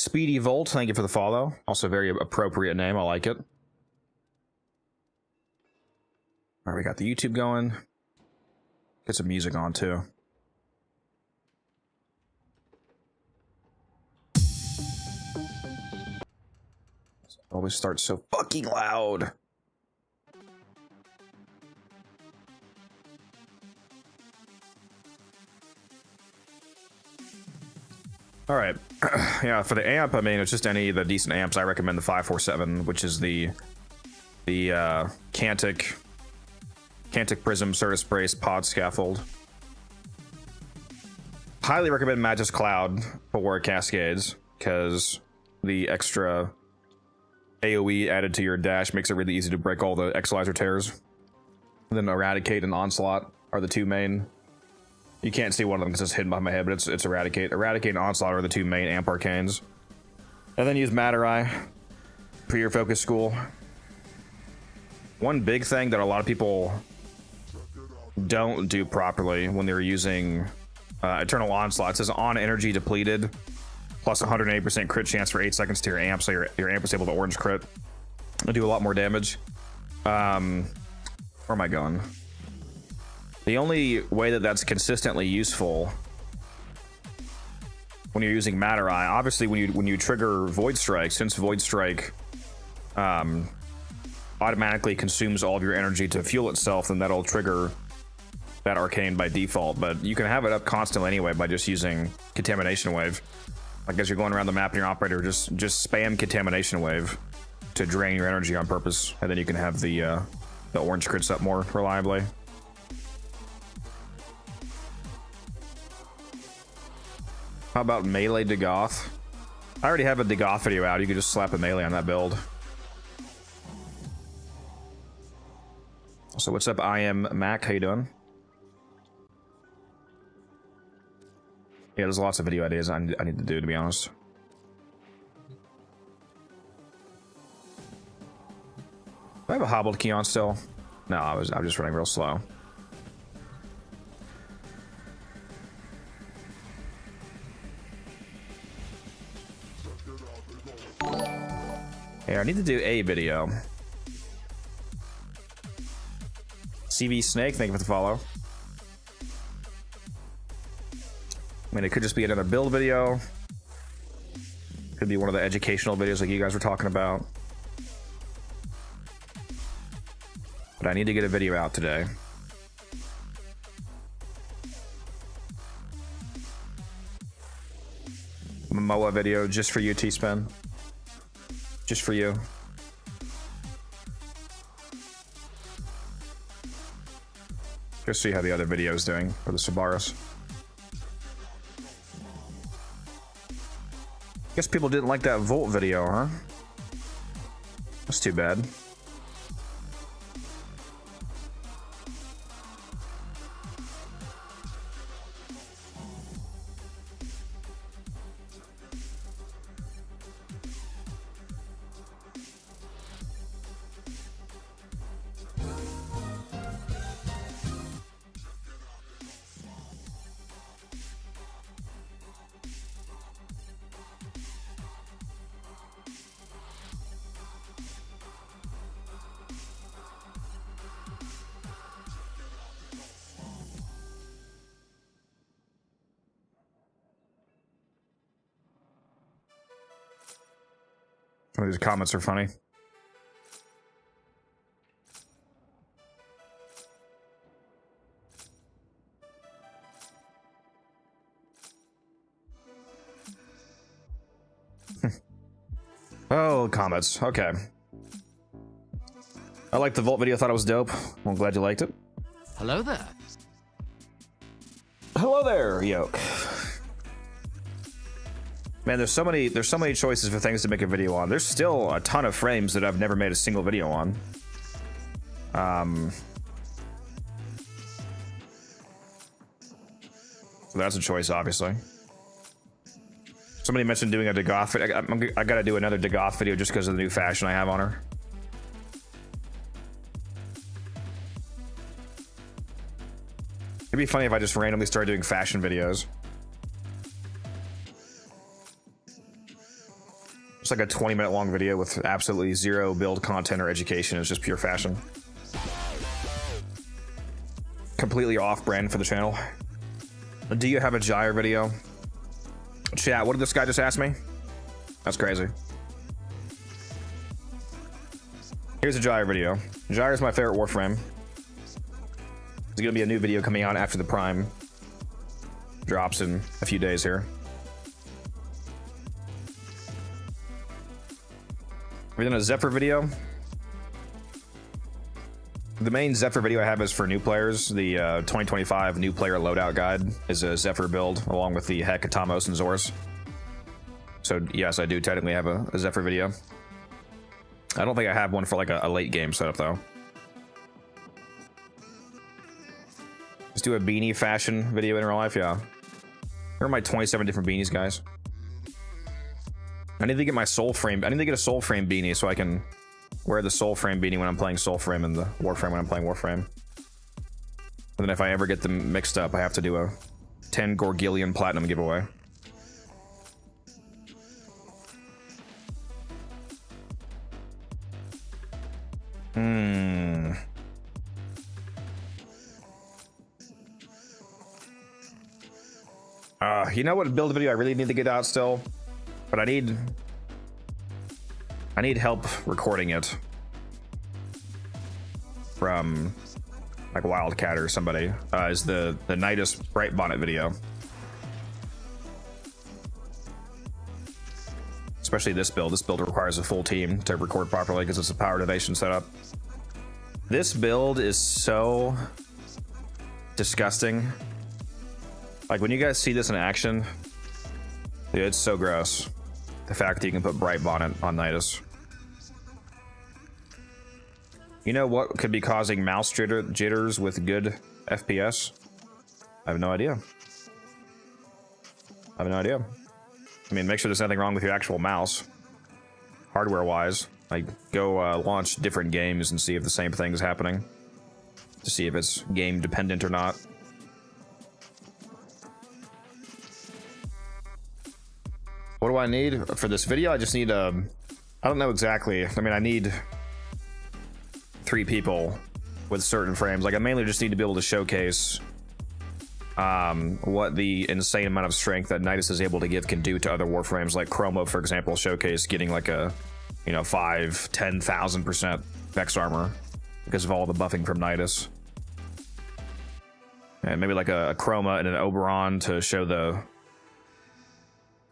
Speedy Volt, thank you for the follow. Also a very appropriate name, I like it. Alright, we got the YouTube going. Get some music on too. Always starts so fucking loud. All right, yeah. For the amp, I mean, it's just any of the decent amps. I recommend the 547, which is the Cantic Prism Certus Brace Pod Scaffold. Highly recommend Magus Cloud for Cascades because the extra AoE added to your dash makes it really easy to break all the Exalizer tears. And then Eradicate and Onslaught are the two main. You can't see one of them because it's hidden behind my head, but it's Eradicate. Eradicate and Onslaught are the two main amp arcanes. And then use Matter Eye for your focus school. One big thing that a lot of people don't do properly when they're using Eternal Onslaught, it says on energy depleted, plus 180% crit chance for 8 seconds to your amp, so your amp is able to orange crit. It'll do a lot more damage. Where am I going? The only way that that's consistently useful when you're using Matter Eye, obviously when you trigger Void Strike, since Void Strike automatically consumes all of your energy to fuel itself, then that'll trigger that arcane by default. But you can have it up constantly anyway by just using Contamination Wave. Like as you're going around the map in your operator, just spam Contamination Wave to drain your energy on purpose, and then you can have the orange crits up more reliably. How about melee Dagoth? I already have a Dagoth video out. You can just slap a melee on that build. So what's up, I am Mac? How you doing? Yeah, there's lots of video ideas I need to do, to be honest. Do I have a hobbled key on still? No, I'm just running real slow. Here, I need to do a video. CV Snake, thank you for the follow. I mean, it could just be another build video. Could be one of the educational videos like you guys were talking about. But I need to get a video out today. Momoa video just for you, T-Spin. Just for you. Just see how the other video is doing for the Subarus. Guess people didn't like that Volt video, huh? That's too bad. Some of these comments are funny. Oh, comments. Okay. I liked the Volt video, thought it was dope. I'm glad you liked it. Hello there. Hello there, Yoke. Man, there's so many choices for things to make a video on. There's still a ton of frames that I've never made a single video on. So that's a choice, obviously. Somebody mentioned doing a Dagoth video. I gotta do another Dagoth video just because of the new fashion I have on her. It'd be funny if I just randomly started doing fashion videos. like a 20-minute long video with absolutely zero build content or education. It's just pure fashion. Completely off-brand for the channel. Do you have a gyre video? Chat, what did this guy just ask me? That's crazy. Here's a gyre video. Gyre is my favorite Warframe. There's gonna be a new video coming out after the Prime drops in a few days here. We done a Zephyr video. The main Zephyr video I have is for new players. The 2025 new player loadout guide is a Zephyr build along with the Heck, Atamos, and Zorus. So yes, I do technically have a Zephyr video. I don't think I have one for like a late game setup though. Let's do a beanie fashion video in real life, yeah. Here are my 27 different beanies, guys. I need to get my soul frame. I need to get a soul frame beanie so I can wear the soul frame beanie when I'm playing soul frame and the Warframe when I'm playing Warframe. And then if I ever get them mixed up, I have to do a 10 Gorgillion Platinum giveaway. You know what build video I really need to get out still? But I need help recording it from like Wildcat or somebody. Is the Nidus Bright Bonnet video. Especially this build. This build requires a full team to record properly because it's a power innovation setup. This build is so disgusting. Like when you guys see this in action, dude, it's so gross. The fact that you can put Bright Bonnet on Nidus. You know what could be causing mouse jitters with good FPS? I have no idea. I have no idea. I mean, make sure there's nothing wrong with your actual mouse. Hardware-wise. Like, go launch different games and see if the same thing is happening. To see if it's game-dependent or not. What do I need for this video? I just need I don't know exactly. I mean, I need 3 people with certain frames. Like, I mainly just need to be able to showcase what the insane amount of strength that Nidus is able to give can do to other Warframes. Like Chroma, for example, showcase getting like a, you know, 5-10,000% Vex armor because of all the buffing from Nidus. And maybe like a Chroma and an Oberon to show the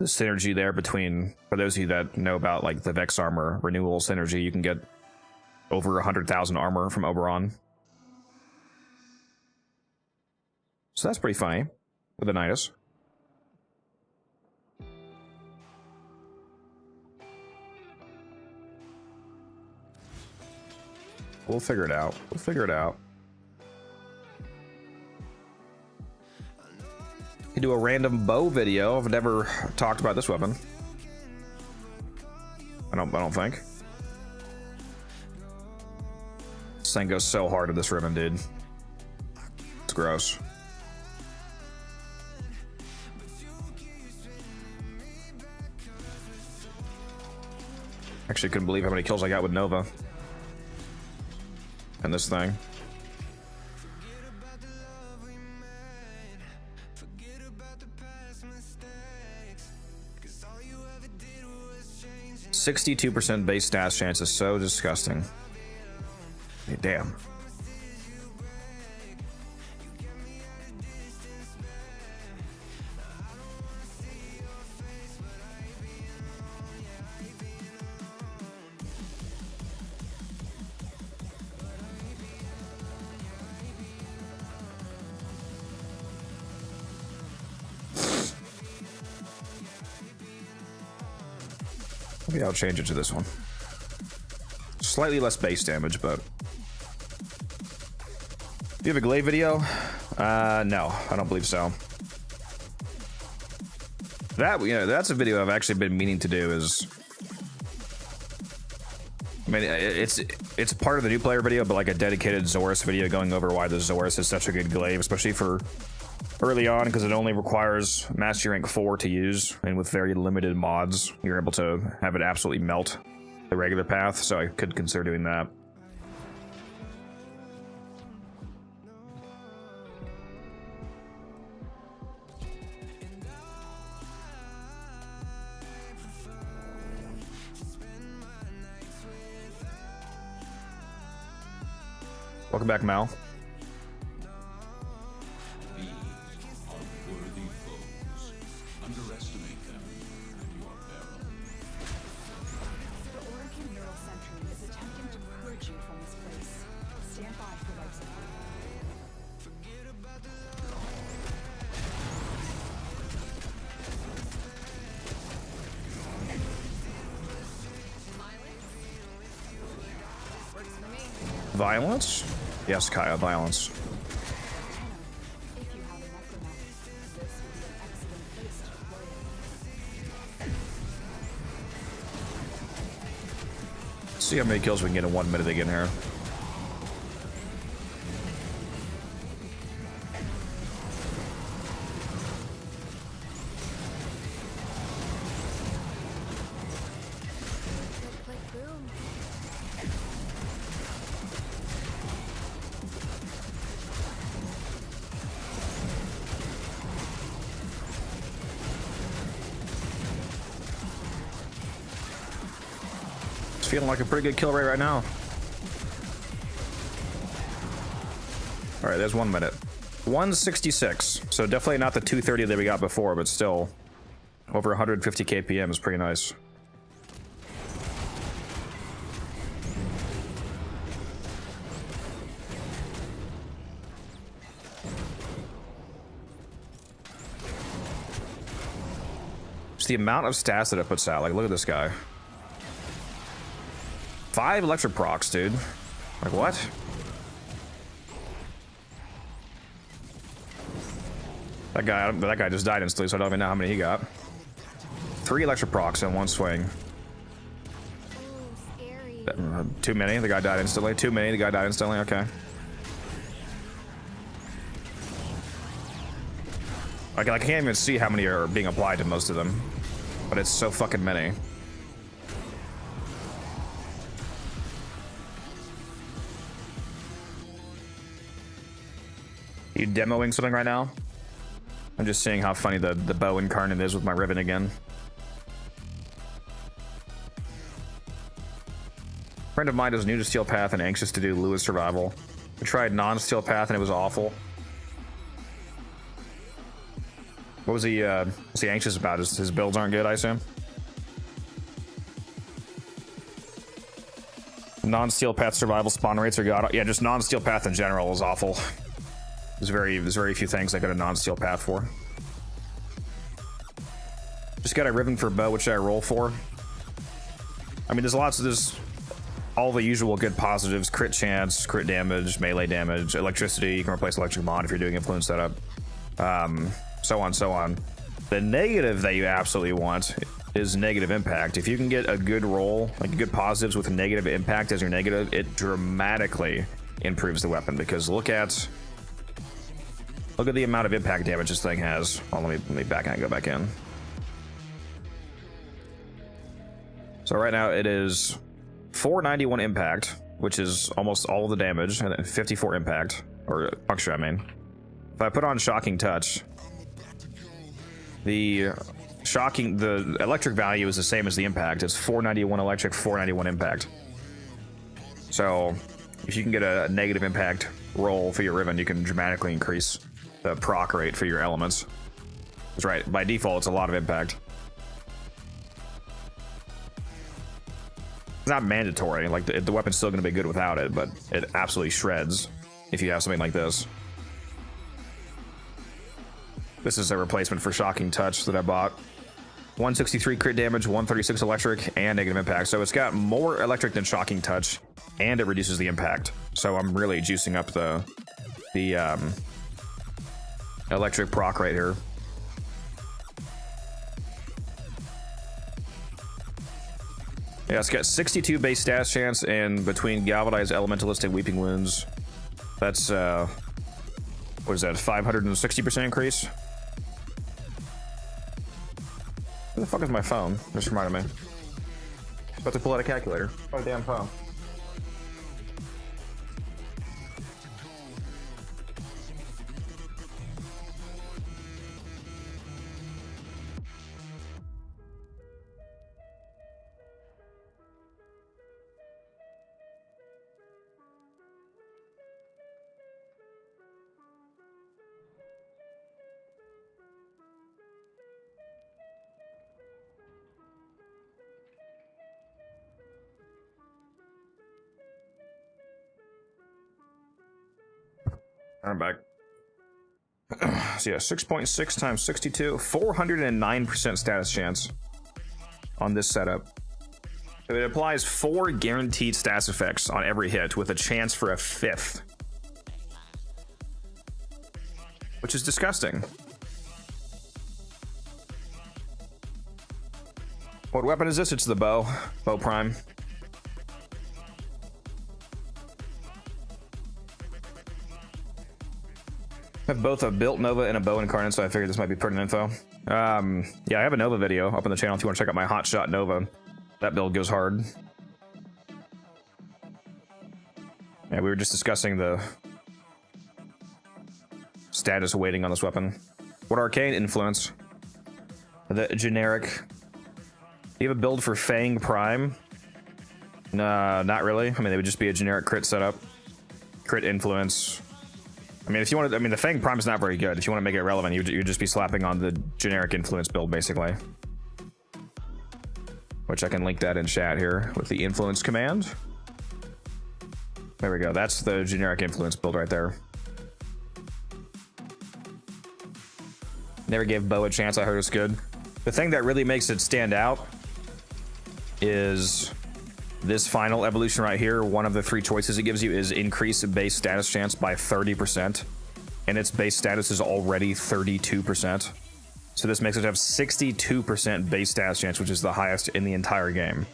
synergy there between, for those of you that know about like the Vex armor renewal synergy, you can get over 100,000 armor from Oberon. So that's pretty funny with the Nidus. We'll figure it out. We'll figure it out. You can do a random bow video. I've never talked about this weapon. I don't think. This thing goes so hard at this ribbon, dude. It's gross. Actually, couldn't believe how many kills I got with Nova. And this thing. %62% base stats chance is so disgusting. Hey, damn. Maybe I'll change it to this one. Slightly less base damage, but... Do you have a Glaive video? No, I don't believe so. That, you know, that's a video I've actually been meaning to do. Is, I mean, it's part of the new player video, but like a dedicated Zorus video going over why the Zorus is such a good Glaive, especially for early on because it only requires Mastery Rank 4 to use, and with very limited mods, you're able to have it absolutely melt the regular path, so I could consider doing that. Welcome back, Mal. These are worthy foes. Underestimate them, and you are barren. The Oregon Neural Sentry is attempting to purge you from this place. Stand by for life support. Violence? Yes, Kaya, violence. If you have enough of that, this would be an excellent place to deploy it. See how many kills we can get in 1 minute again here. Like boom. It's feeling like a pretty good kill rate right now. All right, there's 1 minute. 166. So definitely not the 230 that we got before, but still over 150 kpm is pretty nice. Just the amount of stats that it puts out. Like, look at this guy. 5 electric procs, dude. Like, what? That guy just died instantly, so I don't even know how many he got. 3 electric procs in one swing. Ooh, scary. Too many. The guy died instantly. Too many. The guy died instantly. Okay. Like, I can't even see how many are being applied to most of them, but it's so fucking many. You demoing something right now? I'm just seeing how funny the bow incarnate is with my ribbon again. A friend of mine is new to Steel Path and anxious to do Lewis Survival. I tried non-Steel Path and it was awful. What was he anxious about? His builds aren't good, I assume? Non-Steel Path survival spawn rates are god. Yeah, just non-Steel Path in general is awful. There's very few things I got a non-Steel Path for. Just got a ribbon for bow, which I roll for. I mean, there's all the usual good positives: crit chance, crit damage, melee damage, electricity. You can replace electric mod if you're doing influence setup. So on, so on. The negative that you absolutely want is negative impact. If you can get a good roll, like good positives with negative impact as your negative, it dramatically improves the weapon. Because look at the amount of impact damage this thing has. Oh, let me back and go back in. So right now it is 491 impact, which is almost all of the damage, and then 54 impact, or puncture, I mean. If I put on Shocking Touch, the electric value is the same as the impact. It's 491 electric, 491 impact. So if you can get a negative impact roll for your ribbon, you can dramatically increase the proc rate for your elements. That's right, by default it's a lot of impact. It's not mandatory, like the weapon's still going to be good without it, but it absolutely shreds if you have something like this. This is a replacement for Shocking Touch that I bought. 163 crit damage, 136 electric, and negative impact. So it's got more electric than Shocking Touch, and it reduces the impact. So I'm really juicing up the electric proc right here. Yeah, it's got 62 base stats chance, and between Galvanized, Elementalistic, Weeping Wounds, that's What is that, 560% increase? Where the fuck is my phone? Just reminded me. About to pull out a calculator. Oh, damn phone. I'm back. So yeah, 6.6 times 62, 409% status chance on this setup. So it applies 4 guaranteed status effects on every hit with a chance for a 5th. Which is disgusting. What weapon is this? It's the bow. Bow Prime. I have both a built Nova and a bow incarnate, so I figured this might be pertinent info. Yeah, I have a Nova video up on the channel if you want to check out my Hotshot Nova. That build goes hard. Yeah, we were just discussing the status weighting on this weapon. What arcane influence? The generic. Do you have a build for Fang Prime? Nah, not really. I mean, it would just be a generic crit setup. Crit influence. I mean, if you want to, I mean, the Fang Prime is not very good. If you want to make it relevant, you'd just be slapping on the generic influence build, basically. Which I can link that in chat here with the influence command. There we go. That's the generic influence build right there. Never gave Bow a chance. I heard it's good. The thing that really makes it stand out is this final evolution right here. One of the 3 choices it gives you is increase base status chance by 30%. And its base status is already 32%. So this makes it have 62% base status chance, which is the highest in the entire game.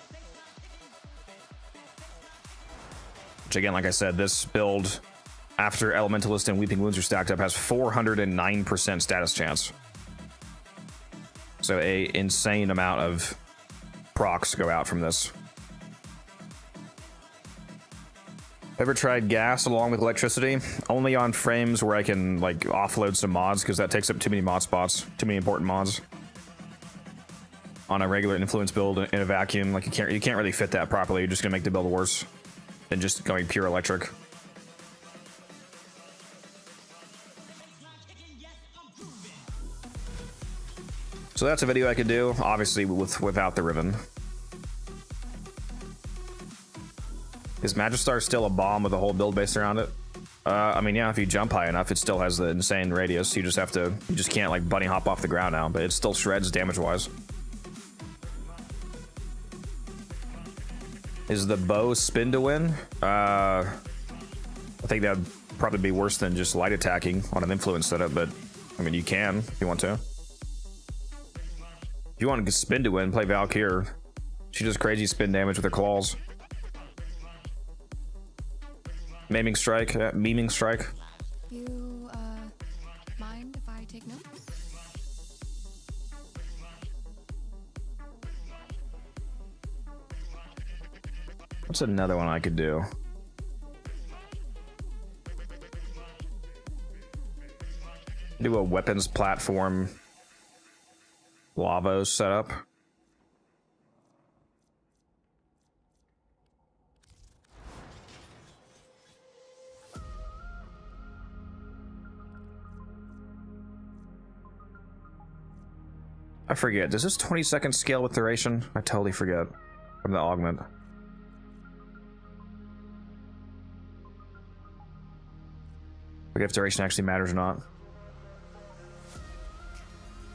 Which again, like I said, this build, after Elementalist and Weeping Wounds are stacked up, has 409% status chance. So a insane amount of procs go out from this. Ever tried gas along with electricity? Only on frames where I can like offload some mods, because that takes up too many mod spots, too many important mods. On a regular influence build in a vacuum, like you can't really fit that properly. You're just gonna make the build worse than just going pure electric. So that's a video I could do, obviously without the ribbon. Is Magistar still a bomb with a whole build based around it? I mean, yeah, if you jump high enough, it still has the insane radius. You just can't like bunny hop off the ground now, but it still shreds damage-wise. Is the bow spin to win? I think that'd probably be worse than just light attacking on an influence setup, but I mean, you can if you want to. If you want to spin to win, play Valkyr. She does crazy spin damage with her claws. Maiming strike, memeing strike. You, mind if I take notes? What's another one I could do? Do a weapons platform Lavos setup. I forget, does this 20-second scale with duration? I totally forget from the augment. Forget if duration actually matters or not.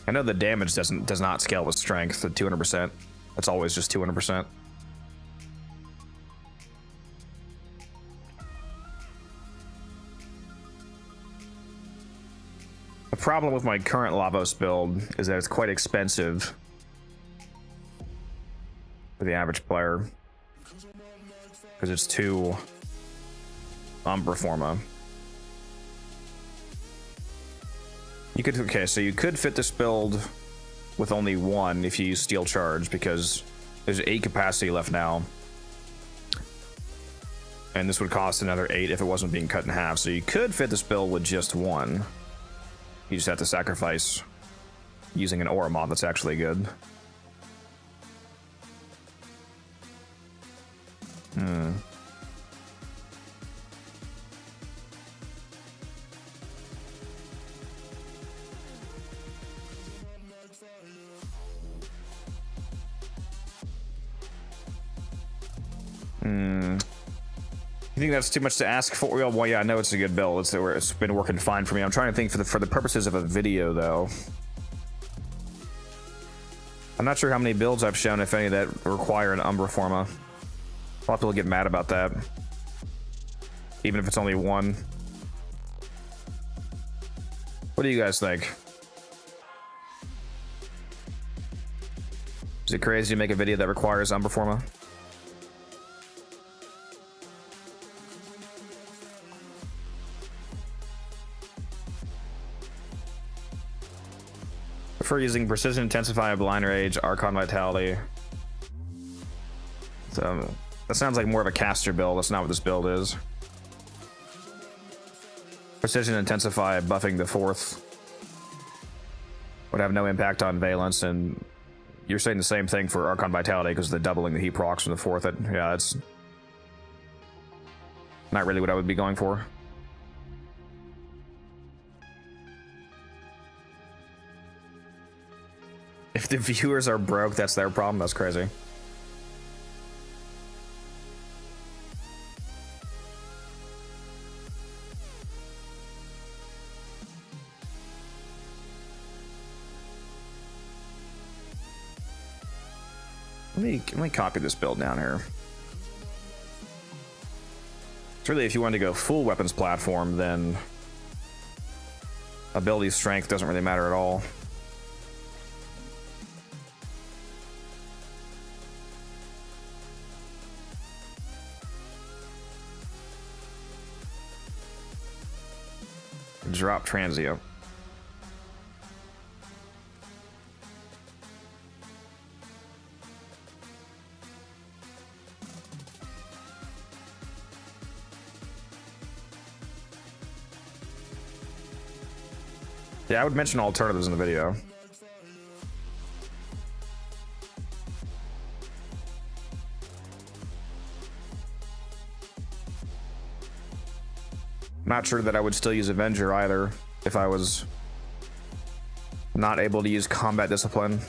I know the damage does not scale with strength at 200%. That's always just 200%. The problem with my current Lavos build is that it's quite expensive for the average player because it's too Umbra Forma. You could, okay, so you could fit this build with only one if you use steel charge, because there's 8 capacity left now. And this would cost another 8 if it wasn't being cut in half. So you could fit this build with just one. You just have to sacrifice using an aura mod that's actually good. You think that's too much to ask for? Well, yeah, I know it's a good build. It's been working fine for me. I'm trying to think for the purposes of a video, though. I'm not sure how many builds I've shown, if any, that require an Umbra Forma. A lot of people get mad about that, even if it's only one. What do you guys think? Is it crazy to make a video that requires Umbra Forma? For using Precision, Intensify, Blind Rage, Archon Vitality. So that sounds like more of a caster build. That's not what this build is. Precision, Intensify, buffing the 4th would have no impact on Valence, and you're saying the same thing for Archon Vitality because the doubling the heat procs from the 4th. Yeah, that's not really what I would be going for. If the viewers are broke, that's their problem. That's crazy. Let me copy this build down here. It's really, if you wanted to go full weapons platform, then ability strength doesn't really matter at all. Drop Transio. Yeah, I would mention alternatives in the video. Not sure that I would still use Avenger either if I was not able to use combat discipline.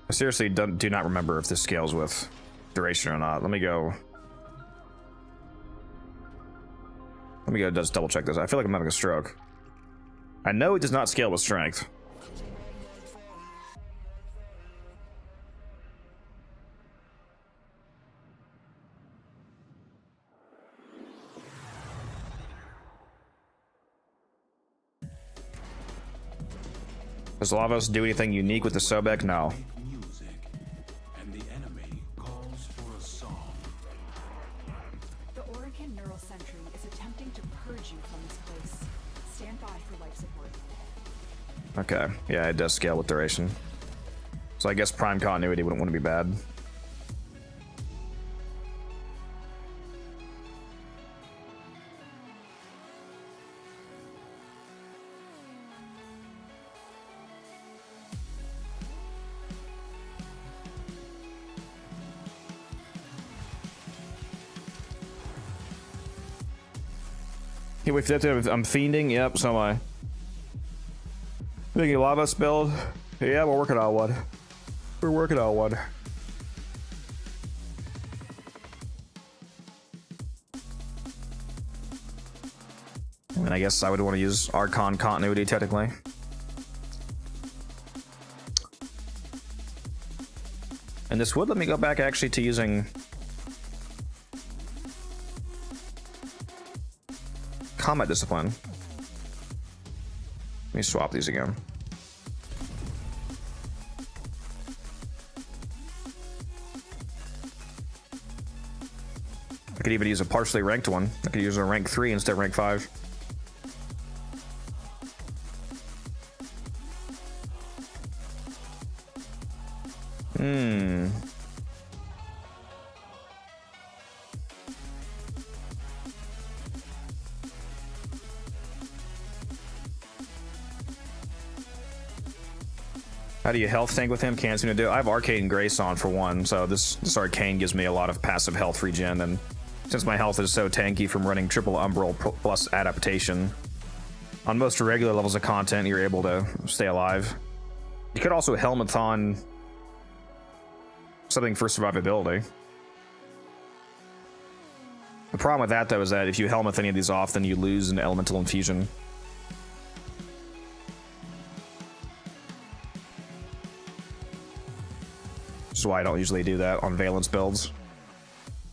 I seriously do not remember if this scales with duration or not. Let me go just double check this. I feel like I'm having a stroke. I know it does not scale with strength. Does Lavos do anything unique with the Sobek? No. Music, and the enemy calls for a song. The Orokin Neural Sentry is attempting to purge you from this place. Stand by for life support. Okay, yeah, it does scale with duration. So I guess prime continuity wouldn't want to be bad. Yeah, wait, I'm fiending. Yep, so am I. Making a lava build. Yeah, we're working on one. We're working on one. I mean, I guess I would want to use Archon continuity technically. And this would let me go back actually to using Combat Discipline. Let me swap these again. I could even use a partially ranked one. I could use a rank 3 instead of rank 5. How do you health tank with him? Can't seem to do it. I have Arcane Grace on for one, so this Arcane gives me a lot of passive health regen, and since my health is so tanky from running triple Umbral plus adaptation, on most regular levels of content, you're able to stay alive. You could also helmet on something for survivability. The problem with that, though, is that if you helmet any of these off, then you lose an elemental infusion. Which is why I don't usually do that on Valence builds.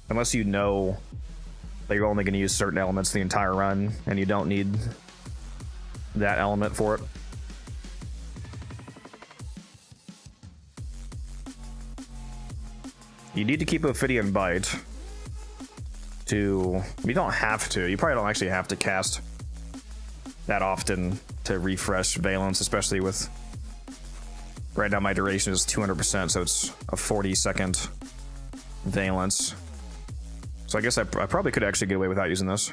Unless you know that you're only going to use certain elements the entire run, and you don't need that element for it. You need to keep Ophidian Bite to... You don't have to. You probably don't actually have to cast that often to refresh Valence, especially with... Right now my duration is 200%, so it's a 40-second Valence. So I guess I probably could actually get away without using this.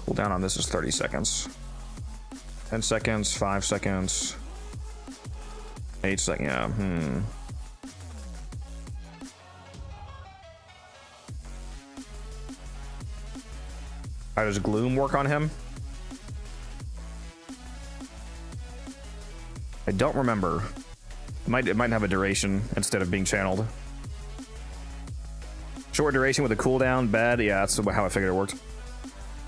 Cooldown on this is 30 seconds. 10 seconds, 5 seconds, 8 seconds, yeah, How does Gloom work on him? I don't remember. It might have a duration instead of being channeled. Short duration with a cooldown, bad. Yeah, that's how I figured it worked.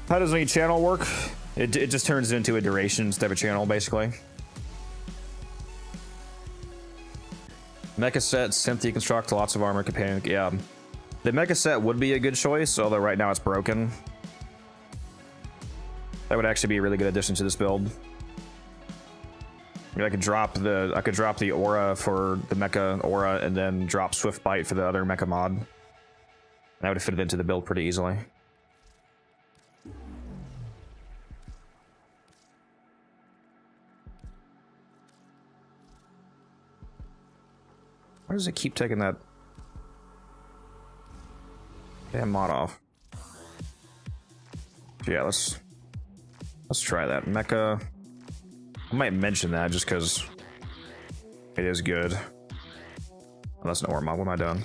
How does any channel work? It just turns into a duration instead of a channel, basically. Mecha set, synth deconstruct, lots of armor, companion. Yeah, the mecha set would be a good choice, although right now it's broken. That would actually be a really good addition to this build. I mean, I could drop the aura for the mecha aura and then drop Swift Bite for the other mecha mod. That would have fitted into the build pretty easily. Why does it keep taking that damn mod off? Yeah, let's try that. Mecha. I might mention that just because it is good. Oh, that's not where what am I doing?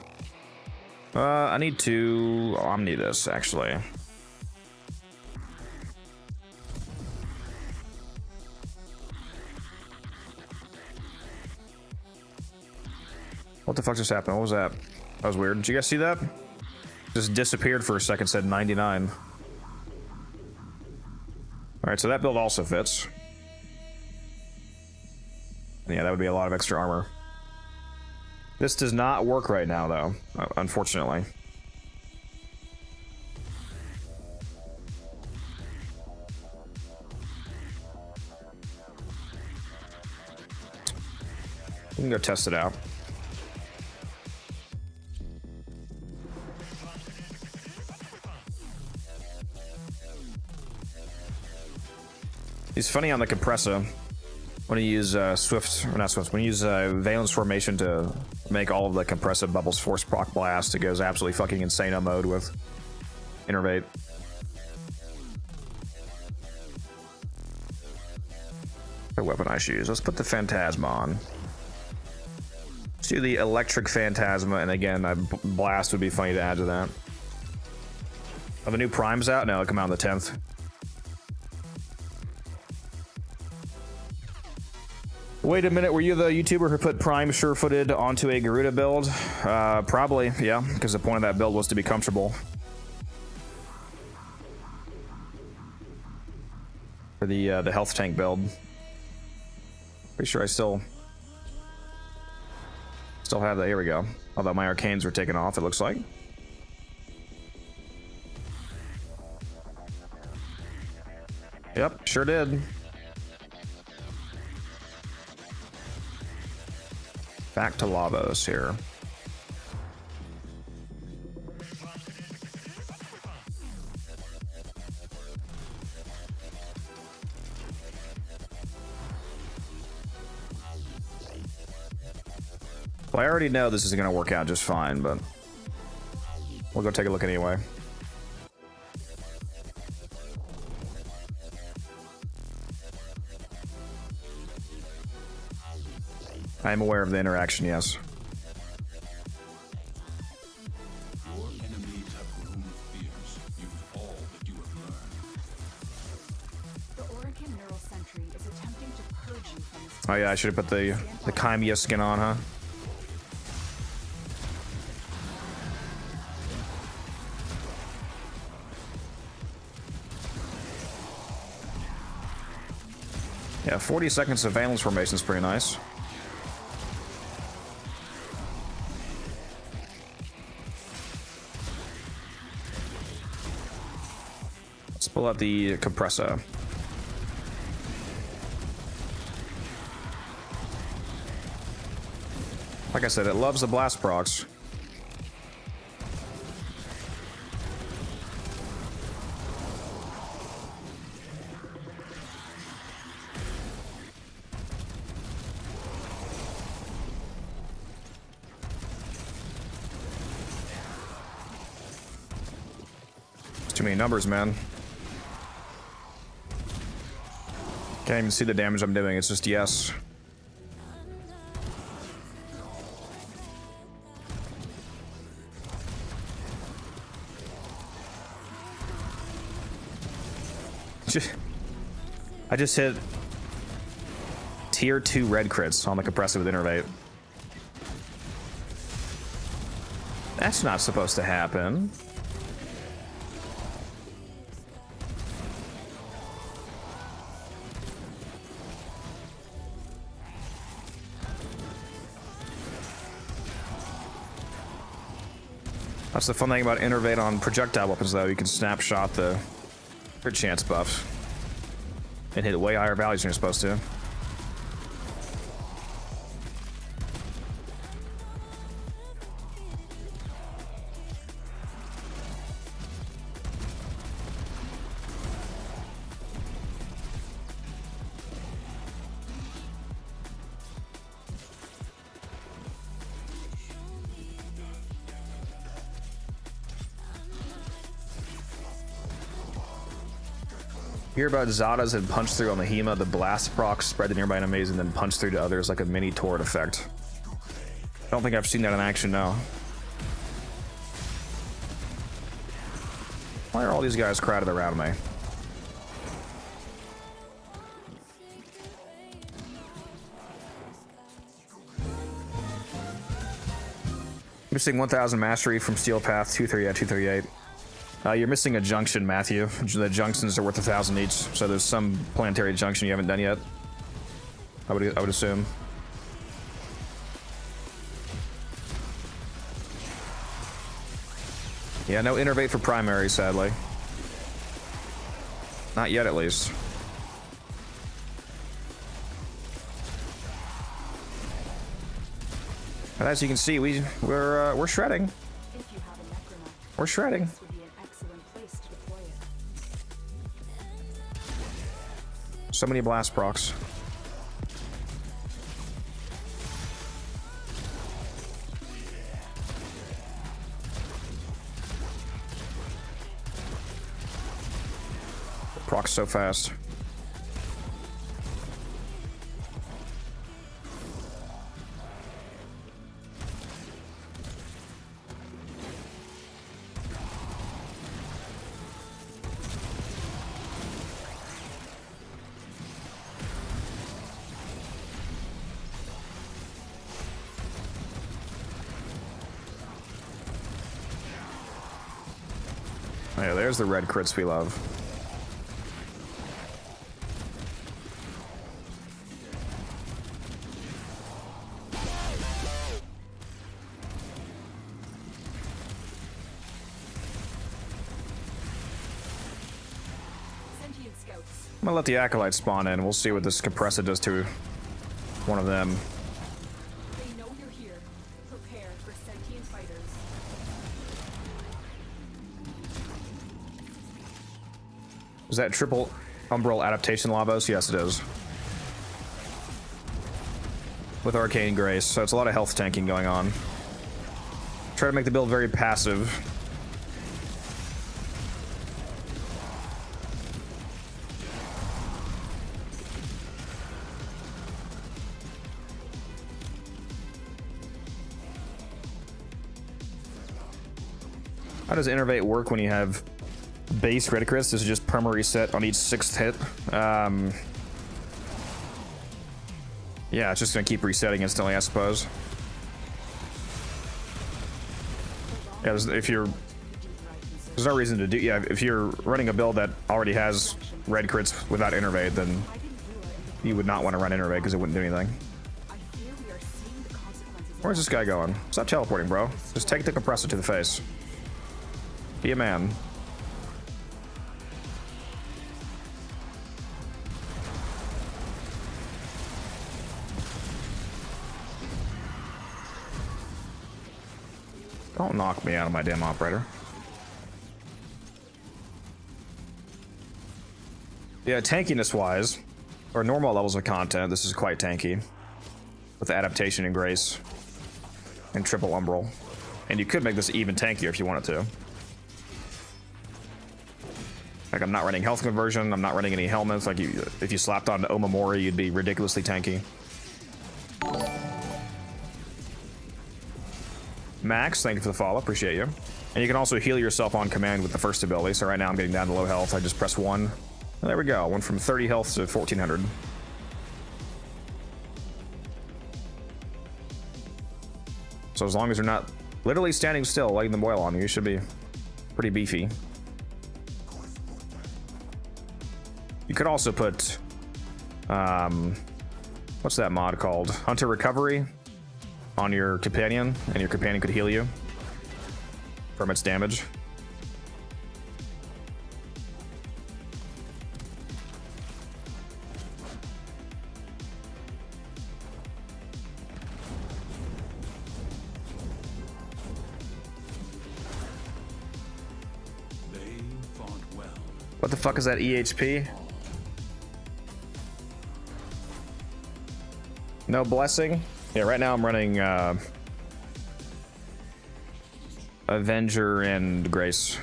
I need to Omni this, actually. What the fuck just happened? What was that? That was weird. Did you guys see that? Just disappeared for a second, said 99. Alright, so that build also fits. Yeah, that would be a lot of extra armor. This does not work right now, though, unfortunately. We can go test it out. It's funny on the compressor when you use when you use Valence Formation to make all of the compressive bubbles force proc blast, it goes absolutely fucking insano mode with Innervate. The weapon I should use. Let's put the Phantasma on. Let's do the Electric Phantasma, and again, a blast would be funny to add to that. Are the new primes out? No, it'll come out on the 10th. Wait a minute, were you the YouTuber who put Prime sure-footed onto a Garuda build? Probably, yeah, because the point of that build was to be comfortable. for the health tank build. Pretty sure I still have that. Here we go. Although my arcanes were taken off, it looks like. Yep, sure did. Back to Lavos here. Well, I already know this is going to work out just fine, but we'll go take a look anyway. I am aware of the interaction, yes. Your enemies have grown fierce. Use all that you have learned. The Orokin Neural Sentry is attempting to purge you from this Oh yeah, I should have put the Chimia skin on, huh? Yeah, 40 seconds of Valence formation is pretty nice. Let's pull out the compressor. Like I said, it loves the blast procs. Too many numbers, man. Can't even see the damage I'm doing. It's just yes. I just hit tier 2 red crits on the compressor with Innervate. That's not supposed to happen. That's the fun thing about Innervate on projectile weapons, though. You can snapshot the crit chance buff and hit way higher values than you're supposed to. Hear about Zada's and punch through on the Hema, the blast proc spread to nearby enemies and then punch through to others like a mini torrent effect. I don't think I've seen that in action now. Why are all these guys crowded around me? Missing 1000 mastery from Steel Path 238. You're missing a junction, Matthew. The junctions are worth 1,000 each, so there's some planetary junction you haven't done yet. I would assume. Yeah, no Innervate for primary, sadly. Not yet, at least. But as you can see, we're shredding. If you have a necronaut, We're shredding. this would be an excellent place to deploy it. So many blast procs. Procs so fast. Oh yeah, there's the red crits we love. I'm gonna let the Acolyte spawn in. We'll see what this compressor does to one of them. They know you're here. Prepare for sentient fighters. Is that triple umbral adaptation Lavos? Yes, it is. With Arcane Grace, so it's a lot of health tanking going on. Try to make the build very passive. How does Innervate work when you have base red crits? This is just perma reset on each 6th hit. Yeah, it's just gonna keep resetting instantly, I suppose. Yeah, if you're... There's no reason to do... Yeah, if you're running a build that already has red crits without Innervate, then you would not want to run Innervate because it wouldn't do anything. I fear we are seeing the consequences. Where's this guy going? Stop teleporting, bro. Just take the compressor to the face. Be a man. Don't knock me out of my damn operator. Yeah, tankiness-wise, or normal levels of content, this is quite tanky. With adaptation and grace. And triple umbral. And you could make this even tankier if you wanted to. Like, I'm not running health conversion, I'm not running any helmets. Like, if you slapped on Omamori, you'd be ridiculously tanky. Max, thank you for the follow, appreciate you. And you can also heal yourself on command with the first ability. So right now I'm getting down to low health. I just press 1. And there we go. Went from 30 health to 1400. So as long as you're not literally standing still, letting them boil on you, you should be pretty beefy. You could also put, what's that mod called? Hunter Recovery on your companion, and your companion could heal you from its damage. They fought well. What the fuck is that EHP? No blessing? Yeah, right now I'm running Avenger and Grace.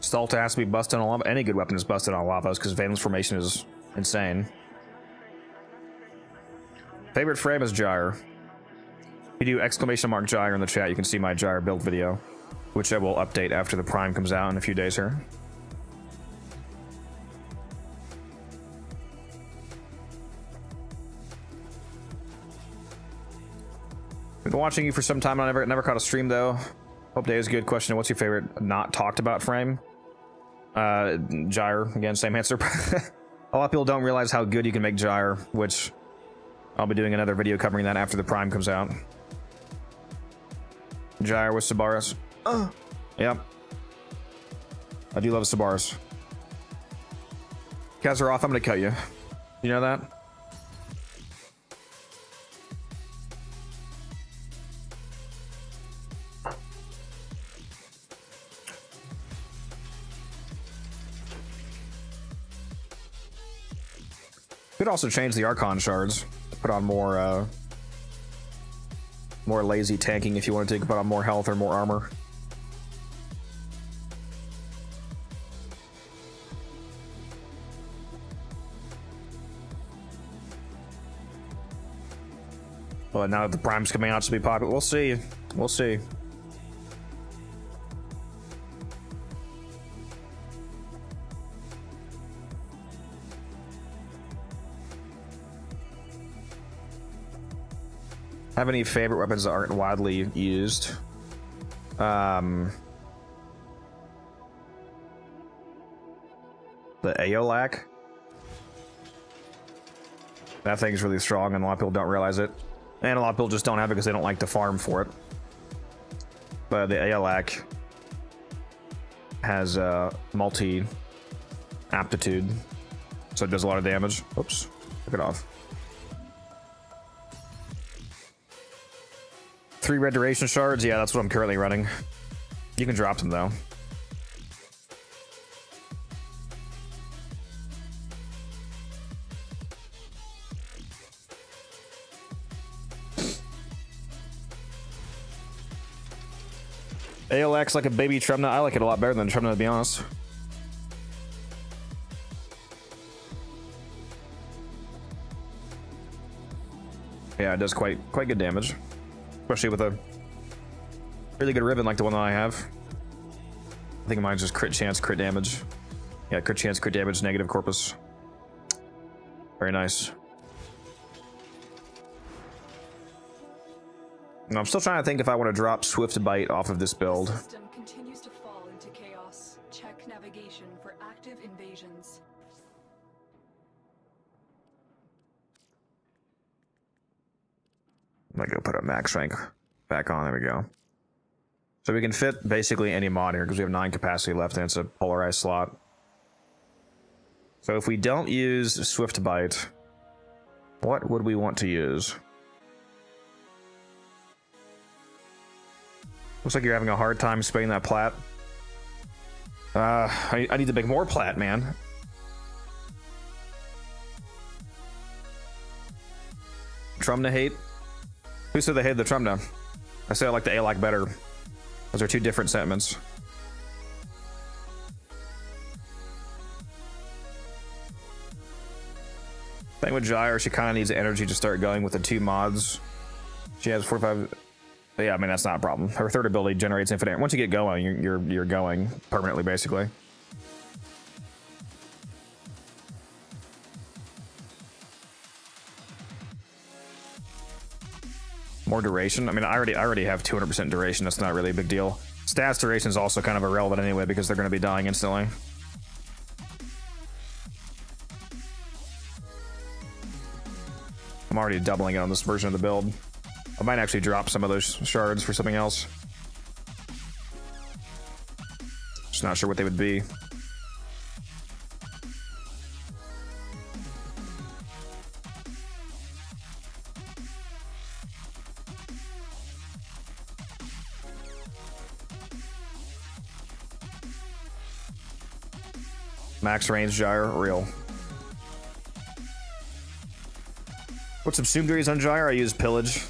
Stalta has to be busted on lava. Any good weapon is busted on lavas because Valence Formation is insane. Favorite frame is Gyre. If you do exclamation mark Gyre in the chat, you can see my Gyre build video, which I will update after the Prime comes out in a few days here. Been watching you for some time. I never caught a stream though. Hope day is good. Question: what's your favorite not talked about frame? Gyre again, same answer. A lot of people don't realize how good you can make Gyre, which I'll be doing another video covering that after the Prime comes out. Gyre with Sabaris. Yep. I do love Sabaris. Kazaroth, I'm gonna cut you. You know that? Could also change the Archon shards. Put on more lazy tanking if you wanted to. You could put on more health or more armor. Well, now that the Prime's coming out, it's to be popular. We'll see. We'll see. Have any favorite weapons that aren't widely used? The Aeolak. That thing's really strong, and a lot of people don't realize it. And a lot of people just don't have it because they don't like to farm for it. the ALAC has multi aptitude, so it does a lot of damage. Oops, took it off. 3 red duration shards. Yeah, that's what I'm currently running. You can drop them though. ALX like a baby Tremna. I like it a lot better than Tremna, to be honest. Yeah, it does quite good damage, especially with a really good ribbon like the one that I have. I think mine's just crit chance, crit damage. Yeah, crit chance, crit damage, negative corpus. Very nice. And I'm still trying to think if I want to drop Swift Bite off of this build. The system continues to fall into chaos. Check navigation for active invasions. I'm gonna go put a max rank back on. There we go. So we can fit basically any mod here because we have 9 capacity left and it's a polarized slot. So if we don't use Swift Bite, what would we want to use? Looks like you're having a hard time spinning that plat. I need to make more plat, man. Trumna hate? Who said they hated the Trumna? I said I like the ALAC better. Those are 2 different sentiments. Thing with Gyre, she kind of needs energy to start going with the 2 mods. She has 45. Yeah, I mean that's not a problem. Her third ability generates infinite. Once you get going, you're going permanently, basically. More duration. I mean, I already have 200% duration. That's not really a big deal. Stats duration is also kind of irrelevant anyway because they're going to be dying instantly. I'm already doubling it on this version of the build. I might actually drop some of those shards for something else. Just not sure what they would be. Max range Gyre, real. Put subsumed duties on Gyre, I use pillage.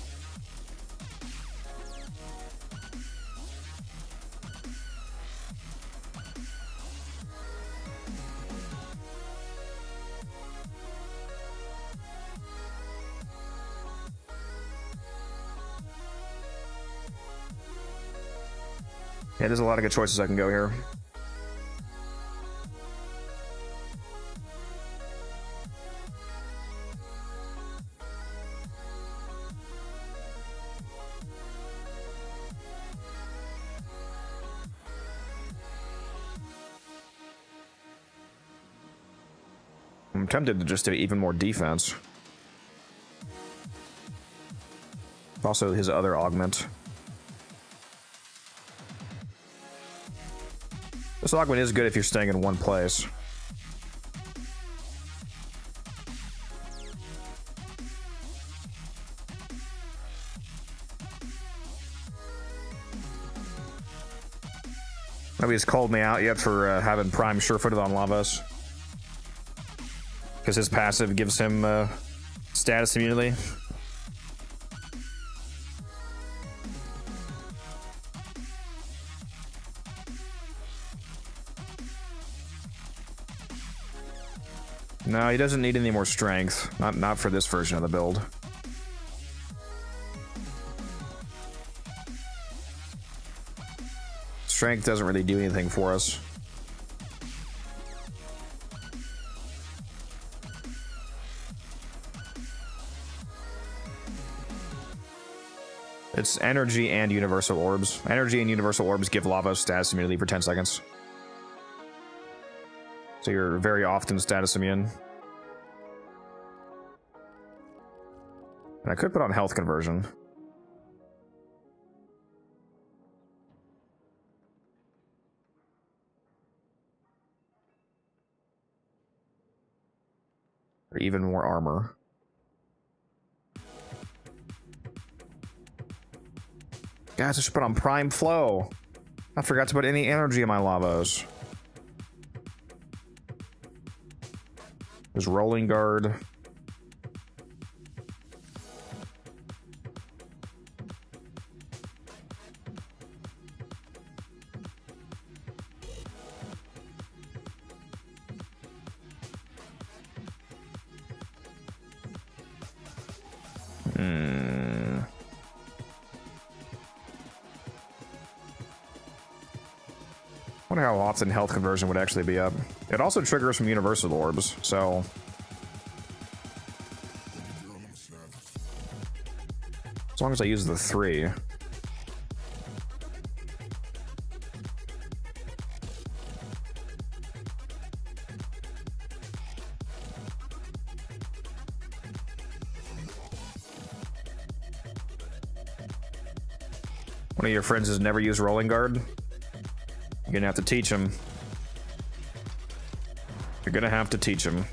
Yeah, there's a lot of good choices I can go here. I'm tempted to just do even more defense. Also, his other augment. This augment is good if you're staying in one place. Nobody's called me out yet for having Prime sure-footed on Lavos. Because his passive gives him status immunity. No, he doesn't need any more strength. Not for this version of the build. Strength doesn't really do anything for us. It's energy and universal orbs. Energy and universal orbs give Lavos status immunity for 10 seconds. So you're very often status immune. And I could put on health conversion. or even more armor. Guys, I should put on Prime Flow. I forgot to put any energy in my lavos. There's Rolling Guard. Wonder how often health conversion would actually be up. It also triggers from universal orbs, so as long as I use the 3. One of your friends has never used Rolling Guard? You're gonna have to teach him. You're gonna have to teach him.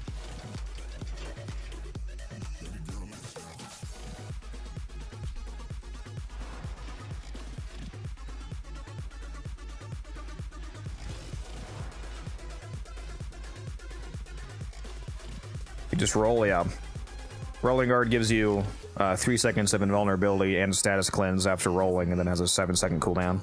You just roll, yeah. Rolling Guard gives you 3 seconds of invulnerability and status cleanse after rolling, and then has a 7-second cooldown.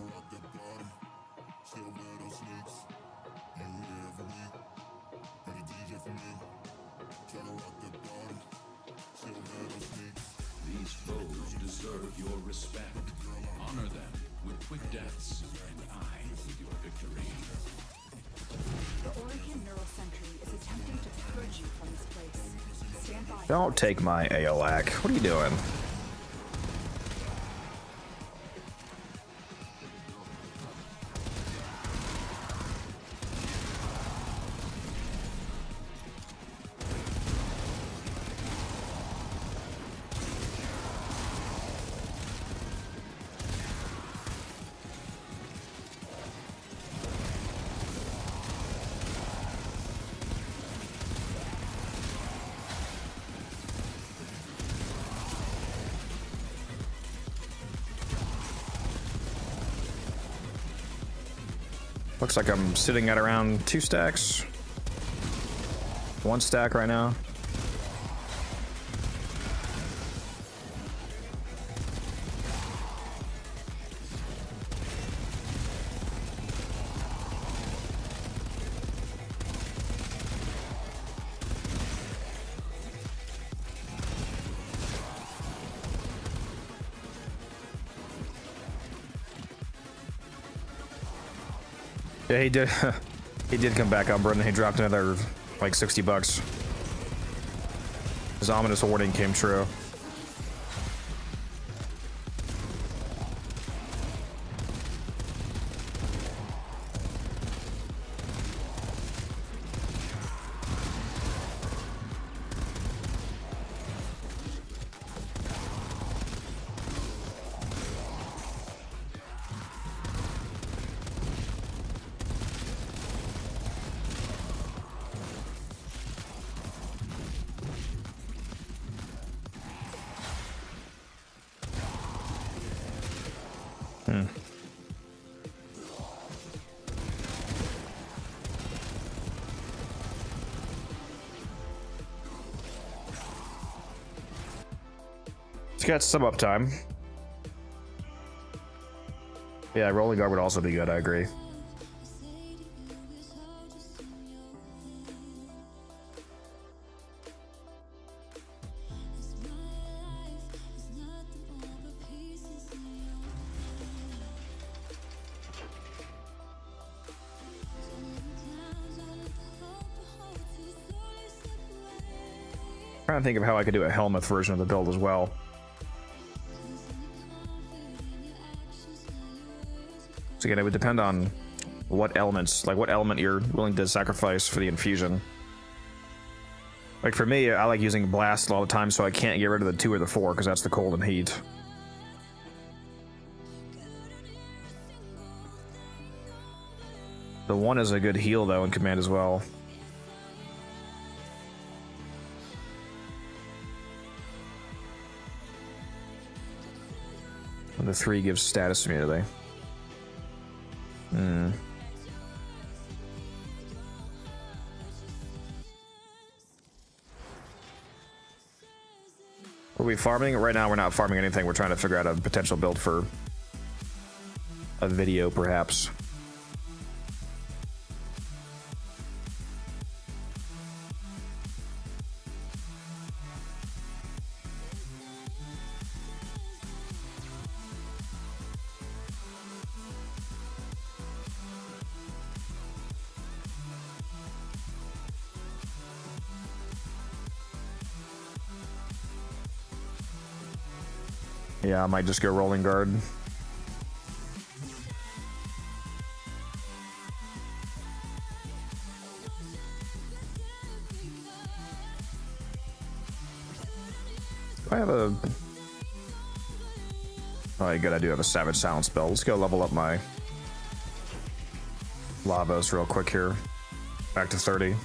These foes deserve your respect. Honor them with quick deaths, and I with your victory. The Oregon Neural Sentry is attempting to purge you from this place. Stand by. Don't take my AOAC. What are you doing? Looks like I'm sitting at around 2 stacks. 1 stack right now. Yeah, he did. He did come back up, Brendan. He dropped another like $60. His ominous warning came true. It's got some uptime. Yeah, Rolling Guard would also be good, I agree. Trying to think of how I could do a helmet version of the build as well. So again, it would depend on what elements, like what element you're willing to sacrifice for the infusion. Like for me, I like using blast all the time, so I can't get rid of the 2 or the 4 because that's the cold and heat. The 1 is a good heal though in command as well. The 3 gives status immunity. Are we farming? Right now we're not farming anything. We're trying to figure out a potential build for a video, perhaps. Yeah, I might just go rolling guard. I have a... Oh, good, I do have a Savage Silence spell. Let's go level up my Lavos real quick here. Back to 30.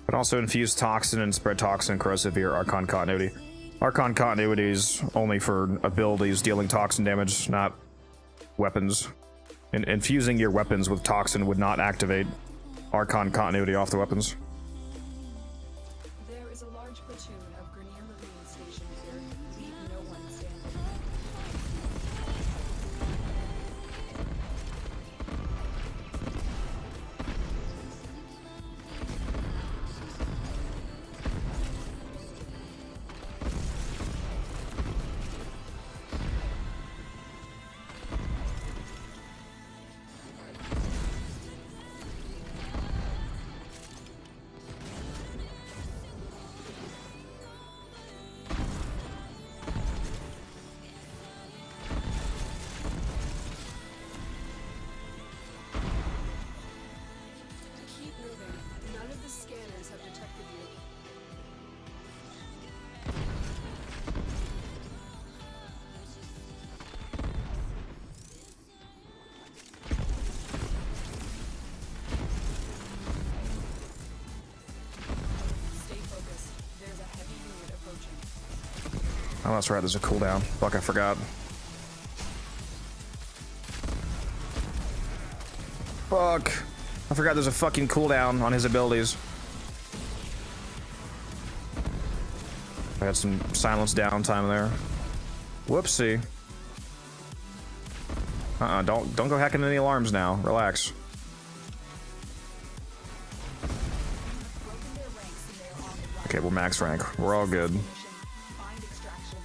Can also infuse Toxin and spread Toxin and Corrosive via Archon Continuity. Archon Continuity is only for abilities dealing Toxin damage, not weapons. Infusing your weapons with Toxin would not activate Archon Continuity off the weapons. There is a large platoon of Grenier Marine stationed here. Leave no one standing. Keep moving. None of the scanners have detected you. Stay focused. There's a heavy unit approaching. Oh, that's right, there's a cooldown. Fuck, I forgot. Fuck. I forgot there's a fucking cooldown on his abilities. I had some silence downtime there. Whoopsie. Don't go hacking any alarms now. Relax. Broken their ranks and they are on the run. Okay, we're max rank. We're all good. Mission. Find extraction.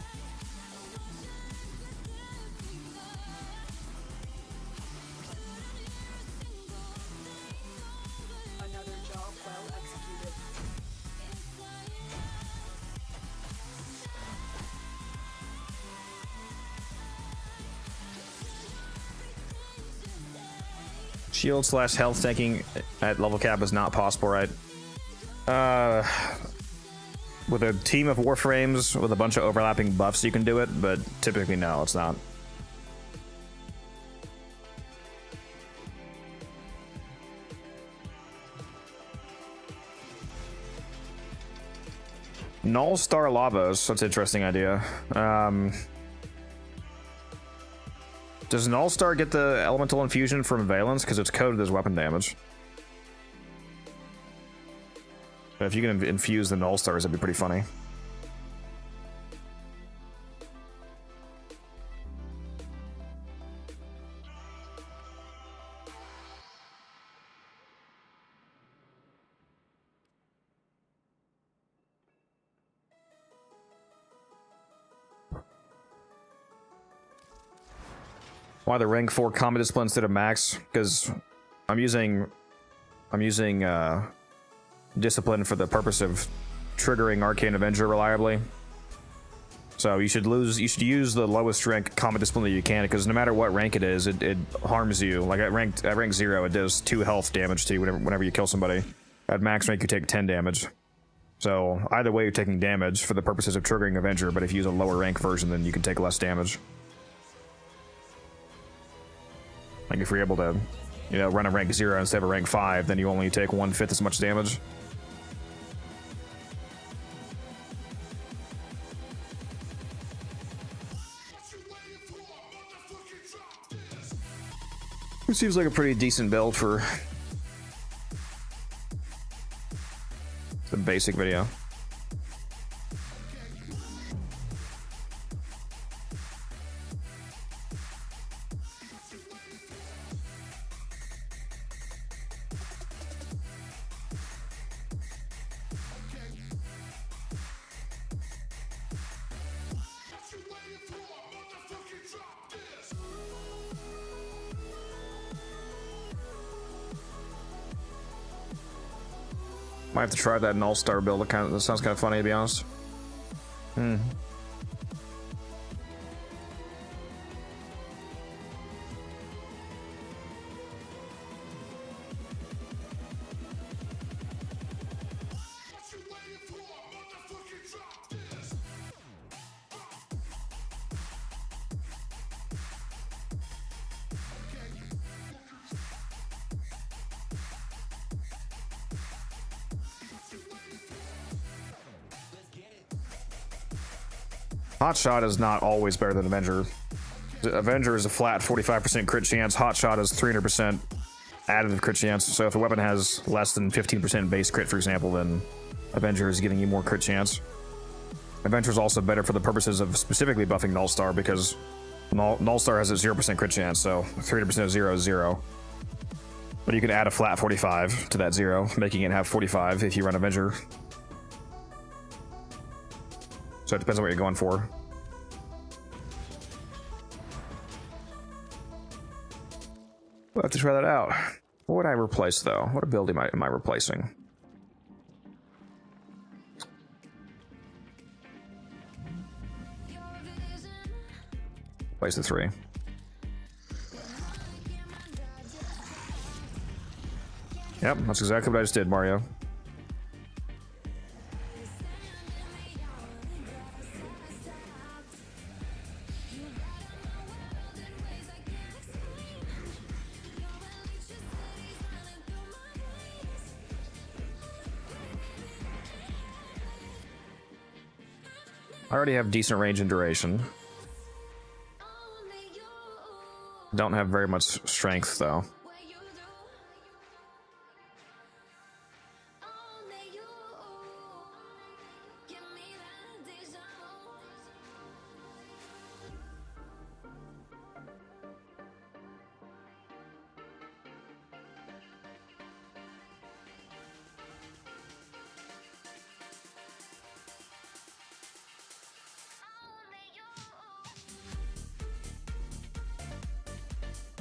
Another job well executed. Shield / health tanking at level cap is not possible, right? With a team of Warframes with a bunch of overlapping buffs, you can do it, but typically no, it's not. Null Star Lavos, that's an interesting idea. Does Null Star get the elemental infusion from Valence? Because it's coded as weapon damage. But if you can infuse the Null Stars, that'd be pretty funny. Why the rank 4 combat discipline instead of max? Because I'm using discipline for the purpose of triggering Arcane Avenger reliably. So you should use the lowest rank combat discipline that you can, because no matter what rank it is, it harms you. Like at rank 0, it does 2 health damage to you whenever you kill somebody. At max rank, you take 10 damage. So either way, you're taking damage for the purposes of triggering Avenger, but if you use a lower rank version, then you can take less damage. Like if you're able to, you know, run a rank 0 instead of a rank 5, then you only take 1/5 as much damage. It seems like a pretty decent build for the basic video. Might have to try that in all-star build. That sounds kind of funny, to be honest. Hotshot is not always better than Avenger. Avenger is a flat 45% crit chance. Hotshot is 300% additive crit chance. So if a weapon has less than 15% base crit, for example, then Avenger is giving you more crit chance. Avenger is also better for the purposes of specifically buffing Nullstar, because Nullstar has a 0% crit chance, so 300% of 0 is 0. But you can add a flat 45 to that 0, making it have 45 if you run Avenger. So it depends on what you're going for. We'll have to try that out. What would I replace, though? What ability am I replacing? Place the 3. Yep, that's exactly what I just did, Mario. I already have decent range and duration. Don't have very much strength, though.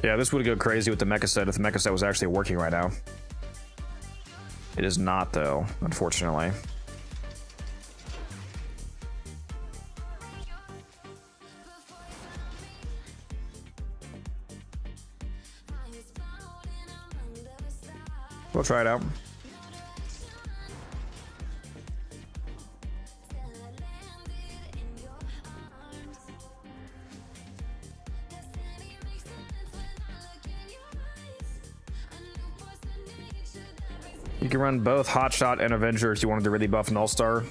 Yeah, this would go crazy with the mecha set if the mecha set was actually working right now. It is not, though, unfortunately. We'll try it out. You can run both Hotshot and Avenger if you wanted to really buff Nullstar.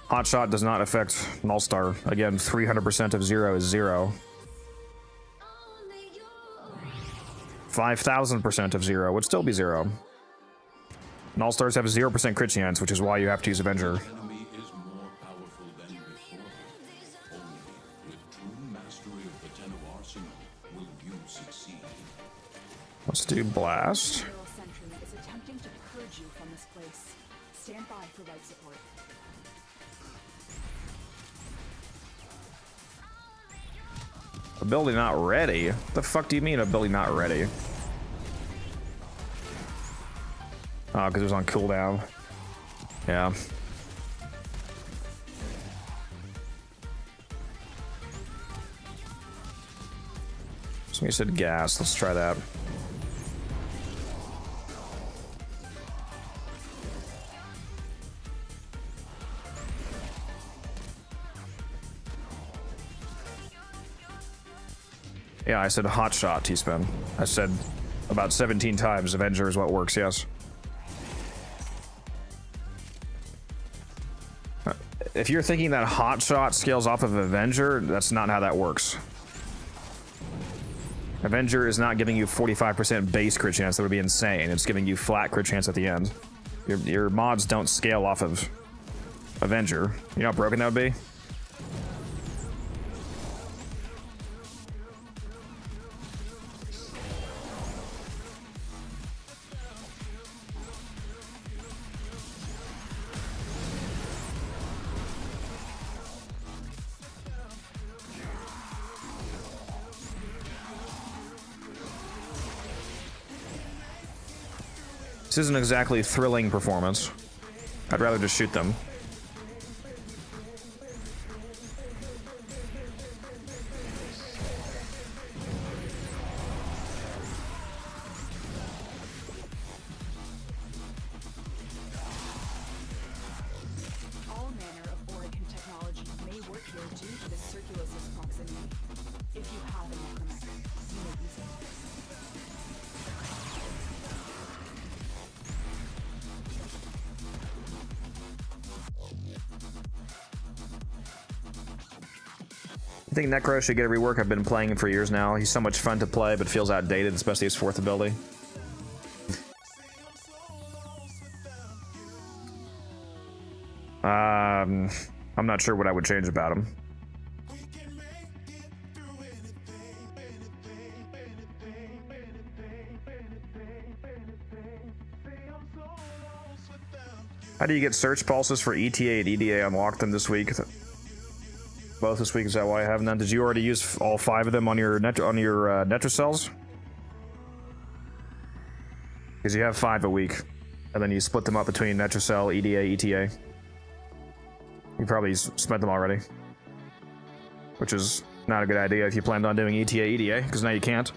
Hotshot does not affect Nullstar. Again, 300% of 0 is 0. 5,000% of 0 would still be 0. Nullstars have a 0% crit chance, which is why you have to use Avenger. Enemy is more powerful than before. Only with true mastery of the Tenno arsenal will you succeed. Let's do Blast. Neural Sentry is attempting to purge you from this place. Stand by for life support. Ability not ready? What the fuck do you mean ability not ready? Oh, because it was on cooldown. Yeah. Somebody said gas. Let's try that. Yeah, I said hot shot, T-Spin. I said about 17 times Avenger is what works, yes. If you're thinking that hot shot scales off of Avenger, that's not how that works. Avenger is not giving you 45% base crit chance. That would be insane. It's giving you flat crit chance at the end. Your mods don't scale off of Avenger. You know how broken that would be? This isn't exactly thrilling performance. I'd rather just shoot them. All manner of Orokin technology may work here due to the Circulus's proximity. If you have a necromech, you may use it. I think Necro should get a rework. I've been playing him for years now. He's so much fun to play, but feels outdated, especially his 4th ability. I'm not sure what I would change about him. How do you get search pulses for ETA and EDA? Unlocked them this week. Both this week, is that why I haven't done? Did you already use all 5 of them on your Netro cells? Because you have 5 a week, and then you split them up between Netro cell, EDA, ETA. You probably spent them already, which is not a good idea if you planned on doing ETA, EDA, because now you can't.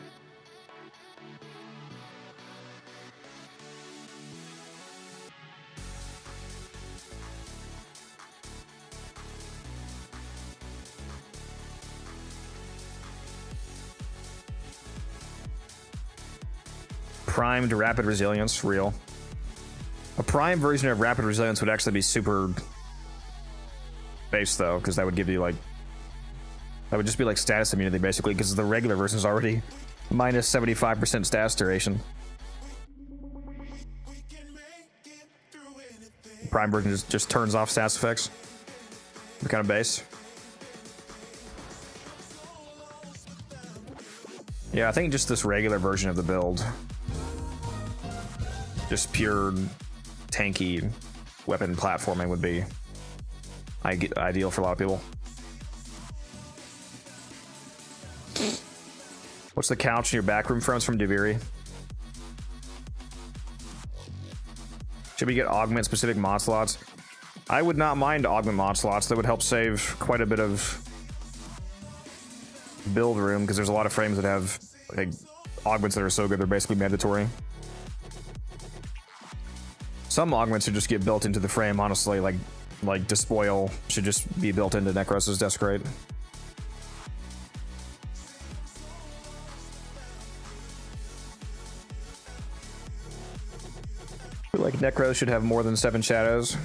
Primed rapid resilience, real. A prime version of rapid resilience would actually be super base though, because that would give you like, that would just be like status immunity basically, because the regular version is already minus 75% status duration. Prime version just turns off status effects. What kind of base? Yeah, I think just this regular version of the build. Just pure tanky weapon platforming would be ideal for a lot of people. What's the couch in your back room from? It's from Deviri. Should we get augment specific mod slots? I would not mind augment mod slots. That would help save quite a bit of build room, because there's a lot of frames that have like augments that are so good they're basically mandatory. Some augments should just get built into the frame, honestly, like Despoil should just be built into Necros's Desecrate. I feel like Necros should have more than 7 shadows.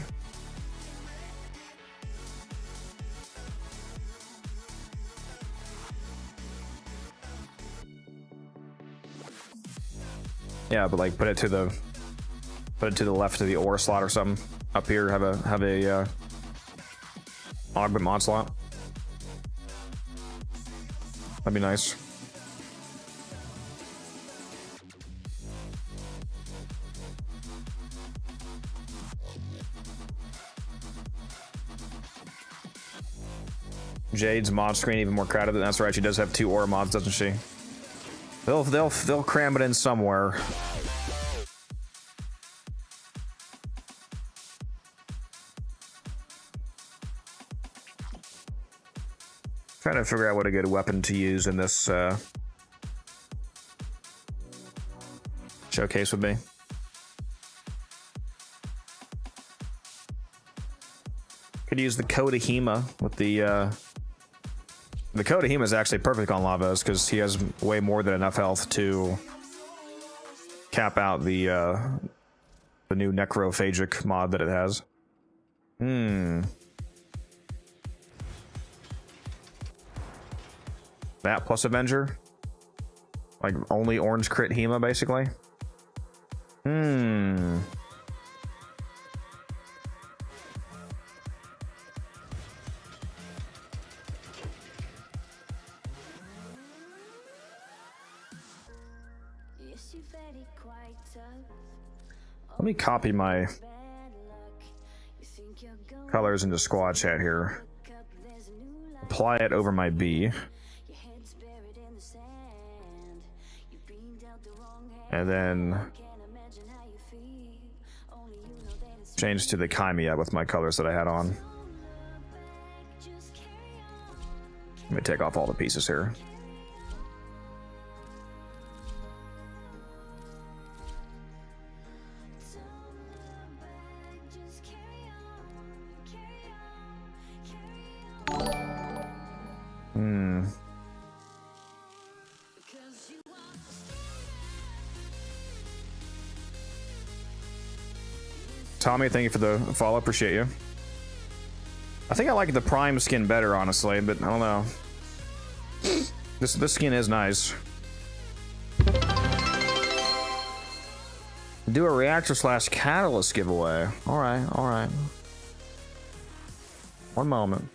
Yeah, but like put it to the left of the ore slot or something. Up here, have a augment mod slot. That'd be nice. Jade's mod screen even more crowded. That's right. She does have 2 aura mods, doesn't she? They'll cram it in somewhere. Trying to figure out what a good weapon to use in this showcase would be. Could use the Kodahima with the The Kodahima is actually perfect on Lavos because he has way more than enough health to cap out the new necrophagic mod that it has. That plus Avenger? Like only orange crit Hema basically? Let me copy my colors into squad chat here. Apply it over my B. And then change to the Chimia with my colors that I had on. Let me take off all the pieces here. Tommy, thank you for the follow. Appreciate you. I think I like the Prime skin better, honestly, but I don't know. This skin is nice. Do a reactor / catalyst giveaway. All right, all right. One moment.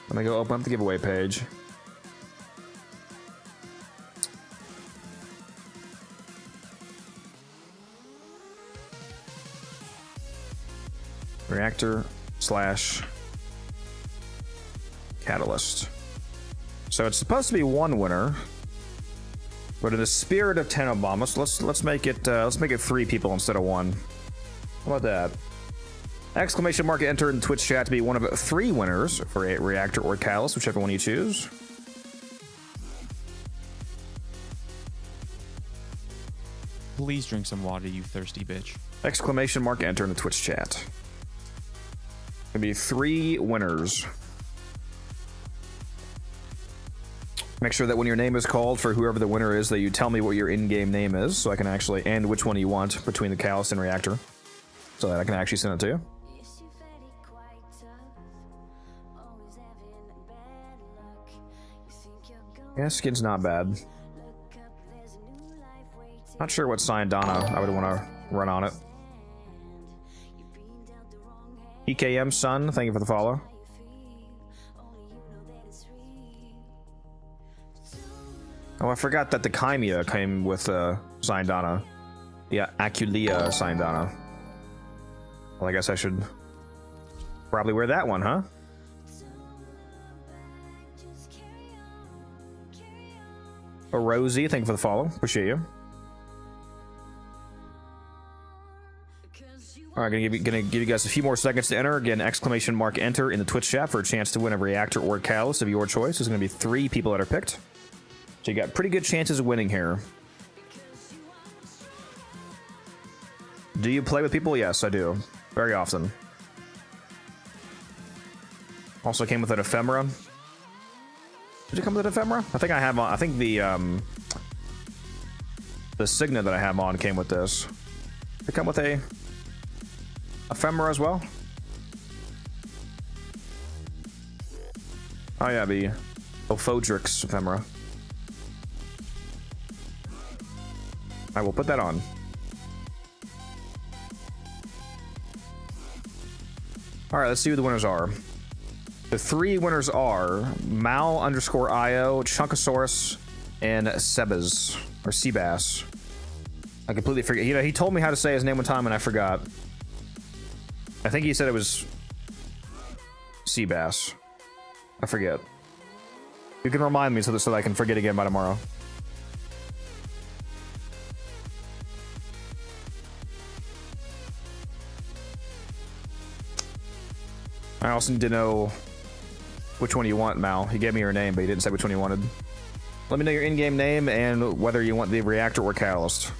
Let me go open up the giveaway page. Reactor / catalyst. So it's supposed to be one winner, but in the spirit of TennoBomb, let's make it 3 people instead of 1. How about that? Exclamation mark enter in Twitch chat to be one of 3 winners for a reactor or catalyst, whichever one you choose. Please drink some water, you thirsty bitch. Exclamation mark enter in the Twitch chat. Gonna be 3 winners. Make sure that when your name is called for whoever the winner is, that you tell me what your in-game name is, so I can actually, and which one you want between the catalyst and reactor, so that I can actually send it to you. Yeah, skin's not bad. Not sure what Syandana I would want to run on it. EKM Sun, thank you for the follow. Oh, I forgot that the Chimia came with Syandana. Yeah, Aculia Syandana. Well, I guess I should probably wear that one, huh? Oh, Rosie, thank you for the follow. Appreciate you. All right, gonna give you guys a few more seconds to enter. Again, exclamation mark enter in the Twitch chat for a chance to win a reactor or catalyst of your choice. There's gonna be 3 people that are picked, so you got pretty good chances of winning here. Do you play with people? Yes, I do. Very often. Also came with an ephemera. Did it come with an ephemera? I think I have on. I think the signet that I have on came with this. Did it come with a ephemera as well? Oh yeah, the Ophodrix ephemera. I will put that on. All right, let's see who the winners are. The 3 winners are Mal_IO, Chunkosaurus, and Sebas, or Seabass. I completely forget. You know, he told me how to say his name one time and I forgot. I think he said it was Seabass. I forget. You can remind me so that I can forget again by tomorrow. I also need to know which one you want, Mal. He gave me your name, but he didn't say which one you wanted. Let me know your in-game name and whether you want the reactor or catalyst.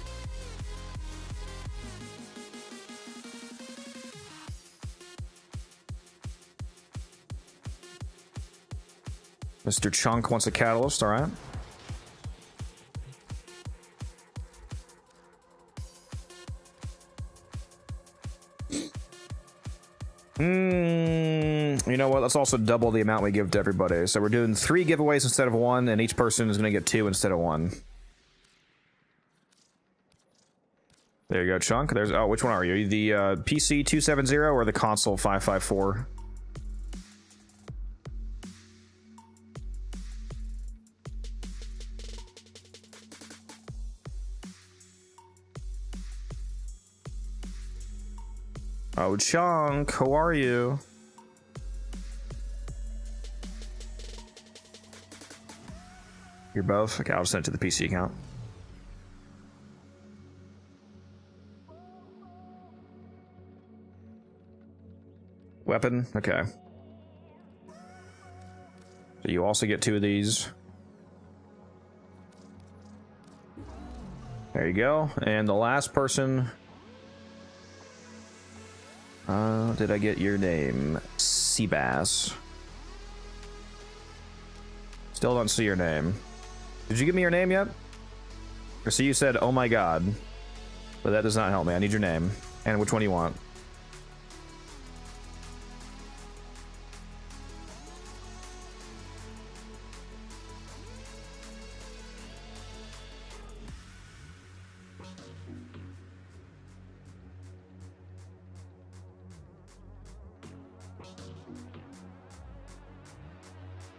Mr. Chunk wants a catalyst, all right. You know what? Let's also double the amount we give to everybody. So we're doing 3 giveaways instead of 1, and each person is going to get 2 instead of 1. There you go, Chunk. There's which one are you? The PC 270 or the console 554? Oh, Chunk, how are you? You're both? Okay, I'll send it to the PC account. Weapon? Okay. So you also get 2 of these. There you go. And the last person... did I get your name? Seabass. Still don't see your name. Did you give me your name yet? Or see, you said, oh my god. But that does not help me. I need your name. And which one do you want?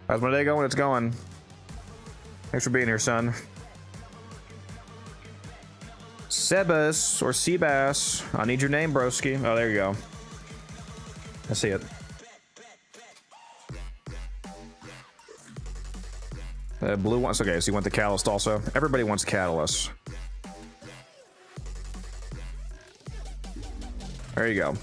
How's my day going? It's going. Thanks for being here, son. Sebas or Seabass. I need your name, broski. Oh, there you go. I see it. Blue wants. Okay, so you want the catalyst also? Everybody wants catalyst. There you go.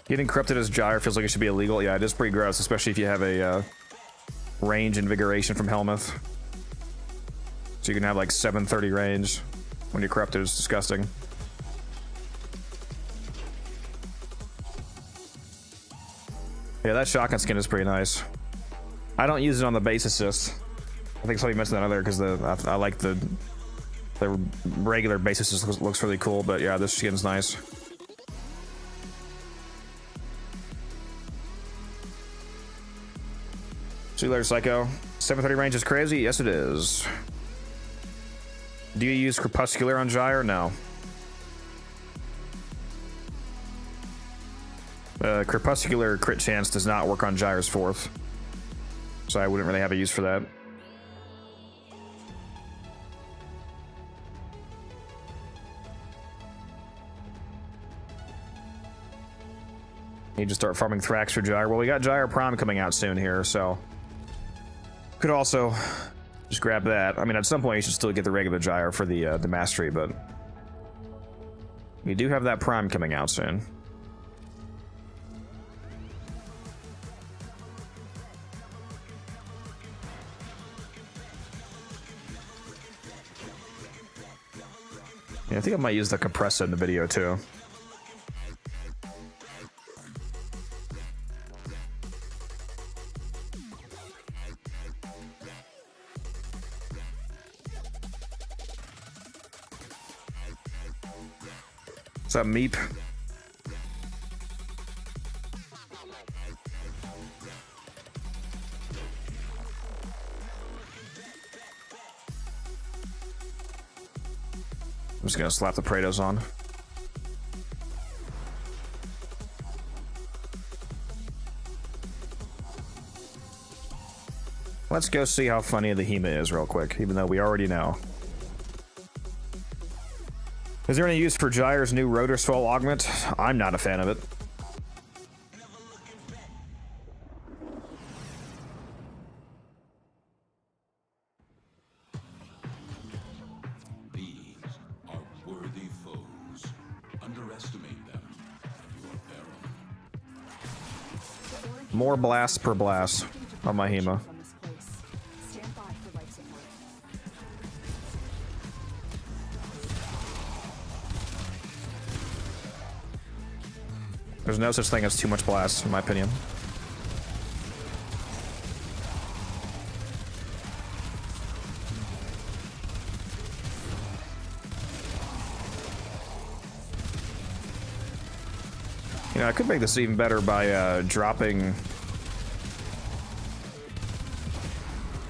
Getting corrupted as Gyre feels like it should be illegal. Yeah, it is pretty gross, especially if you have a range invigoration from Helmuth. So you can have like 730 range when you're corrupted. It's disgusting. Yeah, that shotgun skin is pretty nice. I don't use it on the base assist. I think somebody mentioned that earlier because I like the regular base assist looks really cool, but yeah, this skin's nice. See you later, Psycho. 730 range is crazy? Yes, it is. Do you use Crepuscular on Gyre? No. Crepuscular crit chance does not work on Gyre's 4th. So I wouldn't really have a use for that. Need to start farming Thrax for Gyre. Well, we got Gyre Prime coming out soon here, so... Could also just grab that. I mean, at some point you should still get the regular Gyre for the Mastery, but... We do have that Prime coming out soon. Yeah, I think I might use the compressor in the video too. What's up, Meep? I'm just gonna slap the Praetos on. Let's go see how funny the Hema is real quick, even though we already know. Is there any use for Gyre's new rotor swell augment? I'm not a fan of it. These are worthy foes. Underestimate them, and you are More blast per blast on my HEMA. From this place. Stand by for life support. There's no such thing as too much blast, in my opinion. You know, I could make this even better by dropping...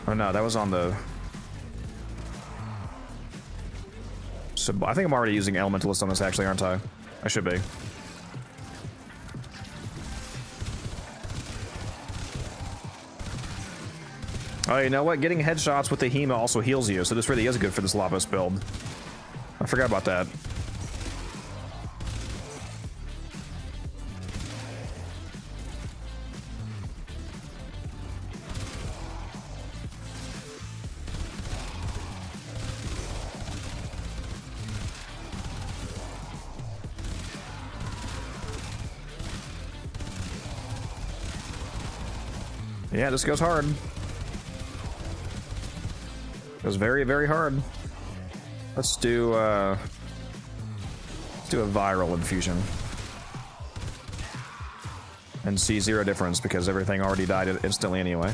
Oh no, that was on the... So I think I'm already using Elementalist on this actually, aren't I? I should be. Oh, you know what? Getting headshots with the HEMA also heals you, so this really is good for this Lavos build. I forgot about that. Yeah, this goes hard. Goes very, very hard. Let's do a viral infusion. And see zero difference because everything already died instantly anyway.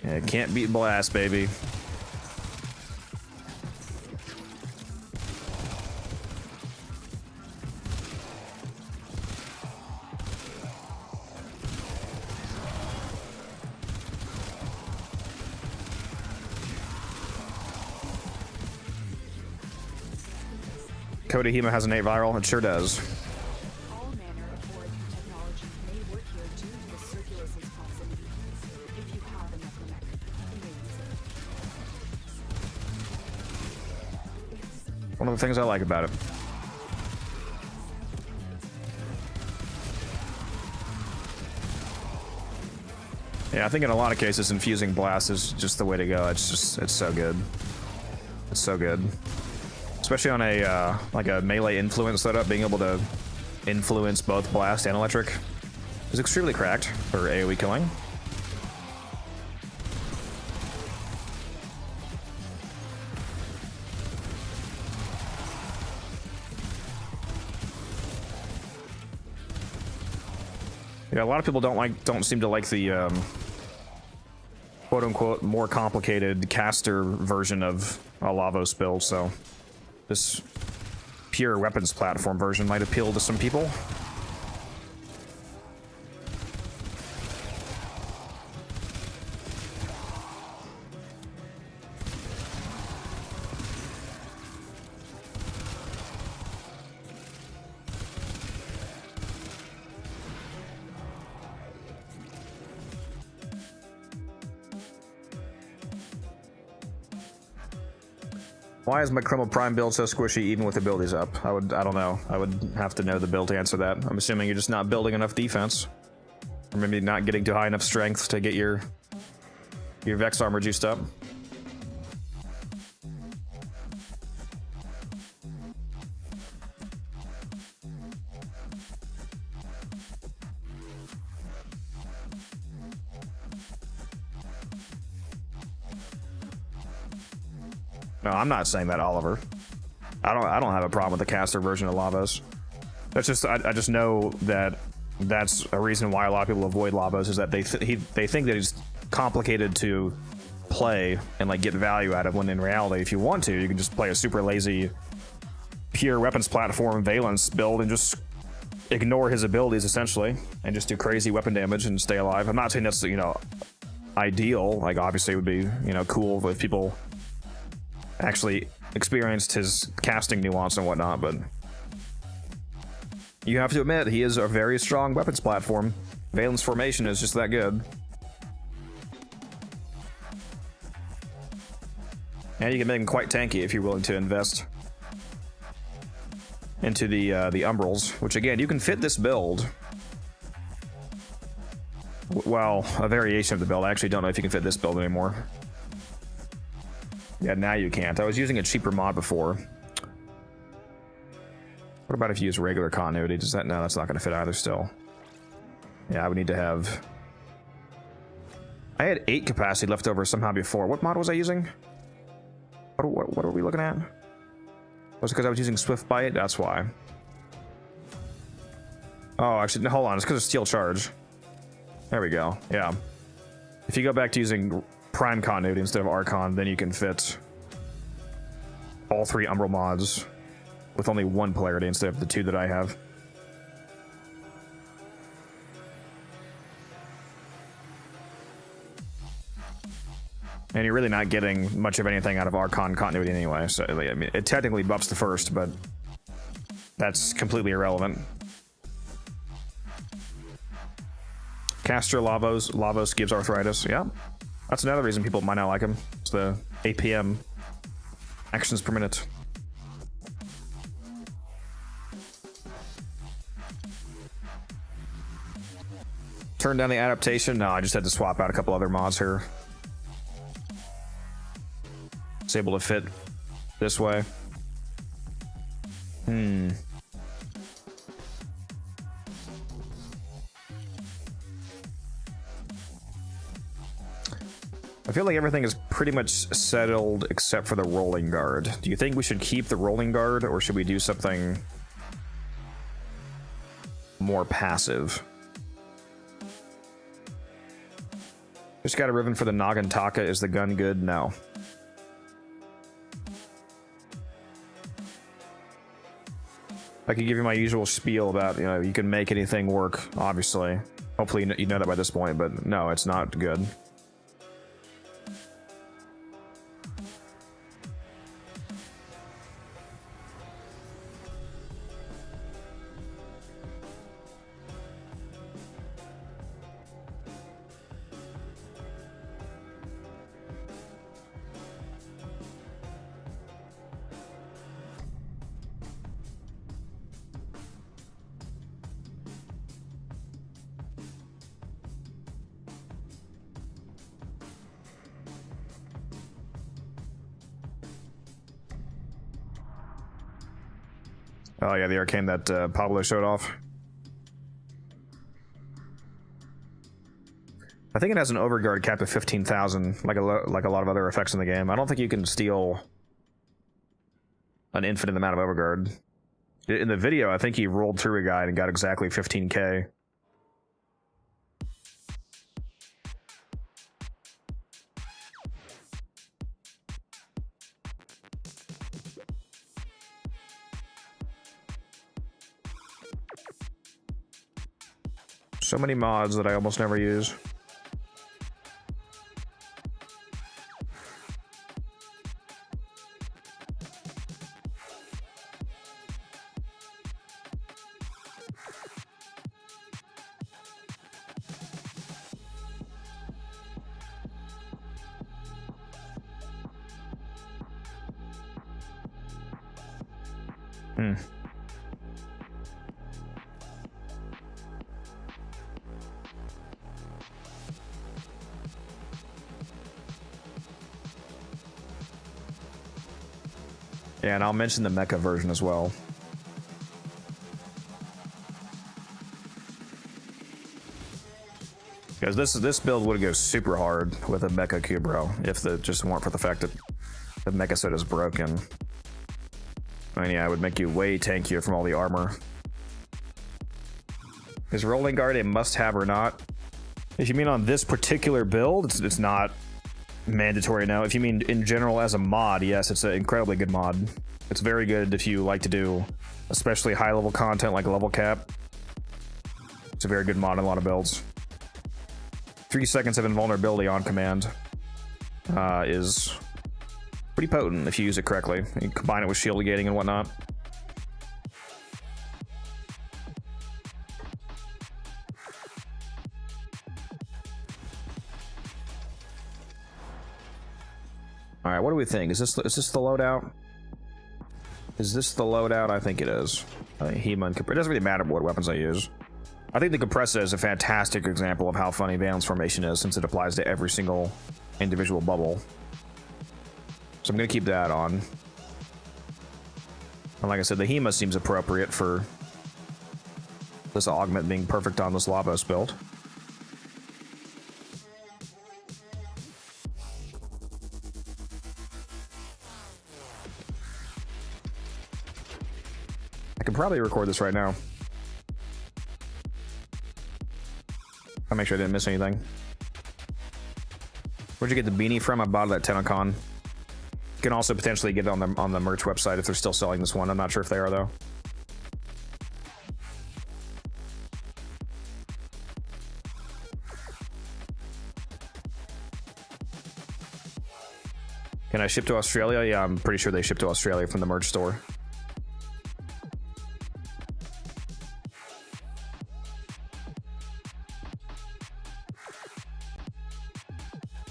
Yeah, can't beat blast, baby. Cody HEMA has an 8 viral, it sure does. All manner of origin technology may work here due to the Circulus's proximity. If you have a necromech, you may use it. One of the things I like about it. Yeah, I think in a lot of cases infusing blast is just the way to go. It's so good. It's so good. Especially on a like a melee influence setup, being able to influence both blast and electric is extremely cracked for AoE killing. Yeah, a lot of people don't seem to like the quote unquote more complicated caster version of a Lavos build, so this pure weapons platform version might appeal to some people. Why is my Chroma Prime build so squishy even with abilities up? I don't know. I would have to know the build to answer that. I'm assuming you're just not building enough defense. Or maybe not getting to high enough strength to get your Vex armor juiced up. No, I'm not saying that, Oliver. I don't have a problem with the caster version of Lavos. That's just I just know that that's a reason why a lot of people avoid Lavos is that they think that he's complicated to play and like get value out of, when in reality, if you want to, you can just play a super lazy pure weapons platform Valence build and just ignore his abilities essentially and just do crazy weapon damage and stay alive. I'm not saying that's, you know, ideal. Like obviously it would be, you know, cool if people actually experienced his casting nuance and whatnot, but you have to admit he is a very strong weapons platform. Valence formation is just that good. And you can make him quite tanky if you're willing to invest into the Umbrals, which again, you can fit this build. Well, a variation of the build. I actually don't know if you can fit this build anymore. Yeah, now you can't. I was using a cheaper mod before. What about if you use regular continuity? Does that? No, that's not going to fit either still. Yeah, I would need to have... I had 8 capacity left over somehow before. What mod was I using? What are we looking at? Was it because I was using Swift Bite? That's why. Oh, actually, no, hold on. It's because of Steel Charge. There we go. Yeah. If you go back to using Prime Continuity instead of Archon, then you can fit all 3 Umbral mods with only 1 polarity instead of the 2 that I have. And you're really not getting much of anything out of Archon continuity anyway, so I mean, it technically buffs the first, but that's completely irrelevant. Caster Lavos gives arthritis. Yeah, that's another reason people might not like him. It's the APM, actions per minute. Turn down the adaptation. No, I just had to swap out a couple other mods here. It's able to fit this way. I feel like everything is pretty much settled except for the rolling guard. Do you think we should keep the rolling guard, or should we do something more passive? Just got a ribbon for the Noggin Taka. Is the gun good? No. I could give you my usual spiel about, you know, you can make anything work, obviously. Hopefully you know that by this point, but no, it's not good. Oh yeah, the arcane that Pablo showed off. I think it has an overguard cap of 15,000, like a lot of other effects in the game. I don't think you can steal an infinite amount of overguard. In the video, I think he rolled through a guide and got exactly 15k. So many mods that I almost never use. Yeah, and I'll mention the mecha version as well. Because this build would go super hard with a mecha Kubro if the just weren't for the fact that the mecha set is broken. I mean, yeah, it would make you way tankier from all the armor. Is rolling guard a must-have or not? If you mean on this particular build, it's not mandatory now. If you mean in general as a mod, yes, it's an incredibly good mod. It's very good if you like to do especially high level content like level cap. It's a very good mod in a lot of builds. 3 seconds of invulnerability on command is pretty potent if you use it correctly. You combine it with shield negating and whatnot. All right, what do we think? Is this the loadout? Is this the loadout? I think it is. Hema and it doesn't really matter what weapons I use. I think the compressor is a fantastic example of how funny Valence Formation is, since it applies to every single individual bubble. So I'm gonna keep that on. And like I said, the HEMA seems appropriate for this augment being perfect on this Lavos build. I could probably record this right now. I'll make sure I didn't miss anything. Where'd you get the beanie from? I bought it at TennoCon. You can also potentially get it on the merch website if they're still selling this one. I'm not sure if they are though. Can I ship to Australia? Yeah, I'm pretty sure they ship to Australia from the merch store.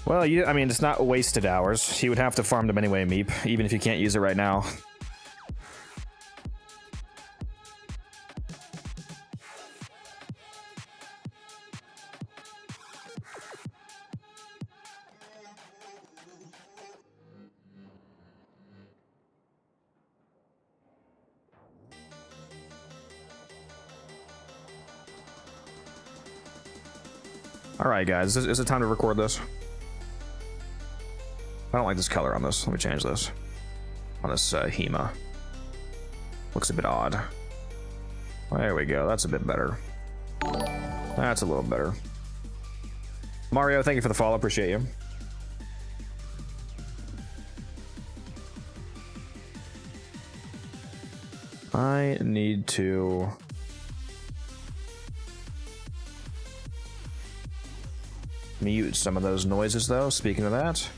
Well, I mean, it's not wasted hours. You would have to farm them anyway, Meep, even if you can't use it right now. Alright, guys, is it time to record this? I don't like this color on this. Let me change this. On this HEMA. Looks a bit odd. There we go. That's a bit better. That's a little better. Mario, thank you for the follow. Appreciate you. I need to... mute some of those noises, though, speaking of that.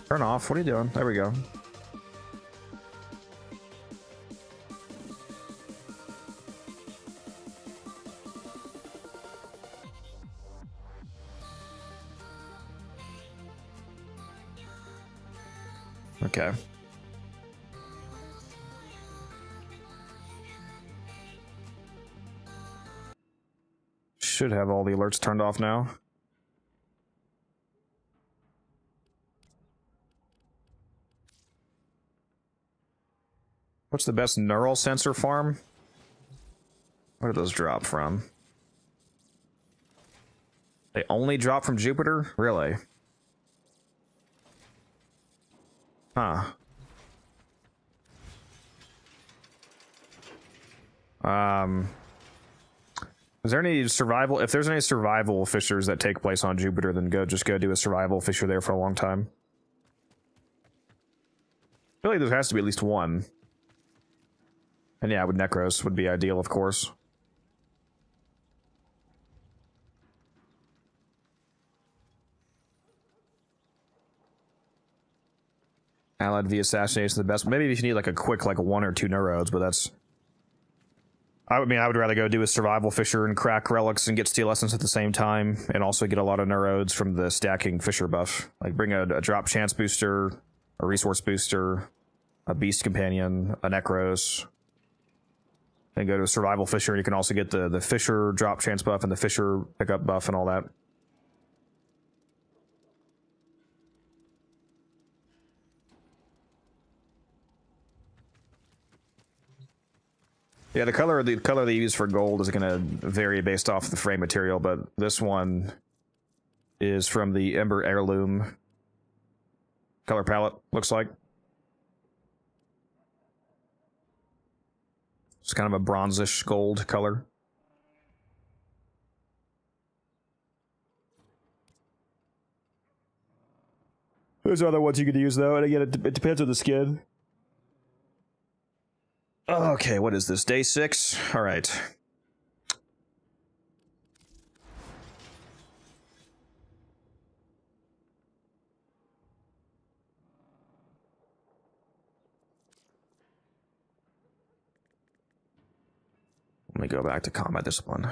Turn off. What are you doing? There we go. Okay. Should have all the alerts turned off now. What's the best neural sensor farm? Where do those drop from? They only drop from Jupiter? Really? Huh. Is there any survival? If there's any survival fissures that take place on Jupiter, then just go do a survival fissure there for a long time. I feel like there has to be at least one. And yeah, with Necros would be ideal, of course. Allied V assassination is the best. Maybe if you need like a quick like 1 or 2 neurodes, but that's... I would rather go do a survival fissure and crack relics and get steel essence at the same time, and also get a lot of neurodes from the stacking fissure buff. Like bring a drop chance booster, a resource booster, a beast companion, a Necros. And go to a survival fissure, and you can also get the fissure drop chance buff and the fissure pickup buff and all that. Yeah, the color they use for gold is going to vary based off the frame material, but this one is from the Ember Heirloom color palette, looks like. It's kind of a bronzish gold color. There's other ones you could use, though, and again, it depends on the skin. Okay, what is this? Day 6? Alright. me go back to combat discipline.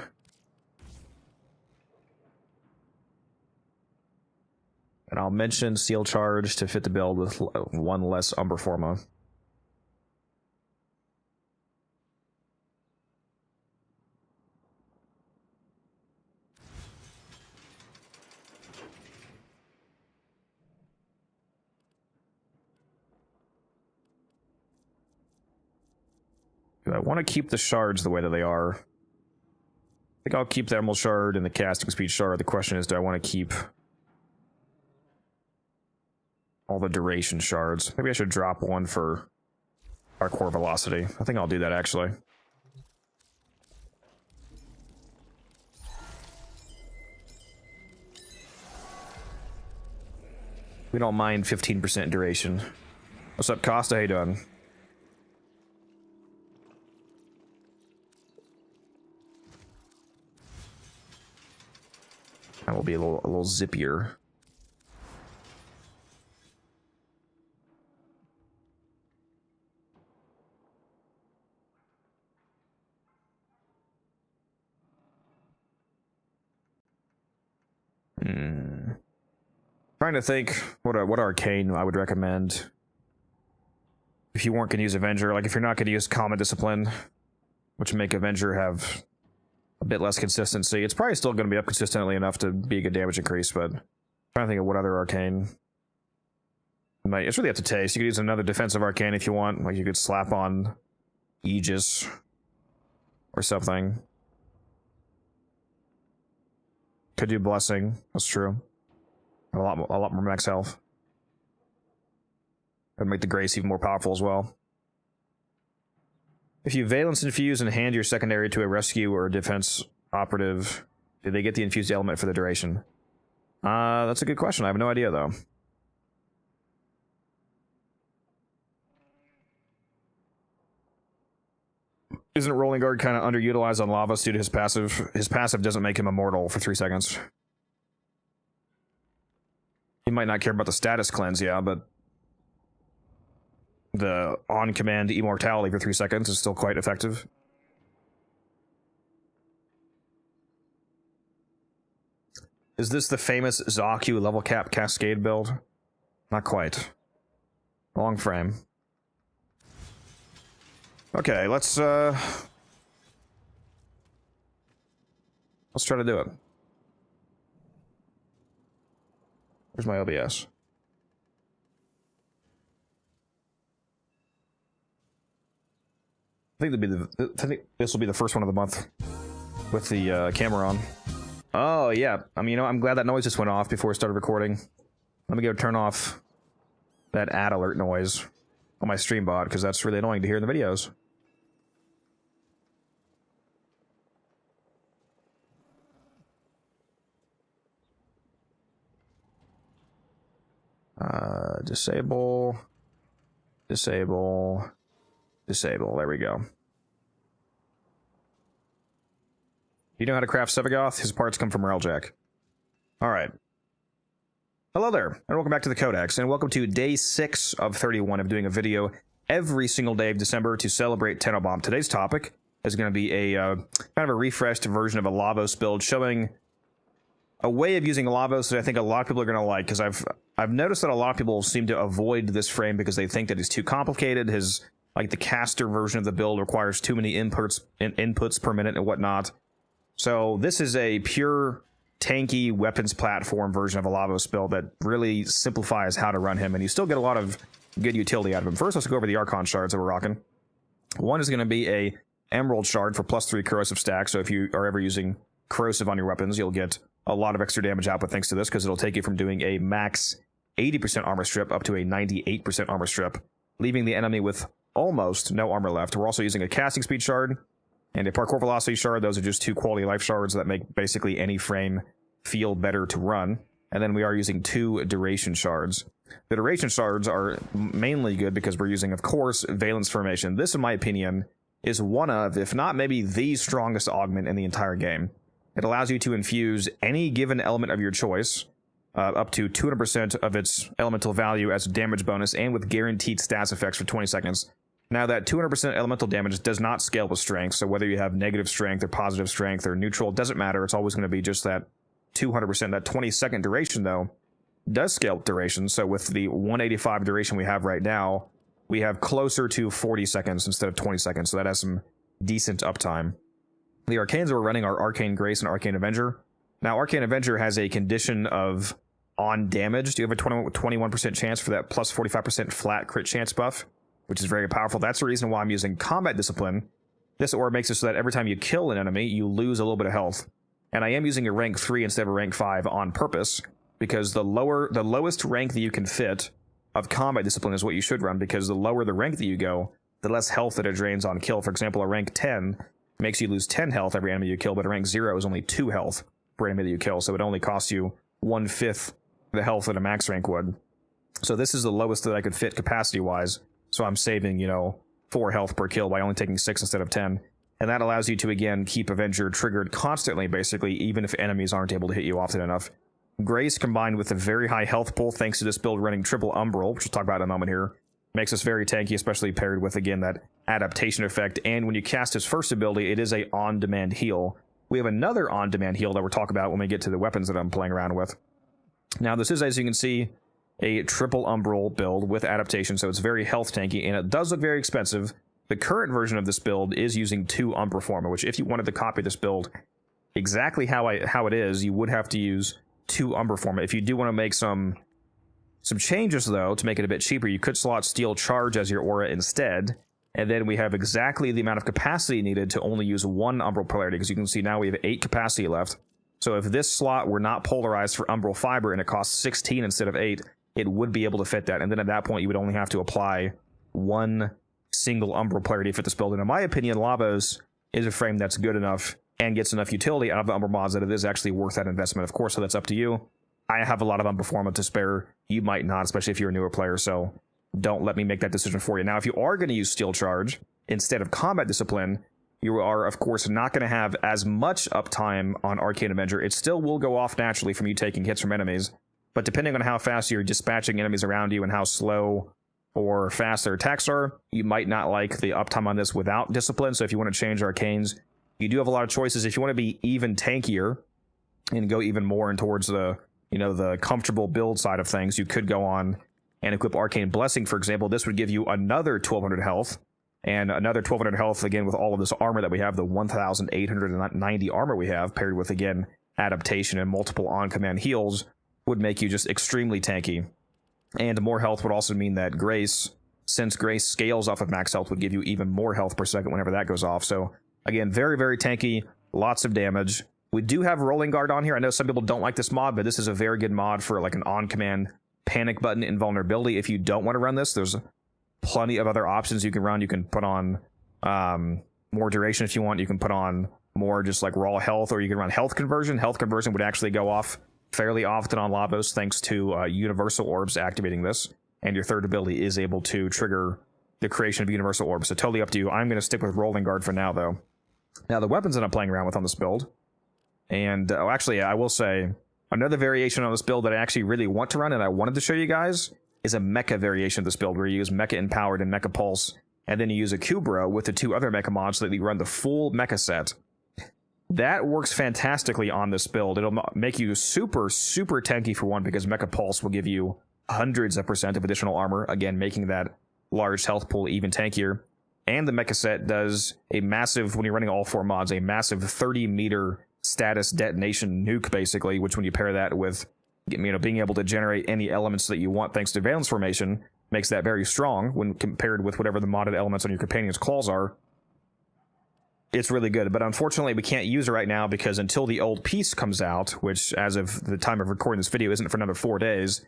And I'll mention Seal Charge to fit the build with one less Umber Forma. I want to keep the shards the way that they are. I think I'll keep the Emerald Shard and the Casting Speed Shard. The question is, do I want to keep all the duration shards? Maybe I should drop one for our core velocity. I think I'll do that, actually. We don't mind 15% duration. What's up, Costa? How you doing? That will be a little zippier. Trying to think what arcane I would recommend if you weren't going to use Avenger. Like, if you're not going to use Common Discipline, which would make Avenger have a bit less consistency. It's probably still going to be up consistently enough to be a good damage increase, but I'm trying to think of what other arcane. It's really up to taste. You could use another defensive arcane if you want. Like, you could slap on Aegis or something. Could do Blessing. That's true. A lot more max health. Would make the Grace even more powerful as well. If you Valence Infuse and hand your secondary to a rescue or a defense operative, do they get the infused element for the duration? That's a good question. I have no idea, though. Isn't Rolling Guard kind of underutilized on Lavos due to his passive? His passive doesn't make him immortal for 3 seconds. He might not care about the status cleanse, yeah, but the on-command immortality for 3 seconds is still quite effective. Is this the famous Zaku level cap cascade build? Not quite. Long frame. Okay, let's try to do it. Where's my OBS? I think this will be the first one of the month with the camera on. Oh yeah, I'm glad that noise just went off before we started recording. Let me go turn off that ad alert noise on my stream bot, because that's really annoying to hear in the videos. Disable, disable, disable. There we go. You know how to craft Sevagoth? His parts come from Railjack. Alright. Hello there, and welcome back to the Codex, and welcome to day 6 of 31 of doing a video every single day of December to celebrate TennoBomb. Today's topic is going to be a kind of a refreshed version of a Lavos build, showing a way of using Lavos that I think a lot of people are going to like, because I've noticed that a lot of people seem to avoid this frame because they think that it's too complicated. Like the caster version of the build requires too many inputs per minute and whatnot. So this is a pure tanky weapons platform version of a Lavos build that really simplifies how to run him, and you still get a lot of good utility out of him. First, let's go over the Archon shards that we're rocking. One is going to be a Emerald shard for +3 corrosive stack, so if you are ever using corrosive on your weapons, you'll get a lot of extra damage output thanks to this, because it'll take you from doing a max 80% armor strip up to a 98% armor strip, leaving the enemy with almost no armor left. We're also using a casting speed shard and a parkour velocity shard. Those are just 2 quality life shards that make basically any frame feel better to run. And then we are using 2 duration shards. The duration shards are mainly good because we're using, of course, Valence Formation. This, in my opinion, is one of, if not maybe the strongest augment in the entire game. It allows you to infuse any given element of your choice, up to 200% of its elemental value as a damage bonus, and with guaranteed stats effects for 20 seconds. Now that 200% elemental damage does not scale with strength, so whether you have negative strength or positive strength or neutral, it doesn't matter. It's always going to be just that 200%. That 20-second duration, though, does scale with duration. So with the 185 duration we have right now, we have closer to 40 seconds instead of 20 seconds, so that has some decent uptime. The arcanes that we're running are Arcane Grace and Arcane Avenger. Now, Arcane Avenger has a condition of on damage. You have a 21% chance for that plus 45% flat crit chance buff, which is very powerful. That's the reason why I'm using Combat Discipline. This aura makes it so that every time you kill an enemy, you lose a little bit of health. And I am using a rank 3 instead of a rank 5 on purpose, because the lowest rank that you can fit of Combat Discipline is what you should run, because the lower the rank that you go, the less health that it drains on kill. For example, a rank 10 makes you lose 10 health every enemy you kill, but a rank 0 is only 2 health per enemy that you kill, so it only costs you 1/5 the health that a max rank would. So this is the lowest that I could fit capacity-wise, so I'm saving, 4 health per kill by only taking 6 instead of 10. And that allows you to, again, keep Avenger triggered constantly, basically, even if enemies aren't able to hit you often enough. Grace, combined with a very high health pool, thanks to this build running triple Umbral, which we'll talk about in a moment here, makes us very tanky, especially paired with, again, that adaptation effect. And when you cast his first ability, it is a on-demand heal. We have another on-demand heal that we'll talk about when we get to the weapons that I'm playing around with. Now, this is, as you can see, a triple Umbral build with adaptation, so it's very health tanky, and it does look very expensive. The current version of this build is using 2 Umbral Forma, which if you wanted to copy this build exactly how it is, you would have to use 2 Umbral Forma. If you do want to make some changes, though, to make it a bit cheaper, you could slot Steel Charge as your aura instead, and then we have exactly the amount of capacity needed to only use 1 Umbral Polarity, because you can see now we have 8 capacity left. So if this slot were not polarized for Umbral Fiber and it costs 16 instead of 8, it would be able to fit that, and then at that point you would only have to apply 1 single Umbral Polarity to fit this build. And in my opinion, Lavos is a frame that's good enough and gets enough utility out of the Umbral mods that it is actually worth that investment. Of course, so that's up to you. I have a lot of Umbral Forma to spare. You might not, especially if you're a newer player, so don't let me make that decision for you. Now, if you are going to use Steel Charge instead of Combat Discipline, you are, of course, not going to have as much uptime on Arcane Avenger. It still will go off naturally from you taking hits from enemies, but depending on how fast you're dispatching enemies around you and how slow or fast their attacks are, you might not like the uptime on this without Discipline. So if you want to change Arcanes, you do have a lot of choices. If you want to be even tankier and go even more in towards the, the comfortable build side of things, you could go on and equip Arcane Blessing, for example. This would give you another 1200 health, and another 1200 health, again, with all of this armor that we have, the 1890 armor we have, paired with, again, adaptation and multiple on-command heals, would make you just extremely tanky. And more health would also mean that Grace, since Grace scales off of max health, would give you even more health per second whenever that goes off. So, again, very, very tanky, lots of damage. We do have Rolling Guard on here. I know some people don't like this mod, but this is a very good mod for like an on-command panic button invulnerability. If you don't want to run this, there's plenty of other options you can run. You can put on more duration if you want. You can put on more just like raw health, or you can run health conversion. Health conversion would actually go off fairly often on Lavos thanks to Universal Orbs activating this, and your third ability is able to trigger the creation of Universal Orbs. So totally up to you. I'm going to stick with Rolling Guard for now, though. Now, the weapons that I'm playing around with on this build, and actually, I will say, another variation on this build that I actually really want to run and I wanted to show you guys is a mecha variation of this build, where you use Mecha Empowered and Mecha Pulse, and then you use a Kubro with the 2 other mecha mods so that you run the full mecha set. That works fantastically on this build. It'll make you super, super tanky for one, because Mecha Pulse will give you hundreds of % of additional armor, again, making that large health pool even tankier. And the mecha set does a massive, when you're running all 4 mods, a massive 30-meter status detonation nuke, basically, which when you pair that with being able to generate any elements that you want thanks to Valence Formation, makes that very strong when compared with whatever the modded elements on your companion's claws are. It's really good, but unfortunately we can't use it right now because until the old piece comes out, which as of the time of recording this video isn't for another 4 days,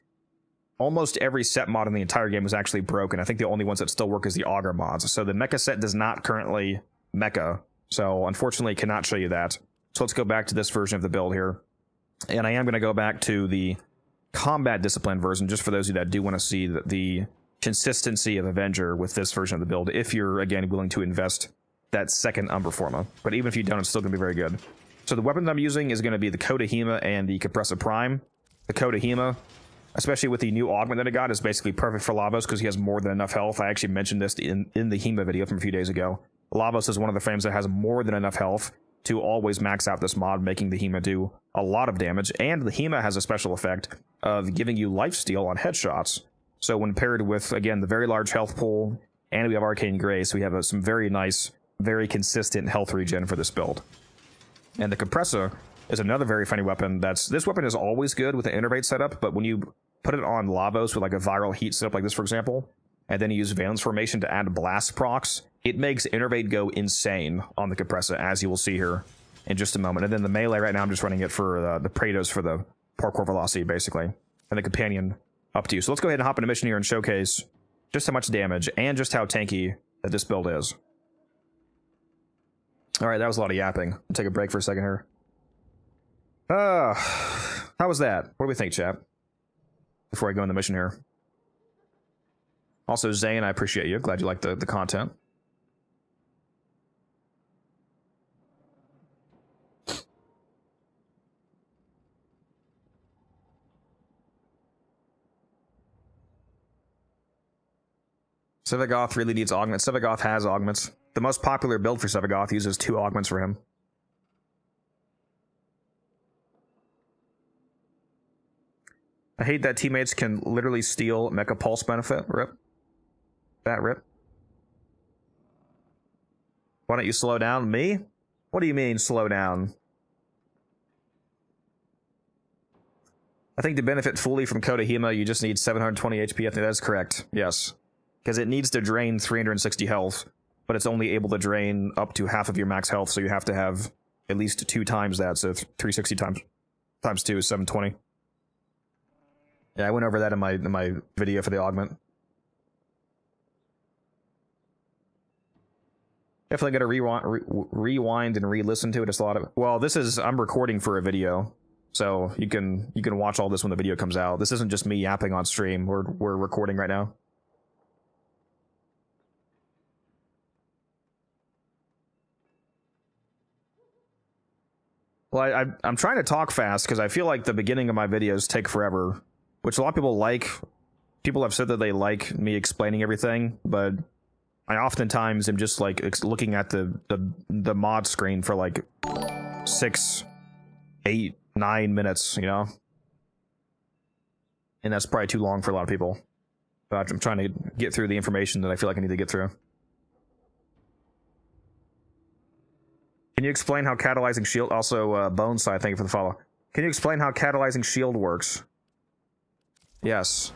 almost every set mod in the entire game is actually broken. I think the only ones that still work is the Augur mods. So the mecha set does not currently mecha, so unfortunately cannot show you that. So let's go back to this version of the build here. And I am going to go back to the Combat Discipline version, just for those of you that do want to see the consistency of Avenger with this version of the build, if you're, again, willing to invest that second Umbra Forma. But even if you don't, it's still going to be very good. So the weapons I'm using is going to be the Coda Hema and the Compressor Prime. The Coda Hema, especially with the new augment that I got, is basically perfect for Lavos because he has more than enough health. I actually mentioned this in the HEMA video from a few days ago. Lavos is one of the frames that has more than enough health to always max out this mod, making the HEMA do a lot of damage. And the HEMA has a special effect of giving you lifesteal on headshots. So when paired with, again, the very large health pool, and we have Arcane Grace, we have some very nice, very consistent health regen for this build. And the Compressor is another very funny weapon. This weapon is always good with the Innervate setup, but when you put it on Lavos with like a viral heat setup like this, for example, and then you use Valence Formation to add blast procs, it makes Innervate go insane on the Compressor, as you will see here in just a moment. And then the melee right now, I'm just running it for the Praetos for the parkour velocity, basically, and the Companion up to you. So let's go ahead and hop into mission here and showcase just how much damage and just how tanky that this build is. All right, that was a lot of yapping. I'll take a break for a second here. How was that? What do we think, chap? Before I go in the mission here. Also, Zane, I appreciate you. Glad you like the content. Sevagoth really needs augments. Sevagoth has augments. The most popular build for Sevagoth uses 2 augments for him. I hate that teammates can literally steal Mecha Pulse benefit. Rip. That rip. Why don't you slow down? Me? What do you mean, slow down? I think to benefit fully from Coda HEMA, you just need 720 HP. I think that's correct. Yes. Because it needs to drain 360 health, but it's only able to drain up to half of your max health, so you have to have at least 2 times that, so 360 times 2 is 720. Yeah, I went over that in my video for the augment. Definitely gotta rewind and re-listen to it. It's a lot of... Well, I'm recording for a video, so you can watch all this when the video comes out. This isn't just me yapping on stream. We're recording right now. Well, I'm trying to talk fast because I feel like the beginning of my videos take forever, which a lot of people like. People have said that they like me explaining everything, but I oftentimes am just like looking at the mod screen for like 6, 8, 9 minutes, you know? And that's probably too long for a lot of people. But I'm trying to get through the information that I feel like I need to get through. Can you explain how catalyzing shield... Also, Boneside, thank you for the follow. Can you explain how catalyzing shield works? Yes.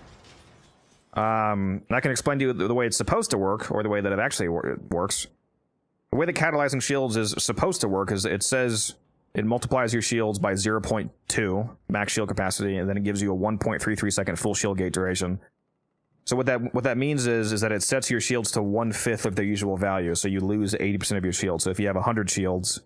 I can explain to you the way it's supposed to work, or the way that it actually works. The way that catalyzing shields is supposed to work is it says it multiplies your shields by 0.2 max shield capacity, and then it gives you a 1.33 second full shield gate duration. So what that means is that it sets your shields to 1/5 of their usual value, so you lose 80% of your shields. So if you have 100 shields,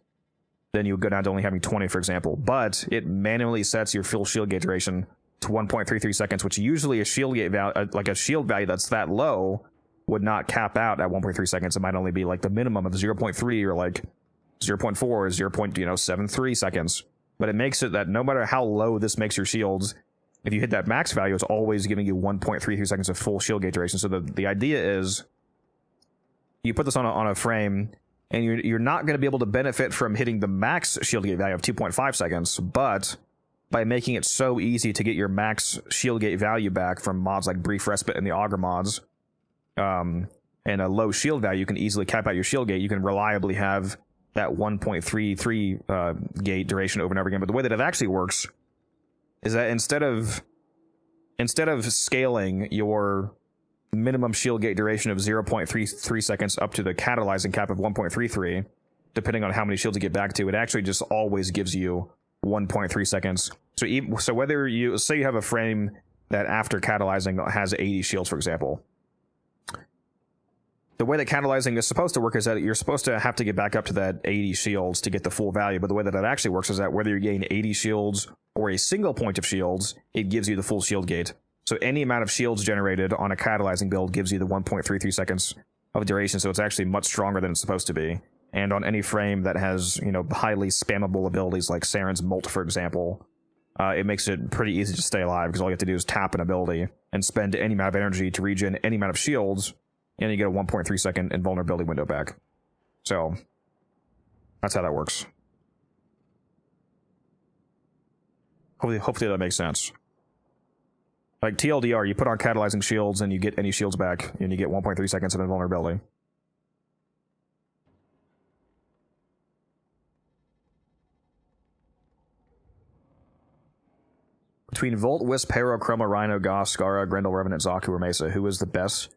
then you would go down to only having 20, for example. But it manually sets your full shield gate duration to 1.33 seconds, which usuly a shield gate value, like a shield value that's that low, would not cap out at 1.3 seconds. It might only be like the minimum of 0.3 or like 0.4 or 0.73 seconds. But it makes it that no matter how low this makes your shields, if you hit that max value, it's always giving you 1.33 seconds of full shield gate duration. So the idea is you put this on a frame, and you're not going to be able to benefit from hitting the max shield gate value of 2.5 seconds, but by making it so easy to get your max shield gate value back from mods like Brief Respite and the Augur mods, and a low shield value, you can easily cap out your shield gate. You can reliably have that 1.33 gate duration over and over again. But the way that it actually works is that instead of scaling your minimum shield gate duration of 0.33 seconds up to the catalyzing cap of 1.33, depending on how many shields you get back to, it actually just always gives you 1.3 seconds. So whether you say you have a frame that after catalyzing has 80 shields, for example, the way that catalyzing is supposed to work is that you're supposed to have to get back up to that 80 shields to get the full value. But the way that it actually works is that whether you gain 80 shields or a single point of shields, it gives you the full shield gate. So any amount of shields generated on a catalyzing build gives you the 1.33 seconds of duration. So it's actually much stronger than it's supposed to be. And on any frame that has, you know, highly spammable abilities like Saren's Molt, for example, it makes it pretty easy to stay alive because all you have to do is tap an ability and spend any amount of energy to regen any amount of shields, and you get a 1.3 second invulnerability window back. So that's how that works. Hopefully that makes sense. Like TLDR, you put on catalyzing shields and you get any shields back, and you get 1.3 seconds of invulnerability. Between Volt, Wisp, Hero, Chroma, Rhino, Goss, Skara, Grendel, Revenant, Zaku, or Mesa, who is the best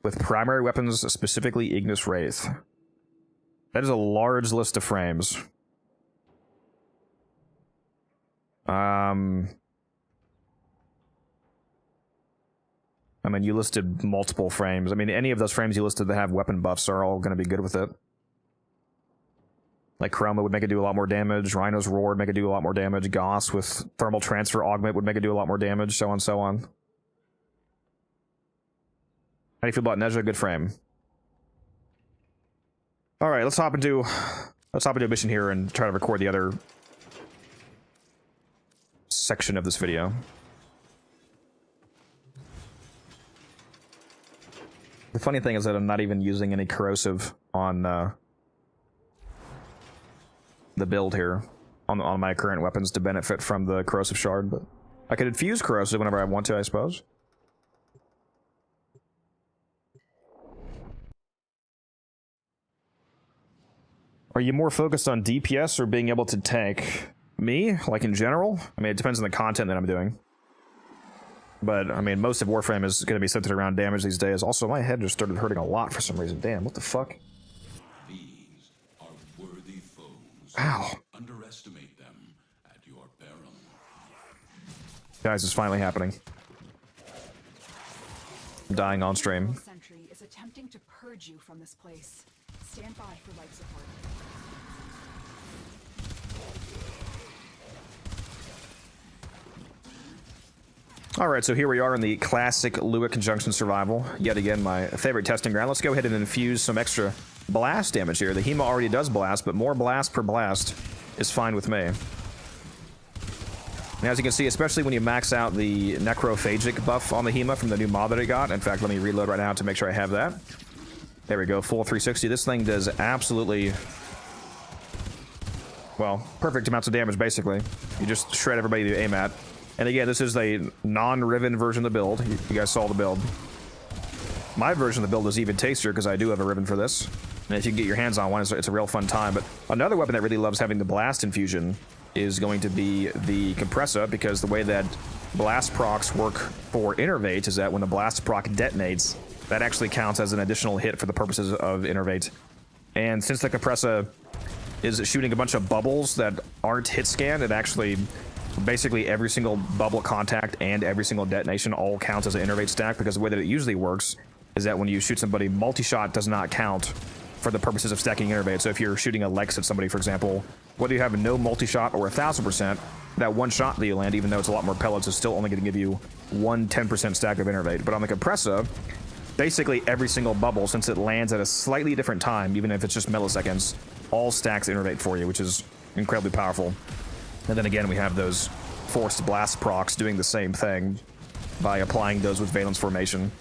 with primary weapons, specifically Ignis Wraith? That is a large list of frames. I mean, you listed multiple frames. I mean, any of those frames you listed that have weapon buffs are all going to be good with it. Like Chroma would make it do a lot more damage. Rhino's Roar would make it do a lot more damage. Goss with Thermal Transfer Augment would make it do a lot more damage, so on and so on. How do you feel about Nezha? Good frame. Alright, let's hop into a mission here and try to record the other section of this video. The funny thing is that I'm not even using any corrosive on the build here on my current weapons to benefit from the corrosive shard, but I could infuse corrosive whenever I want to, I suppose. Are you more focused on DPS or being able to tank? Me, like in general? I mean, it depends on the content that I'm doing. But, I mean, most of Warframe is going to be centered around damage these days. Also, my head just started hurting a lot for some reason. Damn, what the fuck? These are worthy foes. Ow. Underestimate them at your peril. Guys, it's finally happening. I'm dying on stream. Sentry is attempting to purge you from this place. Stand by for life support. Alright, so here we are in the classic Lua Conjunction Survival. Yet again, my favorite testing ground. Let's go ahead and infuse some extra blast damage here. The Hema already does blast, but more blast per blast is fine with me. And as you can see, especially when you max out the Necrophagic buff on the Hema from the new mod that I got. In fact, let me reload right now to make sure I have that. There we go, full 360. This thing does absolutely, well, perfect amounts of damage, basically. You just shred everybody you aim at. And again, this is a non-Riven version of the build. You guys saw the build. My version of the build is even tastier because I do have a Riven for this. And if you can get your hands on one, it's a real fun time. But another weapon that really loves having the blast infusion is going to be the Compressor, because the way that blast procs work for Innervate is that when the blast proc detonates, that actually counts as an additional hit for the purposes of Innervate. And since the Compressor is shooting a bunch of bubbles that aren't hit scanned, it actually... basically every single bubble contact and every single detonation all counts as an Innervate stack, because the way that it usually works is that when you shoot somebody, multi-shot does not count for the purposes of stacking Innervate. So if you're shooting a Lex at somebody, for example, whether you have no multi-shot or 1000%, that one shot that you land, even though it's a lot more pellets, is still only going to give you one 10% stack of Innervate. But on the Compressor, basically every single bubble, since it lands at a slightly different time, even if it's just milliseconds, all stacks Innervate for you, which is incredibly powerful. And then again, we have those forced blast procs doing the same thing by applying those with Valence Formation.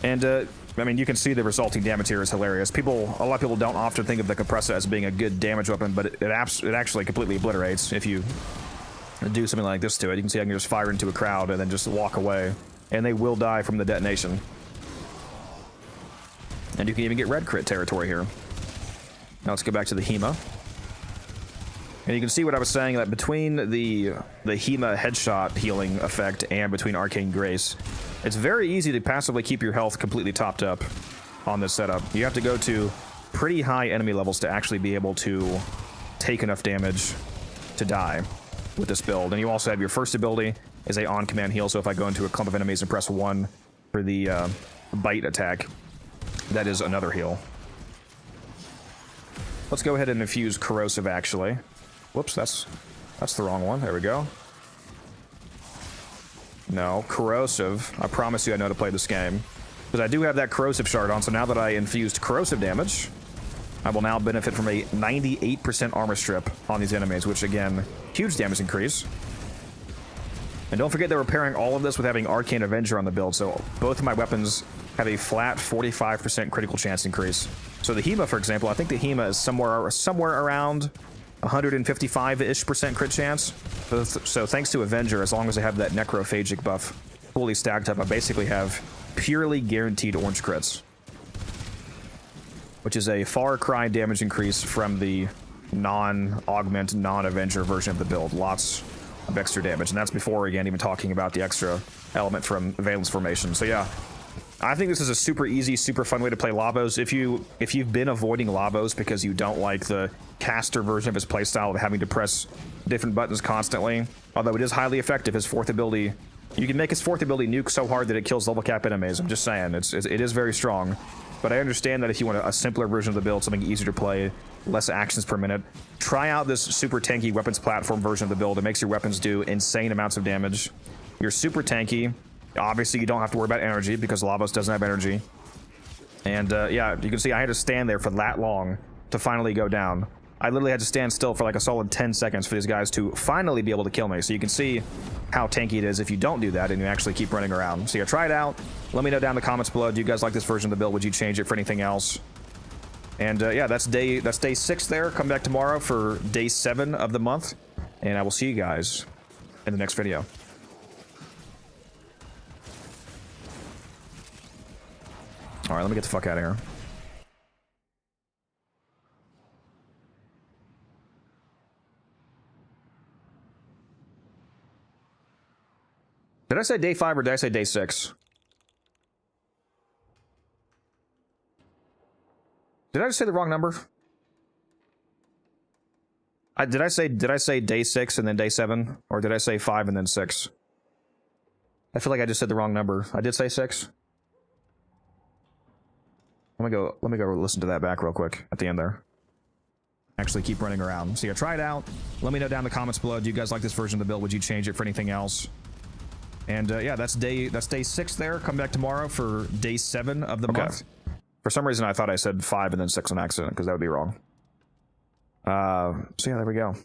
And, I mean, you can see the resulting damage here is hilarious. A lot of people don't often think of the Compressor as being a good damage weapon, but it actually completely obliterates if you do something like this to it. You can see I can just fire into a crowd and then just walk away, and they will die from the detonation. And you can even get red crit territory here. Now let's go back to the Hema. And you can see what I was saying, that between the Hema headshot healing effect and between Arcane Grace, it's very easy to passively keep your health completely topped up on this setup. You have to go to pretty high enemy levels to actually be able to take enough damage to die with this build. And you also have your first ability is a on-command heal, so if I go into a clump of enemies and press 1 for the bite attack, that is another heal. Let's go ahead and infuse Corrosive, actually. Whoops, that's the wrong one. There we go. No, Corrosive. I promise you I know how to play this game. Because I do have that Corrosive shard on, so now that I infused Corrosive damage, I will now benefit from a 98% armor strip on these enemies, which again, huge damage increase. And don't forget that we're pairing all of this with having Arcane Avenger on the build, so both of my weapons have a flat 45% critical chance increase. So the HEMA, for example, I think the HEMA is somewhere around 155-ish percent crit chance. So thanks to Avenger, as long as I have that necrophagic buff fully stacked up, I basically have purely guaranteed orange crits, which is a far cry damage increase from the non-augment, non-Avenger version of the build. Lots of extra damage, and that's before, again, even talking about the extra element from Valence Formation. So yeah, I think this is a super easy, super fun way to play Lavos. If you've been avoiding Lavos because you don't like the caster version of his playstyle of having to press different buttons constantly, although it is highly effective, his fourth ability, you can make his fourth ability nuke so hard that it kills level cap enemies. I'm just saying, it is very strong. But I understand that if you want a simpler version of the build, something easier to play, less actions per minute, try out this super tanky weapons platform version of the build. It makes your weapons do insane amounts of damage. You're super tanky. Obviously, you don't have to worry about energy because Lavos doesn't have energy. And yeah, you can see I had to stand there for that long to finally go down. I literally had to stand still for like a solid 10 seconds for these guys to finally be able to kill me. So you can see how tanky it is if you don't do that and you actually keep running around. So yeah, try it out. Let me know down in the comments below. Do you guys like this version of the build? Would you change it for anything else? And yeah, that's day 6 there. Come back tomorrow for day 7 of the month. And I will see you guys in the next video. All right, let me get the fuck out of here. Did I say day 5 or did I say day 6? Did I just say the wrong number? Did I say day 6 and then day 7? Or did I say 5 and then 6? I feel like I just said the wrong number. I did say 6. Let me go listen to that back real quick at the end there. Actually keep running around. So yeah, try it out. Let me know down in the comments below. Do you guys like this version of the build? Would you change it for anything else? And yeah, that's day 6 there. Come back tomorrow for day 7 of the month. For some reason, I thought I said 5 and then 6 on accident, because that would be wrong. So yeah, there we go.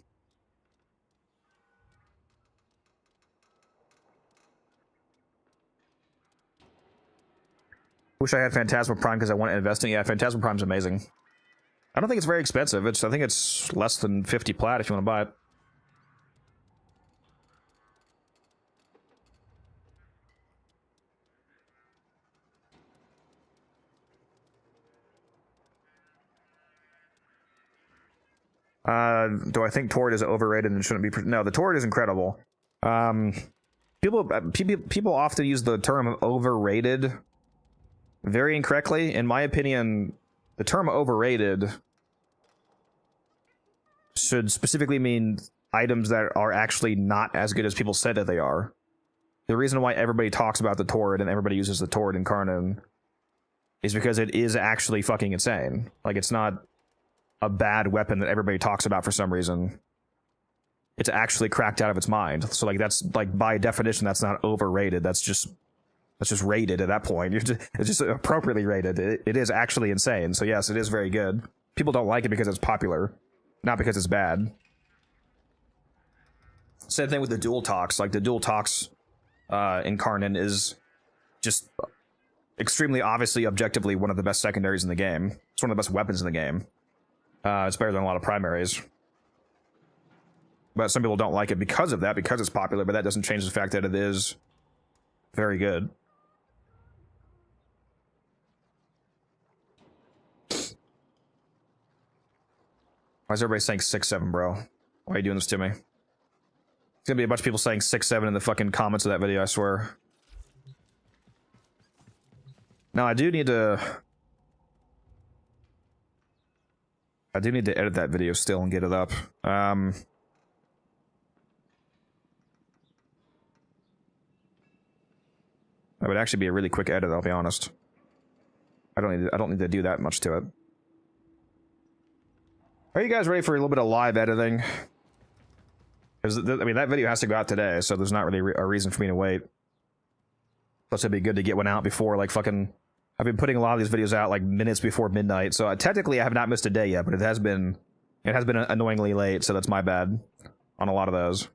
Wish I had Phantasma Prime because I want to invest in it. Yeah, Phantasma Prime's amazing. I don't think it's very expensive. I think it's less than 50 plat if you want to buy it. Do I think Torrid is overrated and shouldn't be? No, the Torrid is incredible. People often use the term overrated very incorrectly. In my opinion, the term overrated should specifically mean items that are actually not as good as people said that they are. The reason why everybody talks about the Torrid and everybody uses the Torrid in Karnan is because it is actually fucking insane. Like, it's not a bad weapon that everybody talks about for some reason. It's actually cracked out of its mind. So like, that's like, by definition, that's not overrated. That's just rated at that point. It's just appropriately rated. It is actually insane. So yes, it is very good. People don't like it because it's popular, not because it's bad. Same thing with the dual tox. Like, the dual tox in Karnan is just extremely obviously objectively one of the best secondaries in the game. It's one of the best weapons in the game. It's better than a lot of primaries. But some people don't like it because of that, because it's popular, but that doesn't change the fact that it is very good. Why is everybody saying 6-7, bro? Why are you doing this to me? There's gonna be a bunch of people saying 6-7 in the fucking comments of that video, I swear. Now, I do need to edit that video still and get it up. That would actually be a really quick edit, I'll be honest. I don't need to do that much to it. Are you guys ready for a little bit of live editing? Because, I mean, that video has to go out today, so there's not really a reason for me to wait. Plus, it'd be good to get one out before, like, fucking... I've been putting a lot of these videos out, like, minutes before midnight, so technically I have not missed a day yet, but it has been annoyingly late, so that's my bad on a lot of those.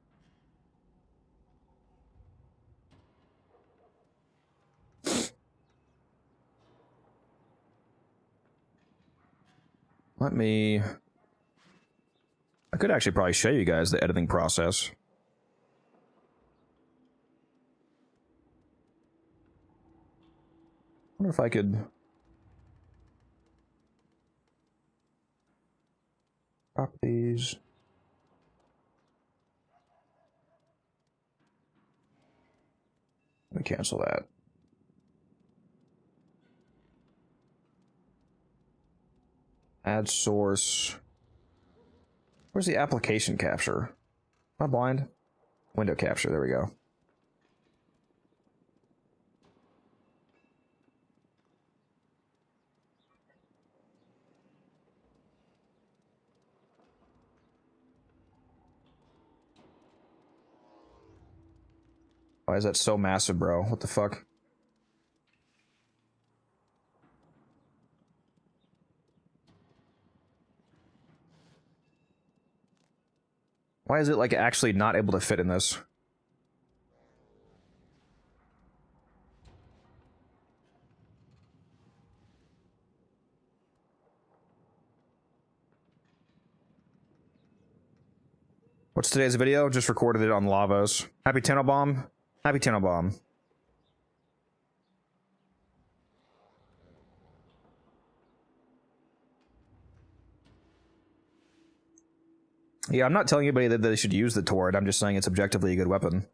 Let me... I could actually probably show you guys the editing process. I wonder if I could... Properties... Let me cancel that. Add source. Where's the application capture? Am I blind? Window capture, there we go. Why is that so massive, bro? What the fuck? Why is it, like, actually not able to fit in this? What's today's video? Just recorded it on Lavos. Happy TennoBomb. Happy TennoBomb. Yeah, I'm not telling anybody that they should use the turret. I'm just saying it's objectively a good weapon.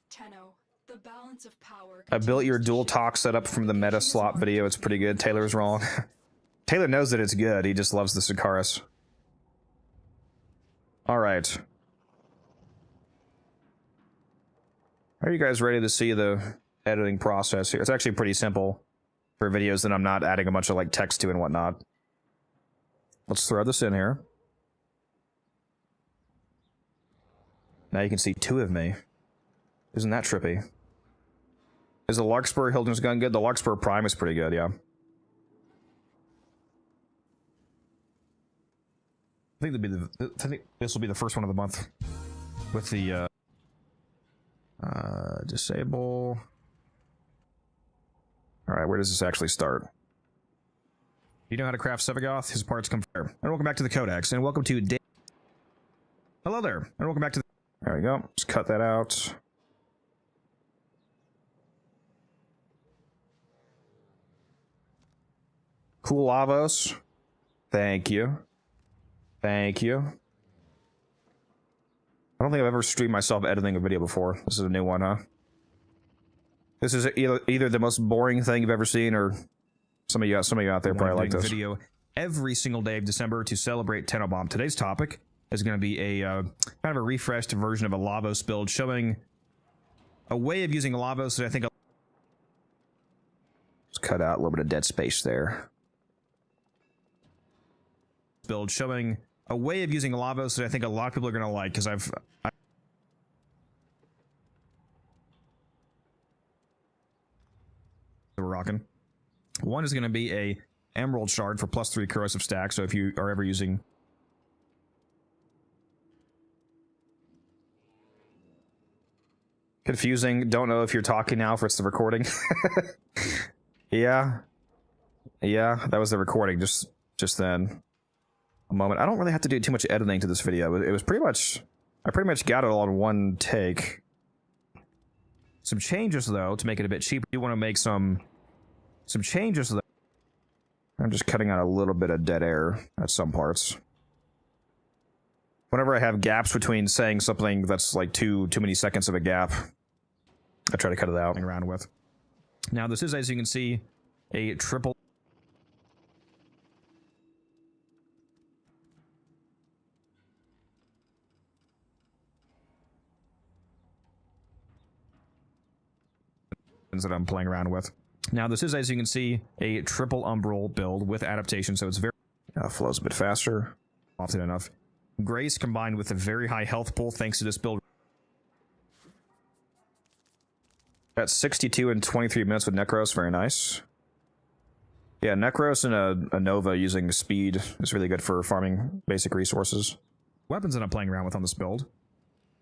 Tenno, the balance of power. I built your dual talk setup from the meta slot video. It's pretty good. Taylor's wrong. Taylor knows that it's good. He just loves the Sikaris. Alright. Are you guys ready to see the editing process here? It's actually pretty simple for videos that I'm not adding a bunch of like text to and whatnot. Let's throw this in here. Now you can see two of me. Isn't that trippy? Is the Larkspur Hilton's gun good? The Larkspur Prime is pretty good, yeah. I think this will be the first one of the month with the disable. All right, where does this actually start? You know how to craft Sevagoth? His parts come from there. And welcome back to the Codex, and welcome to Hello there, and welcome back to the... There we go. Just cut that out. Cool Lavos. Thank you. Thank you. I don't think I've ever streamed myself editing a video before. This is a new one, huh? This is either the most boring thing you've ever seen, or some of you out there probably like this. Video every single day of December to celebrate TennoBomb. Today's topic is going to be a kind of a refreshed version of a Lavos build, showing a way of using Lavos that I think... Let's cut out a little bit of dead space there. Build showing a way of using Lavos that I think a lot of people are going to like, because we're rocking. One is going to be a Emerald Shard for +3 corrosive stack, so if you are ever using... Confusing, don't know if you're talking now, if it's the recording. Yeah, that was the recording just then. A moment. I don't really have to do too much editing to this video. It was pretty much... I pretty much got it all in one take. Some changes, though, to make it a bit cheaper. You want to make some changes, though. I'm just cutting out a little bit of dead air at some parts. Whenever I have gaps between saying something that's like too many seconds of a gap, I try to cut it out and around with. Now, this is, as you can see, a triple... that I'm playing around with. Now, this is, as you can see, a triple umbral build with adaptation, so it's very... flows a bit faster, often enough. Grace combined with a very high health pool thanks to this build. Got 62 and 23 minutes with Necros, very nice. Yeah, Necros and a Nova using speed is really good for farming basic resources. Weapons that I'm playing around with on this build.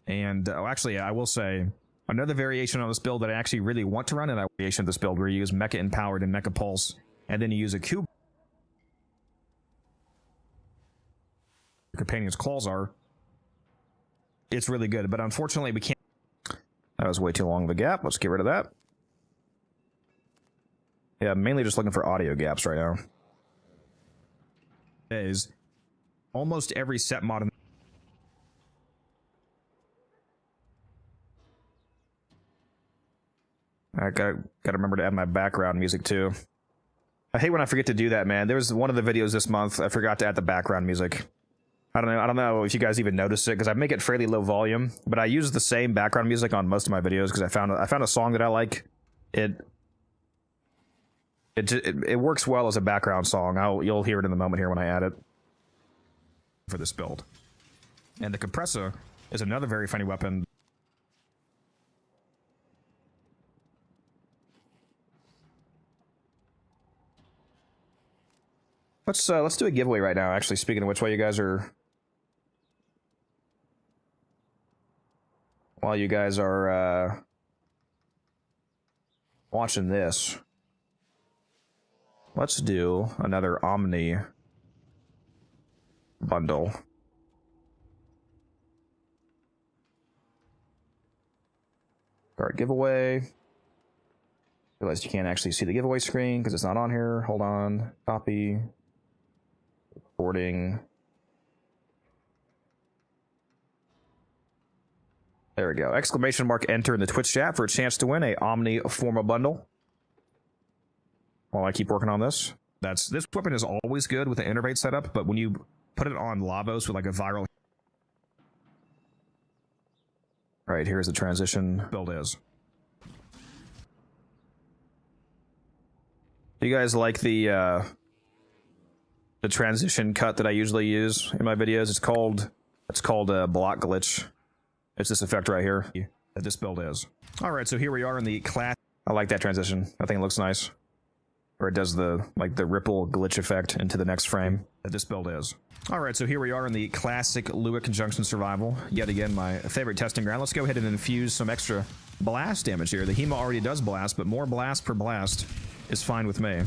And, actually, I will say... Another variation on this build that I actually really want to run, in that variation of this build, where you use Mecha Empowered and Mecha Pulse, and then you use a Cube. companion's claws are, it's really good. But unfortunately, we can't. That was way too long of a gap. Let's get rid of that. Yeah, I'm mainly just looking for audio gaps right now. Is almost every set mod in I gotta remember to add my background music too. I hate when I forget to do that, man. There was one of the videos this month I forgot to add the background music. I don't know if you guys even notice it because I make it fairly low volume, but I use the same background music on most of my videos because I found a song that I like. It works well as a background song. You'll hear it in the moment here when I add it for this build. And the compressor is another very funny weapon. Let's do a giveaway right now. Actually, speaking of which, while you guys are watching this, let's do another Omni bundle. Start giveaway. Realized you can't actually see the giveaway screen because it's not on here. Hold on. Copy. Recording. There we go. Exclamation mark enter in the Twitch chat for a chance to win a Omni Forma bundle. While I keep working on this. This weapon is always good with the innervate setup, but when you put it on Lavos with like a viral. Alright, here's the transition build is. Do you guys like the transition cut that I usually use in my videos? It's called block glitch. It's this effect right here that this build is. All right, so here we are in the class. I like that transition. I think it looks nice. Where it does the ripple glitch effect into the next frame that this build is. All right, so here we are in the classic Lewick Conjunction Survival. Yet again, my favorite testing ground. Let's go ahead and infuse some extra blast damage here. The Hema already does blast, but more blast per blast is fine with me.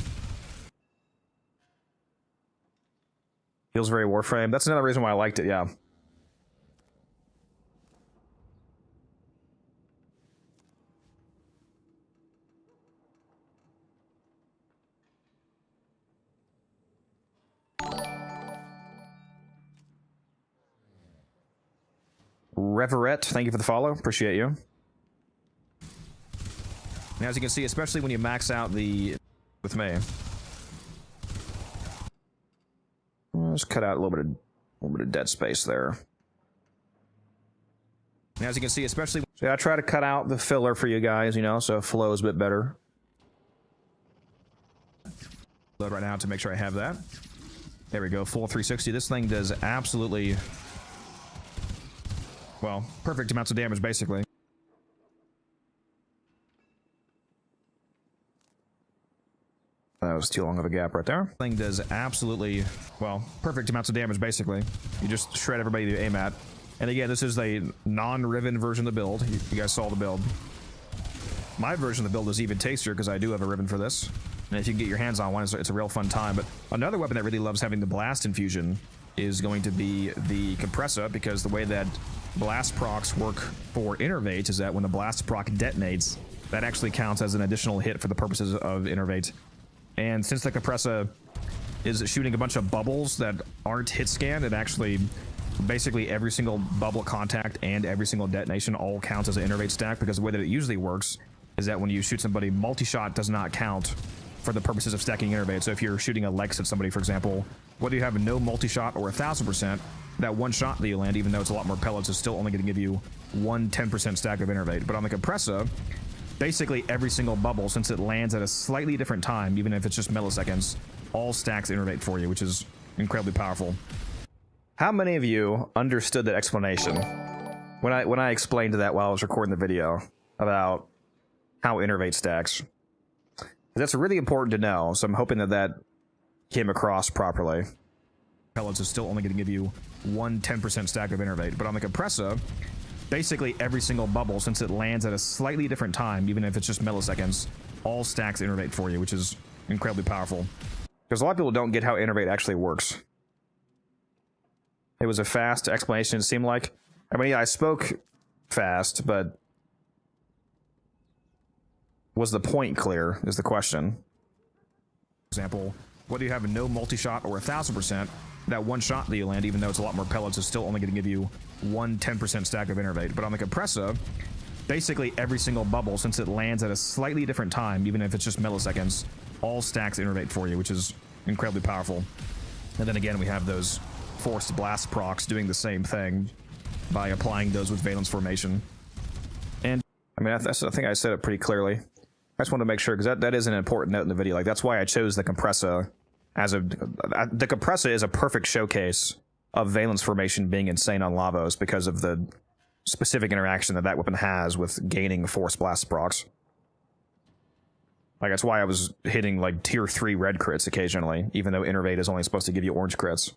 Feels very Warframe. That's another reason why I liked it, yeah. Reverette, thank you for the follow. Appreciate you. And as you can see, especially when you max out the with me. Let's cut out a little bit of dead space there. And as you can see, especially I try to cut out the filler for you guys, you know, so it flows a bit better. Load right now to make sure I have that. There we go, full 360. This thing does absolutely, well, perfect amounts of damage, basically. That was too long of a gap right there. Thing does absolutely, well, perfect amounts of damage, basically. You just shred everybody you aim at. And again, this is a non-riven version of the build. You guys saw the build. My version of the build is even tastier because I do have a ribbon for this. And if you can get your hands on one, it's a real fun time. But another weapon that really loves having the blast infusion is going to be the compressor, because the way that blast procs work for innervate is that when the blast proc detonates, that actually counts as an additional hit for the purposes of innervate. And since the compressor is shooting a bunch of bubbles that aren't hit scanned, it actually, basically every single bubble contact and every single detonation all counts as an innervate stack, because the way that it usually works is that when you shoot somebody, multi-shot does not count for the purposes of stacking innervate. So if you're shooting a Lex at somebody, for example, whether you have no multi-shot or 1000%, that one shot that you land, even though it's a lot more pellets, is still only going to give you one 10% stack of innervate. But on the compressor, basically every single bubble, since it lands at a slightly different time, even if it's just milliseconds, all stacks innervate for you, which is incredibly powerful. How many of you understood that explanation when I explained that while I was recording the video about how innervate stacks? That's really important to know, so I'm hoping that came across properly. Pellets is still only going to give you one 10% stack of innervate, but on the compressor, basically every single bubble, since it lands at a slightly different time, even if it's just milliseconds, all stacks innervate for you, which is incredibly powerful. Because a lot of people don't get how innervate actually works. It was a fast explanation, it seemed like. I mean, yeah, I spoke fast, but was the point clear, is the question. For example, whether you have no multi-shot or 1,000%, that one shot that you land, even though it's a lot more pellets, is still only going to give you one 10% stack of innervate. But on the compressor, basically every single bubble, since it lands at a slightly different time, even if it's just milliseconds, all stacks innervate for you, which is incredibly powerful. And then again, we have those forced blast procs doing the same thing by applying those with valence formation. And I mean, I think I said it pretty clearly. I just want to make sure, because that is an important note in the video. Like, that's why I chose the compressor as the compressor is a perfect showcase of valence formation being insane on Lavos because of the specific interaction that weapon has with gaining force blast procs. Like, that's why I was hitting like tier 3 red crits occasionally, even though innervate is only supposed to give you orange crits.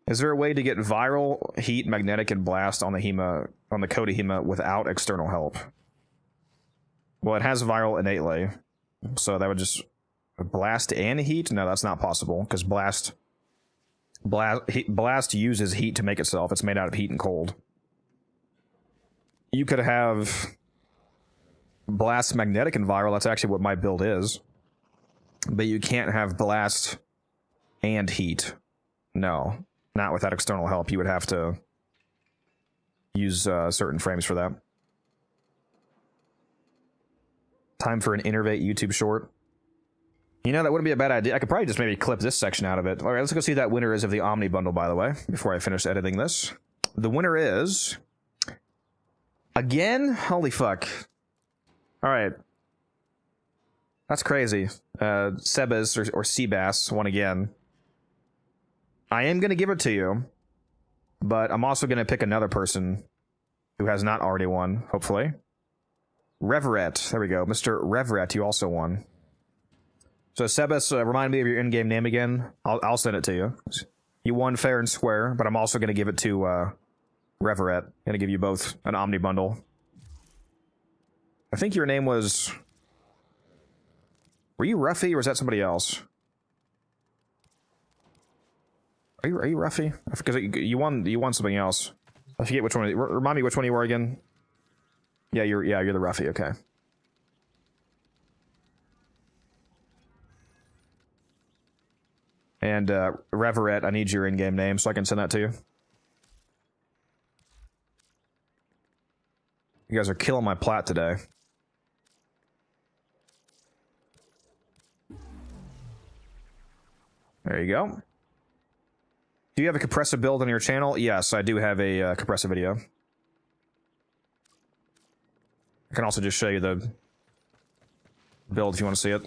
Is there a way to get viral, heat, magnetic, and blast on the Hema, on the Coda Hema without external help? Well, it has viral innately, so that would just blast and heat. No, that's not possible because blast uses heat to make itself. It's made out of heat and cold. You could have blast, magnetic, and viral. That's actually what my build is, but you can't have blast and heat. No. Not without external help. You would have to use certain frames for that. Time for an innervate YouTube short. You know, that wouldn't be a bad idea. I could probably just maybe clip this section out of it. All right, let's go see who that winner is of the Omni bundle, by the way, before I finish editing this. The winner is... Again? Holy fuck. All right. That's crazy. Sebas or Seabass won again. I am going to give it to you, but I'm also going to pick another person who has not already won, hopefully. Reveret. There we go. Mr. Reveret, you also won. So, Sebas, remind me of your in-game name again. I'll send it to you. You won fair and square, but I'm also going to give it to Reveret. I'm going to give you both an Omni bundle. I think your name was... Were you Ruffy, or was that somebody else? Are you Ruffy? Because you won something else. I forget which one. Remind me which one you were again. Yeah, you're the Ruffy. Okay. And Reveret, I need your in-game name so I can send that to you. You guys are killing my plat today. There you go. Do you have a compressor build on your channel? Yes, I do have a compressor video. I can also just show you the build if you want to see it.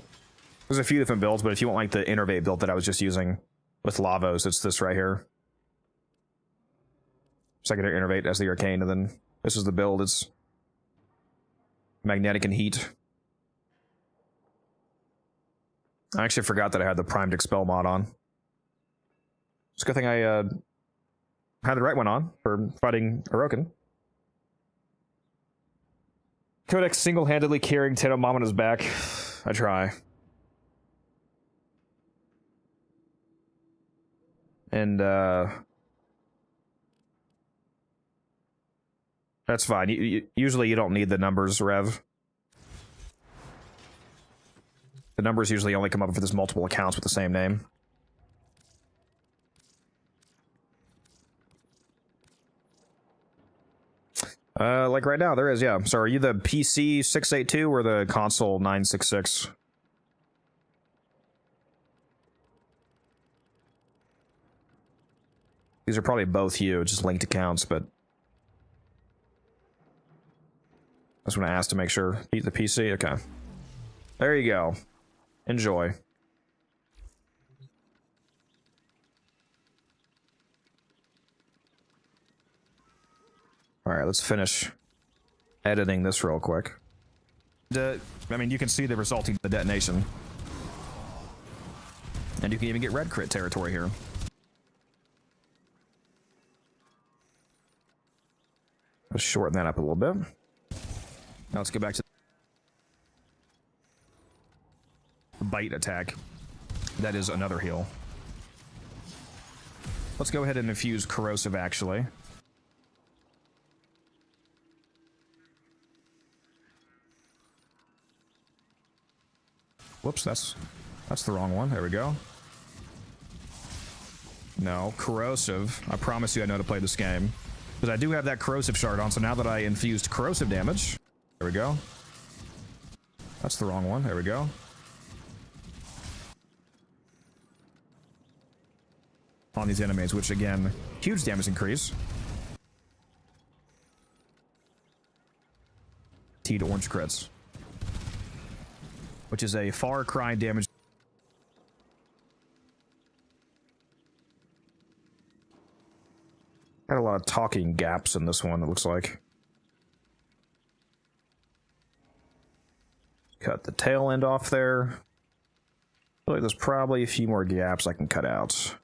There's a few different builds, but if you want like the innervate build that I was just using with Lavos, it's this right here. Secondary innervate as the arcane, and then this is the build. It's magnetic and heat. I actually forgot that I had the primed expel mod on. It's a good thing I had the right one on for fighting Orokin. Codex single-handedly carrying Tenno Mom on his back. I try. And that's fine. Usually you don't need the numbers, Rev. The numbers usually only come up if there's multiple accounts with the same name. Like right now, there is, yeah. So are you the PC 682 or the console 966? These are probably both you, just linked accounts, but... I just want to ask to make sure. Beat the PC? Okay. There you go. Enjoy. Alright, let's finish editing this real quick. I mean, you can see the resulting detonation. And you can even get red crit territory here. Let's shorten that up a little bit. Now let's get back to the bite attack. That is another heal. Let's go ahead and infuse corrosive, actually. Whoops, that's the wrong one. There we go. No, corrosive. I promise you I know how to play this game. Because I do have that corrosive shard on, so now that I infused corrosive damage... There we go. That's the wrong one. There we go. On these enemies, which again, huge damage increase. T to orange crits. Which is a far cry damage. Got a lot of talking gaps in this one, it looks like. Cut the tail end off there. I feel like there's probably a few more gaps I can cut out.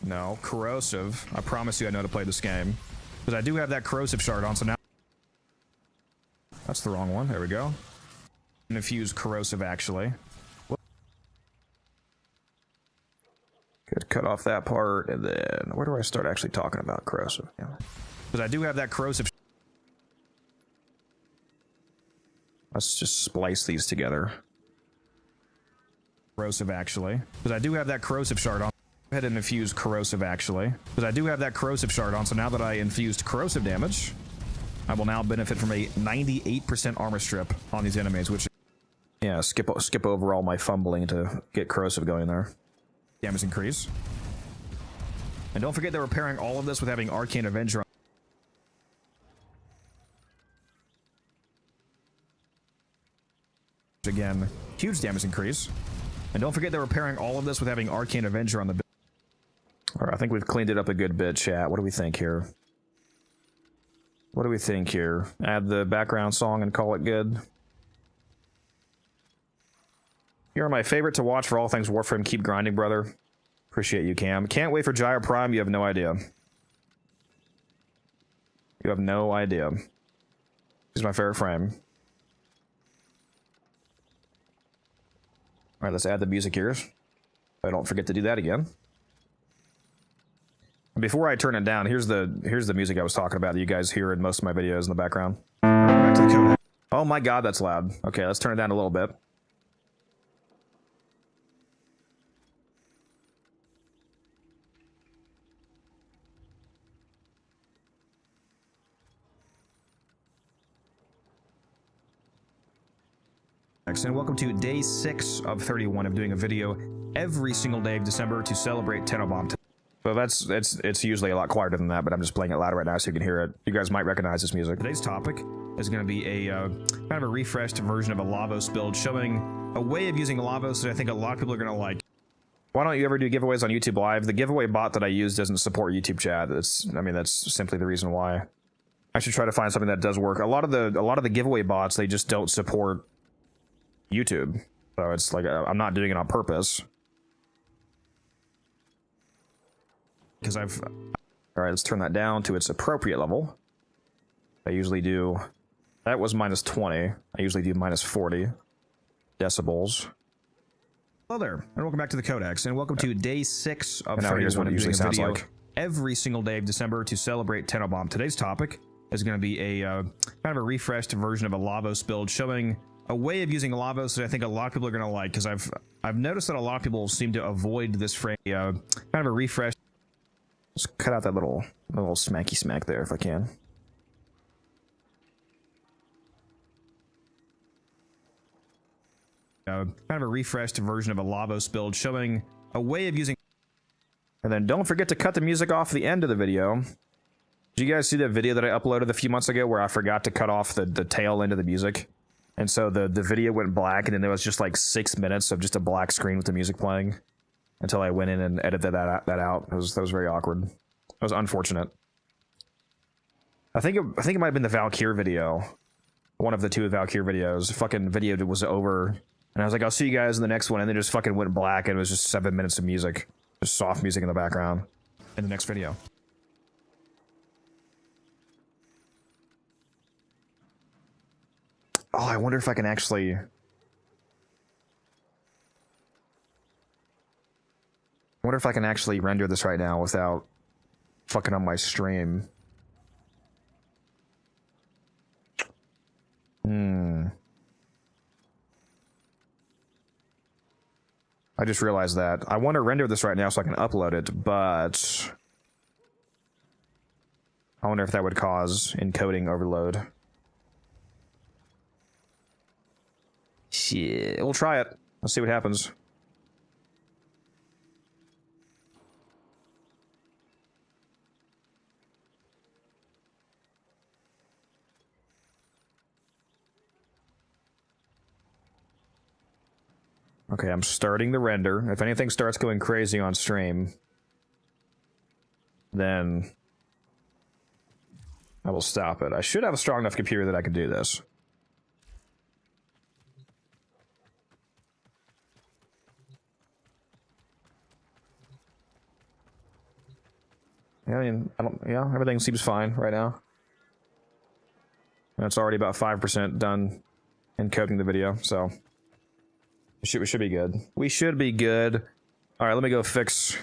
No, corrosive. I promise you I know how to play this game. Because I do have that corrosive shard on, so now... That's the wrong one. There we go. Infuse corrosive, actually. Could cut off that part, and then... Where do I start actually talking about corrosive? Because I do have that corrosive... Let's just splice these together. Corrosive, actually. Because I do have that corrosive shard on. Go ahead and infuse corrosive, actually. Because I do have that corrosive shard on, so now that I infused corrosive damage, I will now benefit from a 98% armor strip on these enemies, which... Yeah, skip over all my fumbling to get corrosive going there. Damage increase. And don't forget that we're pairing all of this with having Arcane Avenger on. Again, huge damage increase. And don't forget that we're pairing all of this with having Arcane Avenger on the... Alright, I think we've cleaned it up a good bit, chat. What do we think here? What do we think here? Add the background song and call it good? You're my favorite to watch for all things Warframe. Keep grinding, brother. Appreciate you, Cam. Can't wait for Gyro Prime. You have no idea. You have no idea. He's my favorite frame. Alright, let's add the music here. I don't forget to do that again. Before I turn it down, here's the music I was talking about that you guys hear in most of my videos in the background. Back to the code. Oh my god, that's loud. Okay, let's turn it down a little bit. And welcome to day 6 of 31 of doing a video every single day of December to celebrate TennoBomb. So it's usually a lot quieter than that, but I'm just playing it louder right now so you can hear it. You guys might recognize this music. Today's topic is going to be a kind of a refreshed version of a Lavos build, showing a way of using Lavos that I think a lot of people are going to like. Why don't you ever do giveaways on YouTube Live? The giveaway bot that I use doesn't support YouTube chat. I mean, that's simply the reason why. I should try to find something that does work. A lot of the giveaway bots, they just don't support YouTube. So it's like I'm not doing it on purpose. Because all right, let's turn that down to its appropriate level. I usually do, that was minus 20. I usually do minus 40 decibels. Hello there, and welcome back to the Codex, and welcome to day 6 of 31. Here's what it usually sounds like. Every single day of December to celebrate TennoBomb. Today's topic is going to be a kind of a refreshed version of a Lavos build, showing a way of using Lavos that I think a lot of people are going to like, because I've noticed that a lot of people seem to avoid this frame. Kind of a refresh. Let's cut out that little smacky smack there if I can. Kind of a refreshed version of a Lavos build, showing a way of using. And then don't forget to cut the music off the end of the video. Did you guys see that video that I uploaded a few months ago where I forgot to cut off the tail end of the music? And so the video went black, and then there was just like 6 minutes of just a black screen with the music playing until I went in and edited that out. That was very awkward. It was unfortunate. I think it might have been the Valkyr video. One of the two Valkyr videos. Fucking video was over. And I was like, I'll see you guys in the next one. And then just fucking went black, and it was just 7 minutes of music. Just soft music in the background. In the next video. Oh, I wonder if I can actually... wonder if I can actually render this right now without fucking on my stream. I just realized that. I want to render this right now so I can upload it, but I wonder if that would cause encoding overload. Shit, we'll try it. Let's see what happens. Okay, I'm starting the render. If anything starts going crazy on stream, then I will stop it. I should have a strong enough computer that I can do this. Yeah, I mean, yeah, everything seems fine right now. And it's already about 5% done encoding the video, so we should be good. We should be good. All right, let me go fix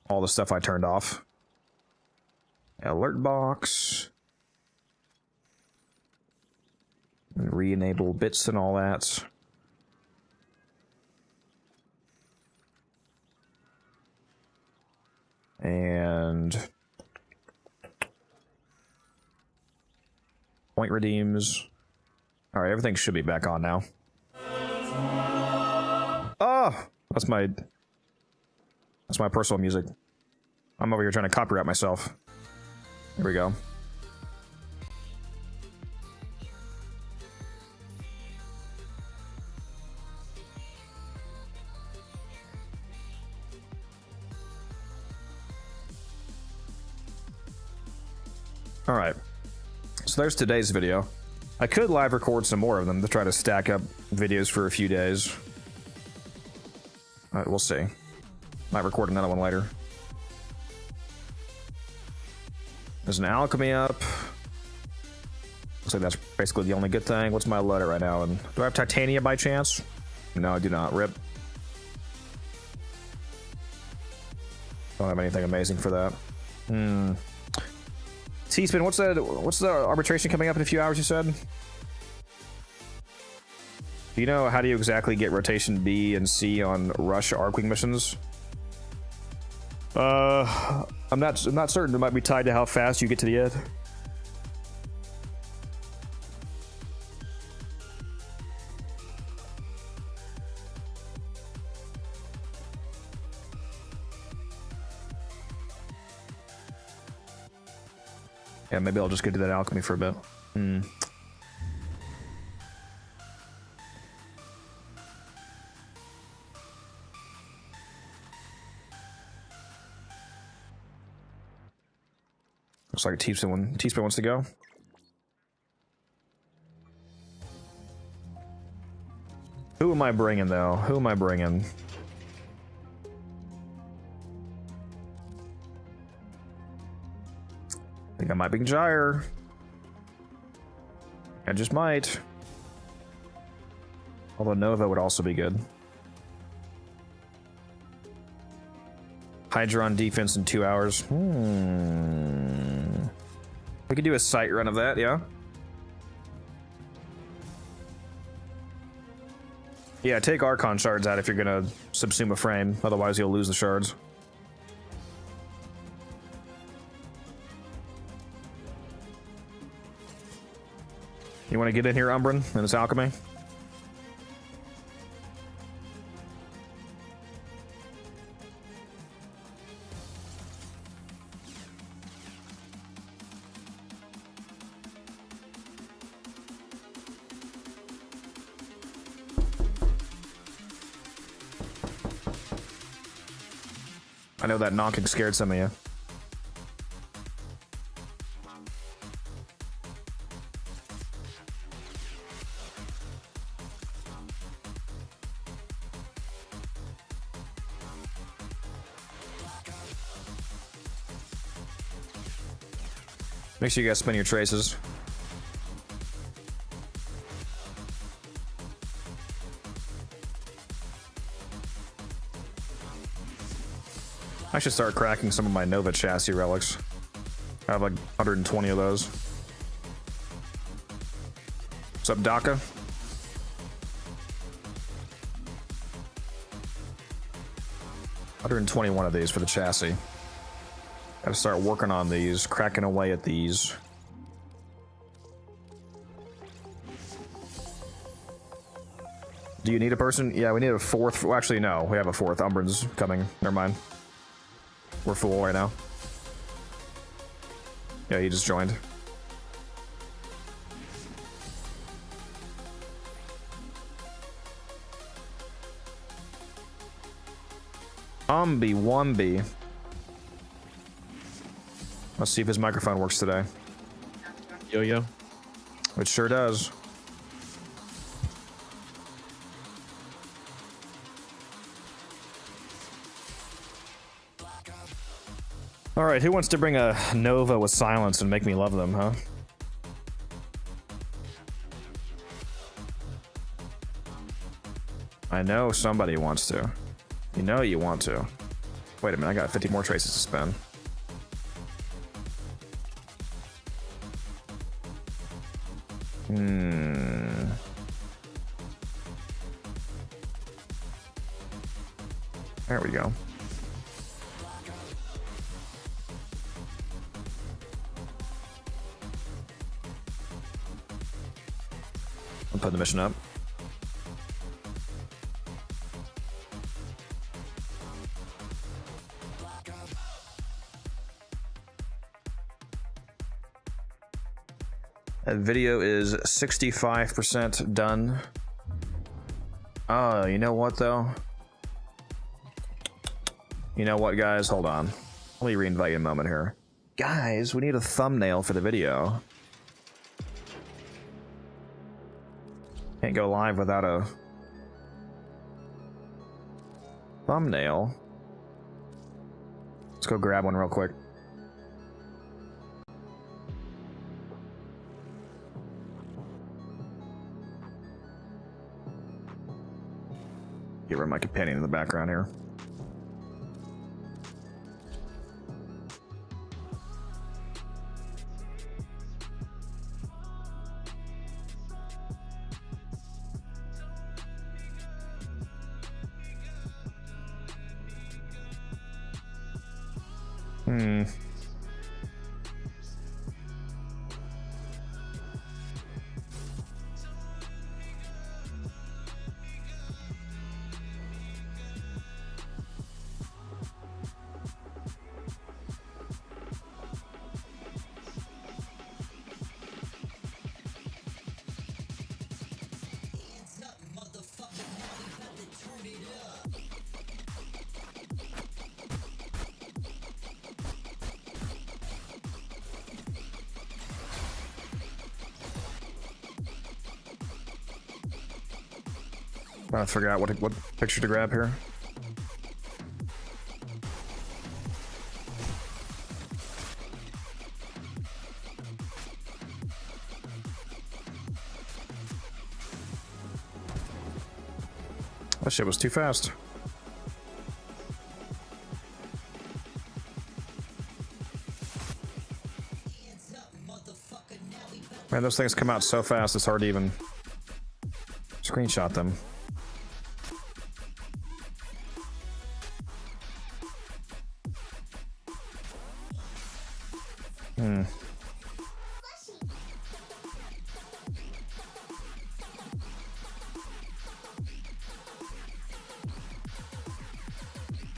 all the stuff I turned off. Alert box. And re-enable bits and all that. And point redeems. All right, everything should be back on now. Oh, that's my personal music. I'm over here trying to copyright myself. Here we go. All right, so there's today's video. I could live record some more of them to try to stack up videos for a few days. All right, we'll see. Might record another one later. There's an alchemy up. Looks like that's basically the only good thing. What's my loader right now? And do I have titanium by chance? No, I do not. Rip. Don't have anything amazing for that. T-Spin, what's the arbitration coming up in a few hours, you said? Do you know how do you exactly get rotation B and C on rush Arcwing missions? I'm not certain. It might be tied to how fast you get to the end. Yeah, maybe I'll just go do that alchemy for a bit. Looks like T-Spin wants to go. Who am I bringing, though? Who am I bringing? I think I might be Gyre. I just might. Although Nova would also be good. Hydra on defense in 2 hours. We could do a sight run of that, yeah? Yeah, take Archon shards out if you're gonna subsume a frame. Otherwise, you'll lose the shards. You want to get in here, Umbran, and this alchemy? I know that knocking scared some of you. Make sure you guys spin your traces. I should start cracking some of my Nova chassis relics. I have like 120 of those. What's up, Daka? $121 of these for the chassis. Gotta start working on these, cracking away at these. Do you need a person? Yeah, we need a fourth. Well, actually, no. We have a fourth. Umbran's coming. Never mind. We're full right now. Yeah, he just joined. Wumby. Let's see if his microphone works today. Yo. It sure does. All right, who wants to bring a Nova with silence and make me love them, huh? I know somebody wants to. You know you want to. Wait a minute, I got 50 more traces to spend. There we go. I'm putting the mission up. That video is 65% done. Oh, you know what though? You know what, guys? Hold on. Let me re-invite you a moment here. Guys, we need a thumbnail for the video. Can't go live without a thumbnail. Let's go grab one real quick. Get rid of my companion in the background here. I forgot what picture to grab here. That shit was too fast. Man, those things come out so fast it's hard to even screenshot them.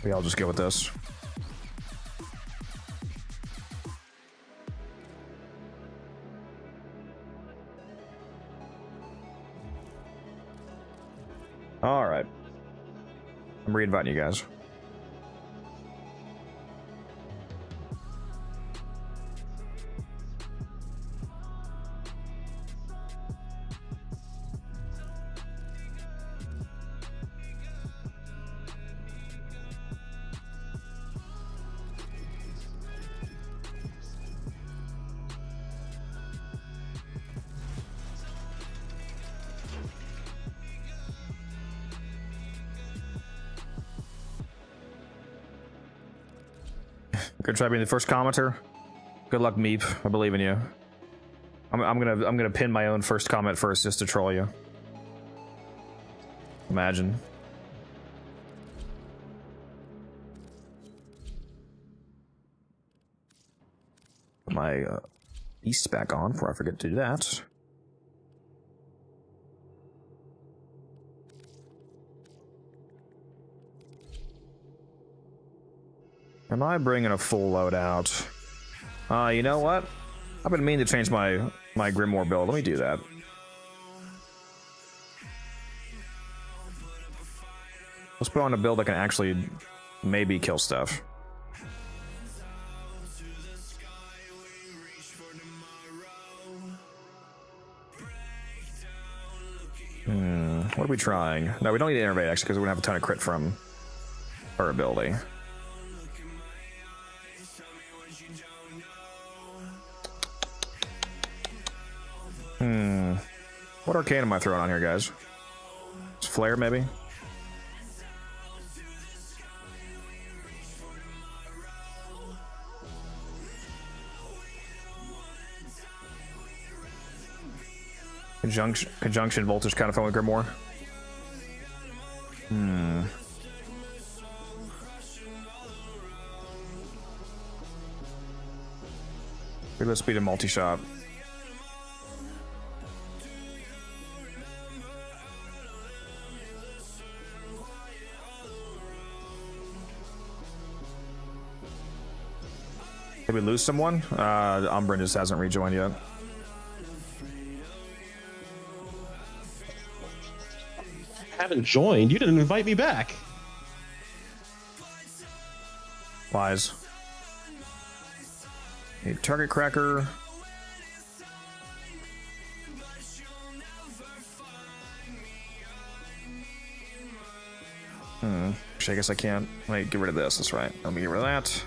Maybe I'll just go with this. All right. I'm re-inviting you guys. Good try being the first commenter. Good luck, Meep. I believe in you. I'm gonna pin my own first comment first just to troll you. Imagine. Put my beast back on before I forget to do that. Am I bringing a full load out? You know what? I've been meaning to change my Grimoire build. Let me do that. Let's put on a build that can actually maybe kill stuff. What are we trying? No, we don't need to innervate actually because we're gonna have a ton of crit from her ability. What arcane am I throwing on here, guys? It's flare, maybe? Conjunction voltage kind of fun with Grimoire. Maybe let's speed a multi-shot. Did we lose someone? Umbrin just hasn't rejoined yet. Haven't joined. You didn't invite me back. Lies. A target cracker. Actually, I guess I can't. Wait, get rid of this. That's right. Let me get rid of that.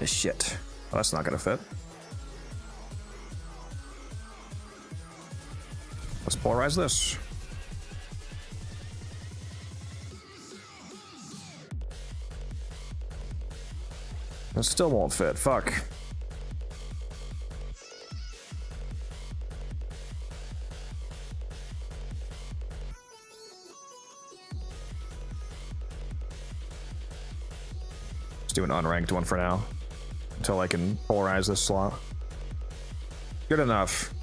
Shit. Well, that's not gonna fit. Let's polarize this. It still won't fit. Fuck. Let's do an unranked one for now. Until I can polarize this slot. Good enough.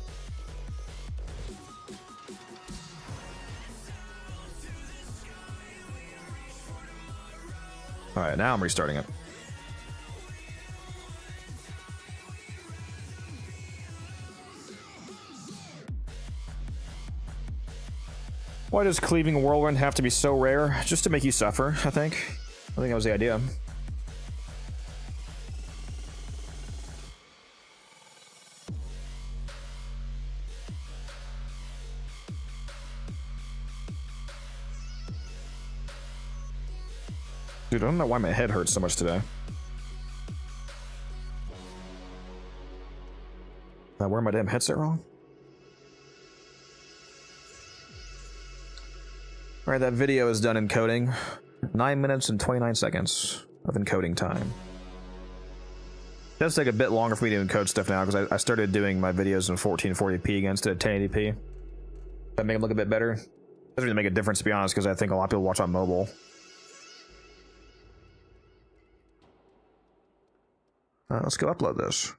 Alright, now I'm restarting it. Why does cleaving whirlwind have to be so rare? Just to make you suffer, I think. I think that was the idea. Dude, I don't know why my head hurts so much today. Did I wear my damn headset wrong? Alright, that video is done encoding. 9 minutes and 29 seconds of encoding time. It does take a bit longer for me to encode stuff now because I started doing my videos in 1440p again instead of 1080p. That make them look a bit better. Doesn't really make a difference, to be honest, because I think a lot of people watch on mobile. Let's go upload this.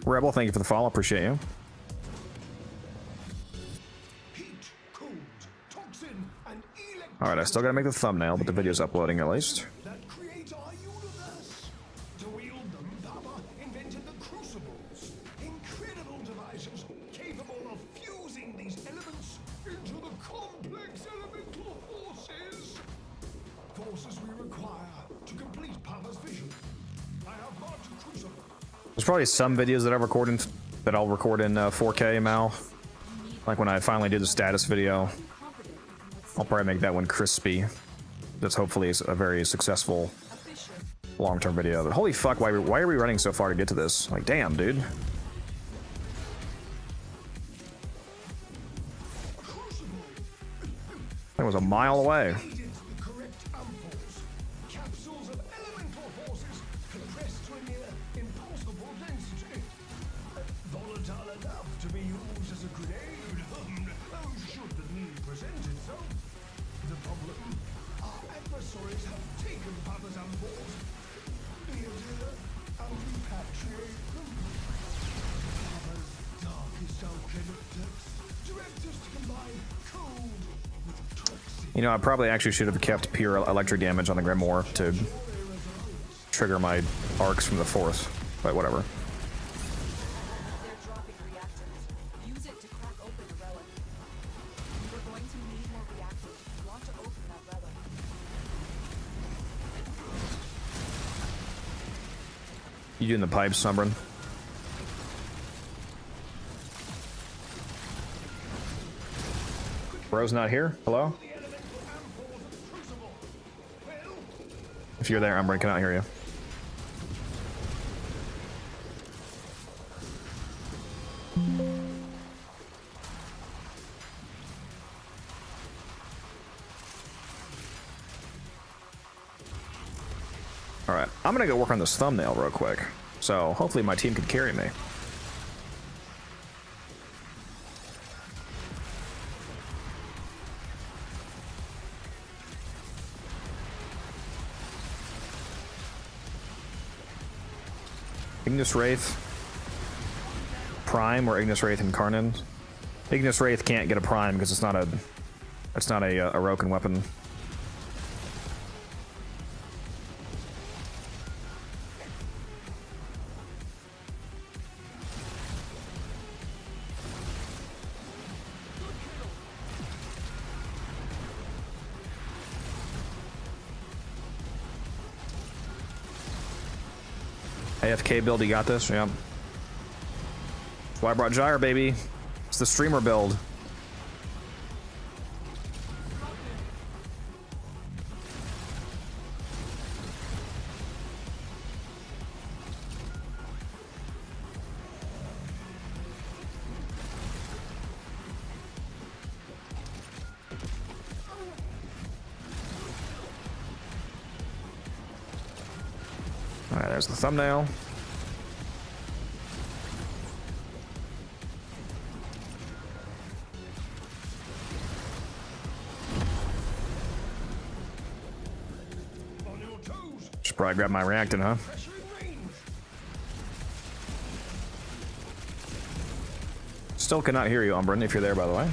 Rebel, thank you for the follow. Appreciate you. Heat, cold, toxin, and All right, I still gotta make the thumbnail, but the video's uploading at least. that create our universe. To wield them, Papa invented the crucibles. Incredible devices capable of fusing these elements into the complex elemental forces. Forces we require to complete Papa's vision. I have marked a crucible. There's probably some videos that I'll record in 4K, Mal. Like when I finally do the status video, I'll probably make that one crispy. That's hopefully a very successful long-term video. But holy fuck, why are we running so far to get to this? Like, damn, dude. That was a mile away. Needed the correct ampoules. Capsules of elemental forces compressed to a near impossible density. Volatile enough to be used as a grenade. Should the need present itself. The problem, our adversaries have taken Papa's ampoules. Dear, and repatriate them. Papa's darkest alchemists direct us to combine cold with toxic. You know, I probably actually should have kept pure electric damage on the Grimoire to trigger my arcs from the fourth, but whatever. They're dropping reactors. Use it to crack open the relic. We're going to need more reactors if you want to open that relic. You doing the pipes, Sunburn? Bro's not here? Hello? If you're there, Umbrin, cannot hear you. Alright, I'm gonna go work on this thumbnail real quick. So hopefully my team can carry me. Ignis Wraith, Prime, or Ignis Wraith Incarnate. Ignis Wraith can't get a Prime because it's not a Orokin weapon. AFK build, you got this? Yeah. That's why I brought Gyre, baby. It's the streamer build. Alright, there's the thumbnail. On your toes. Should probably grab my reactant, huh? Pressure in range. Still cannot hear you, Umbrin, if you're there, by the way.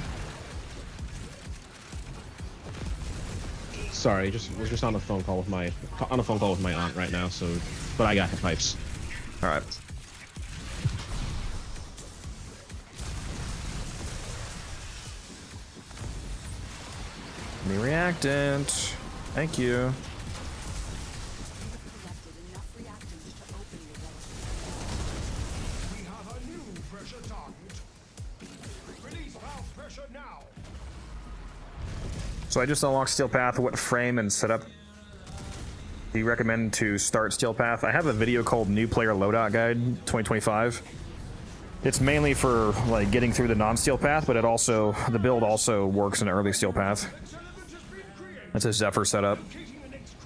Sorry, was just on a phone call with my aunt right now. So, but I got the pipes. Alright. Me reactant. Thank you. Collected enough reactors to open your relic. We have a new pressure target. Release valve pressure now. So I just unlocked Steel Path. What frame and setup do you recommend to start Steel Path? I have a video called New Player Loadout Guide 2025. It's mainly for like getting through the non-Steel Path, but the build also works in early Steel Path. That's a Zephyr setup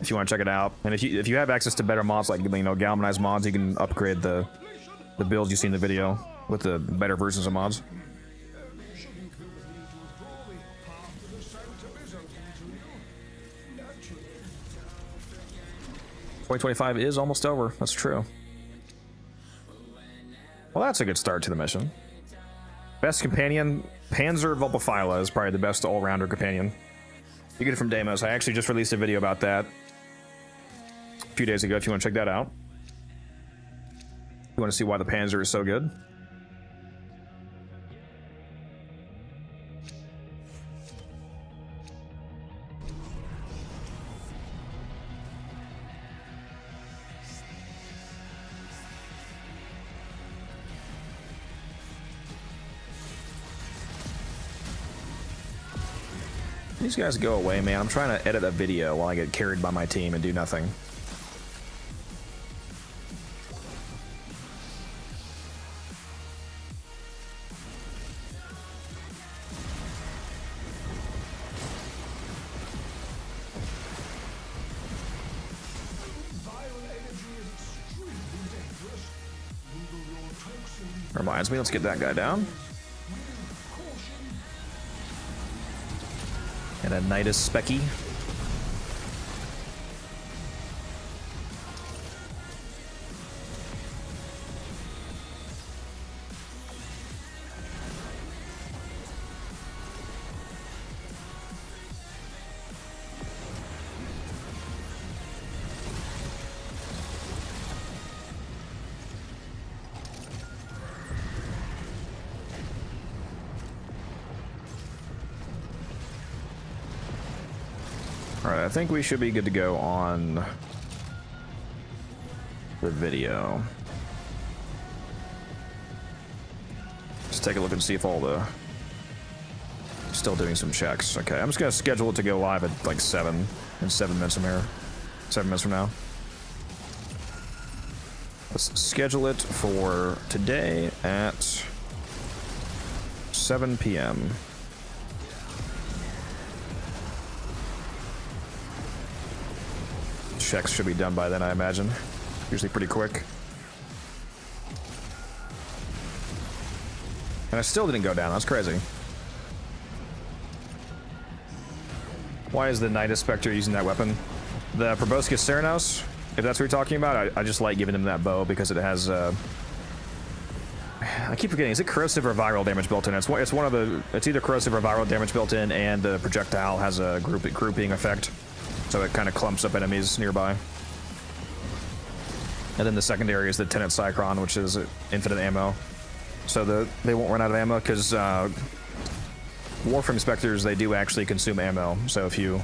if you want to check it out. And if you have access to better mods like galvanized mods, you can upgrade the builds you see in the video with the better versions of mods. 2025 is almost over. That's true. Well, that's a good start to the mission. Best companion, Panzer Vulpaphyla is probably the best all-rounder companion. You get it from Deimos. I actually just released a video about that a few days ago if you want to check that out. You want to see why the Panzer is so good? These guys go away, man. I'm trying to edit a video while I get carried by my team and do nothing. Reminds me, let's get that guy down. And a Nidus Specky. Alright, I think we should be good to go on the video. Just take a look and see if all the... Still doing some checks. Okay, I'm just gonna schedule it to go live at like 7 in 7 minutes from here. 7 minutes from now. Let's schedule it for today at 7 p.m. Checks should be done by then, I imagine. Usually pretty quick. And I still didn't go down. That's crazy. Why is the Nidus Spectre using that weapon? The Proboscis Ceranos, if that's what you're talking about, I just like giving him that bow because it has... I keep forgetting, is it corrosive or viral damage built in? It's one of the... It's either corrosive or viral damage built in, and the projectile has a grouping effect. So it kind of clumps up enemies nearby. And then the secondary is the Tenet Cycron, which is infinite ammo. So they won't run out of ammo, because Warframe Spectres, they do actually consume ammo. So if you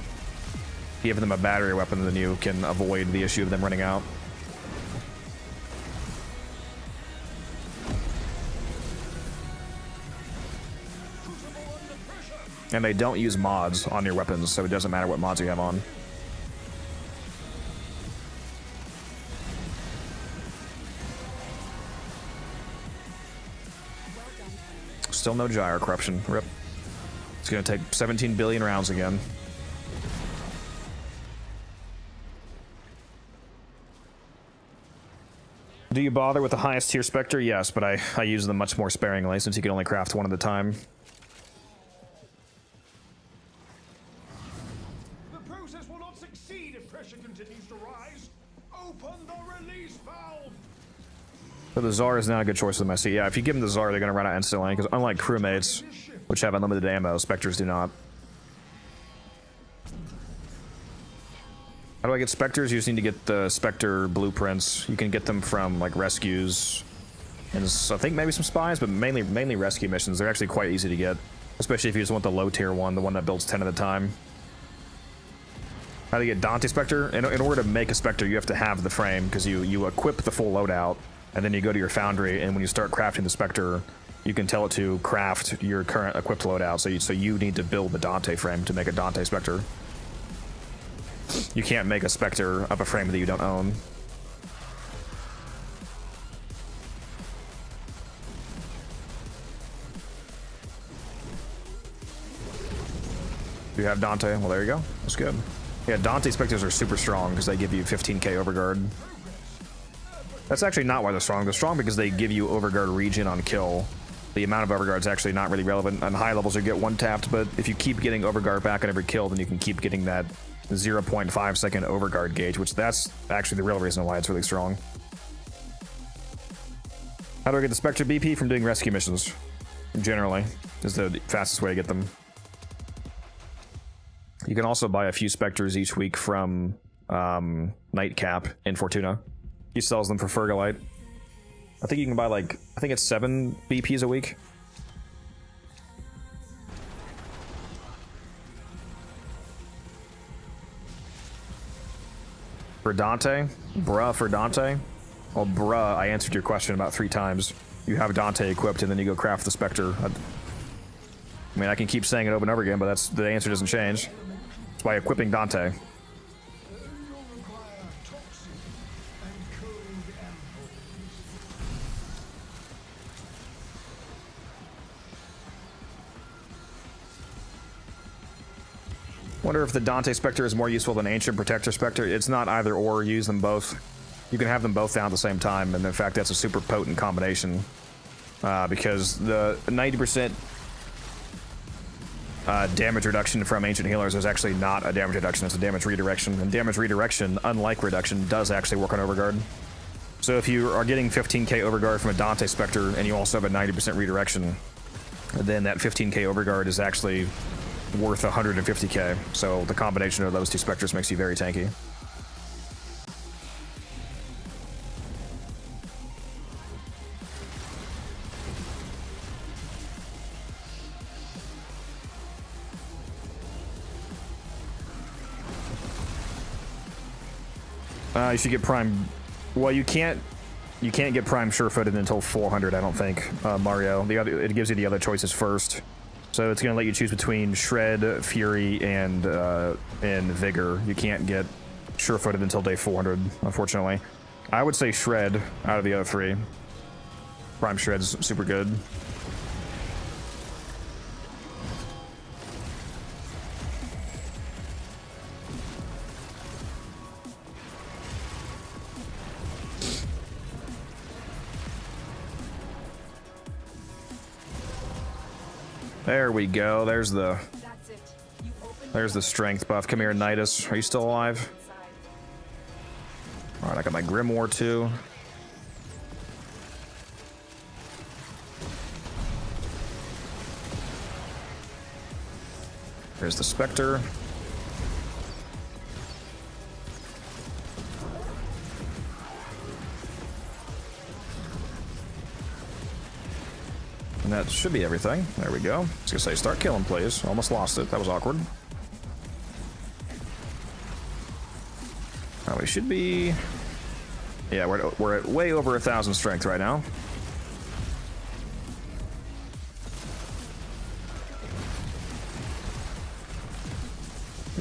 give them a battery weapon, then you can avoid the issue of them running out. And they don't use mods on your weapons, so it doesn't matter what mods you have on. Still no gyro corruption. Rip. It's gonna take 17 billion rounds again. Do you bother with the highest tier Spectre? Yes, but I use them much more sparingly since you can only craft one at a time. The process will not succeed if pressure continues to rise. Open the release valve. So the Tsar is not a good choice for them, I see. Yeah, if you give them the Tsar, they're going to run out instantly, because unlike crewmates, which have unlimited ammo, Spectres do not. How do I get Spectres? You just need to get the Spectre blueprints. You can get them from, like, rescues, and I think maybe some spies, but mainly rescue missions. They're actually quite easy to get, especially if you just want the low-tier one, the one that builds 10 at a time. How do you get Dante Spectre? In order to make a Spectre, you have to have the frame, because you equip the full loadout, and then you go to your foundry, and when you start crafting the Spectre, you can tell it to craft your current equipped loadout, so you need to build the Dante frame to make a Dante Spectre. You can't make a Spectre of a frame that you don't own. You have Dante? Well, there you go. That's good. Yeah, Dante Spectres are super strong because they give you 15k overguard. That's actually not why they're strong. They're strong because they give you overguard regen on kill. The amount of overguard is actually not really relevant. On high levels, you get one tapped, but if you keep getting overguard back on every kill, then you can keep getting that 0.5 second overguard gauge, which that's actually the real reason why it's really strong. How do I get the Spectre BP? From doing rescue missions. Generally, is the fastest way to get them. You can also buy a few Spectres each week from Nightcap in Fortuna. He sells them for Fergalite. I think you can buy like, I think it's 7 BPs a week. For Dante? Bruh, for Dante? Well, bruh, I answered your question about 3 times. You have Dante equipped and then you go craft the Spectre. I mean, I can keep saying it over and over again, but that's the answer doesn't change. It's by equipping Dante. You'll require toxic and code ampoules. Wonder if the Dante Spectre is more useful than Ancient Protector Spectre. It's not either or, use them both. You can have them both down at the same time, and in fact that's a super potent combination. Because the 90% damage reduction from Ancient Healers is actually not a damage reduction, it's a damage redirection. And damage redirection, unlike reduction, does actually work on Overguard. So if you are getting 15k Overguard from a Dante Spectre, and you also have a 90% redirection, then that 15k Overguard is actually worth 150k. So the combination of those 2 Spectres makes you very tanky. You should get Prime. Well, you can't get Prime Sure-Footed until 400, I don't think, Mario. It gives you the other choices first. So it's going to let you choose between Shred, Fury, and Vigor. You can't get Sure-Footed until day 400, unfortunately. I would say Shred out of the other 3. Prime Shred's super good. There we go. There's the strength buff. Come here, Nidus. Are you still alive? Alright, I got my Grimoire too. There's the Spectre. And that should be everything. There we go. I was gonna say, start killing, please. Almost lost it. That was awkward. Oh, we should be... Yeah, we're at way over 1,000 strength right now.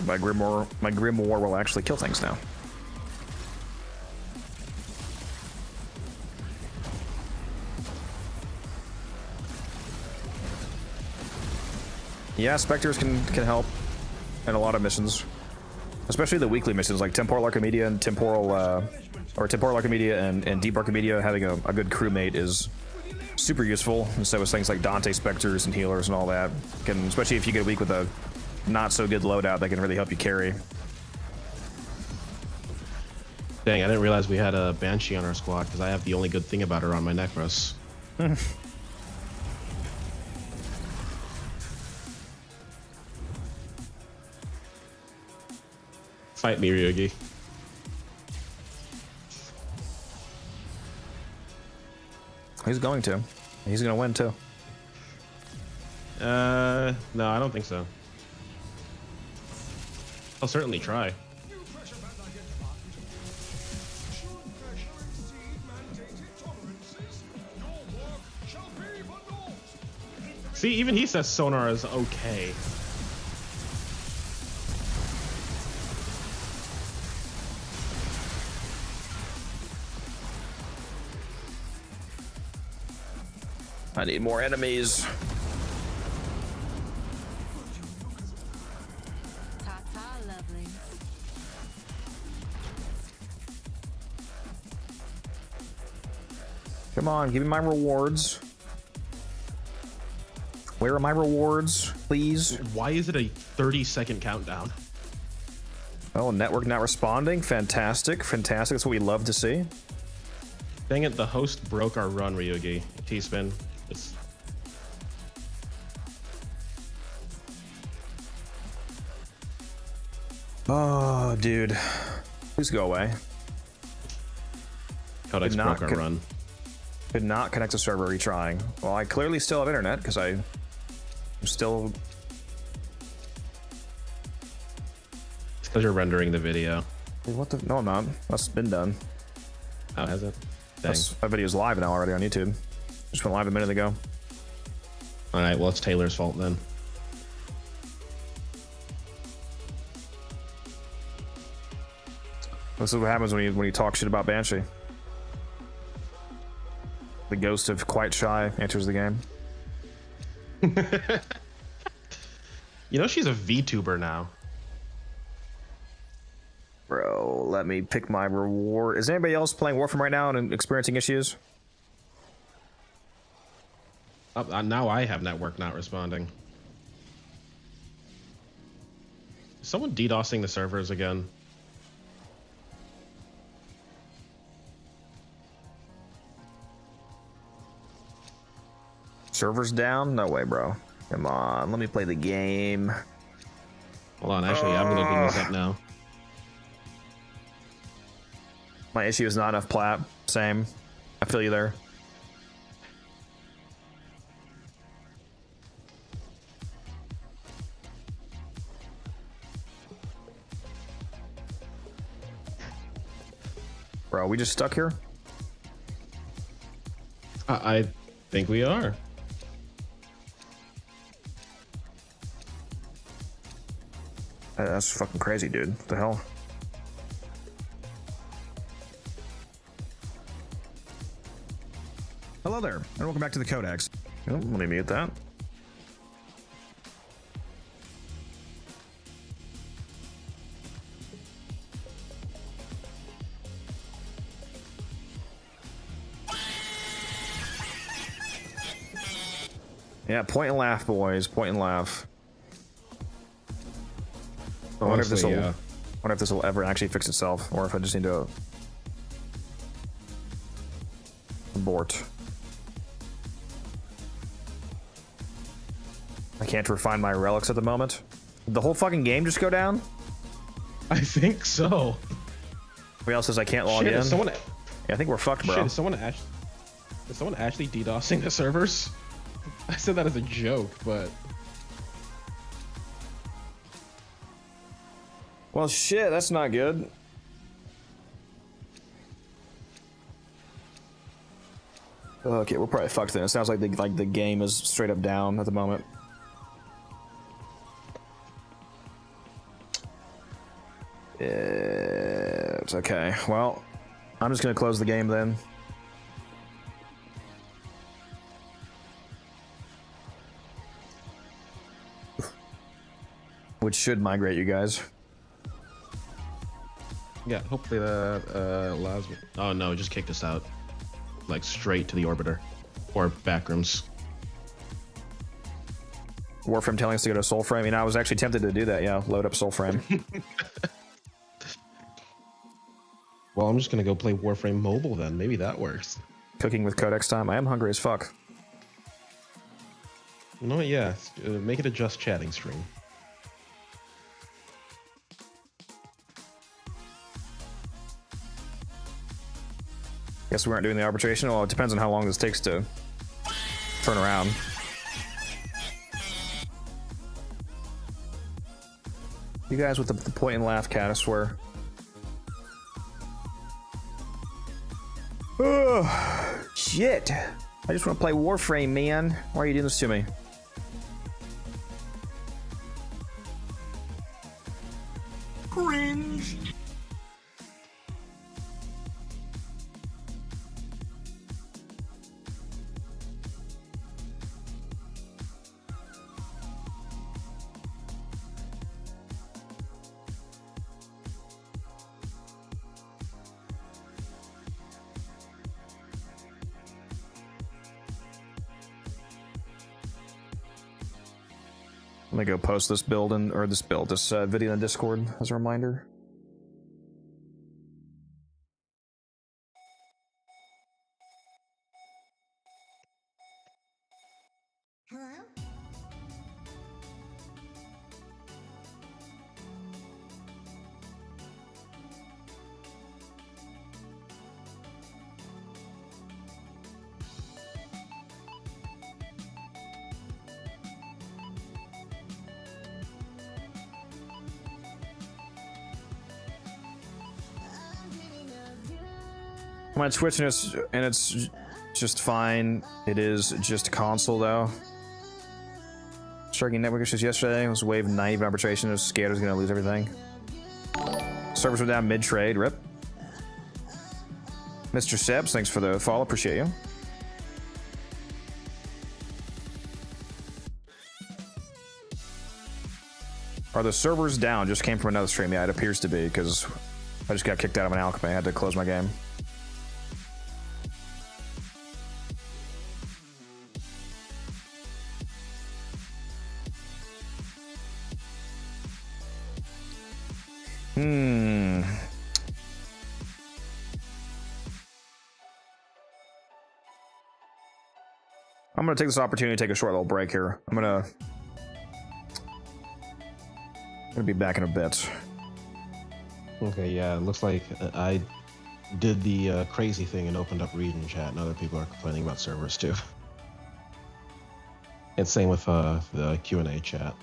My Grimoire will actually kill things now. Yeah, Spectres can help in a lot of missions, especially the weekly missions like Temporal Archimedia and Temporal Archimedia and Deep Archimedia. Having a good crewmate is super useful. And so is things like Dante Spectres and healers and all that. Especially if you get a week with a not so good loadout, that can really help you carry. Dang, I didn't realize we had a Banshee on our squad because I have the only good thing about her on my Necros. Fight me, Ryugi. He's going to. He's going to win too. No, I don't think so. I'll certainly try. New pressure band identified. Should pressure exceed mandated tolerances, your work shall be for naught. See, even he says sonar is okay. I need more enemies. Ta-ta, lovely. Come on, give me my rewards. Where are my rewards, please? Why is it a 30-second countdown? Oh, network not responding. Fantastic, fantastic. That's what we love to see. Dang it, the host broke our run, Ryugi. T-spin. It's... Oh, dude. Please go away. Codex broke our run. Could not connect to server retrying. Well, I clearly still have internet because I'm still... It's because you're rendering the video. What the? No, I'm not. That's been done. Oh, has it? Dang. That video's live now already on YouTube. Just went live a minute ago. Alright, well, it's Taylor's fault then. This is what happens when you talk shit about Banshee. The ghost of Quite Shy enters the game. You know she's a VTuber now. Bro, let me pick my reward. Is anybody else playing Warframe right now and experiencing issues? Now I have network not responding. Is someone DDoSing the servers again? Servers down? No way, bro. Come on, let me play the game. Hold on, actually, I'm gonna do this up now. My issue is not enough plat. Same. I feel you there. Bro, we just stuck here? I think we are. That's fucking crazy, dude. What the hell? Hello there, and welcome back to the Codex. Oh, let me mute that. Yeah, point and laugh, boys. Point and laugh. I wonder if this will ever actually fix itself, or if I just need to abort. I can't refine my relics at the moment. Did the whole fucking game just go down? I think so. Somebody else says I can't log in. Yeah, I think we're fucked, bro. Shit, is someone actually DDoSing the servers? I said that as a joke, but... Well, shit, that's not good. Okay, we're probably fucked then. It sounds like the game is straight up down at the moment. It's okay. Well, I'm just gonna close the game then. Which should migrate you guys. Yeah, hopefully that allows me. Oh no, it just kicked us out. Like straight to the orbiter. Or backrooms. Warframe telling us to go to Soulframe. You know, I was actually tempted to do that, yeah. Load up Soulframe. Well, I'm just gonna go play Warframe Mobile then. Maybe that works. Cooking with Codex time. I am hungry as fuck. You know what? Yeah, make it a just chatting stream. Guess we aren't doing the arbitration. Well, it depends on how long this takes to turn around. You guys with the point and laugh cat, I swear. Oh, shit. I just want to play Warframe, man. Why are you doing this to me? Cringe. Let me go post this build this video in Discord as a reminder. My Twitch and it's just fine. It is just console though. Striking network issues yesterday. It was wave naive arbitration. I was scared I was gonna lose everything. Servers were down mid trade. Rip. Mr. Sebs, thanks for the follow. Appreciate you. Are the servers down? Just came from another stream. Yeah, it appears to be because I just got kicked out of an alchemy. I had to close my game. I'm gonna take this opportunity to take a short little break here. I'm gonna be back in a bit. Okay, yeah, it looks like I did the crazy thing and opened up read in chat, and other people are complaining about servers too. And same with the Q&A chat.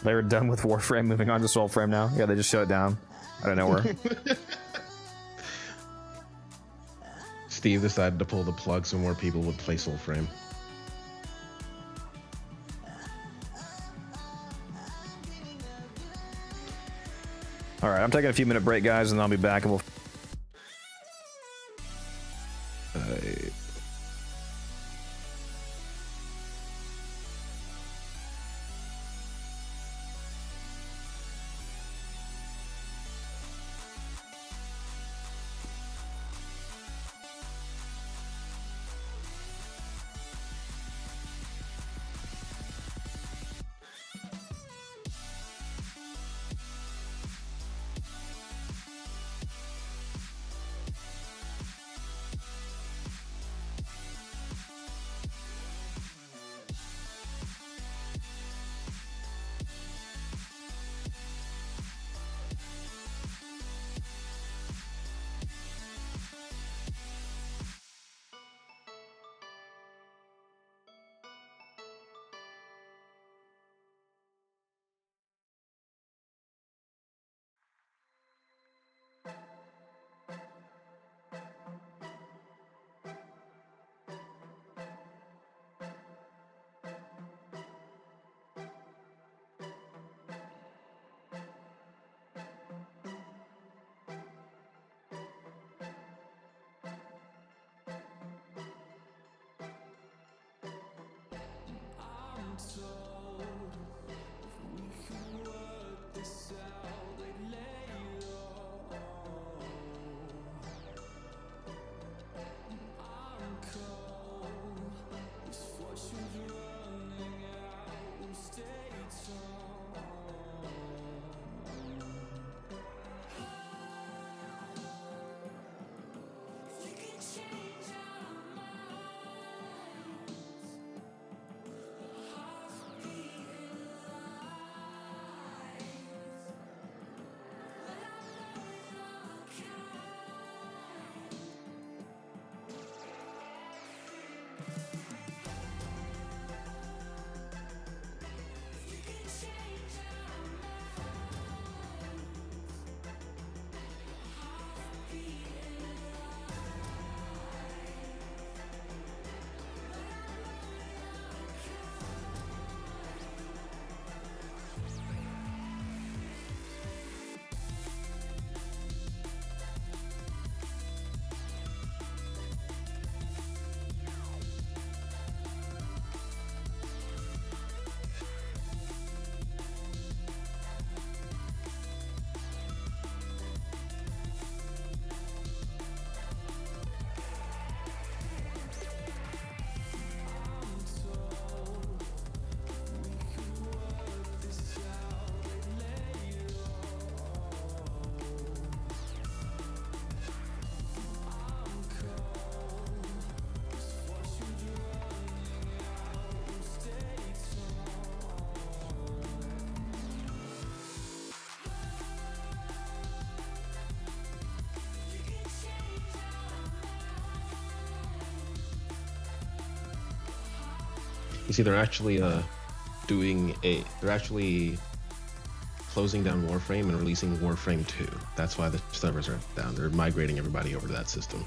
They were done with Warframe, moving on to Soulframe now. Yeah, they just shut it down out of nowhere. Steve decided to pull the plug so more people would play Soulframe. All right, I'm taking a few minute break, guys, and I'll be back and we'll. You see, they're actually they're actually closing down Warframe and releasing Warframe 2. That's why the servers are down. They're migrating everybody over to that system.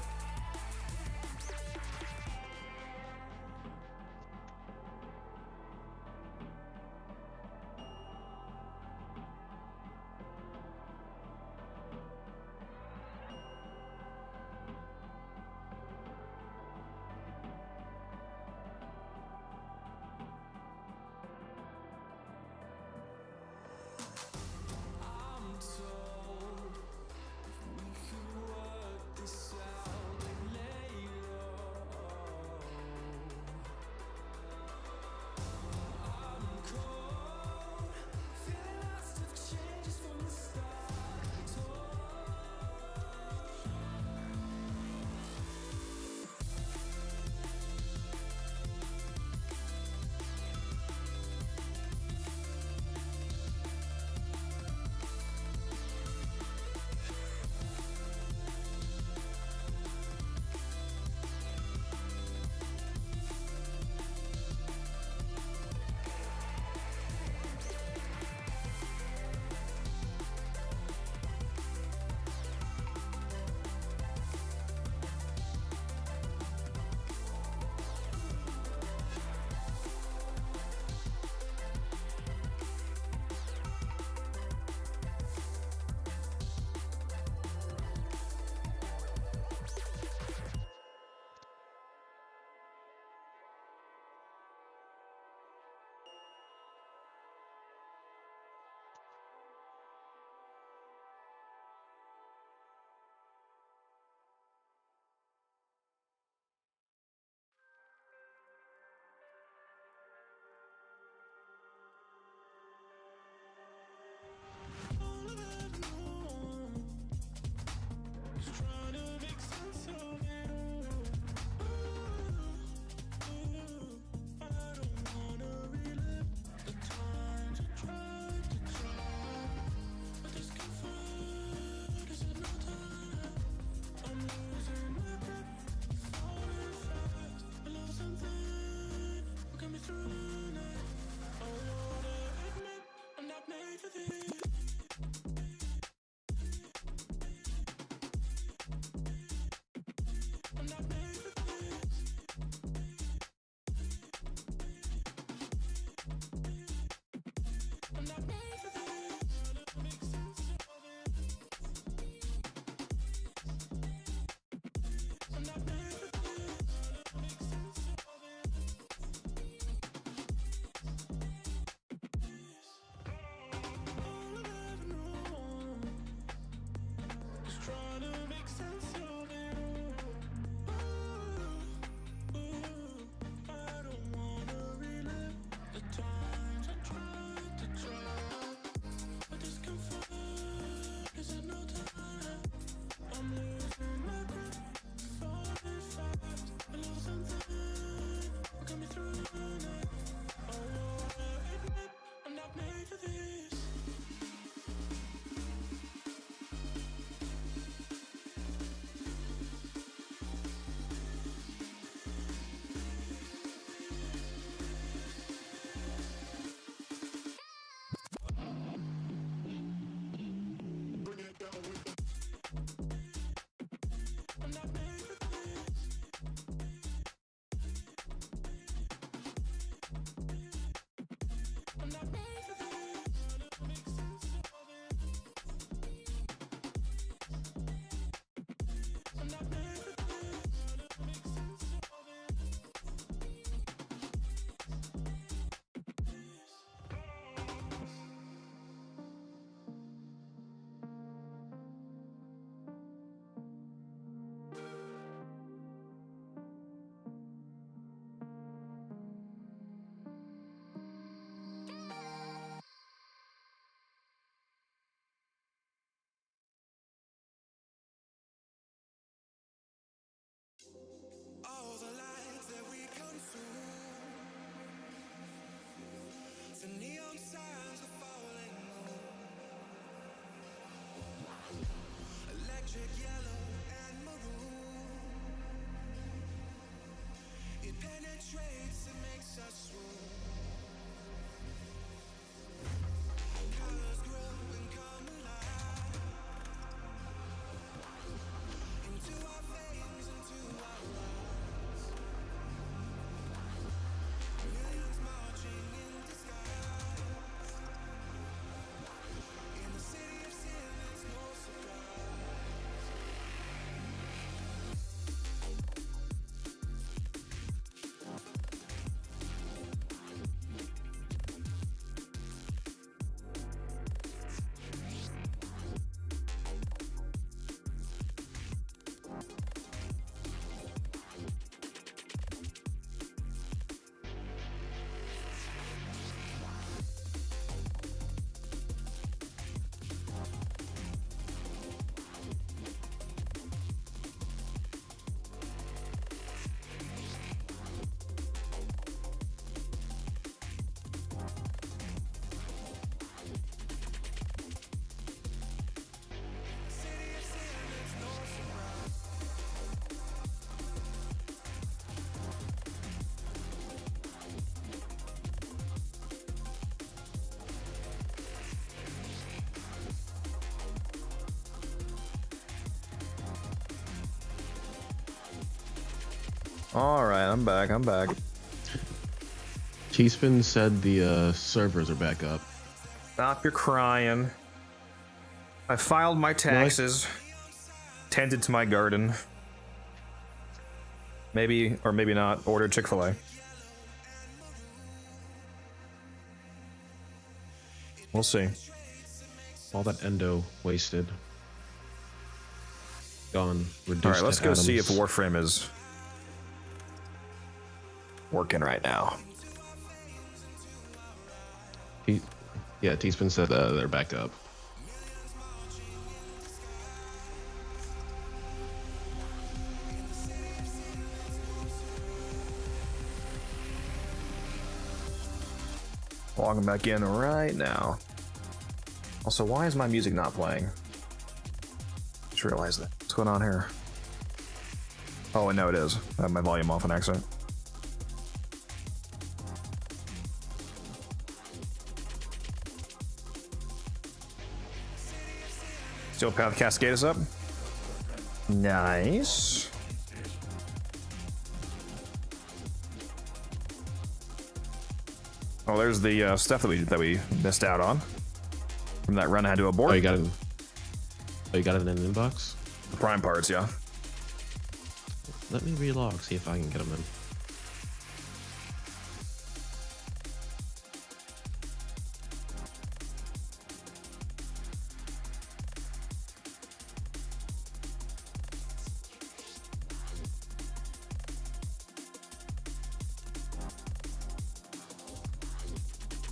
All the lights that we consume, the neon signs, the falling moon, electric yellow and maroon. It penetrates and makes us swoon. All right, I'm back. I'm back. T-Spin said the servers are back up. Stop your crying. I filed my taxes. Tended to my garden. Maybe or maybe not. Ordered Chick-fil-A. We'll see. All that endo wasted. Gone. Reduced. All right, let's to go atoms. see if Warframe is working right now. Yeah, T-Spin said they're back up. Logging back in right now. Also, why is my music not playing? Just realized that. What's going on here? Oh, I know it is. I have my volume off on accident. Steel Path Cascade is up. Nice. Oh, there's the stuff that we missed out on from that run I had to abort. Oh, you got it. Oh, you got it in an inbox? The prime parts, yeah. Let me relog, see if I can get them in.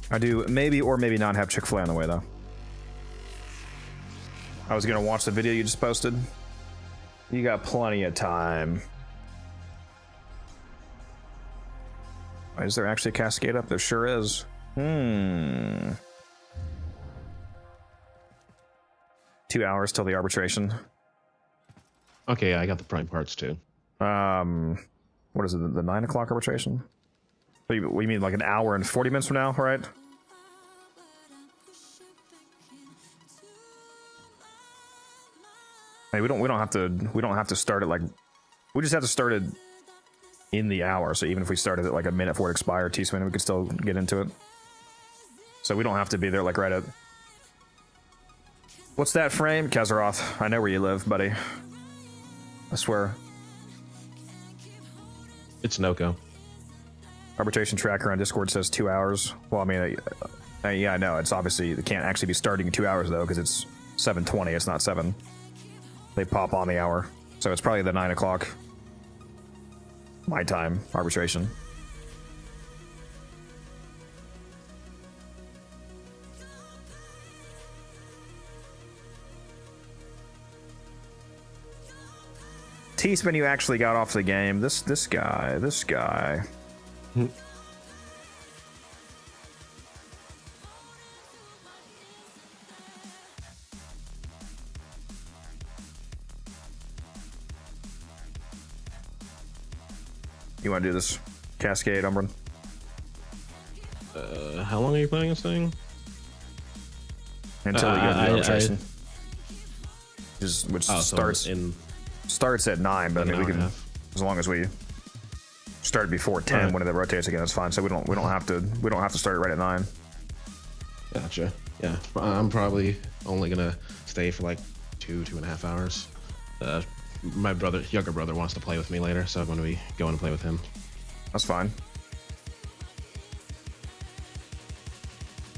I do maybe or maybe not have Chick-fil-A on the way though. I was gonna watch the video you just posted. You got plenty of time. Is there actually a cascade up? There sure is. 2 hours till the arbitration. Okay, I got the prime parts too. What is it? The 9 o'clock arbitration? What do you mean, like an hour and 40 minutes from now, right? I mean, we don't have to start it like, we just have to start it in the hour. So even if we started it like a minute before it expired, T-Swin, we could still get into it. So we don't have to be there like right at. What's that frame, Kazaroth? I know where you live, buddy. I swear. It's Noco. Arbitration tracker on Discord says 2 hours. Well, I mean, yeah, I know. It's obviously, it can't actually be starting in 2 hours though, because it's 7:20. It's not 7. They pop on the hour, so it's probably the 9 o'clock my time arbitration. T-Spin, you actually got off the game. This guy. You want to do this Cascade, Umbran? How long are you playing this thing? Until we go to the arbitration. Which So starts at 9, but I mean we can, as long as we start before 10 Right. when it rotates again, it's fine. So we don't have to start it right at 9. Gotcha. Yeah, I'm probably only gonna stay for like 2.5 hours. My younger brother wants to play with me later, so I'm gonna be going to play with him. That's fine.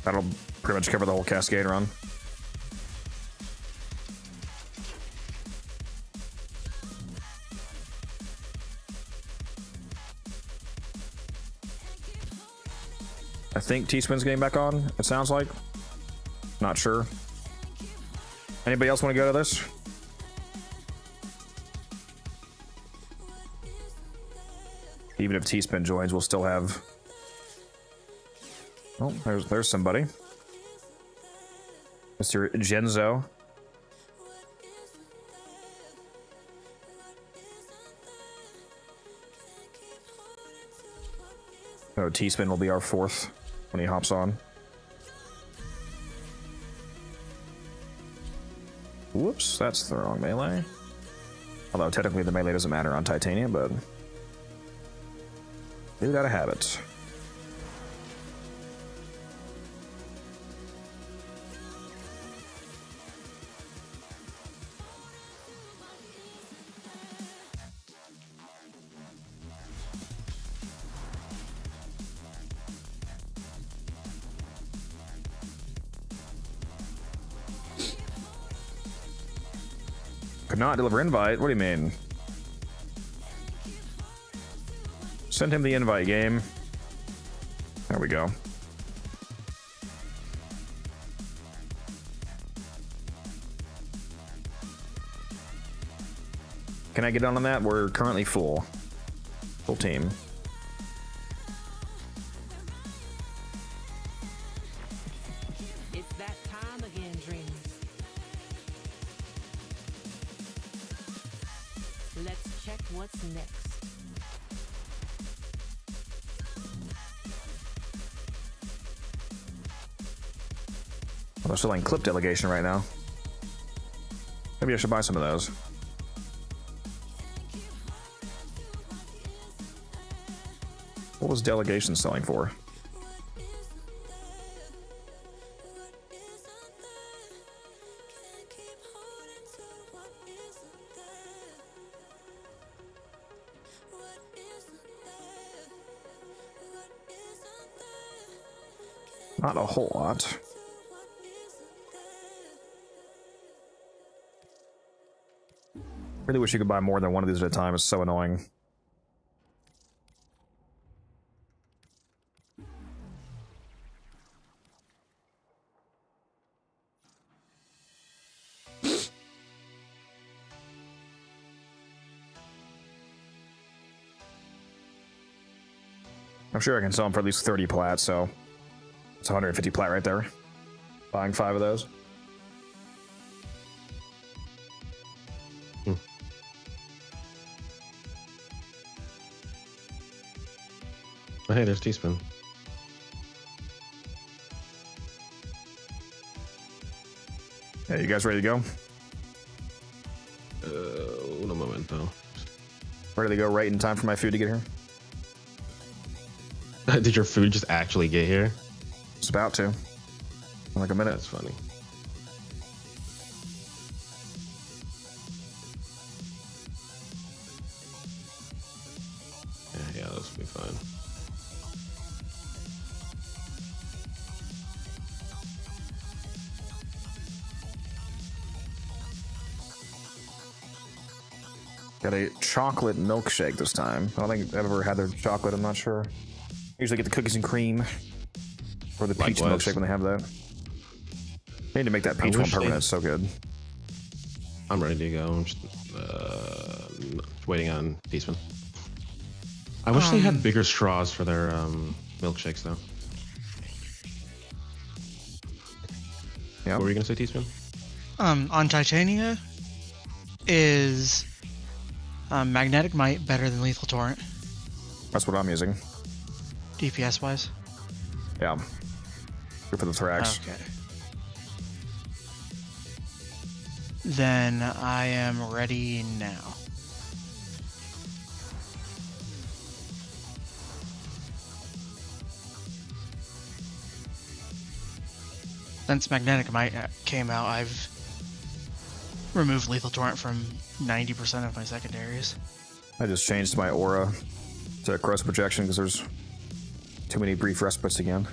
That'll pretty much cover the whole Cascade run. I think T-Spin's getting back on, it sounds like. Not sure. Anybody else want to go to this? Even if T-Spin joins, we'll still have... Oh, there's somebody. Mr. Genzo. Oh, T-Spin will be our 4th when he hops on. Whoops, that's the wrong melee. Although technically the melee doesn't matter on Titania, but... Dude out of habit. Could not deliver invite? What do you mean? Send him the invite, game. There we go. Can I get on that? We're currently full. Full team. It's that time again, dreamers. Let's check what's next. They're selling clip delegation right now. Maybe I should buy some of those. What was delegation selling for? Not a whole lot. Really wish you could buy more than one of these at a time. It's so annoying. I'm sure I can sell them for at least 30 plat, so it's 150 plat right there. Buying 5 of those. Oh, hey, there's Teaspoon. Hey, you guys ready to go? Un momento. Ready to go right in time for my food to get here? Did your food just actually get here? It's about to. In like a minute. That's funny. Yeah, this will be fine. Got a chocolate milkshake this time. I don't think I've ever had their chocolate, I'm not sure. Usually get the cookies and cream. Or the peach Likewise. milkshake when they have that. They need to make that peach one wish they- permanent, it's so good. I'm ready to go. I'm just waiting on Teaspoon. I wish they had bigger straws for their milkshakes, though. Yeah. What were you going to say, Teaspoon? On Titania is Magnetic Might better than Lethal Torrent, That's what I'm using. DPS wise? Yeah. Good for the thorax. Okay. Then I am ready now. Since Magnetic Might came out, I've removed Lethal Torrent from 90% of my secondaries. I just changed my aura to corrosive projection because there's too many brief respites again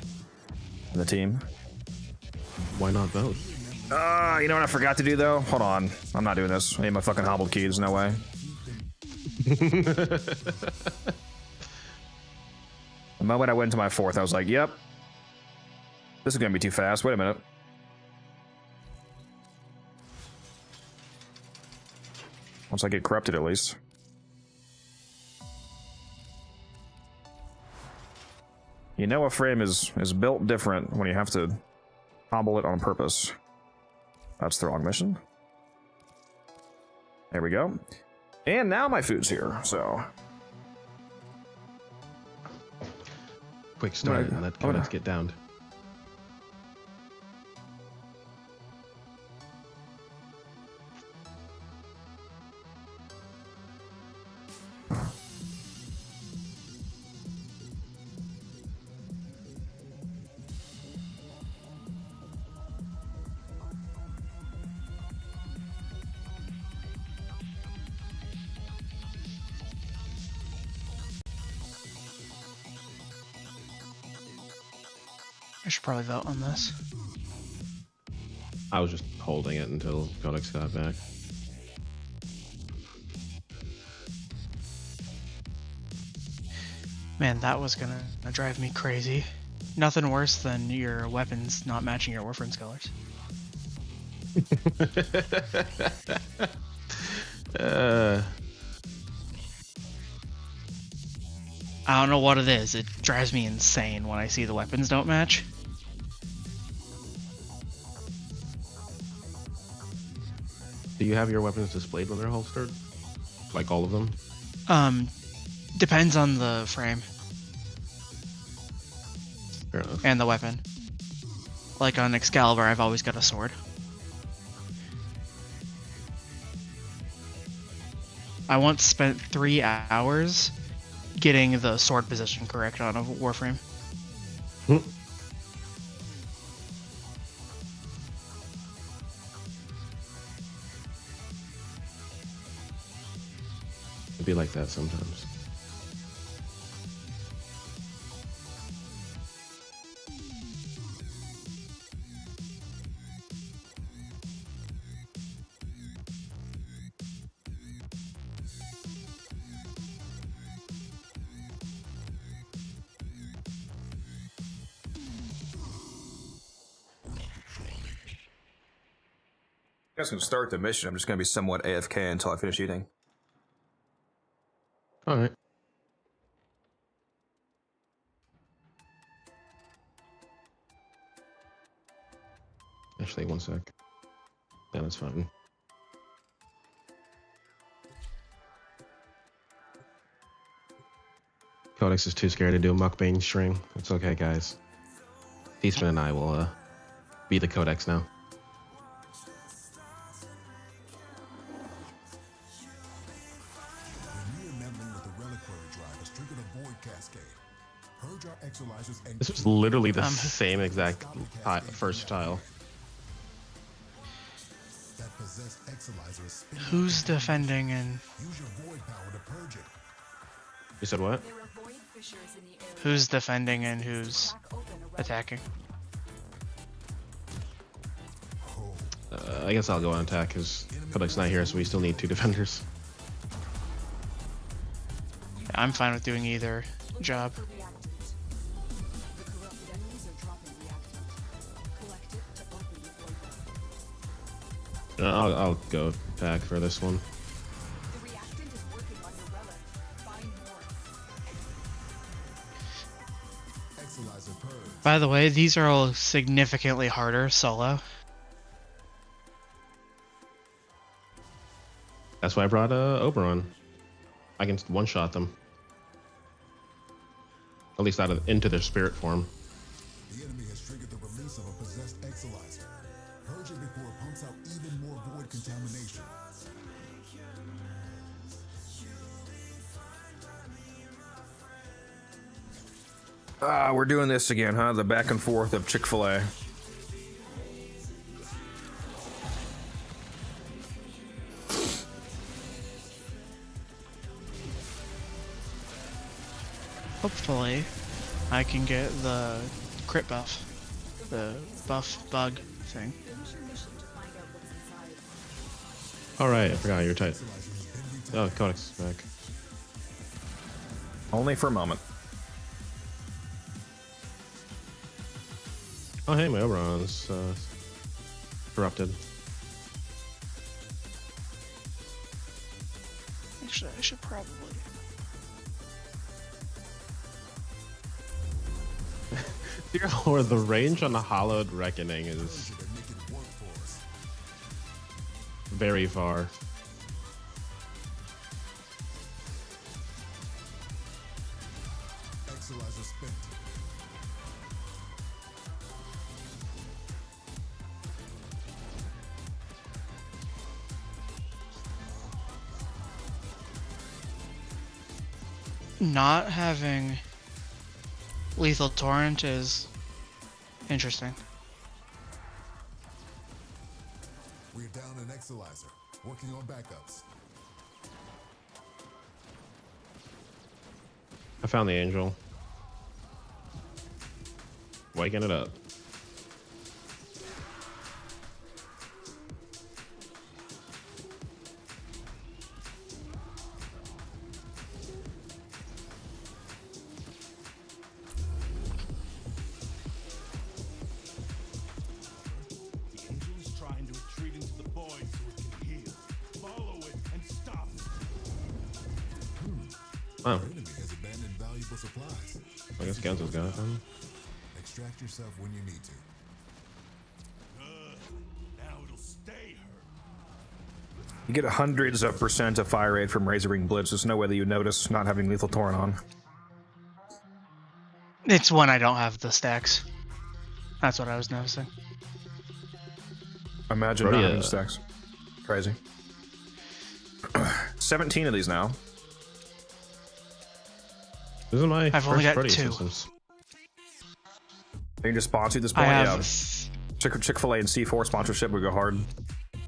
in the team. Why not both? You know what I forgot to do though? Hold on. I'm not doing this. I need my fucking hobbled key. There's no way. The moment I went into my 4th, I was like, yep. This is gonna be too fast. Wait a minute. Once I get corrupted, at least. You know a frame is built different when you have to hobble it on purpose. That's the wrong mission. There we go. And now my food's here, so... Quick start Right. and let codex get downed. I should probably vote on this. I was just holding it until Codex got back. Man, that was gonna drive me crazy. Nothing worse than your weapons not matching your Warframe's colors. I don't know what it is. It drives me insane when I see the weapons don't match. Do you have your weapons displayed when they're holstered? Like all of them? Depends on the frame Fair enough. and the weapon. Like on Excalibur, I've always got a sword. I once spent 3 hours getting the sword position correct on a Warframe. It'd be like that sometimes. You guys can start the mission. I'm just going to be somewhat AFK until I finish eating. All right. Actually, one sec. Yeah, that's fine. Codex is too scared to do a mukbang stream. It's okay, guys. Eastman and I will be the Codex now. This was literally the same exact first tile. Who's defending and You said what? who's defending and who's attacking? I guess I'll go on attack because Codex's not here, so we still need 2 defenders. I'm fine with doing either job. I'll go attack for this one. By the way, these are all significantly harder solo. That's why I brought Oberon. I can one-shot them. At least into their spirit form. The enemy has triggered the release of a possessed Exalizer. Purge it before it pumps out even more void contamination. We're doing this again, huh? The back and forth of Chick-fil-A. Hopefully, I can get the crit buff. The buff bug thing. Alright, I forgot you're tight. Oh, Codex is back. Only for a moment. Oh, hey, my Oberon's corrupted. Actually, I should probably. Dear Lord, the range on the Hallowed Reckoning is very far. Exalizer spent. Not having lethal torrent is interesting. We're down an Exalizer. Working on backups. I found the angel. Waking it up. The angel's trying to retreat into the void so it can heal. Follow it and stop it. Oh, Enemy has abandoned valuable supplies. I guess Genzo's got it. Extract yourself when you need to. Good. Now it'll stay hurt. You get hundreds of % of fire rate from Razor Ring Blitz. There's no way that you notice not having Lethal Torrent on. It's when I don't have the stacks. That's what I was noticing. Imagine not having stacks. Crazy. 17 of these now. This is my I've only first got Proteus 2. systems. They can just sponsor at this I point. have. Yeah. Chick-fil-A and C4 sponsorship would go hard.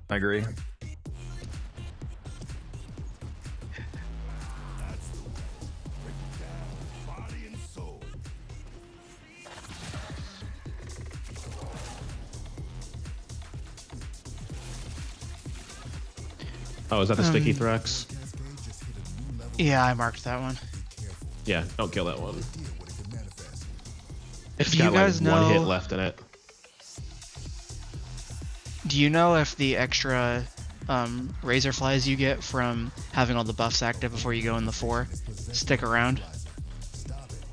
I agree. Body and soul. Oh, is that the sticky Thrax? Yeah, I marked that one. Yeah, don't kill that one. It's Do you got guys like one hit know- left in it. Do you know if the extra razor flies you get from having all the buffs active before you go in the 4 stick around? Stop it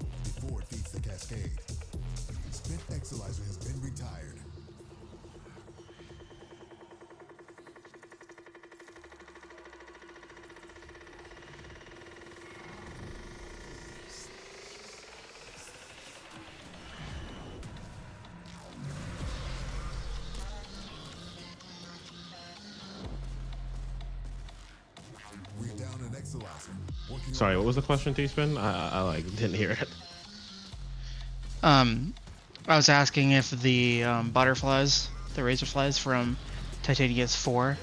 before it feeds the cascade. Spent Exolizer has been retired. We're down an Exolizer. Working Sorry, what was the question, T-Spin? I like didn't hear it. I was asking if the butterflies, the razor flies from Titania's 4,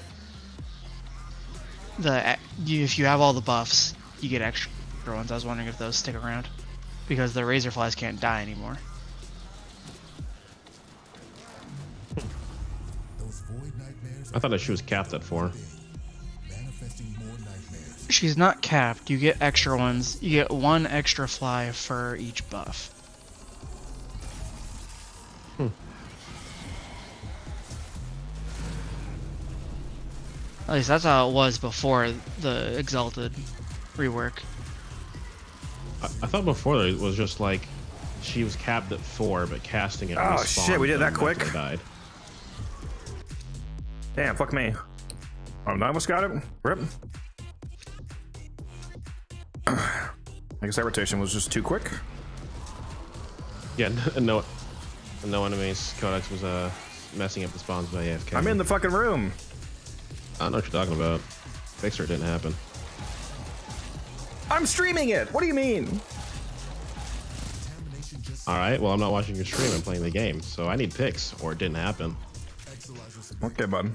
if you have all the buffs, you get extra ones. I was wondering if those stick around, because the razor flies can't die anymore. those void nightmares I thought that she was capped at 4. manifesting more nightmares. She's not capped. You get extra ones. You get 1 extra fly for each buff. At least that's how it was before the Exalted rework. I thought before it was just like she was capped at 4, but casting it. Oh, respawned shit, we did that them quick? after they died. Damn, fuck me. Oh, I almost got it. Rip. I guess that rotation was just too quick. Yeah, no enemies. Codex was messing up the spawns by AFK. I'm in the fucking room. I don't know what you're talking about. Fixer didn't happen. I'm streaming it. What do you mean? All right, well I'm not watching your stream. I'm playing the game, so I need picks, or it didn't happen. Okay, bud.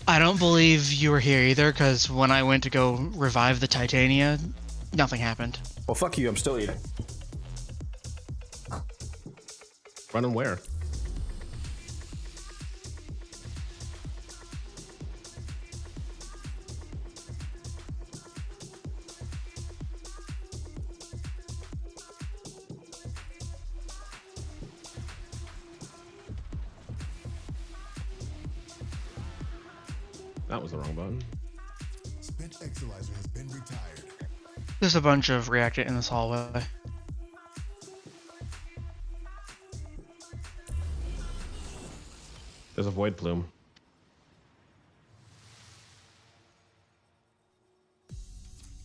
I don't believe you were here either, because when I went to go revive the Titania, nothing happened. Well, fuck you. I'm still eating. Running where? That was the wrong button. Spent Exolizer has been retired. There's a bunch of reactant in this hallway. There's a void plume.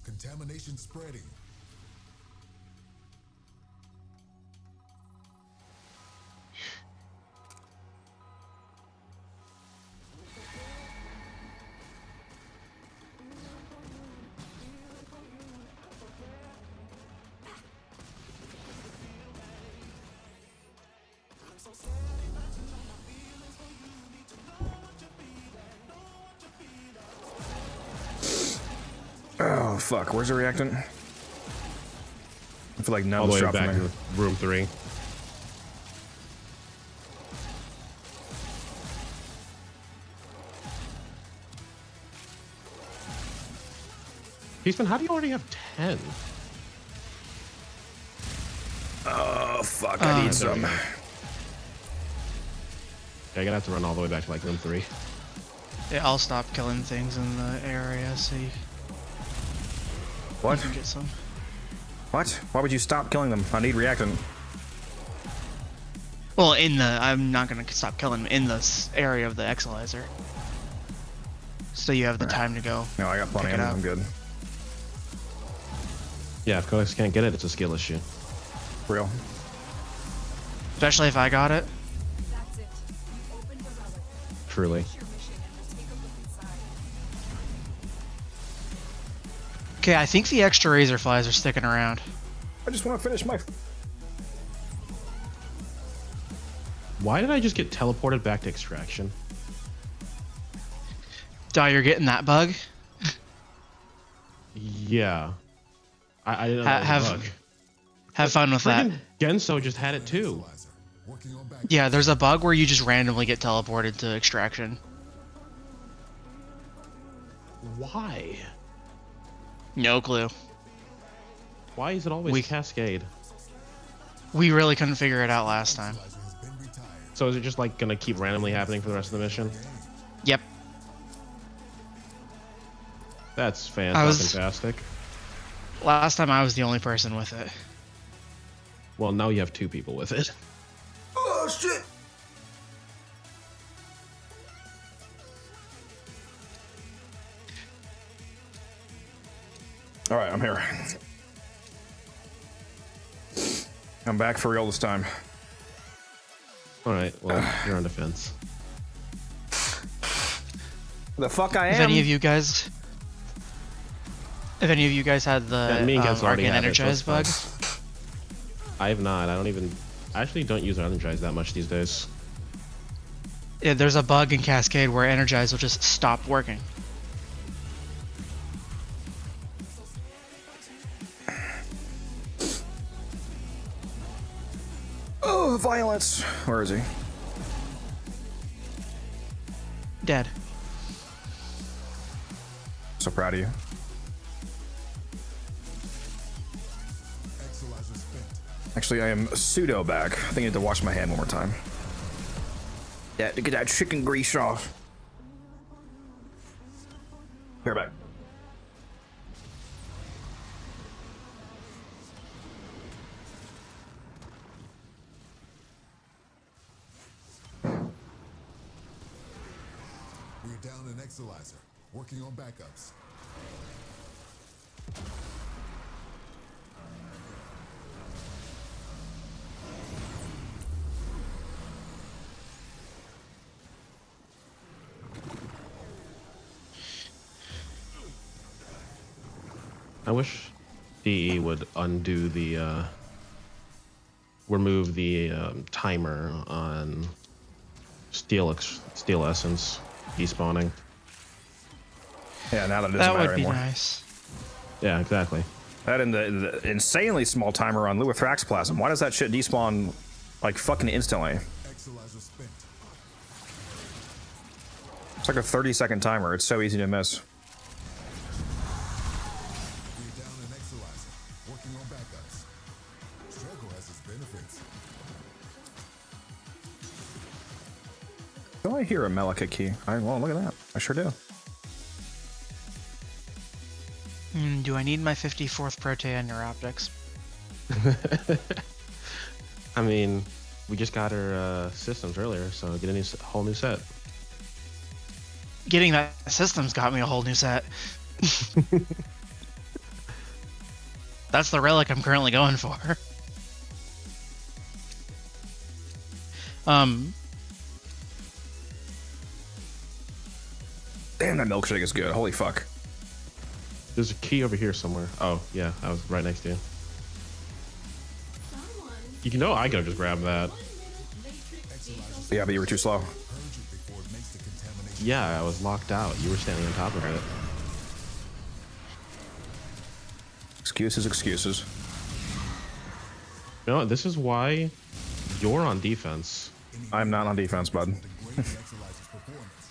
Contamination spreading. Oh, fuck. Where's the reactant? I feel like none All of the this way dropped back from to there. room 3. Peaceman, how do you already have 10? Oh, fuck. I need some. Yeah, you're gonna have to run all the way back to like room 3. Yeah, I'll stop killing things in the area so you What? can get some. What? Why would you stop killing them? I need reactant. Well, I'm not gonna stop killing them in this area of the Exilizer. So you have the time to go. No, I got plenty pick of it them. up. I'm good. Yeah, if Codex can't get it, it's a skill issue. Real. Especially if I got it. That's it. You opened the relic. Truly. Finish your mission and we'll take a look inside. Okay, I think the extra razor flies are sticking around. I just want to finish my... Why did I just get teleported back to extraction? Duh, you're getting that bug? Yeah. I didn't know that was a bug. Have fun with that. Friggin' Genso just had it too. Working on back. Yeah, there's a bug where you just randomly get teleported to extraction. Why? No clue. Why is it always Cascade? We really couldn't figure it out last time. So is it just like gonna keep randomly happening for the rest of the mission? Yep. That's fantastic. Last time I was the only person with it. Well, now you have 2 people with it. Oh, shit! Alright, I'm here. I'm back for real this time. Alright, well, you're on defense. The fuck I am? If any of you guys had the Me and Genso already Arcane have it, so Energize it's bug, fine. I have not. I actually don't use Energize that much these days. yeah, there's a bug in Cascade where Energize will just stop working. Oh, violence! Where is he? Dead. So proud of you. Exilizer spent. Actually, I am pseudo back. I think I need to wash my hand one more time. Yeah, to get that chicken grease off. Here, back. We're down an Exilizer. Working on backups. I wish DE would undo the remove the timer on steel essence despawning. Yeah, now that it doesn't That matter would be anymore. nice. Yeah, exactly. That and the insanely small timer on Luithrax Plasm. Why does that shit despawn like fucking instantly? Exilizer spent. It's like a 30-second timer. It's so easy to miss. We're down an Exilizer. Working on backups. Struggle has its benefits. Do I hear a Melika key? Well, look at that. I sure do. Do I need my 54th Protea Neuroptics? I mean, we just got our systems earlier, so get a whole new set. Getting that system's got me a whole new set. That's the relic I'm currently going for. Damn, that milkshake is good. Holy fuck. There's a key over here somewhere. Oh, yeah, I was right next to you. You can know I could have just grabbed that. Yeah, but you were too slow. Purge it before it makes the contamination. Yeah, I was locked out. You were standing on top of it. Excuses, excuses. You know what? This is why you're on defense. I'm not on defense, bud. Degrade the Exolyzer's performance.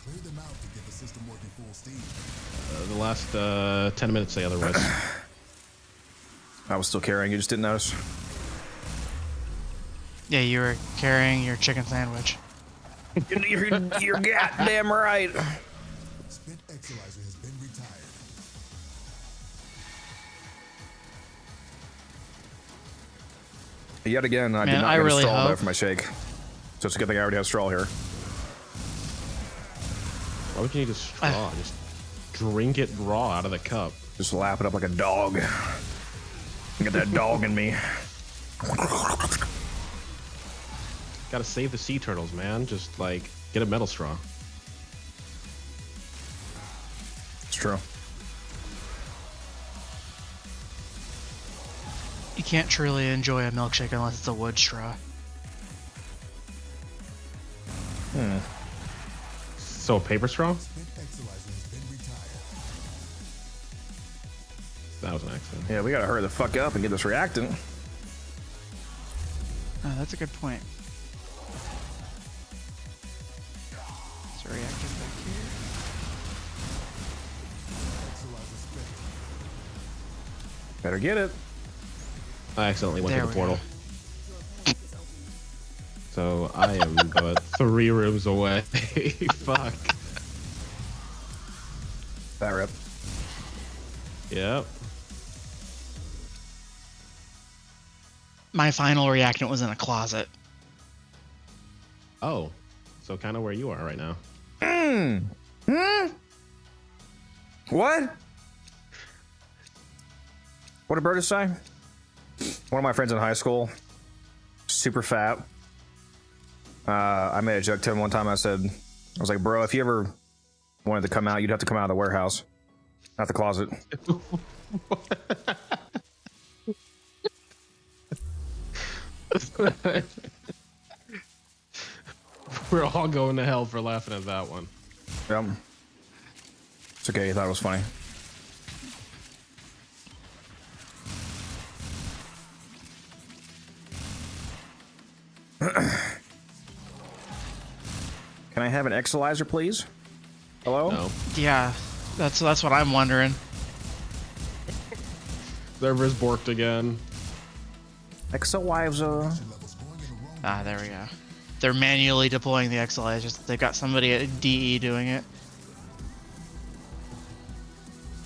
Clear them out to get the system working full steam. The last 10 minutes say otherwise. I was still carrying, you just didn't notice. Yeah, you were carrying your chicken sandwich. You're goddamn right. Spent Exolyzer has been retired. Yet again, I did Man, not I get really a straw though hope- for my shake. So it's a good thing I already have straw here. Why would you need a straw? Just drink it raw out of the cup. Just lap it up like a dog. Get that dog in me. Gotta save the sea turtles, man. Just like get a metal straw. It's true. You can't truly enjoy a milkshake unless it's a wood straw. So a paper straw? Spent Exolyzer has been retired. That was an accident. Yeah, we gotta hurry the fuck up and get this reactant. Oh, that's a good point. Is there a reactor back here? Exolyzer spent. Better get it. I accidentally went There through the we portal. So I am but 3 rooms away. Fuck. That rip. Yep. My final reactant was in a closet. Oh. So kind of where you are right now. What? What did Burgess say? One of my friends in high school, super fat. I made a joke to him one time. I was like, bro, if you ever wanted to come out, you'd have to come out of the warehouse, not the closet. We're all going to hell for laughing at that one. Yep. It's okay. You thought it was funny. Can I have an Exolyzer, please? Hello? No. Yeah, that's what I'm wondering. Server's borked again. Exolyzer. Ah, there we go. They're manually deploying the Exolyzers. They've got somebody at DE doing it.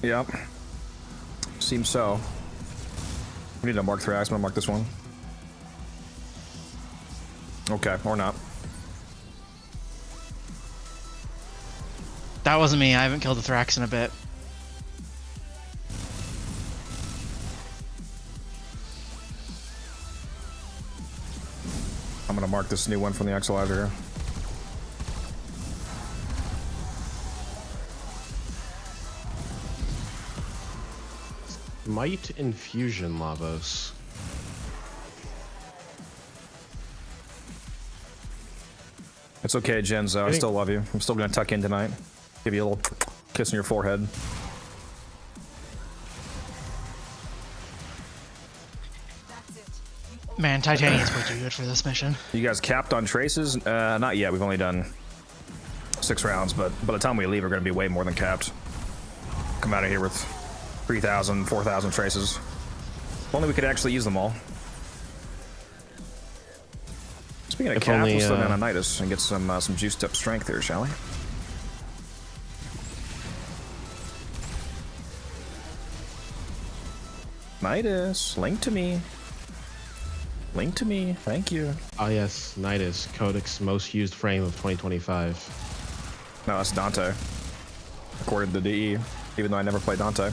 Yep. Seems so. We need to mark 3. I'm gonna mark this one. Okay, or not. That wasn't me. I haven't killed the Thrax in a bit. I'm gonna mark this new one from the Exolyzer here. Might infusion Lavos. It's okay, Genzo. I still love you. I'm still gonna tuck in tonight. Give you a little kiss on your forehead. Man, Titanium's way too good for this mission. You guys capped on traces? Not yet. We've only done 6 rounds, but by the time we leave, we're gonna be way more than capped. Come out of here with 3,000, 4,000 traces. If only we could actually use them all. Speaking of If cap, only, let's slow down on Nidus and get some juiced up strength here, shall we? Nidus, link to me. Link to me, thank you. Ah yes, Nidus, Codex most used frame of 2025. No, that's Dante. According to DE, even though I never played Dante.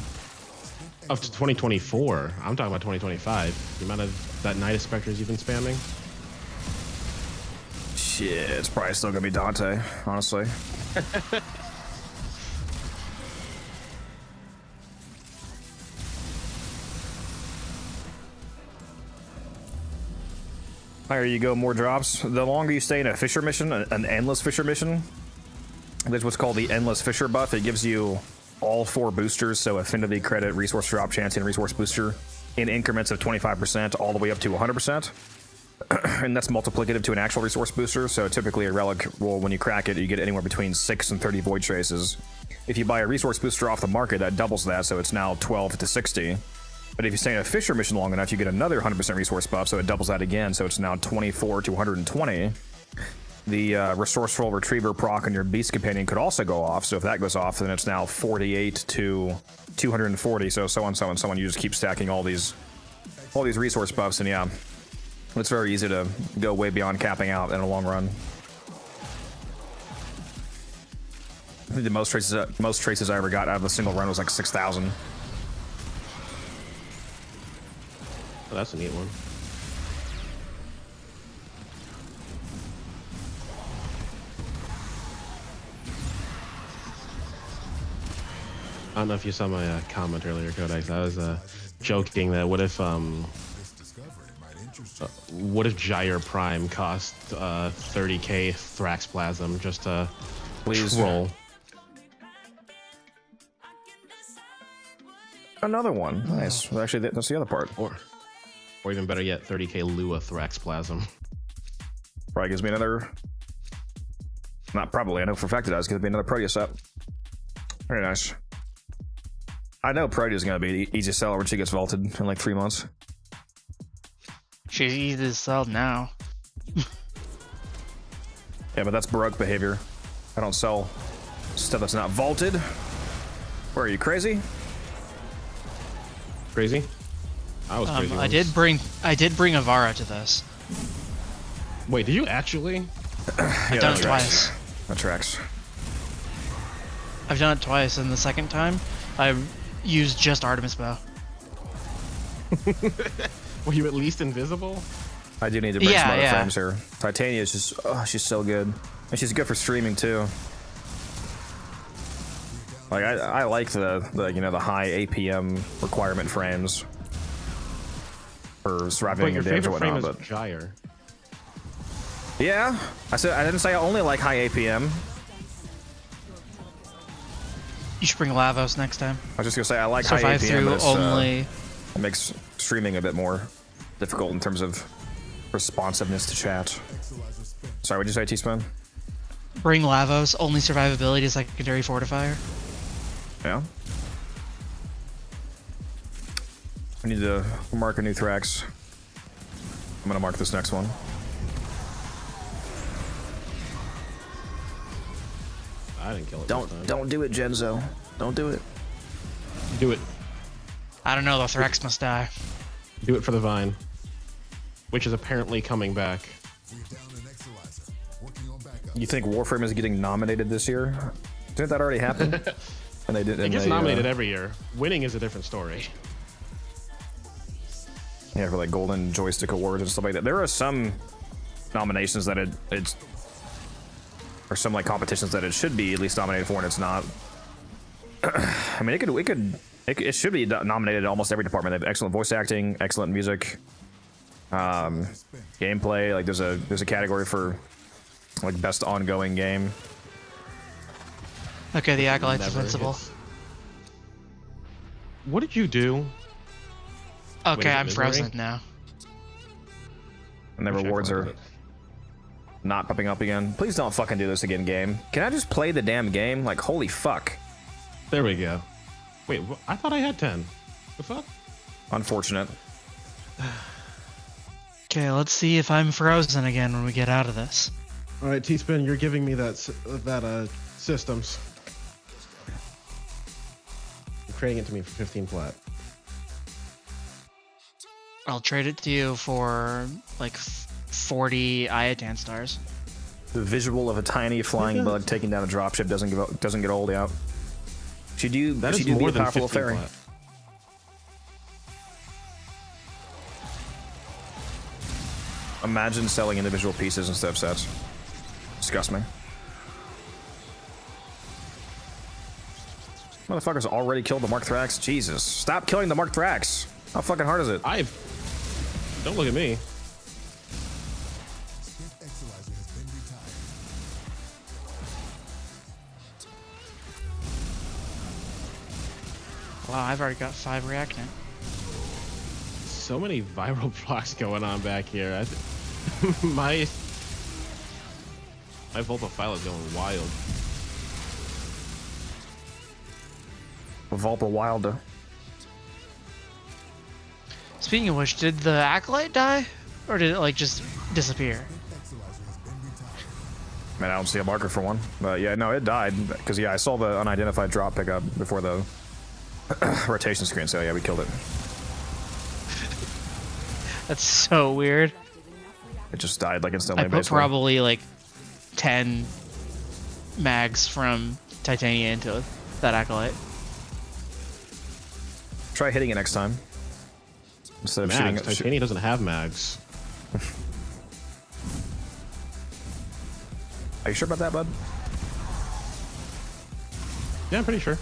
Up to 2024. I'm talking about 2025. The amount of that Nidus Spectres you've been spamming. Shit, it's probably still gonna be Dante, honestly. There you go, more drops. The longer you stay in a Fisher mission, an endless Fisher mission, there's what's called the endless Fisher buff. It gives you all 4 boosters, so affinity, credit, resource drop chance, and resource booster in increments of 25% all the way up to 100%. And that's multiplicative to an actual resource booster. So typically a relic will, when you crack it, you get anywhere between 6 and 30 void traces. If you buy a resource booster off the market, that doubles that, so it's now 12 to 60. But if you stay in a Fisher mission long enough, you get another 100% resource buff, so it doubles that again, so it's now 24 to 120. The Resourceful Retriever proc on your Beast Companion could also go off, so if that goes off, then it's now 48 to 240, so on, so on, so on. You just keep stacking all these resource buffs, and yeah, it's very easy to go way beyond capping out in a long run. I think the most traces I ever got out of a single run was like 6,000. Oh, that's a neat one. I don't know if you saw my comment earlier, Codex. I was joking that what if Gyre Prime cost 30k Thraxplasm just to troll? Another one. Nice. Well, actually, that's the other part. Or even better yet, 30k Lua Thraxplasm. Probably gives me another... Not probably, I know for a fact it does. Gives me another Proteus up. Very nice. I know Proteus is going to be easy to sell when she gets vaulted in like 3 months. She's easy to sell now. Yeah, but that's Baroque behavior. I don't sell stuff that's not vaulted. Where are you, crazy? Crazy? I was crazy. I did bring Avara to this. Wait, did you actually? I've done it twice. That tracks. I've done it twice, and the second time, I used just Artemis Bow. Were you at least invisible? I do need to bring some other frames here. Titania is just, oh, she's so good. And she's good for streaming too. Like, I like the you know, the high APM requirement frames for surviving your damage or whatnot, but Gyre. Yeah, I didn't say I only like high APM. You should bring Lavos next time. I was just gonna say I like high APM, but only. It makes streaming a bit more difficult in terms of responsiveness to chat. Sorry, what'd you say, T-Spoon? Bring Lavos, only survivability to secondary fortifier. Yeah. I need to mark a new Thrax. I'm gonna mark this next one. I didn't kill it. Don't do it, Genzo. Don't do it. Do it. I don't know, the Thrax must die. Do it for the Vine, which is apparently coming back. You think Warframe is getting nominated this year? Didn't that already happen? And they didn't. It gets nominated every year. Winning is a different story. Yeah, for like Golden Joystick Awards and stuff like that. There are some nominations that it's or some like competitions that it should be at least nominated for, and it's not. I mean, it should be nominated in almost every department. They have excellent voice acting, excellent music, gameplay. Like there's a category for like best ongoing game. Okay, the Acolyte's invincible. What did you do? Okay, I'm frozen now. And the rewards are not popping up again. Please don't fucking do this again, game. Can I just play the damn game? Like, holy fuck. There we go. Wait, I thought I had 10. The fuck? Unfortunate. Okay, let's see if I'm frozen again when we get out of this. All right, T-Spin, you're giving me that systems. You're creating it to me for 15 flat. I'll trade it to you for like 40 Iatan stars. The visual of a tiny flying bug taking down a dropship doesn't get old out. Should you that is be more a than powerful 15 fairy? flat. Imagine selling individual pieces instead of sets. Disgust me. Motherfuckers already killed the Mark Thrax. Jesus. Stop killing the Mark Thrax. How fucking hard is it? Don't look at me. Wow, I've already got 5 reactant. so many viral blocks going on back here. My Volta file is going wild. Volpa Wilder. Speaking of which, did the Acolyte die? Or did it like just disappear? Man, I don't see a marker for one. But yeah, no, it died. Because yeah, I saw the unidentified drop pick up before the rotation screen, so yeah, we killed it. That's so weird. It just died like instantly, I put basically. probably like 10 mags from Titania into that Acolyte. Try hitting it next time. Instead of shooting Mags. it. Titania doesn't have mags. Are you sure about that, bud? Yeah, I'm pretty sure.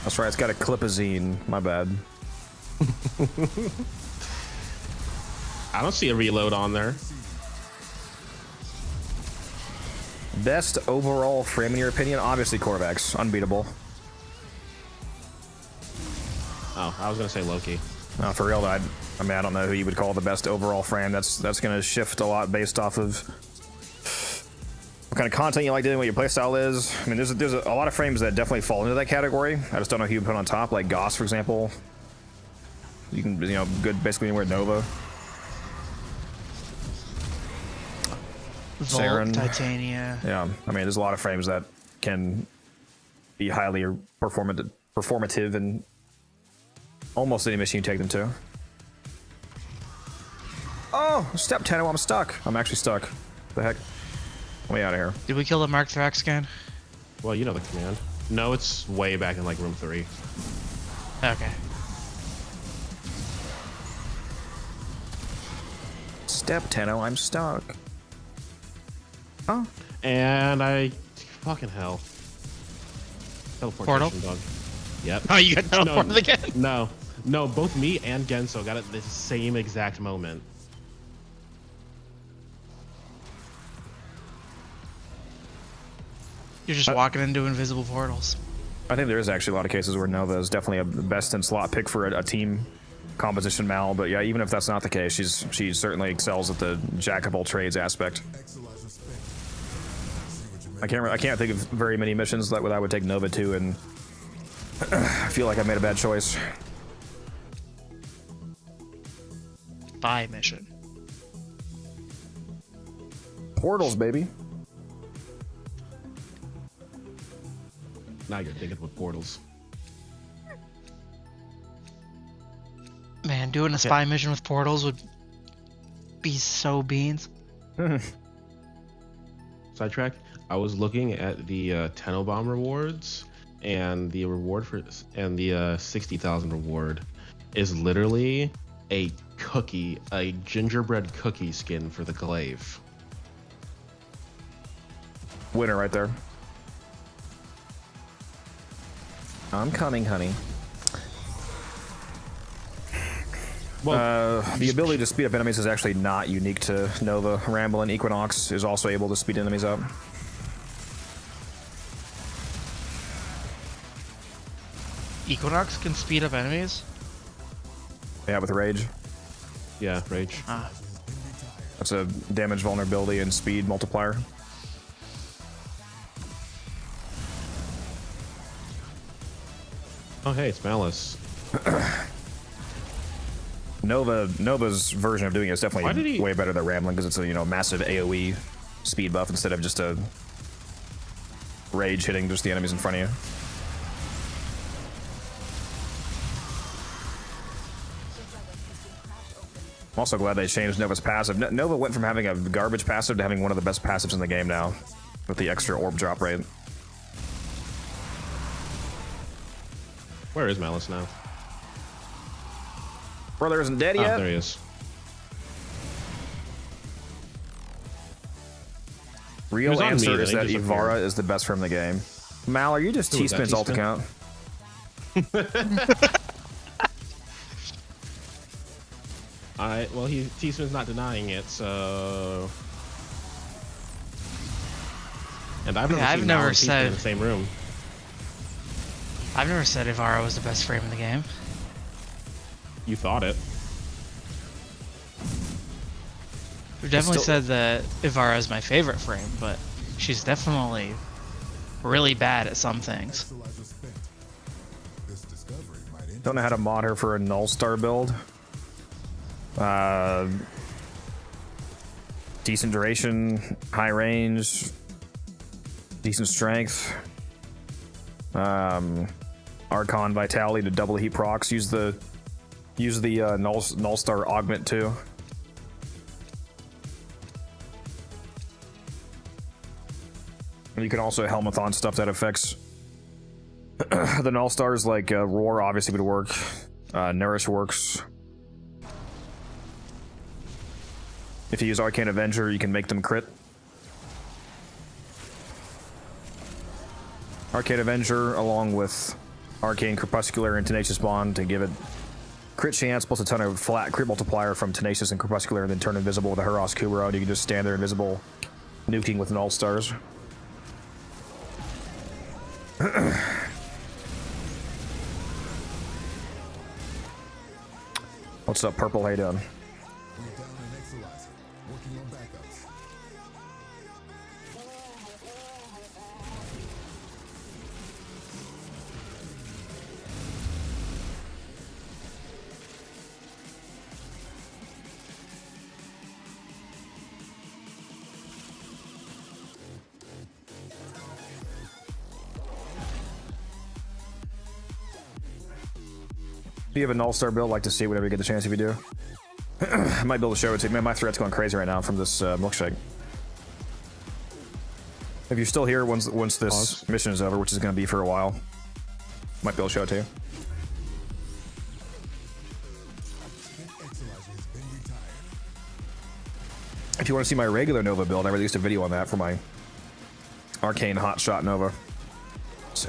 That's right, it's got a clipazine. My bad. I don't see a reload on there. Best overall frame in your opinion? Obviously Korvax. Unbeatable. Oh, I was gonna say Loki. No, for real, I mean, I don't know who you would call the best overall frame. That's going to shift a lot based off of what kind of content you like doing, what your playstyle is. I mean, there's a lot of frames that definitely fall into that category. I just don't know who you put on top, like Goss, for example. You can, you know, good basically anywhere Nova. Volt, Saren. Titania. Yeah, I mean, there's a lot of frames that can be highly performative in almost any mission you take them to. Oh, step 10, I'm stuck. I'm actually stuck. The heck? Let me out of here. Did we kill the Mark Thrax scan? Well, you know the command. No, it's way back in like room 3. Okay. Step 10, I'm stuck. Oh. And I fucking hell. Teleportation dog. Yep. Oh, you got teleported again? No, both me and Genso got it at the same exact moment. You're just walking into invisible portals. I think there is actually a lot of cases where Nova is definitely a best in slot pick for a team composition Mal, but yeah, even if that's not the case, she certainly excels at the jack of all trades aspect. I can't think of very many missions that I would take Nova to, and I feel like I made a bad choice. Spy mission. Portals, baby. Now you're thinking with portals. Man, doing a spy mission with portals would be so beans. Sidetrack. I was looking at the Tenno rewards, and the reward for the 60,000 reward is literally a cookie, a gingerbread cookie skin for the glaive. Winner right there. I'm coming, honey. Well, the ability to speed up enemies is actually not unique to Nova. Ramble and Equinox is also able to speed enemies up. Equinox can speed up enemies? Yeah, with Rage. Yeah, Rage. Ah. That's a damage vulnerability and speed multiplier. Oh, hey, it's Malice. Nova's version of doing it is Why did definitely he- way better than Rambling because it's a massive AoE speed buff instead of just a rage hitting just the enemies in front of you. I'm also glad they changed Nova's passive. Nova went from having a garbage passive to having one of the best passives in the game now with the extra orb drop rate. Where is Malice now? Brother isn't dead yet. Ah, there he is. Real He was on answer me, is then that he just Ivara is the best from the game. Mal, are you just Who is that, T-Spin's alt T-Spin? account? Alright, well, T-Spin's not denying it, so... And I've never I've seen never Mal and T-Spin in said- the same room. I've never said Ivara was the best frame in the game. You thought it. We've definitely Still- said that Ivara is my favorite frame, but she's definitely really bad at some things. Exolizer spent. This discovery might Don't know how to mod her for a null star build. Decent duration, high range, decent strength. Archon vitality to double heat procs. Use the null star augment too. And you can also helmathon stuff that affects the null stars, like roar obviously would work. Nourish works. If you use Arcane Avenger, you can make them crit. Arcane Avenger, along with Arcane Crepuscular and Tenacious Bond to give it crit chance, plus a ton of flat crit multiplier from Tenacious and Crepuscular, and then turn invisible with a Huros Kubro, and you can just stand there invisible, nuking with null stars. What's up, Purple? How you doing? We're down an Exolizer. Working on backups. If you have a null star build, like to see whenever you get the chance. If you do, I might be able to show it to you. Man, my thread's going crazy right now from this milkshake. If you're still here once this mission is over, which is going to be for a while, might be able to show it to you. Exolizer has been retired. If you want to see my regular Nova build, I released a video on that for my Arcane Hotshot Nova. It's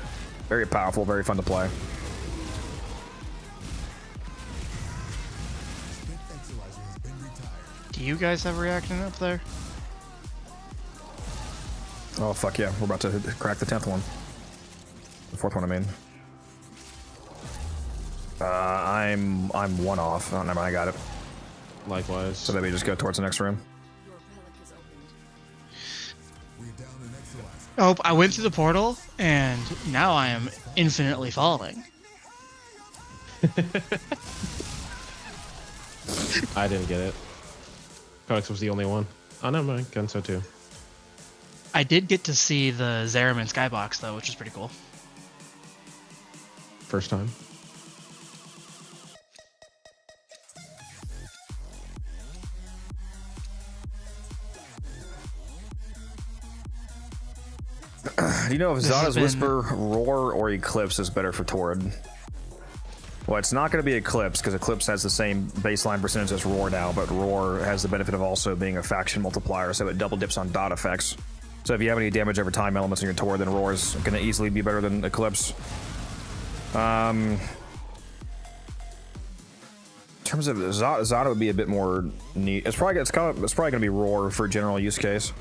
very powerful, very fun to play. Exolizer has been retired. Do you guys have a reactant up there? Oh fuck yeah, we're about to crack the 10th one. The 4th one, I mean. I'm one off. Oh, never mind, I got it. Likewise. So maybe just go towards the next room. Your relic is opened. We're down an Exolizer. Oh, I went through the portal, and now I am infinitely falling. I didn't get it. Codex was the only one. Oh, no, my gun so too. I did get to see the Zeraman skybox, though, which is pretty cool. First time. Do you know if This has Zada's been- Whisper, Roar, or Eclipse is better for Torrid? Well, it's not going to be Eclipse, because Eclipse has the same baseline percentage as Roar now, but Roar has the benefit of also being a faction multiplier, so it double dips on dot effects. So if you have any damage over time elements in your Torrid, then Roar is going to easily be better than Eclipse. In terms of Zada would be a bit more neat. It's probably going to be Roar for general use case.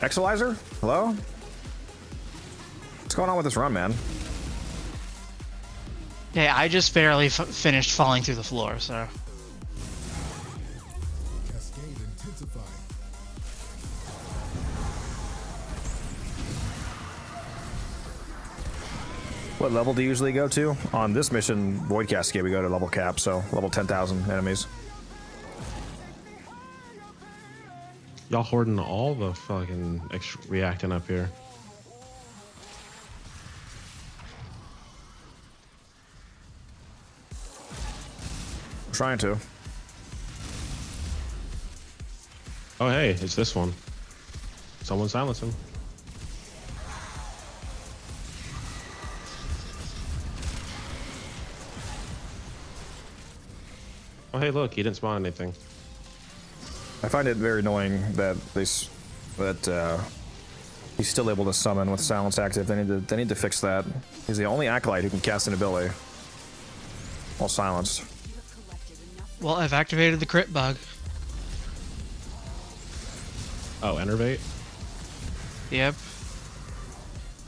Exolizer? Hello? What's going on with this run, man? Yeah, I just barely finished falling through the floor, so. Cascade intensified. What level do you usually go to? On this mission, Void Cascade, we go to level cap, so level 10,000 enemies. Y'all hoarding all the fucking extra reactant up here. Trying to. Oh, hey, it's this one. Someone silence him. Oh, hey, look, he didn't spawn anything. I find it very annoying that he's still able to summon with silence active. They need to fix that. He's the only acolyte who can cast an ability while silenced. Well, I've activated the crit bug. Oh, Enervate? Yep.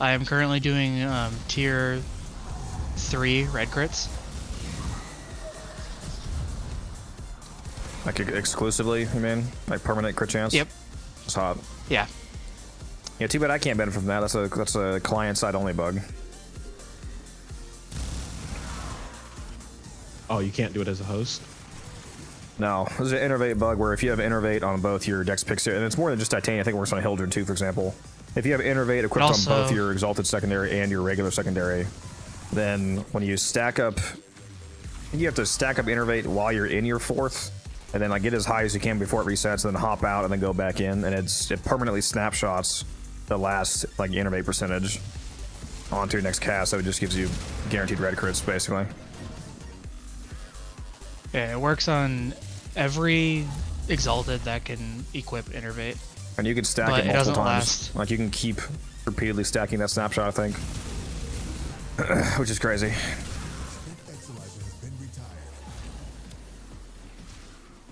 I am currently doing tier 3 red crits. Like exclusively, you mean? Like permanent crit chance? Yep. It's hot. Yeah. Yeah, too bad I can't benefit from that. That's a client side only bug. Oh, you can't do it as a host? No, there's an innervate bug where if you have innervate on both your Dex Pixie, and it's more than just Titania, I think it works on Hildred too, for example. If you have innervate equipped also, on both your Exalted Secondary and your regular Secondary, then when you stack up, you have to stack up innervate while you're in your 4th, and then like get as high as you can before it resets, and then hop out and then go back in, and it permanently snapshots the last like innervate percentage onto your next cast, so it just gives you guaranteed red crits basically. Yeah, it works on every Exalted that can equip Innervate. And you can stack But it it multiple doesn't times. last. Like you can keep repeatedly stacking that snapshot, I think. Which is crazy.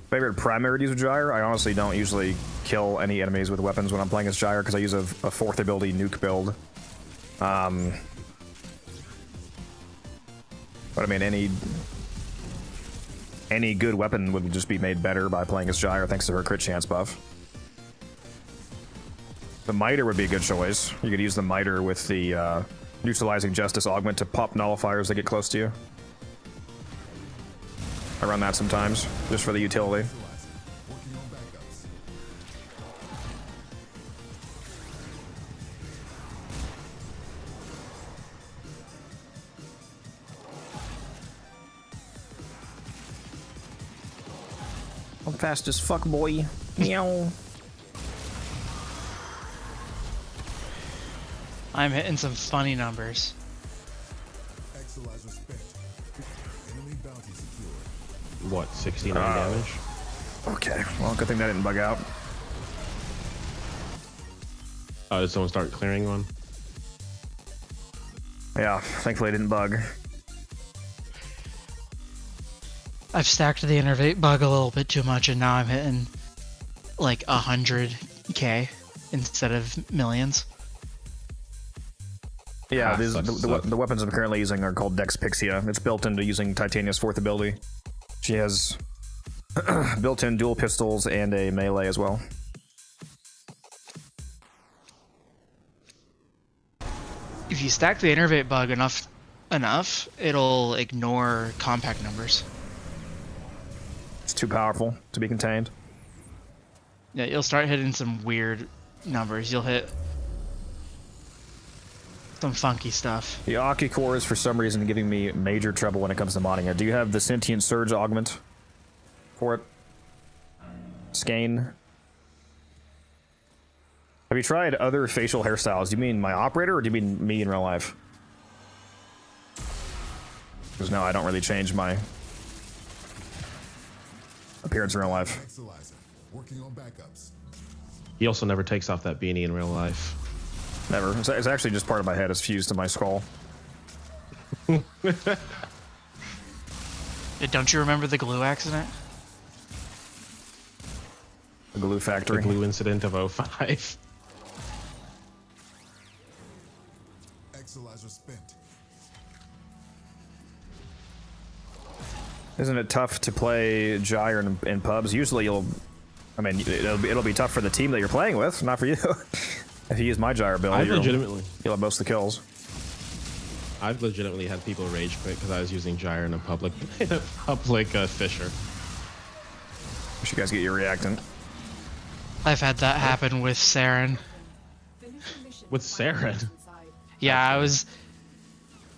Favorite primary to use with Gyre? I honestly don't usually kill any enemies with weapons when I'm playing as Gyre because I use a 4th ability nuke build. But I mean, any good weapon would just be made better by playing as Gyre thanks to her crit chance buff. The Miter would be a good choice. You could use the Miter with the Neutralizing Justice augment to pop nullifiers that get close to you. I run that sometimes, just for the utility. I'm fast as fuck, boy. Meow. I'm hitting some funny numbers. What, 69 damage? Okay, well, good thing that didn't bug out. Oh, did someone start clearing one? Yeah, thankfully it didn't bug. I've stacked the Innervate bug a little bit too much, and now I'm hitting like 100k instead of millions. Yeah, the weapons I'm currently using are called Dex Pixia. It's built into using Titania's 4th ability. She has built-in dual pistols and a melee as well. If you stack the Innervate bug enough, it'll ignore compact numbers. It's too powerful to be contained. Yeah, you'll start hitting some weird numbers. You'll hit some funky stuff. The Aki Core is for some reason giving me major trouble when it comes to modding it. Do you have the Sentient Surge augment for it? Skane? Have you tried other facial hairstyles? Do you mean my operator or do you mean me in real life? Because no, I don't really change my appearance in real life. He also never takes off that beanie in real life. Never. It's actually just part of my head. It's fused to my skull. Don't you remember the glue accident? The glue factory. The glue incident of 05. Exilizer spent. Isn't it tough to play Gyre in pubs? Usually it'll be tough for the team that you're playing with, not for you. If you use my Gyre build, you'll have most of the kills. I've legitimately had people rage quit because I was using Gyre in a public Fisher. Wish you guys get your reactant. I've had that happen with Saren. With Saren? Yeah,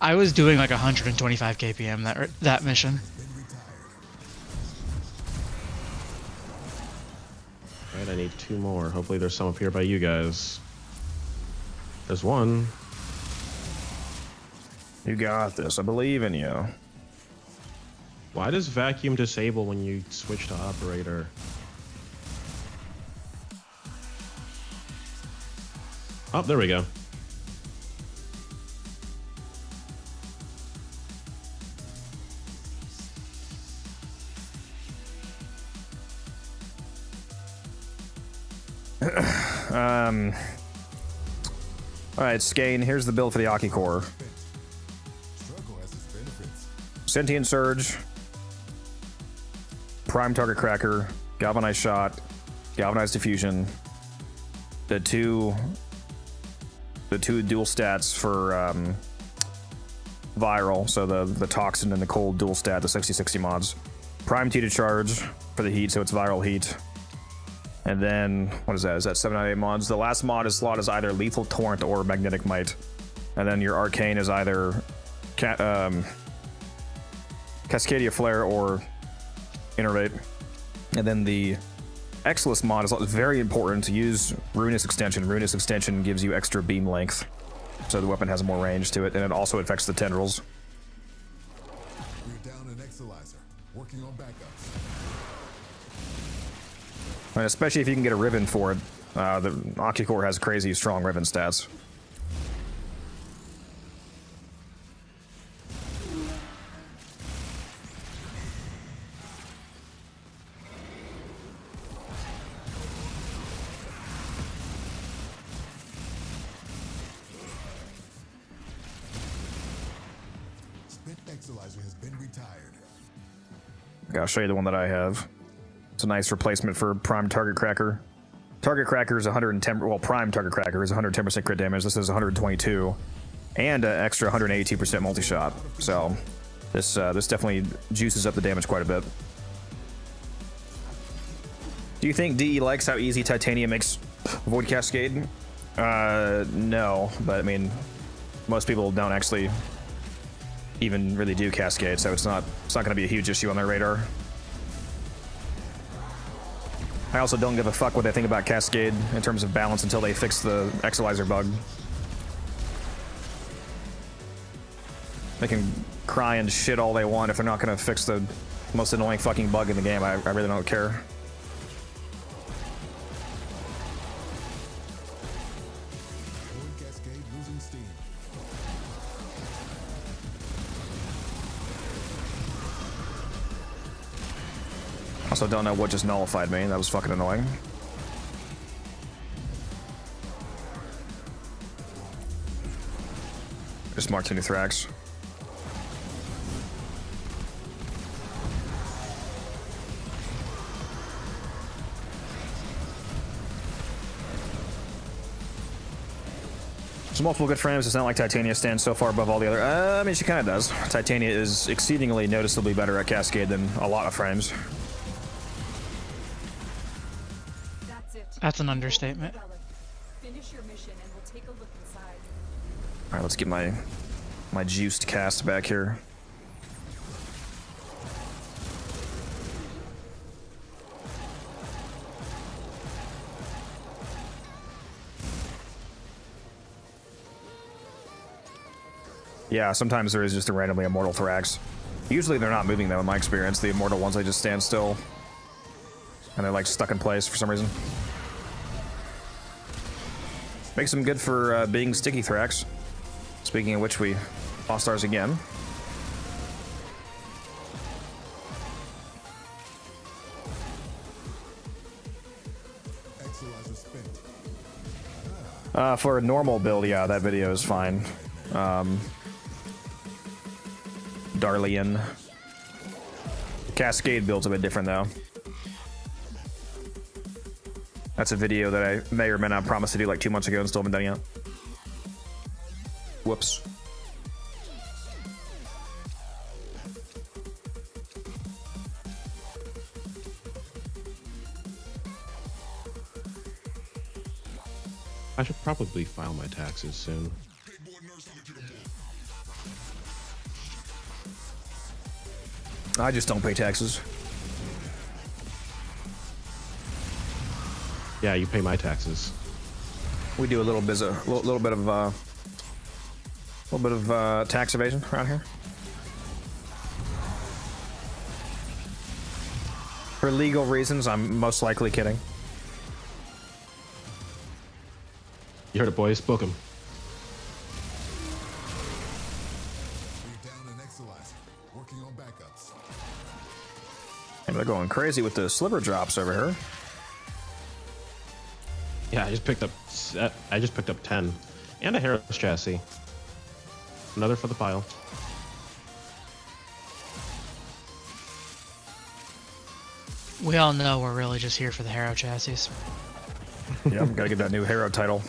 I was doing like 125 kpm that mission. Alright, I need 2 more. Hopefully there's some up here by you guys. There's one. You got this. I believe in you. Why does vacuum disable when you switch to operator? Oh, there we go. Alright, Skane, here's the build for the Aki Core. Sentient Surge, Prime Target Cracker, Galvanized Shot, Galvanized Diffusion, the two dual stats for viral, so the toxin and the cold dual stat, the 60/60 mods. Prime T to charge for the heat, so it's viral heat. And then, what is that? Is that 7 out of 8 mods? The last mod is slot is either Lethal Torrent or Magnetic Might. And then your Arcane is either Cascadia Flare or Innervate. And then the Exilus mod is very important to use Ruinous Extension. Ruinous Extension gives you extra beam length, so the weapon has more range to it, and it also affects the tendrils. We're down an Exilizer, working on backups. And especially if you can get a Riven for it. The Octocore has crazy strong Riven stats. Spent Exilizer has been retired. I'll show you the one that I have. It's a nice replacement for Prime Target Cracker. Target Cracker is 110. Well, Prime Target Cracker is 110% crit damage. This is 122, and an extra 182% multi-shot. So this definitely juices up the damage quite a bit. Do you think DE likes how easy Titania makes Void Cascade? No, but I mean, most people don't actually even really do Cascade, so it's not going to be a huge issue on their radar. I also don't give a fuck what they think about Cascade in terms of balance until they fix the Exilizer bug. They can cry and shit all they want if they're not going to fix the most annoying fucking bug in the game. I really don't care. Void Cascade losing steam. Also don't know what just nullified me. That was fucking annoying. Just marked new Thrax. There's multiple good frames. It's not like Titania stands so far above all the other. I mean, she kind of does. Titania is exceedingly noticeably better at Cascade than a lot of frames. That's an understatement. Finish your mission and we'll take a look inside. All right, let's get my juiced cast back here. Yeah, sometimes there is just a randomly immortal Thrax. Usually they're not moving though, in my experience. The immortal ones, they just stand still. And they're like stuck in place for some reason. Makes them good for being sticky Thrax. Speaking of which, we lost ours again. Exilizer spent. For a normal build, yeah, that video is fine. Darlian. Cascade build's a bit different though. That's a video that I may or may not promise to do like 2 months ago and still haven't done yet. Whoops. I should probably file my taxes soon. I just don't pay taxes. Yeah, you pay my taxes. We do a little bit of tax evasion around here. For legal reasons, I'm most likely kidding. You heard it, boys. Book him. We're down an Exilizer, working on backups. And they're going crazy with the sliver drops over here. Yeah, I just picked up 10 and a Heros chassis. Another for the pile. We all know we're really just here for the Harrow chassis. Yeah, gotta get that new hero title.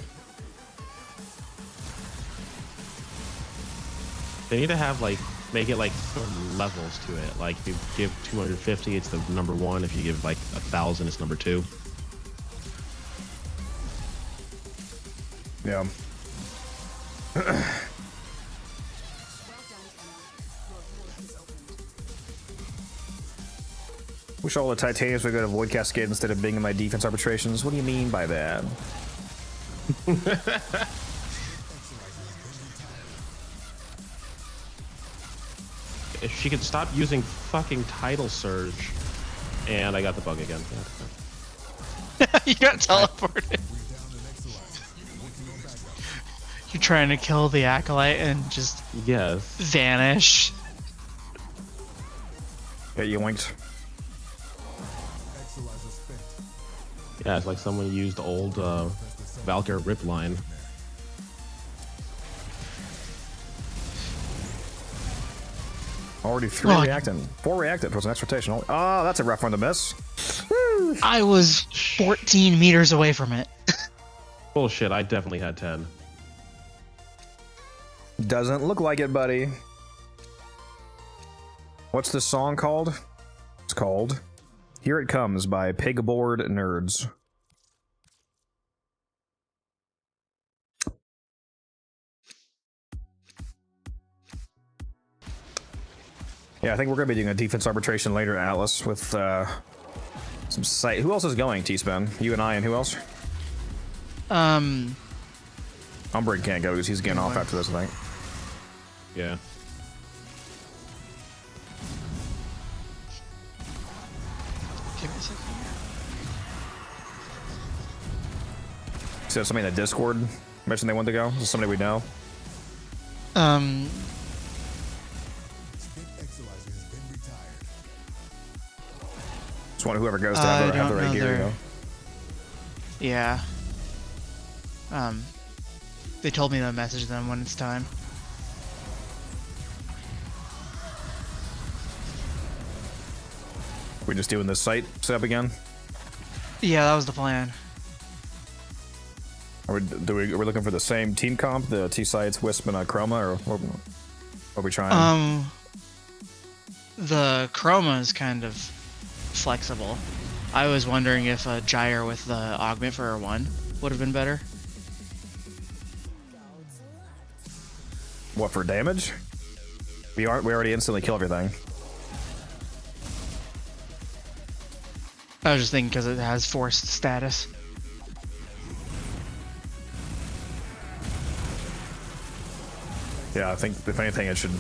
They need to have like make it like some levels to it. Like if you give 250, it's the number 1. If you give like 1,000, it's number 2. Yeah. Well done, Tenno. Your vault is opened. Wish all the Titaniums would go to Void Cascade instead of being in my defense arbitrations. What do you mean by that? If she could stop using fucking Tidal Surge, and I got the bug again. You got teleported. You're trying to kill the Acolyte and just Yes. vanish. Yeah, you winked. Yeah, it's like someone used old Valkyr rip line. Already 3 Oh, reacting. 4 reacted towards an next rotation. Oh, that's a rough one to miss. I was 14 meters away from it. Bullshit, I definitely had 10. Doesn't look like it, buddy. What's this song called? It's called Here It Comes by Pigboard Nerds. Yeah, I think we're going to be doing a defense arbitration later, Atlas, with some site. Who else is going, T-Spin? You and I, and who else? Umbrid can't go because he's getting off after this, I think. Yeah. Give me a second. So somebody in the Discord mentioned they wanted to go. Is this somebody we know? Just want whoever goes to have the right gear, you know? Yeah. They told me to message them when it's time. We just doing this site setup again? Yeah, that was the plan. Are we looking for the same team comp, the T sites, Wisp, and Chroma, or what are we trying? The Chroma is kind of flexible. I was wondering if a Gyre with the augment for a 1 would have been better. What, for damage? We already instantly kill everything. I was just thinking because it has forced status. Yeah, I think if anything, it should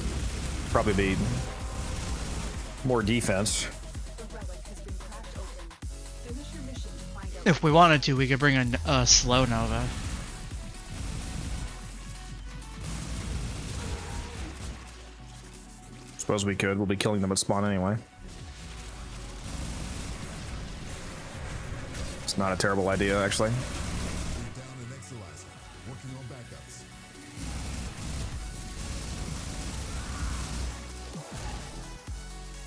probably be more defense. The relic has been cracked open. Finish your mission to find out. If we wanted to, we could bring a slow Nova. Suppose we could. We'll be killing them at spawn anyway. It's not a terrible idea, actually.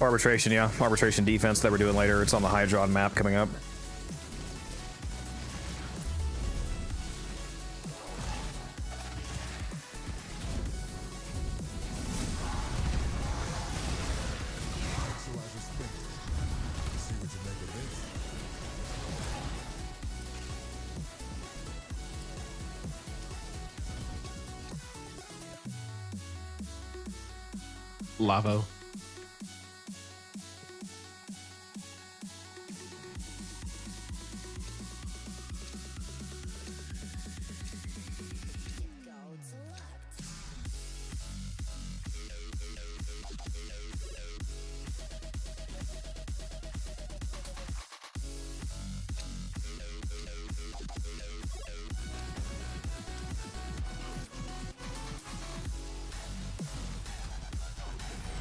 Arbitration, yeah. Arbitration defense that we're doing later. It's on the Hydron map coming up. Lavo.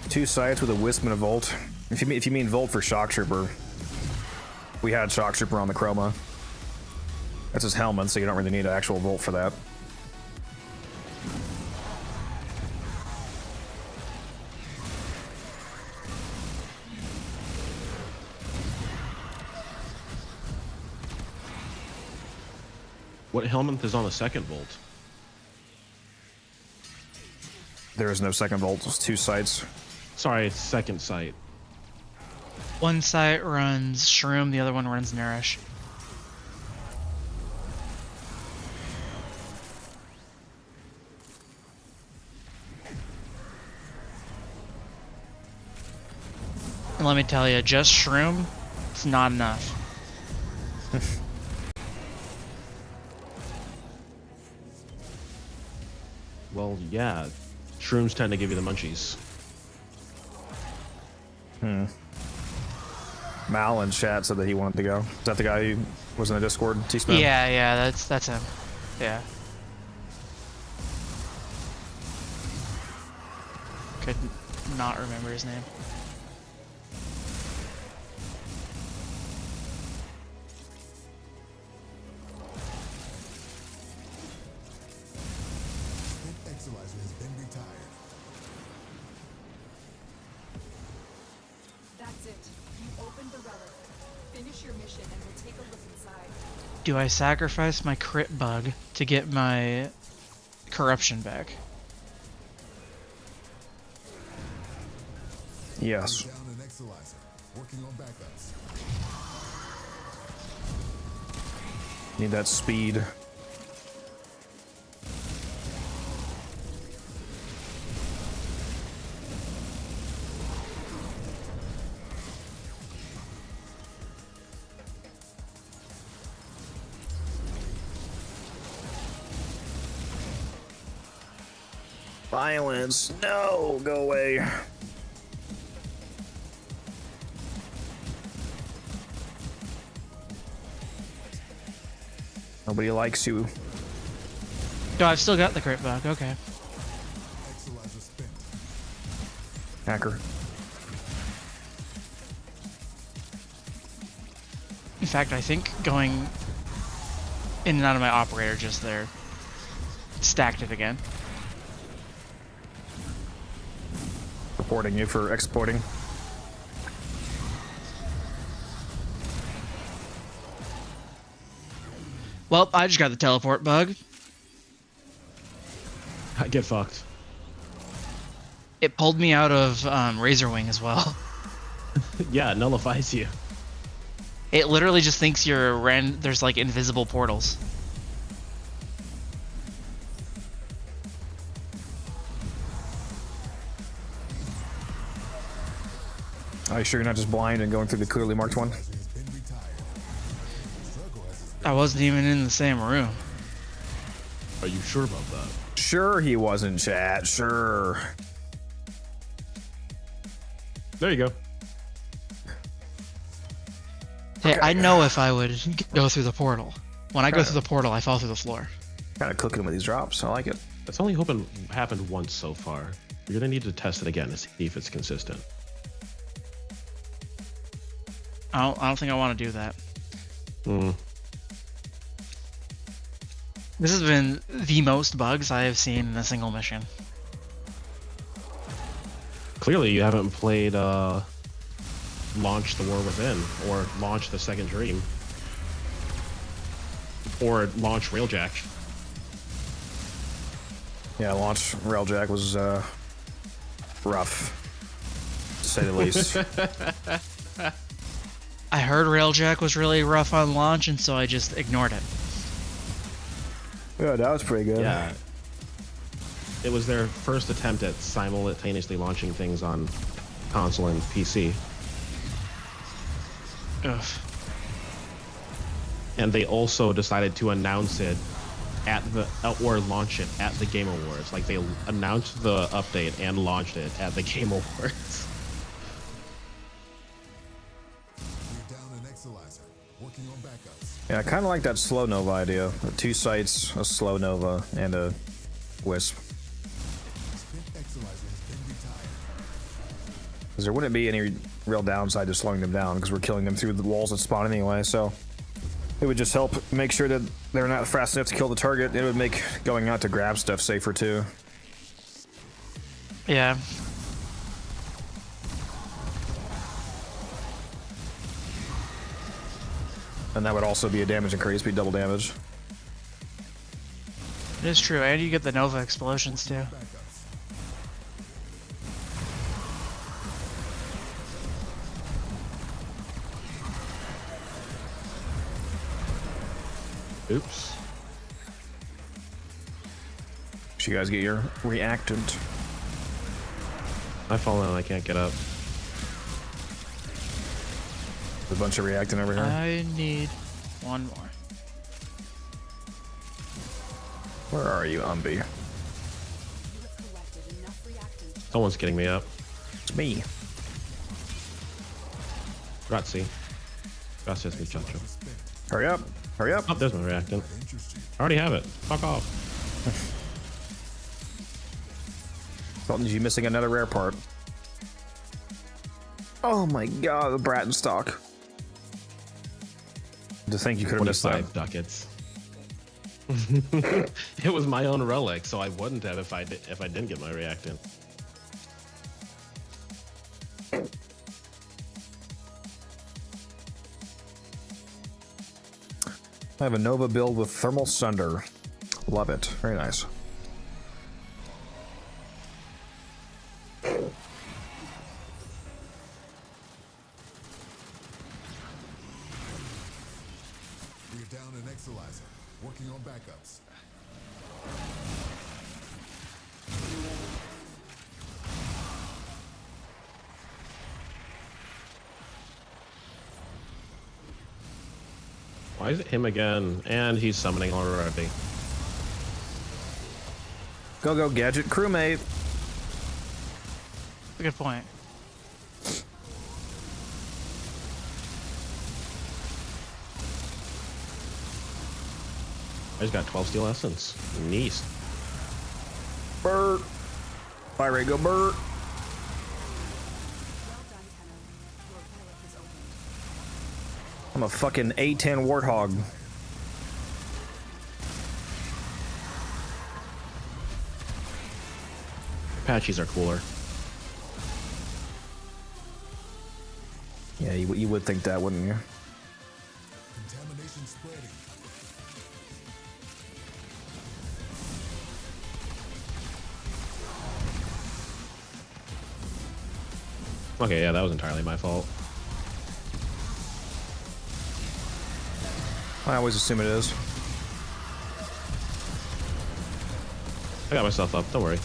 Two sites with a Wisp and a Volt. If you mean Volt for Shock Trooper, we had Shock Trooper on the Chroma. That's his helmet, so you don't really need an actual Volt for that. What helmet is on the second vault? There is no second vault. It's 2 sites. Sorry, it's second site. One site runs Shroom, the other one runs Nourish. And let me tell you, just Shroom, it's not enough. Well, yeah. Shrooms tend to give you the munchies. Mal in chat said that he wanted to go. Is that the guy who was in the Discord? T-Spin? Yeah, that's him. Yeah. Could not remember his name. Spent Exolizer has been retired. That's it. You opened the relic. Finish your mission and we'll take a look inside. Do I sacrifice my crit bug to get my corruption back? Yes. Down an Exolizer. Working on backups. Need that speed. Violence. No, go away. Nobody likes you. No, I've still got the crit bug. Okay. Exolizer spent. Hacker. In fact, I think going in and out of my operator just there stacked it again. Reporting you for exploiting. Well, I just got the teleport bug. Get fucked. It pulled me out of Razor Wing as well. Yeah, it nullifies you. It literally just thinks there's like invisible portals. Are you sure you're not just blind and going through the clearly marked one? Has been retired. Struggle has I wasn't even in the same room. Are you sure about that? Sure he wasn't, chat. Sure. There you go. Hey, I know if I would go through the portal. When I go through the portal, I fall through the floor. Kind of cooking with these drops. I like it. That's only happened once so far. You're gonna need to test it again to see if it's consistent. I don't think I want to do that. This has been the most bugs I have seen in a single mission. Clearly, you haven't played Launch the War Within, or Launch the Second Dream, or Launch Railjack. Yeah, launch Railjack was rough, to say the least. I heard Railjack was really rough on launch, and so I just ignored it. Yeah, that was pretty good. Yeah. It was their first attempt at simultaneously launching things on console and PC. Ugh. And they also decided to announce it or launch it at the Game Awards. Like, they announced the update and launched it at the Game Awards. We're down an Exolizer. Working on backups. Yeah, I kind of like that slow Nova idea. 2 sites, a slow Nova, and a Wisp. Spent Exolizer has been retired. Because there wouldn't be any real downside to slowing them down, because we're killing them through the walls that spawn anyway, so it would just help make sure that they're not fast enough to kill the target. It would make going out to grab stuff safer too. Yeah. And that would also be a damage increase, be double damage. It is true, and you get the Nova explosions too. Oops. Did you guys get your reactant? I fall down. I can't get up. There's a bunch of reactant over here. I need one more. Where are you, Umby? You have collected enough reactants. Someone's getting me up. It's me. Grazie. Gracias, muchacho. Hurry up. Hurry up. Oh, there's my reactant. I already have it. Fuck off. Thought you missing another rare part. Oh my god, the Bratton stock. To think you could have missed that. 25 ducats. It was my own relic, so I wouldn't have if I didn't get my reactant. I have a Nova build with Thermal Sunder. Love it. Very nice. We're down an Exolizer, working on backups. Why is it him again? And he's summoning already. Go, go, Gadget crewmate. Good point. I just got 12 steel essence. Nice. Bert. Fire rate, go Bert. Well done, Tenno. Your relic is opened. I'm a fucking A10 Warthog. Apaches are cooler. Yeah, you would think that, wouldn't you? Contamination spreading. Okay, yeah, that was entirely my fault. I always assume it is. I got myself up, don't worry.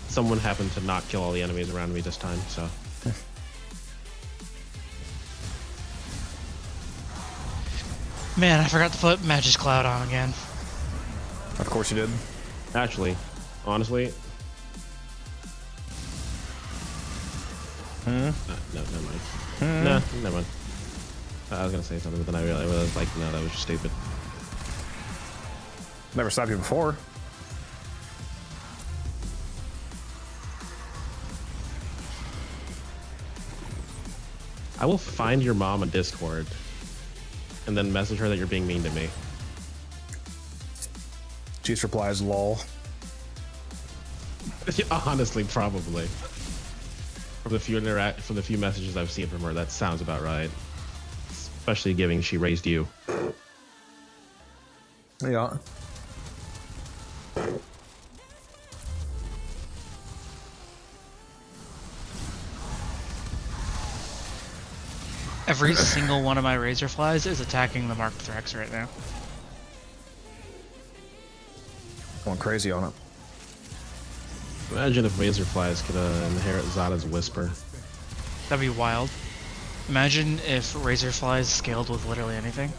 Someone happened to not kill all the enemies around me this time, so. Man, I forgot to put Magic's Cloud on again. Of course you did. Actually, honestly. No, never mind. Nah, never mind. I was gonna say something, but then I realized, like, no, that was just stupid. Never stopped you before. I will find your mom on Discord and then message her that you're being mean to me. Juice replies, lol. Honestly, probably. From the few messages I've seen from her, that sounds about right. Especially given she raised you. Yeah. Every single one of my razor flies is attacking the Mark Threx right now. Going crazy on it. Imagine if Razor Flies could inherit Zada's Whisper. That'd be wild. Imagine if razor flies scaled with literally anything.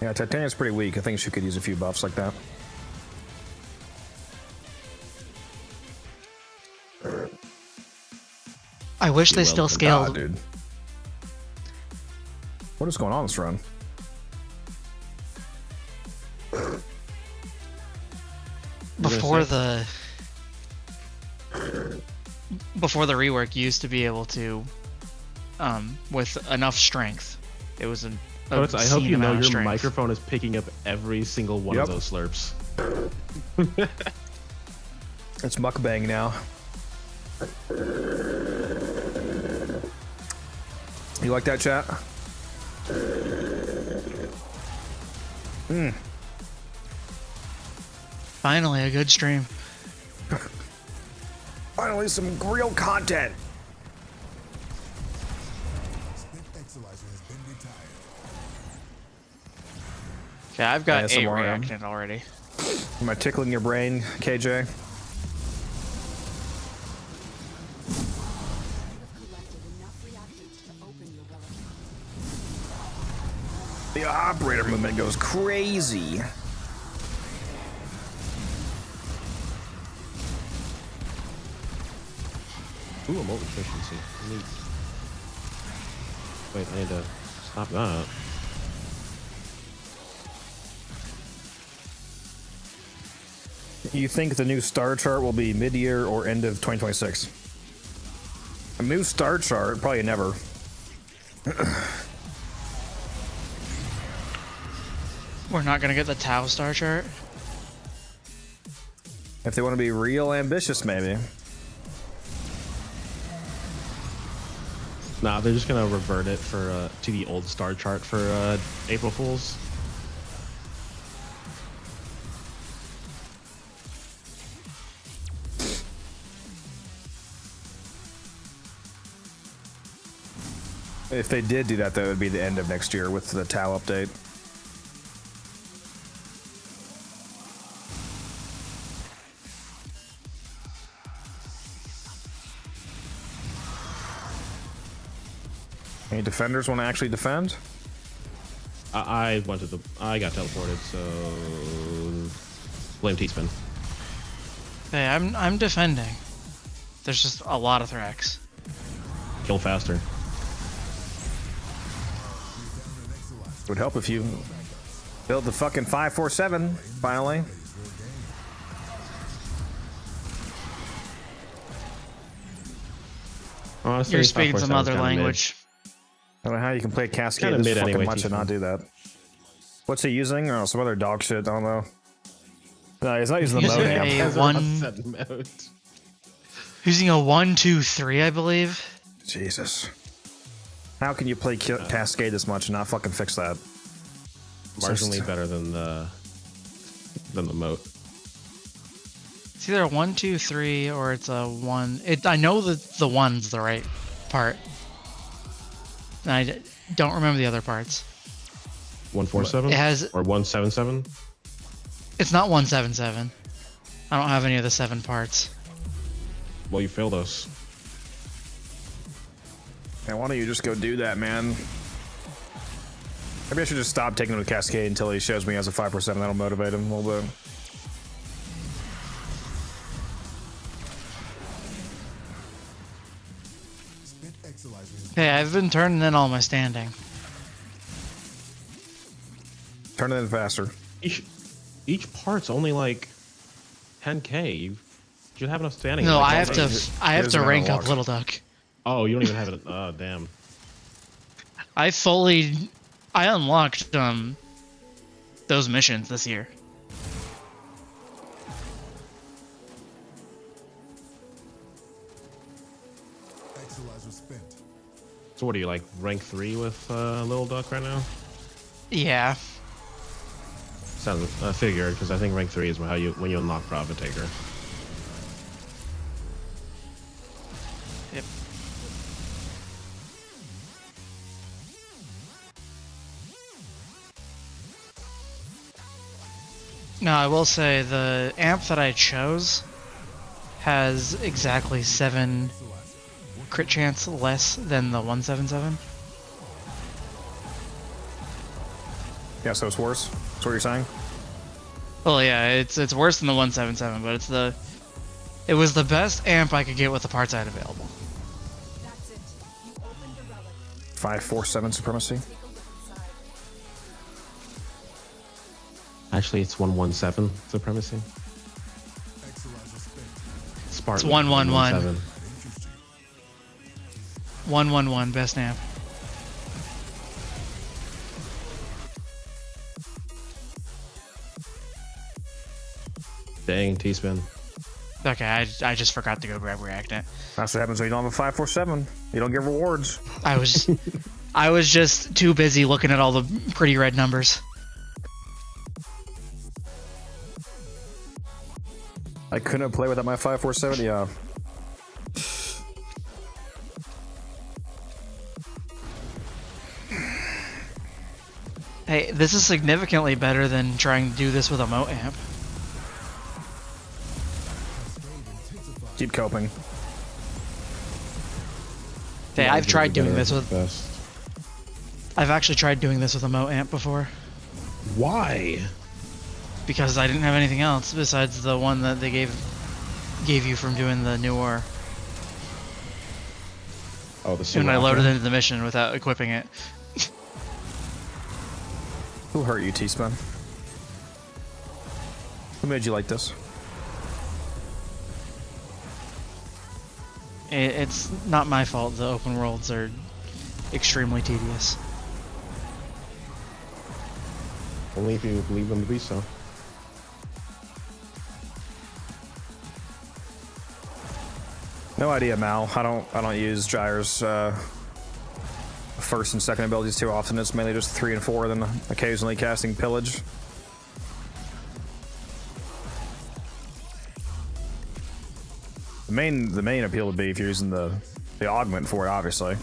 Yeah, Titania's pretty weak. I think she could use a few buffs like that. I wish they still scaled. Dude. What is going on this run? Before the rework, you used to be able to, with enough strength, it was an. I hope you know your strength. microphone is picking up every single one of those slurps. It's mukbang now. You like that, chat? Finally, a good stream. Finally, some real content. Spent Exolizer has been retired. Okay, I've got Yeah, some 8 more, reactant already. Am I tickling your brain, KJ? Collected enough reactants to open your relic. The operator movement goes crazy. Ooh, emote efficiency. Neat. Wait, I need to stop that. You think the new star chart will be mid-year or end of 2026? A new star chart? Probably never. We're not gonna get the Tau star chart. If they want to be real ambitious, maybe. Nah, they're just gonna revert it for to the old star chart for April Fools. If they did do that, that would be the end of next year with the Tau update. Any defenders want to actually defend? I went to the. I got teleported, so blame T-Spin. Hey, I'm defending. There's just a lot of Thrax. Kill faster. It would help if you build the fucking 547 finally. Honestly, You're speaking some 547 's other kinda mid. language. I don't know how you can play Cascade Kinda this mid fucking anyway, much and T-Spin. not do that. What's he using? Oh, some other dog shit. I don't know. No, he's not using the He's mode using amp. a using a 1-2-3, I believe. Jesus. How can you play Cascade this much and not fucking fix that? Marginally better than the moat. It's either a 1-2-3 or it's a 1. I know that the 1's the right part. And I don't remember the other parts. 147 It has. or 177. It's not 177. I don't have any of the 7 parts. Well, you failed us. Man, why don't you just go do that, man? Maybe I should just stop taking him to Cascade until he shows me he has a 5%. That'll motivate him a little bit. Spent Exolizer has Hey, I've been turning in all my standing. Turn it in faster. Each part's only like 10k. You should have enough standing. No, Like, I have to. I have to not rank up unlocked. Little Duck. Oh, you don't even have it. Oh, damn. I unlocked those missions this year. Exolizer spent. So what are you like rank 3 with Little Duck right now? Yeah. Sounds figured because I think rank 3 is when you unlock Profit Taker. Yep. Now I will say the amp that I chose has exactly 7 crit chance less than the 177. Yeah, so it's worse. That's what you're saying? Well, yeah, it's worse than the 177, but it was the best amp I could get with the parts I had available. That's it. You opened the relic. 547 supremacy. Actually, it's 117 Supremacy. Exolizer spent. Spartan. It's 111. 117. 111 best amp. Dang, T-Spin. Okay, I just forgot to go grab reactant. That's what happens when you don't have a 547. You don't get rewards. I was just too busy looking at all the pretty red numbers. I couldn't play without my 547. Yeah. Hey, this is significantly better than trying to do this with a moat amp. Keep coping. Hey, I've tried doing this with. Best. I've actually tried doing this with a moat amp before Why? because I didn't have anything else besides the one that they gave you from doing the new ore. Oh, the And I loaded Sriracha? into the mission without equipping it. Who hurt you, T-Spin? Who made you like this? It's not my fault. The open worlds are extremely tedious. Only if you believe them to be so. No idea, Mal. I don't use Gyre's first and second abilities too often. It's mainly just 3 and 4, then occasionally casting Pillage. The main appeal would be if you're using the augment for it, obviously.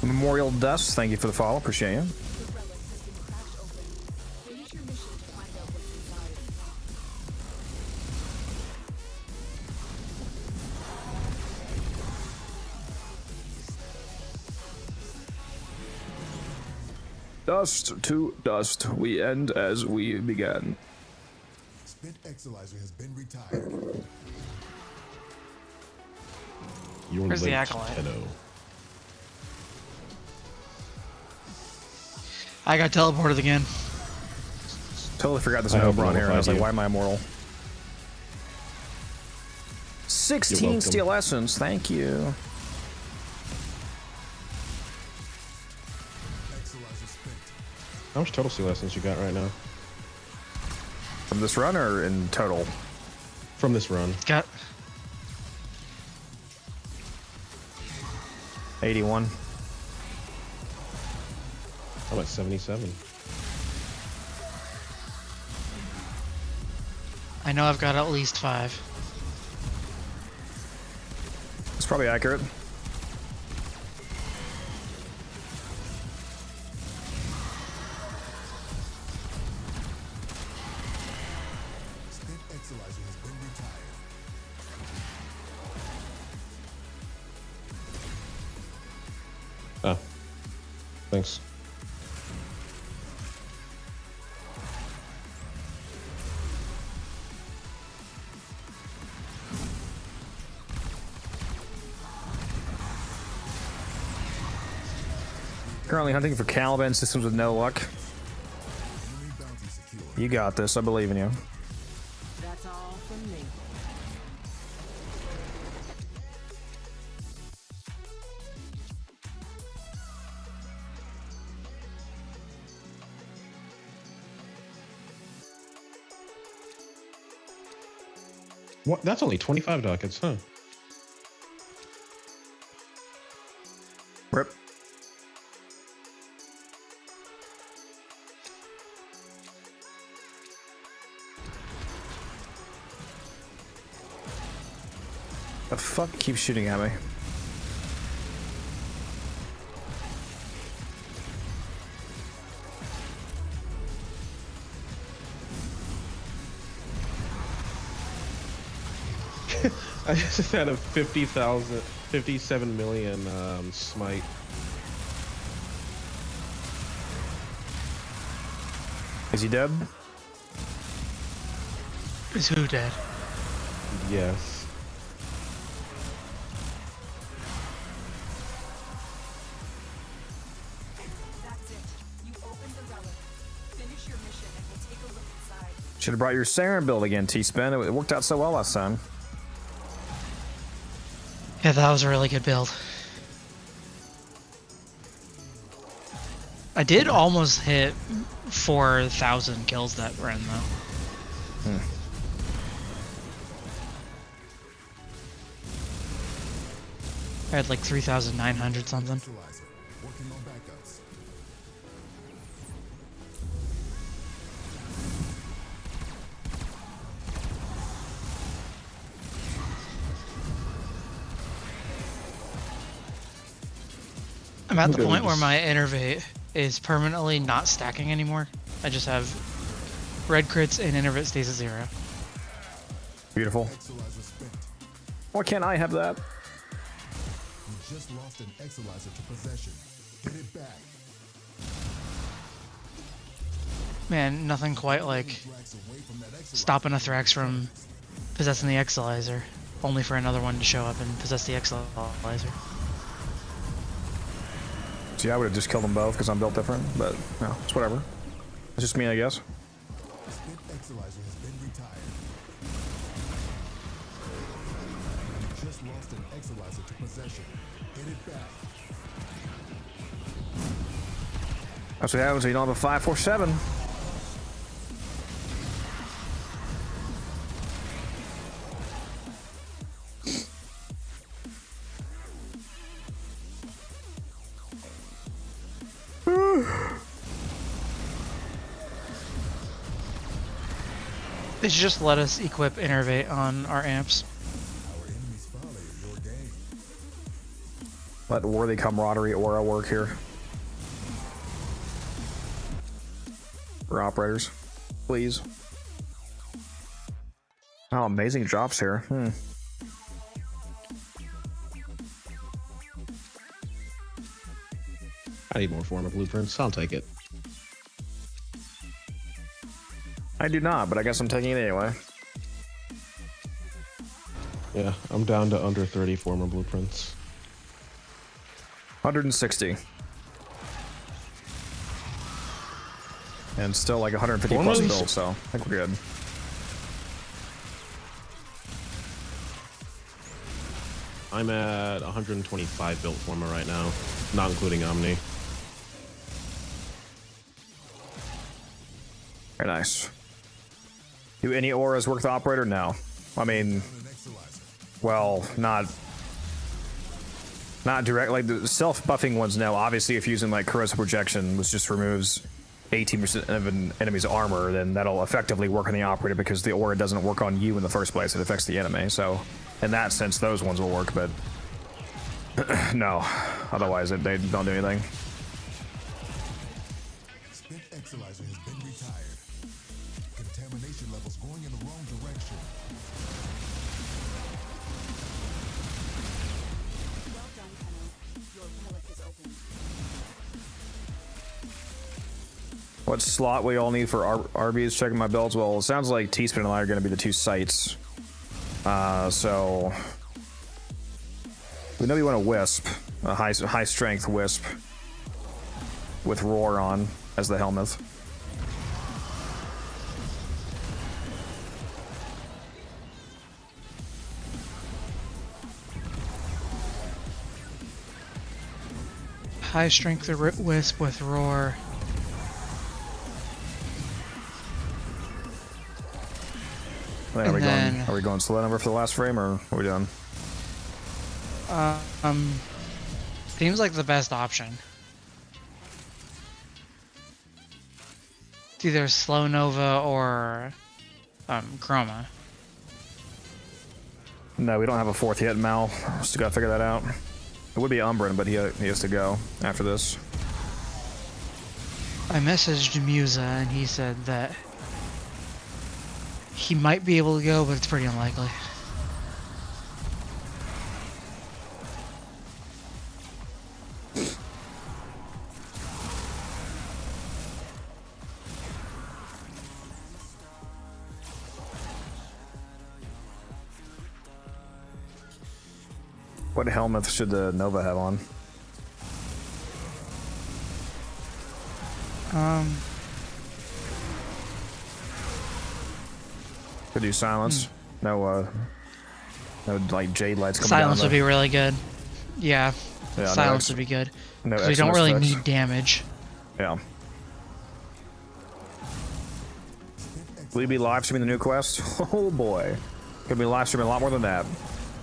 Memorial Dust, thank you for the follow, appreciate you. The relic has been cracked open. Finish your mission to find out what's inside. Dust to dust, we end as we began. Spent Exilizer has been retired. You're Where's the late, acolyte? Tenno. I got teleported again. Totally forgot there's I no hope Bron here, and I was like, you. why am I immortal? 16 welcome. Steel Essence, thank you. Exilizer spent. How much total seal essence you got right now? From this run or in total? From this run. Got 81. I'm at 77. I know I've got at least 5. It's probably accurate. Spent Exilizer has been retired. Oh. Thanks. Currently hunting for Caliban systems with no luck. Enemy bounty secured. You got this, I believe in you. That's all from me. What? That's only 25 ducats, huh? Rip. The fuck keeps shooting at me? I just had a 57 million smite. Is he dead? Is who dead? Yes. That's it. You opened the relic. Finish your mission and we'll take a look inside. Should have brought your Saren build again, T-Spin. It worked out so well last time. Yeah, that was a really good build. I did almost hit 4,000 kills that run though. I had like 3,900 something. Equalizer. Working on backups. I'm at the point where my innervate is permanently not stacking anymore. I just have red crits and innervate stays at 0. Beautiful. Equalizer spent. Why can't I have that? You just lost an equalizer to possession. Get it back. Man, nothing quite like Drags away from that equalizer. stopping a Thrax from possessing the Exilizer, only for another one to show up and possess the Exilizer. See, I would have just killed them both because I'm built different, but no, it's whatever. It's just me, I guess. Spent equalizer has been retired. You just lost an equalizer to possession. Get it back. That's what happens when you don't have a 547. They should just let us equip Innervate on our amps. Our enemies follow your game. Let worthy camaraderie aura work here. For operators, please. Oh, amazing drops here. I need more former blueprints. I'll take it. I do not, but I guess I'm taking it anyway. Yeah, I'm down to under 30 former blueprints. 160. And still like 150 plus Formers? builds, so I think we're good. I'm at 125 built former right now, not including Omni. Very nice. Do any auras work with operator? No. I mean, An equalizer. well, not direct. Like the self-buffing ones now. Obviously, if using like corrosive projection, which just removes 18% of an enemy's armor, then that'll effectively work on the operator because the aura doesn't work on you in the first place. It affects the enemy. So, in that sense, those ones will work. But no, otherwise they don't do anything. Spent equalizer has been retired. Contamination levels going in the wrong direction. Well done, Tenno. Your relic is open. What slot we all need for RBs? Checking my builds. Well, it sounds like T-Spin and I are going to be the two sites. So we know we want a Wisp, a high strength Wisp with Roar on as the helmet. High strength Wisp with Roar. Are we going slow number for the last frame, or are we done? Seems like the best option. It's either Slow Nova or Chroma. No, we don't have a fourth yet, Mal. Still gotta figure that out. It would be Umbran, but he has to go after this. I messaged Musa and he said that he might be able to go, but it's pretty unlikely. What helmet should the Nova have on? Could do silence. No like jade lights coming Silence down. would be really good. Yeah, Yeah, no silence would be good. No, 'Cause we don't Xmas really effects. need damage. Yeah. Spent Will you be live streaming the new quest? Oh boy, gonna be live streaming a lot more than that.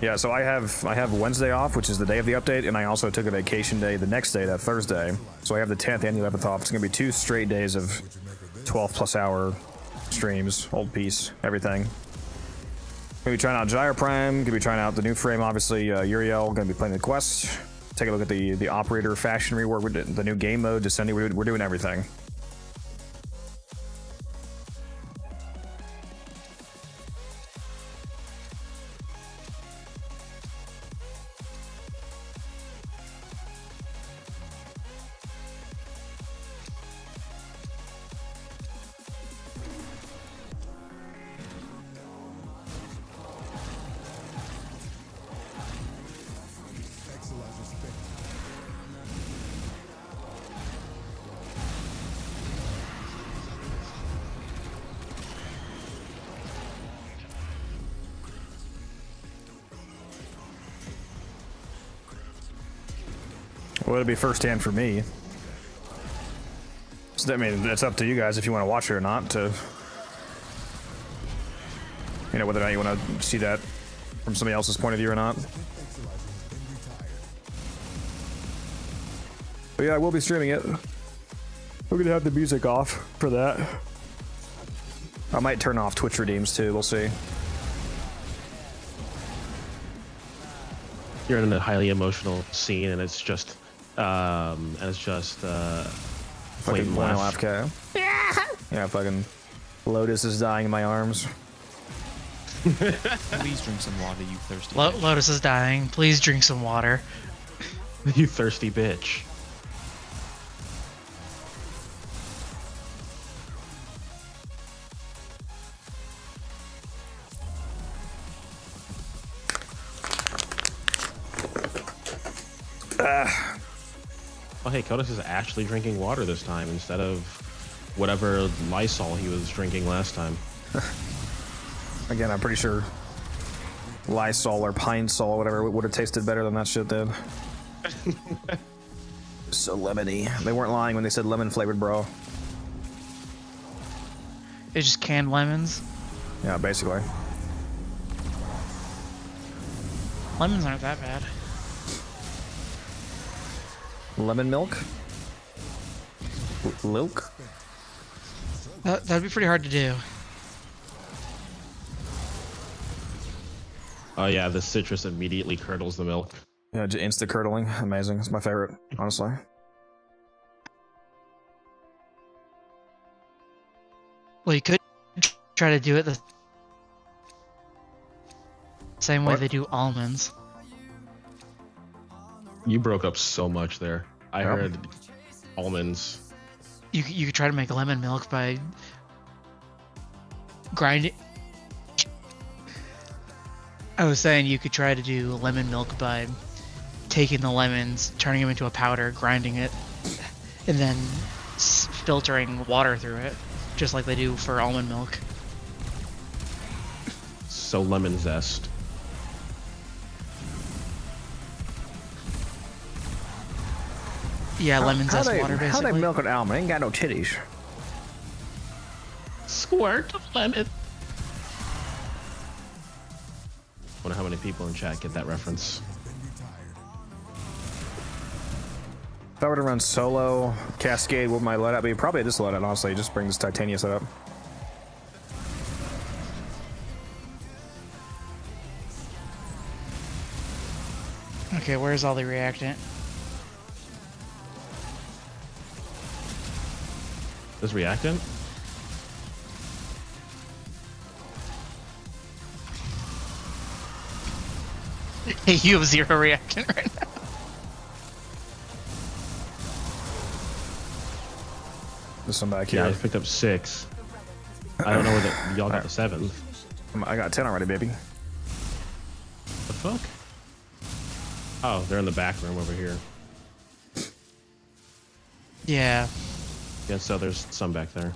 Yeah, so I have Wednesday off, which is the day of the update, and I also took a vacation day the next day, that Thursday. So I have the 10th and the 11th off. It's gonna be 2 straight days of 12+ hour streams, old piece, everything. Gonna be trying out Gyre Prime, gonna be trying out the new frame, obviously, Uriel, gonna be playing the quest. Take a look at the operator fashion rework, the new game mode, Descending, we're doing everything. Well, it'll be firsthand for me. So, I mean, it's up to you guys if you want to watch it or not. To, you know, whether or not you want to see that from somebody else's point of view or not. But yeah, I will be streaming it. We're gonna have the music off for that. I might turn off Twitch redeems too. We'll see. You're in a highly emotional scene, and it's just, Fucking final AFK. Yeah, fucking Lotus is dying in my arms. Please drink some water, you thirsty bitch. Lotus is dying. Please drink some water. You thirsty bitch. Oh, hey, Kodos is actually drinking water this time instead of whatever Lysol he was drinking last time. Again, I'm pretty sure Lysol or Pine Sol, whatever, would have tasted better than that shit did. So lemony. They weren't lying when they said lemon flavored, bro. It's just canned lemons. Yeah, basically. Lemons aren't that bad. Lemon milk? Lilk? That'd be pretty hard to do. Oh yeah, the citrus immediately curdles the milk. Yeah, just insta curdling. Amazing. It's my favorite, honestly. Well, you could try to do it the same way What? they do almonds. You broke up so much there. I Yep. heard almonds. You could try to make lemon milk by grinding. I was saying you could try to do lemon milk by taking the lemons, turning them into a powder, grinding it, and then filtering water through it, just like they do for almond milk. So lemon zest. Yeah, lemon zest water, How basically. they milk an almond? Ain't got no titties. Squirt of lemon. Wonder how many people in chat get that reference. If I were to run solo Cascade, what would my loadout be? Probably this loadout, honestly. Just bring this Titania setup. Okay, where's all the reactant? This reactant? You have 0 reactant right now. There's some back Yeah, I here. picked up 6. I don't know where y'all got the 7th. I got 10 already, baby. The fuck? Oh, they're in the back room over here. Yeah. Yeah, so there's some back there.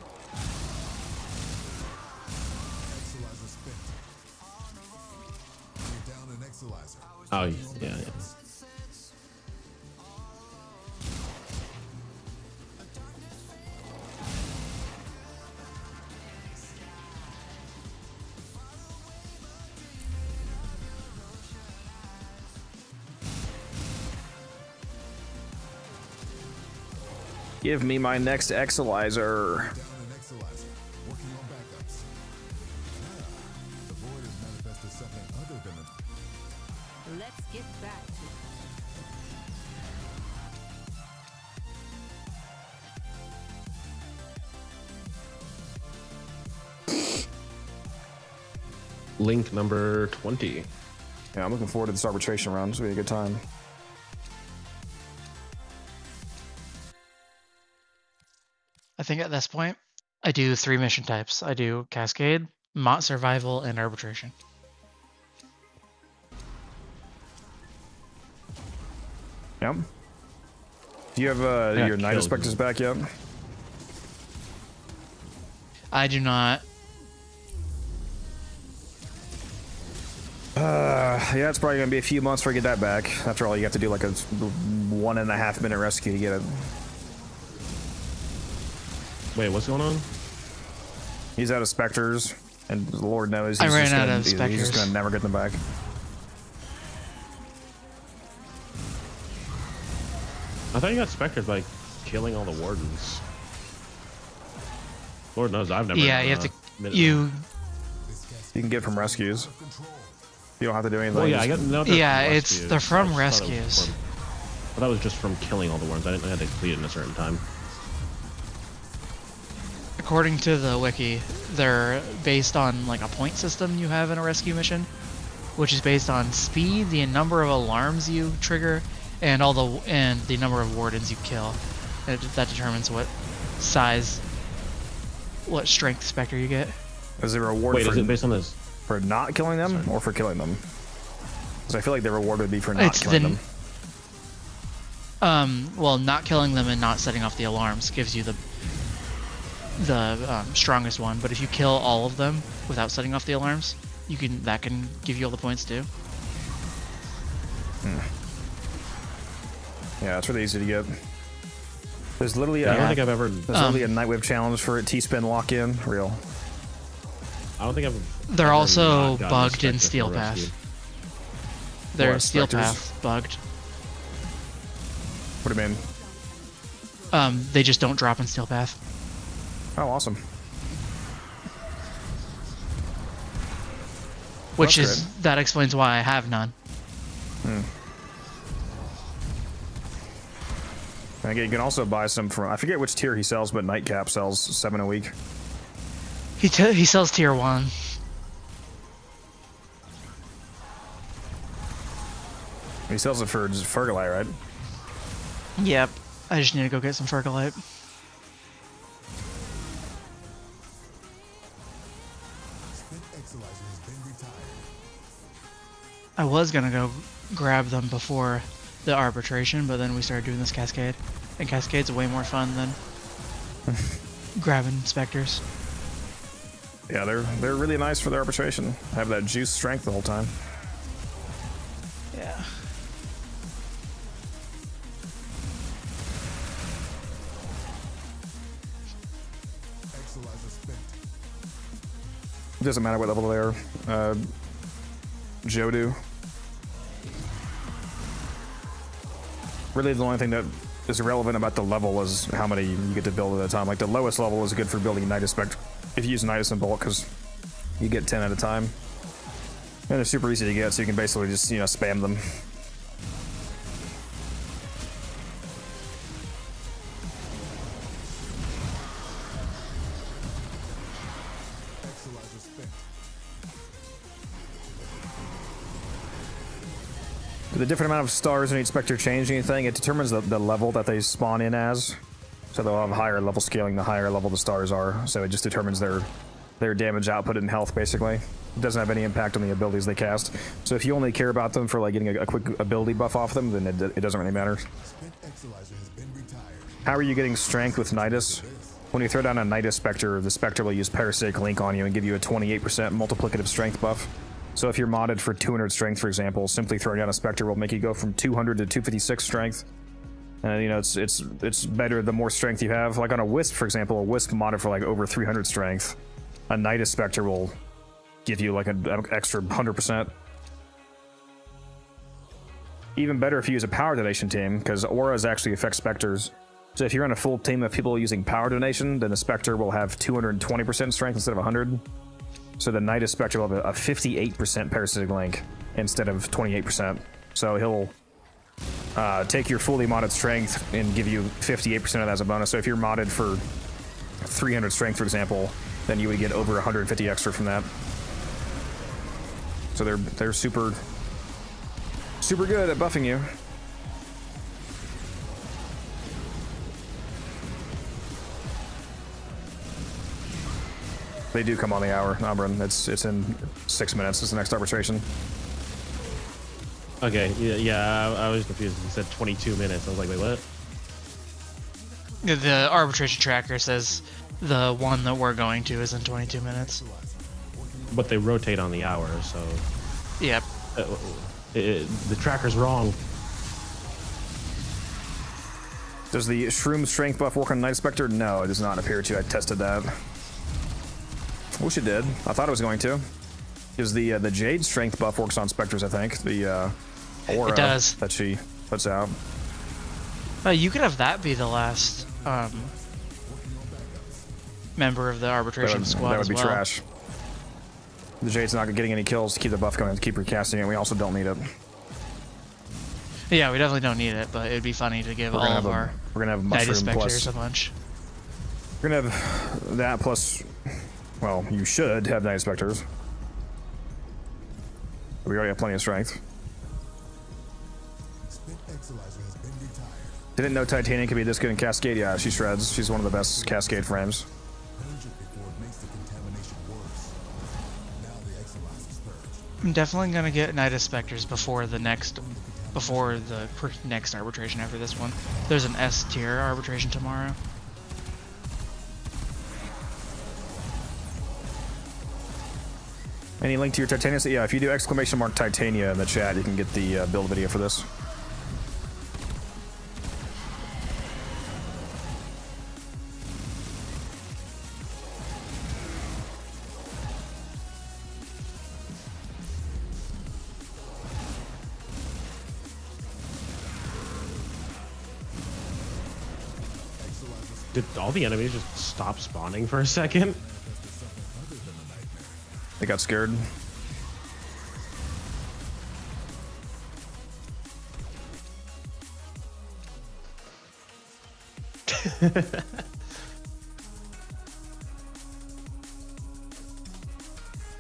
Exalizer spent. You're down an exalizer. Oh, yeah. Give me my next Exilizer. Down an Exilizer, working on backups. Ah, the void has manifested something other than a Let's get back to it. Link number 20. Yeah, I'm looking forward to this arbitration round. It's gonna be a good time. I think at this point, I do 3 mission types. I do Cascade, Mott Survival, and Arbitration. Yep. Do you have your Night killed. Inspectors back yet? I do not. Yeah, it's probably gonna be a few months before I get that back. After all, you have to do like a 1.5 minute rescue to get it. Wait, what's going on? He's out of Spectres, and the Lord knows I he's ran just out gonna, of he's just Spectres. gonna never get them back. I thought you got spectred by killing all the wardens. Lord knows I've never. Yeah, you have to. minute- You. You can get from rescues. You don't have to do anything. Well, yeah, I Just- got. No, they're Yeah, from it's rescues. they're from I just thought it was rescues. from- I thought it was just from killing all the wardens. I didn't know I had to complete it in a certain time. According to the wiki, they're based on like a point system you have in a rescue mission, which is based on speed, the number of alarms you trigger, and the number of wardens you kill. That determines what strength specter you get. Is there a reward Wait, for, is it based on this? for not killing them or for killing them? Because I feel like the reward would be for not It's killing the- them. Well, not killing them and not setting off the alarms gives you the strongest one. But if you kill all of them without setting off the alarms, that can give you all the points too. Yeah, it's really easy to get. There's literally I a, don't think I've ever. there's literally a Night Whip challenge for a T-spin lock-in. Real. I don't think I've. They're ever also not gotten a bugged in Spectre Steel for Path. rescue. They're What, Steel Spectres? Path bugged. What do you mean? They just don't drop in Steel Path. Oh, awesome. Which That's is that explains why I have none. And again, you can also buy some from, I forget which tier he sells, but Nightcap sells 7 a week. He sells tier 1. He sells it for just Fergalite, right? Yep. I just need to go get some Fergalite. Spent Exilizer has been retired. I was gonna go grab them before the arbitration, but then we started doing this Cascade. And Cascade's way more fun than grabbing Spectres. Yeah, they're really nice for the arbitration. Have that juice strength the whole time. Yeah. Exilizer spent. It doesn't matter what level they are. Jodu. Really, the only thing that is relevant about the level is how many you get to build at a time. Like the lowest level is good for building Nidus Spectre if you use Nidus in bulk, because you get 10 at a time. And they're super easy to get, so you can basically just, spam them. Exilizer spent. The different amount of stars in each Spectre change anything, it determines the level that they spawn in as. So they'll have higher level scaling the higher level the stars are. So it just determines their damage output and health, basically. It doesn't have any impact on the abilities they cast. So if you only care about them for like getting a quick ability buff off them, then it doesn't really matter. Spent Exilizer has been retired. How are you getting strength with Nidus? When you throw down a Nidus Spectre, the Spectre will use Parasitic Link on you and give you a 28% multiplicative strength buff. So if you're modded for 200 strength, for example, simply throwing down a Spectre will make you go from 200 to 256 strength. And it's better the more strength you have. Like on a Wisp, for example, a Wisp modded for like over 300 strength. A Nidus Spectre will give you like an extra 100%. Even better if you use a power donation team, because auras actually affect specters So if you're on a full team of people using power donation, then the Spectre will have 220% strength instead of 100. So the Nidus Spectre will have a 58% parasitic link instead of 28%. So he'll take your fully modded strength and give you 58% of that as a bonus. So if you're modded for 300 strength, for example, then you would get over 150 extra from that. So they're super good at buffing you. They do come on the hour, Ambrun. It's in 6 minutes. It's the next arbitration. Okay, yeah, I was confused. You said 22 minutes. I was like, wait, what? The arbitration tracker says the one that we're going to is in 22 minutes. But they rotate on the hour, so Yep. The tracker's wrong. Does the Shroom strength buff work on Night Spectre? No, it does not appear to. I tested that. Wish it did. I thought it was going to. Because the Jade strength buff works on Spectres, I think. The aura It does. that she puts out. You could have that be the last member of the arbitration squad. That would as be well. trash. The Jade's not getting any kills to keep the buff going, to keep recasting it. We also don't need it. Yeah, we definitely don't need it, but it'd be funny to give all of our we're gonna have Nidus Mushroom Spectres plus. a bunch. We're gonna have that plus. Well, you should have Night Spectres. We already have plenty of strength. Spit Exalizer has been retired. Didn't know Titanium could be this good in Cascade. Yeah, she shreds. She's one of the best Cascade frames. Purge it before it makes the contamination worse. Now the Exalizer's purged. I'm definitely gonna get Nidus Spectres before the next arbitration after this one. There's an S tier arbitration tomorrow. Any link to your Titania? Yeah, if you do !mark Titania in the chat, you can get the build video for this. Did all the enemies just stop spawning for a second? They got scared.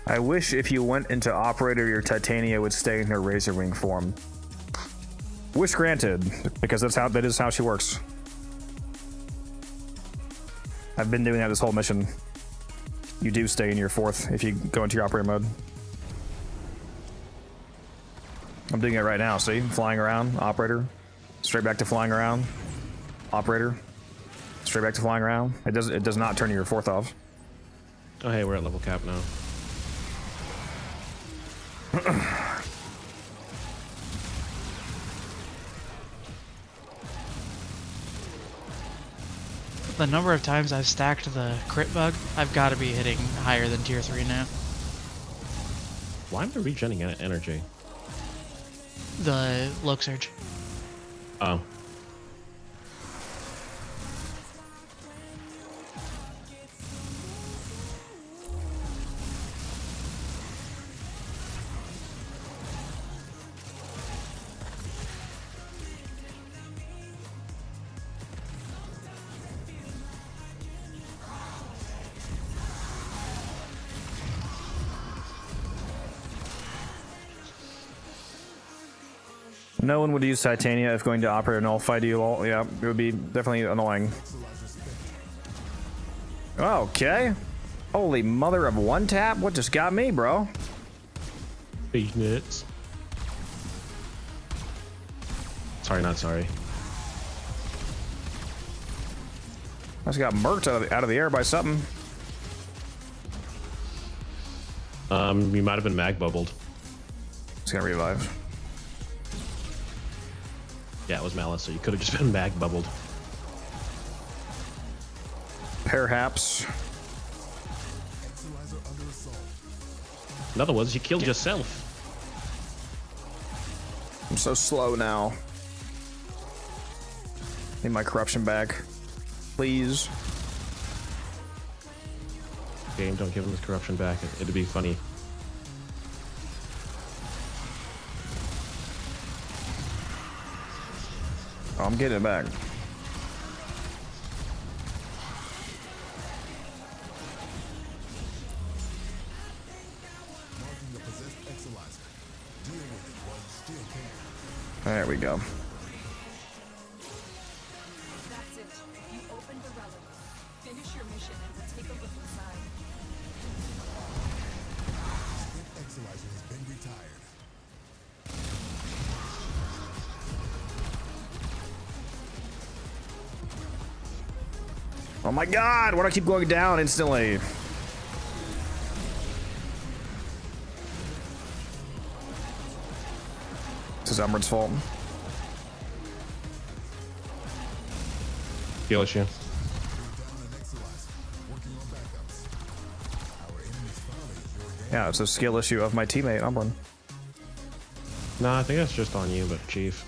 I wish if you went into Operator, your Titania would stay in her Razor Wing form. Wish granted, because that is how she works. I've been doing that this whole mission. You do stay in your fourth if you go into your operator mode. I'm doing it right now, see? Flying around, operator. Straight back to flying around. Operator. Straight back to flying around. It does not turn your fourth off. Oh hey, we're at level cap now. The number of times I've stacked the crit bug, I've got to be hitting higher than tier 3 now. Why am I regenning energy? The Loke Surge. Oh. No one would use Titania if going to Operator and nullify you all. Yeah, it would be definitely annoying. Okay. Holy mother of one tap. What just got me, bro? Big nits. Sorry, not sorry. I just got murked out of the air by something. You might have been mag bubbled. It's gonna revive. Yeah, it was Malice, so you could have just been mag bubbled. Perhaps. In other words, you killed yourself. I'm so slow now. Need my corruption back. Please. Game, don't give him his corruption back. It'd be funny. Oh, I'm getting it back. Marking the possessed Exalizer. Deal with it while you still can. There we go. That's it. You opened the relic. Finish your mission and we'll take a look inside. Spent Exalizer has been retired. Oh my god, why do I keep going down instantly? This is Umbrid's fault. Skill issue. Down an Exalizer. Working on backups. Our enemy's folly is your game. Yeah, it's a skill issue of my teammate, Umbrin. Nah, I think that's just on you, but Chief.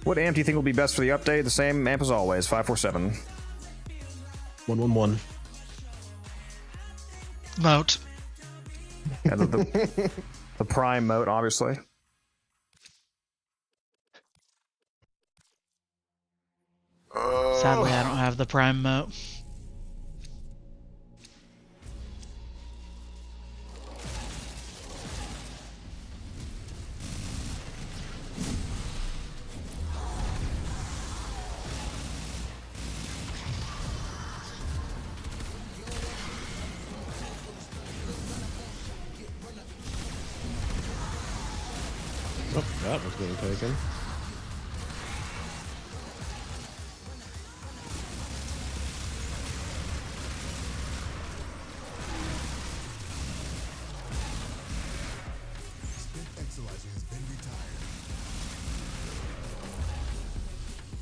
What amp do you think will be best for the update? The same amp as always, 547. 111. Moat. Yeah, the prime mode, obviously. Sadly, I don't have the prime moat. Oh, that was being taken. Spent Exalizer has been retired.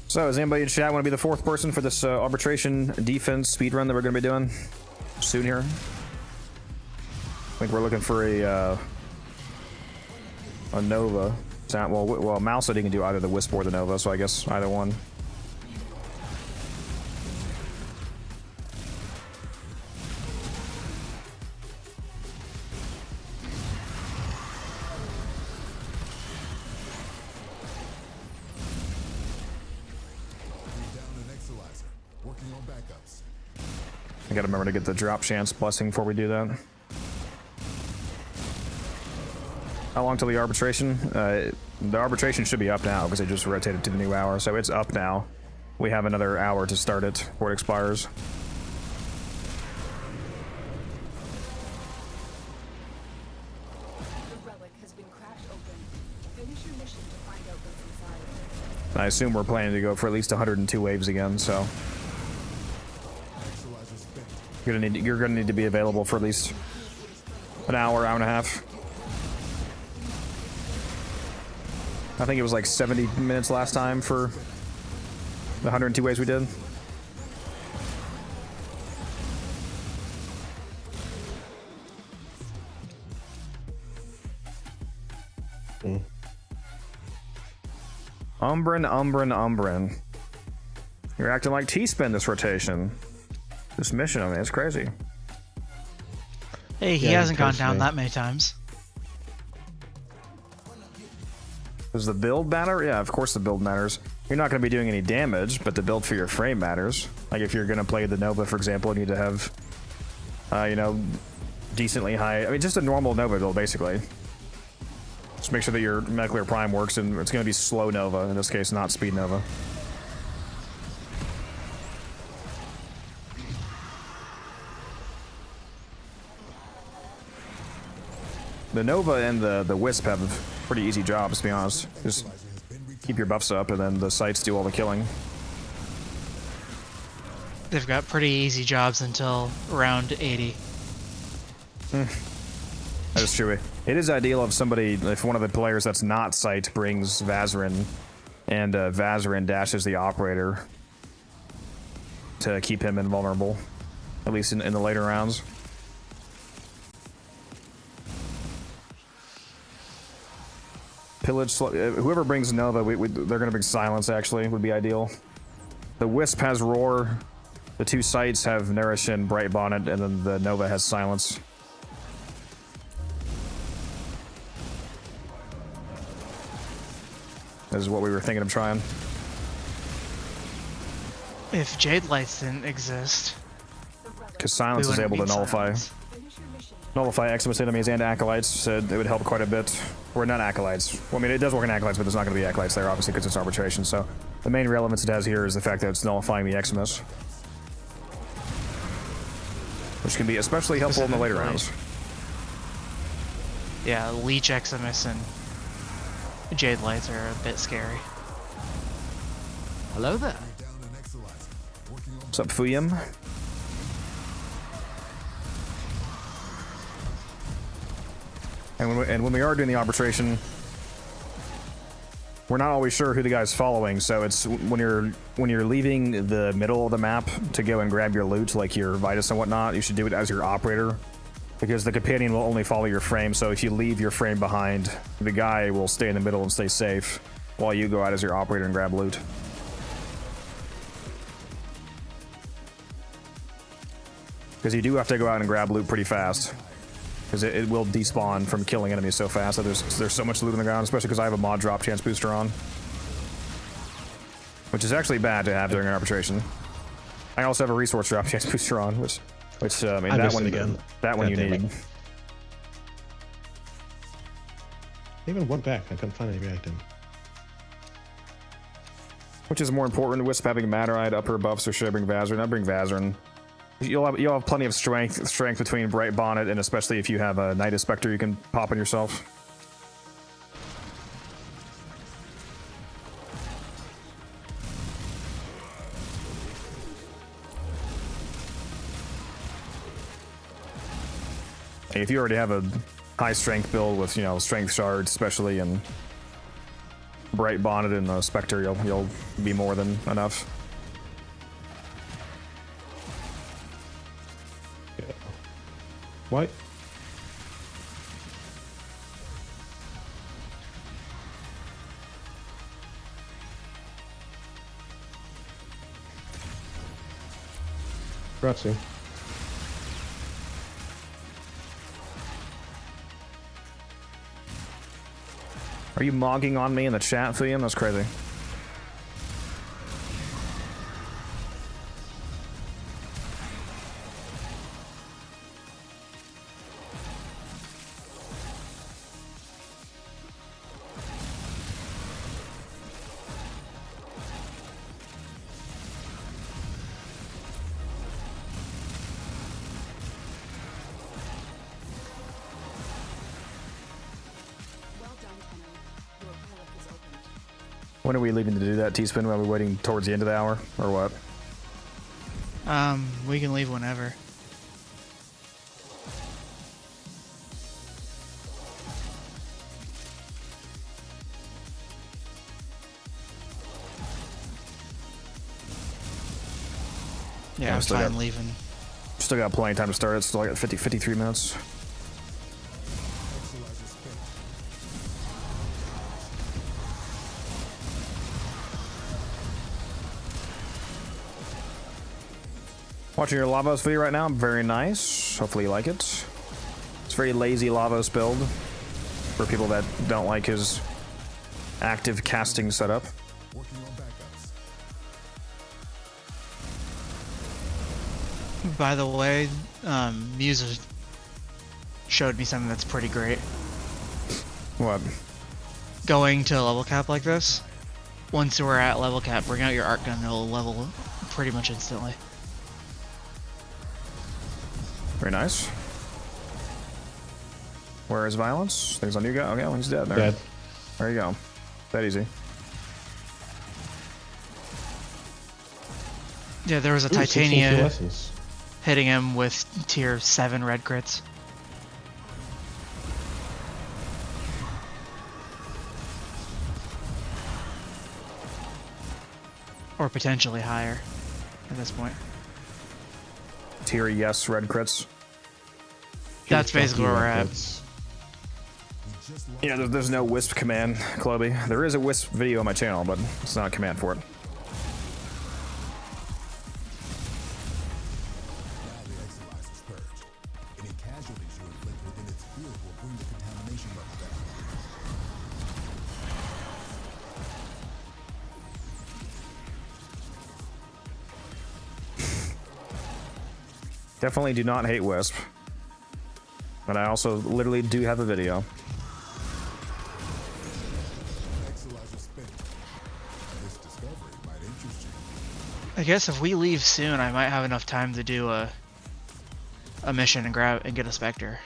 So, does anybody in chat want to be the fourth person for this arbitration defense speedrun that we're going to be doing soon here? I think we're looking for a Nova. Well, Mouse said he can do either the Wisp or the Nova, so I guess either one. Down an Exalizer. Working on backups. I gotta remember to get the drop chance blessing before we do that. How long till the arbitration? The arbitration should be up now because they just rotated to the new hour, so it's up now. We have another hour to start it before it expires. The relic has been cracked open. Finish your mission to find out what's inside. I assume we're planning to go for at least 102 waves again, so Exalizer spent. you're gonna need to be available for at least an hour, hour and a half. I think it was like 70 minutes last time for the 102 waves we did. Umbrin. You're acting like T-Spin this rotation. This mission, I mean, it's crazy. Hey, he Yeah, hasn't gone down personally. that many times. Does the build matter? Yeah, of course the build matters. You're not going to be doing any damage, but the build for your frame matters. Like if you're going to play the Nova, for example, you need to have, you know, decently high... I mean, just a normal Nova build, basically. Just make sure that your Molecular Prime works, and it's going to be slow Nova, in this case, not speed Nova. The Nova and the Wisp have pretty easy jobs, to be honest. Just keep your buffs up, and then the sights do all the killing. They've got pretty easy jobs until round 80. That is true. It is ideal if somebody, if one of the players that's not sight brings Vazarin, and Vazarin dashes the operator to keep him invulnerable, at least in the later rounds. Pillage. Whoever brings Nova, they're gonna bring Silence. Actually, would be ideal. The Wisp has Roar. The two sites have Nourish and Bright Bonnet, and then the Nova has Silence. This is what we were thinking of trying. If Jade Lights didn't exist, Because Silence is able to nullify Eximus enemies and Acolytes, so it would help quite a bit. Or not Acolytes. Well, I mean, it does work in Acolytes, but there's not going to be Acolytes there, obviously, because it's arbitration. So the main relevance it has here is the fact that it's nullifying the Eximus, which can be especially helpful in the later rounds. Yeah, Leech Eximus and Jade Lights are a bit scary. Hello there. What's up, Fuyum? And when we are doing the arbitration, we're not always sure who the guy's following. So it's when you're leaving the middle of the map to go and grab your loot, like your Vitus and whatnot, you should do it as your operator, because the companion will only follow your frame. So if you leave your frame behind, the guy will stay in the middle and stay safe while you go out as your operator and grab loot. Because you do have to go out and grab loot pretty fast. Because it will despawn from killing enemies so fast that there's so much loot on the ground, especially because I have a mod drop chance booster on. Which is actually bad to have during an arbitration. I also have a resource drop chance booster on, which I mean, that one again. That one you need. They even went back. I couldn't find any reacting. Which is more important, Wisp having Materite, upper buffs, or should I bring Vazarin? I bring Vazarin. You'll have plenty of strength between Bright Bonnet, and especially if you have a Night Spectre you can pop on yourself. If you already have a high strength build with, strength shards especially, and Bright Bonnet and the Spectre, you'll be more than enough. What? Grazie. Are you mogging on me in the chat, Thiam? That's crazy. When are we leaving to do that, T-Spin? Are we waiting towards the end of the hour, or what? We can leave whenever. Yeah, I'm fine leaving. Still got plenty of time to start. It's still like 53 minutes. Watching your Lavos video right now. Very nice. Hopefully you like it. It's a very lazy Lavos build for people that don't like his active casting setup. By the way, Musa showed me something that's pretty great. What? Going to a level cap like this, once we're at level cap, bring out your arc gun and it'll level pretty much instantly. Very nice. Where is Violence? Things on you go. Okay, well, he's dead there. Dead. There you go. That easy. Yeah, there was a Titania hitting him with tier 7 red crits. Or potentially higher at this point. Tier yes, red crits. That's basically where we're at. Yeah, there's no Wisp command, Cloby. There is a Wisp video on my channel, but it's not a command for it. Now the Exolizer's purged. Any casualties you inflict within its field will bring the contamination level down. Definitely do not hate Wisp. But I also literally do have a video. Exolizer spent. This discovery might interest you. I guess if we leave soon, I might have enough time to do a mission and get a Spectre.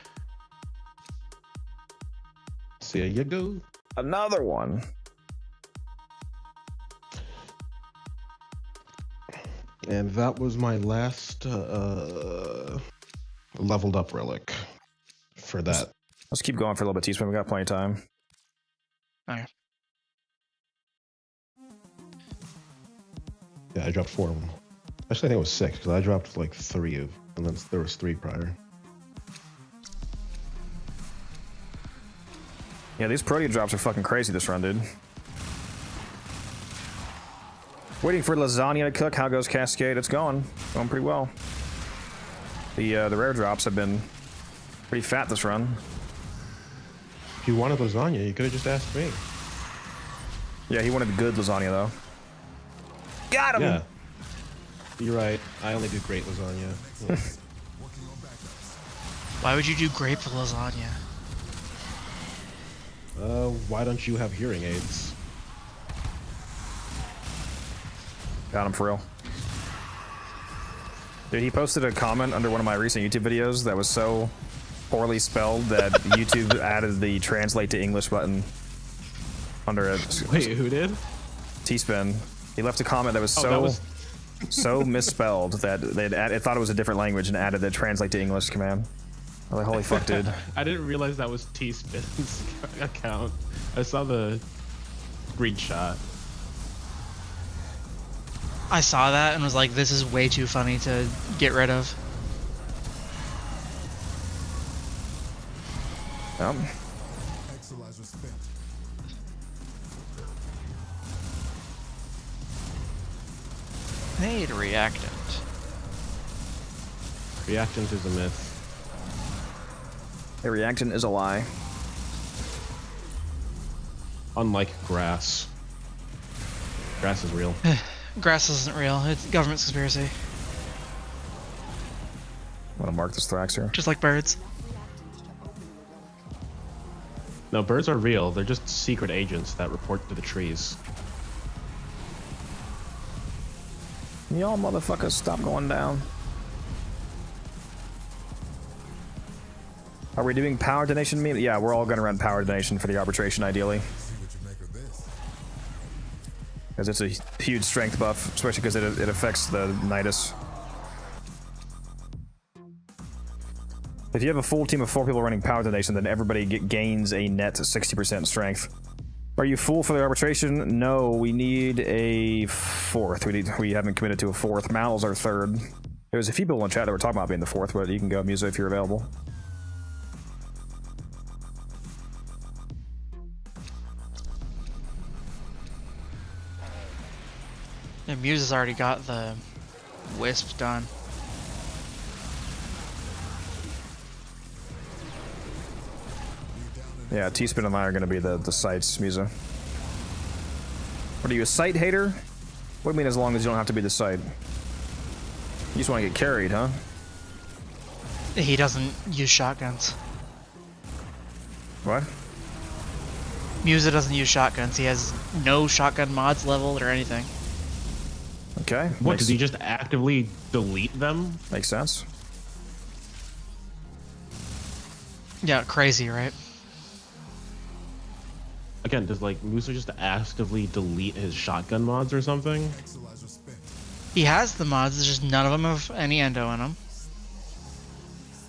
So you go. Another one. And that was my last leveled up relic for that. Let's keep going for a little bit, Teaspoon. We got plenty of time. Okay. Yeah, I dropped 4 of them. Actually, I think it was 6 because I dropped like 3 of, and then there was 3 prior. Yeah, these Protea drops are fucking crazy this run, dude. Waiting for lasagna to cook. How goes Cascade? It's going pretty well. The rare drops have been pretty fat this run. If you wanted lasagna, you could have just asked me. Yeah, he wanted good lasagna though. Got him. Yeah. You're right. I only do great lasagna. Why would you do grape lasagna? Why don't you have hearing aids? Got him for real. Dude, he posted a comment under one of my recent YouTube videos that was so poorly spelled that YouTube added the translate to English button under it. Wait, who did? T-Spin. He left a comment that was so misspelled that it thought it was a different language and added the translate to English command. I was like, holy fuck, dude. I didn't realize that was T-Spin's account. I saw the screenshot. I saw that and was like, this is way too funny to get rid of. Exolizer spent. I need a reactant. Reactant is a myth. A reactant is a lie. Unlike grass. Grass is real. Grass isn't real. It's government conspiracy. I'm gonna mark this Thrax here. Just like birds. No, birds are real. They're just secret agents that report to the trees. Y'all motherfuckers stop going down. Are we doing power donation meme? Yeah, we're all gonna run power donation for the arbitration ideally. See what you make of this. Because it's a huge strength buff, especially because it affects the Nidus. If you have a full team of 4 people running power donation, then everybody gains a net 60% strength. Are you full for the arbitration? No, we need a 4th. We haven't committed to a 4th. Mal's our 3rd. There was a few people in chat that were talking about being the 4th, but you can go Musa if you're available. And Muse has already got the Wisp done. Yeah, T-Spin and I are going to be the sites, Musa. What are you, a site hater? What do you mean as long as you don't have to be the site? You just want to get carried, huh? He doesn't use shotguns. What? Musa doesn't use shotguns. He has no shotgun mods leveled or anything. Okay. What, does he just actively delete them? Makes sense. Yeah, crazy, right? Again, does like Musa just actively delete his shotgun mods or something? Exolizer spent. He has the mods, there's just none of them have any endo in them.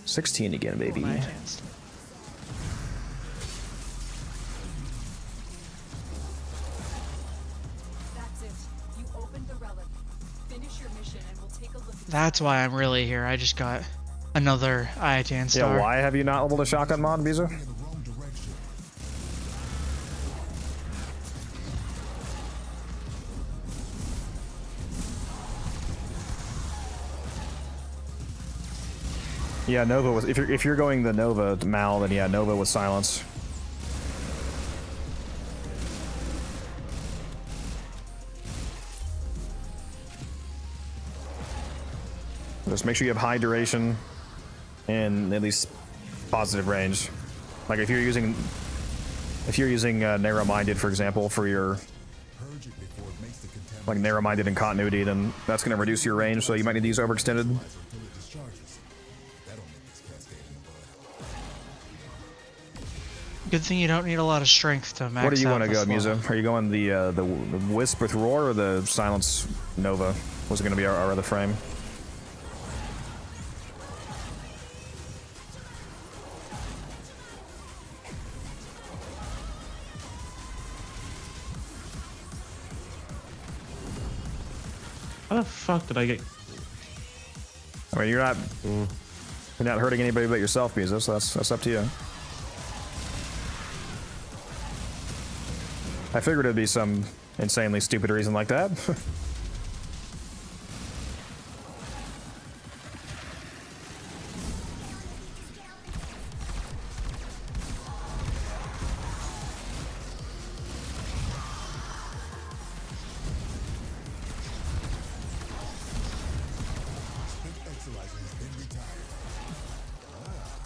16 again, baby. My chance. That's it. You opened the relic. Finish your mission and we'll take a look at That's why I'm really here. I just got another Iatan star. Yeah, why have you not leveled a shotgun mod, Musa? In the wrong direction. Yeah, Nova was if you're going the Nova Mal, then yeah, Nova with silence. Just make sure you have high duration and at least positive range. Like if you're using narrow-minded, for example, for your like narrow-minded and continuity, then that's going to reduce your range. So you might need to use overextended. Good thing you don't need a lot of strength to max. Where do you want to go, slow. Musa? Are you going the Wisp with Roar or the Silence Nova? Was it going to be our other frame? How the fuck did I get? I mean, you're not hurting anybody but yourself, Musa. So that's up to you. I figured it'd be some insanely stupid reason like that.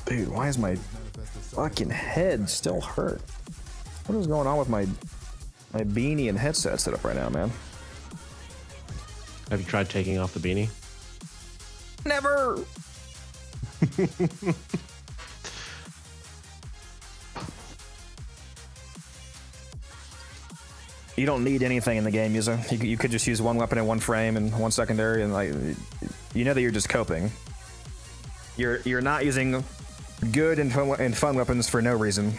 Dude, why is my fucking head still hurt? What is going on with my beanie and headset setup right now, man? Have you tried taking off the beanie? Never! You don't need anything in the game, Yuza. You could just use one weapon and one frame and one secondary, and like, you know that you're just coping. You're not using good and fun weapons for no reason.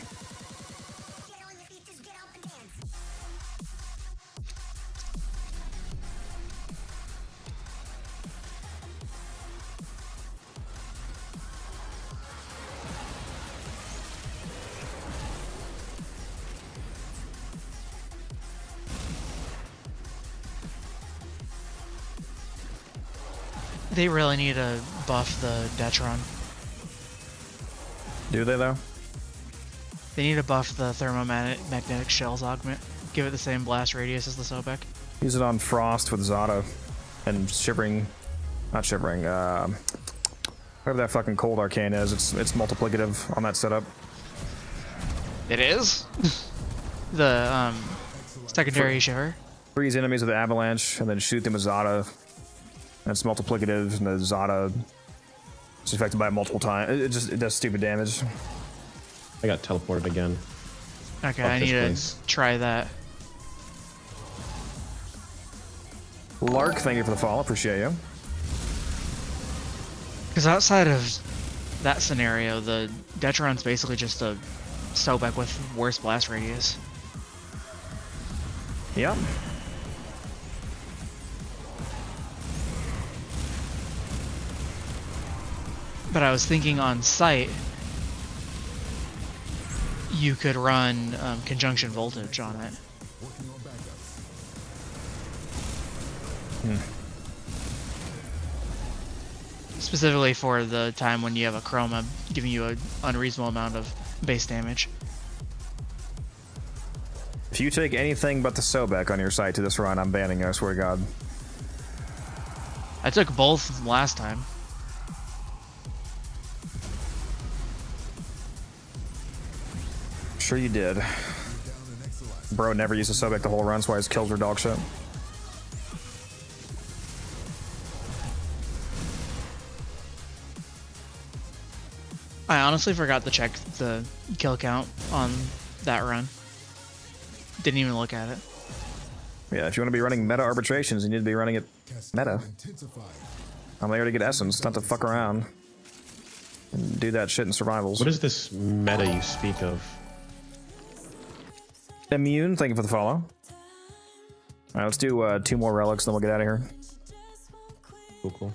They really need to buff the Detron. Do they though? They need to buff the thermomagnetic shells augment. Give it the same blast radius as the Sobek. Use it on Frost with Zada and Shivering, not Shivering. Whatever that fucking cold arcane is, it's multiplicative on that setup. It is. The secondary shiver. Freeze enemies with the avalanche and then shoot them with Zada. That's multiplicative, and the Zada is affected by it multiple times. It does stupid damage. I got teleported again. Okay, Fuck I this need place. to try that. Lark, thank you for the follow. Appreciate you. Because outside of that scenario, the Detron's basically just a Sobek with worse blast radius. Yep. But I was thinking on site, you could run conjunction voltage on it. Specifically for the time when you have a chroma giving you an unreasonable amount of base damage. If you take anything but the Sobek on your site to this run, I'm banning you, I swear to God. I took both last time. Sure you did. Bro never used a Sobek the whole run, that's why his kills are dog shit. I honestly forgot to check the kill count on that run. Didn't even look at it. Yeah, if you want to be running meta arbitrations, you need to be running it meta. I'm there to get essence, not to fuck around and do that shit in survivals. What is this meta you speak of? Immune, thank you for the follow. Alright, let's do 2 more relics, then we'll get out of here. Cool.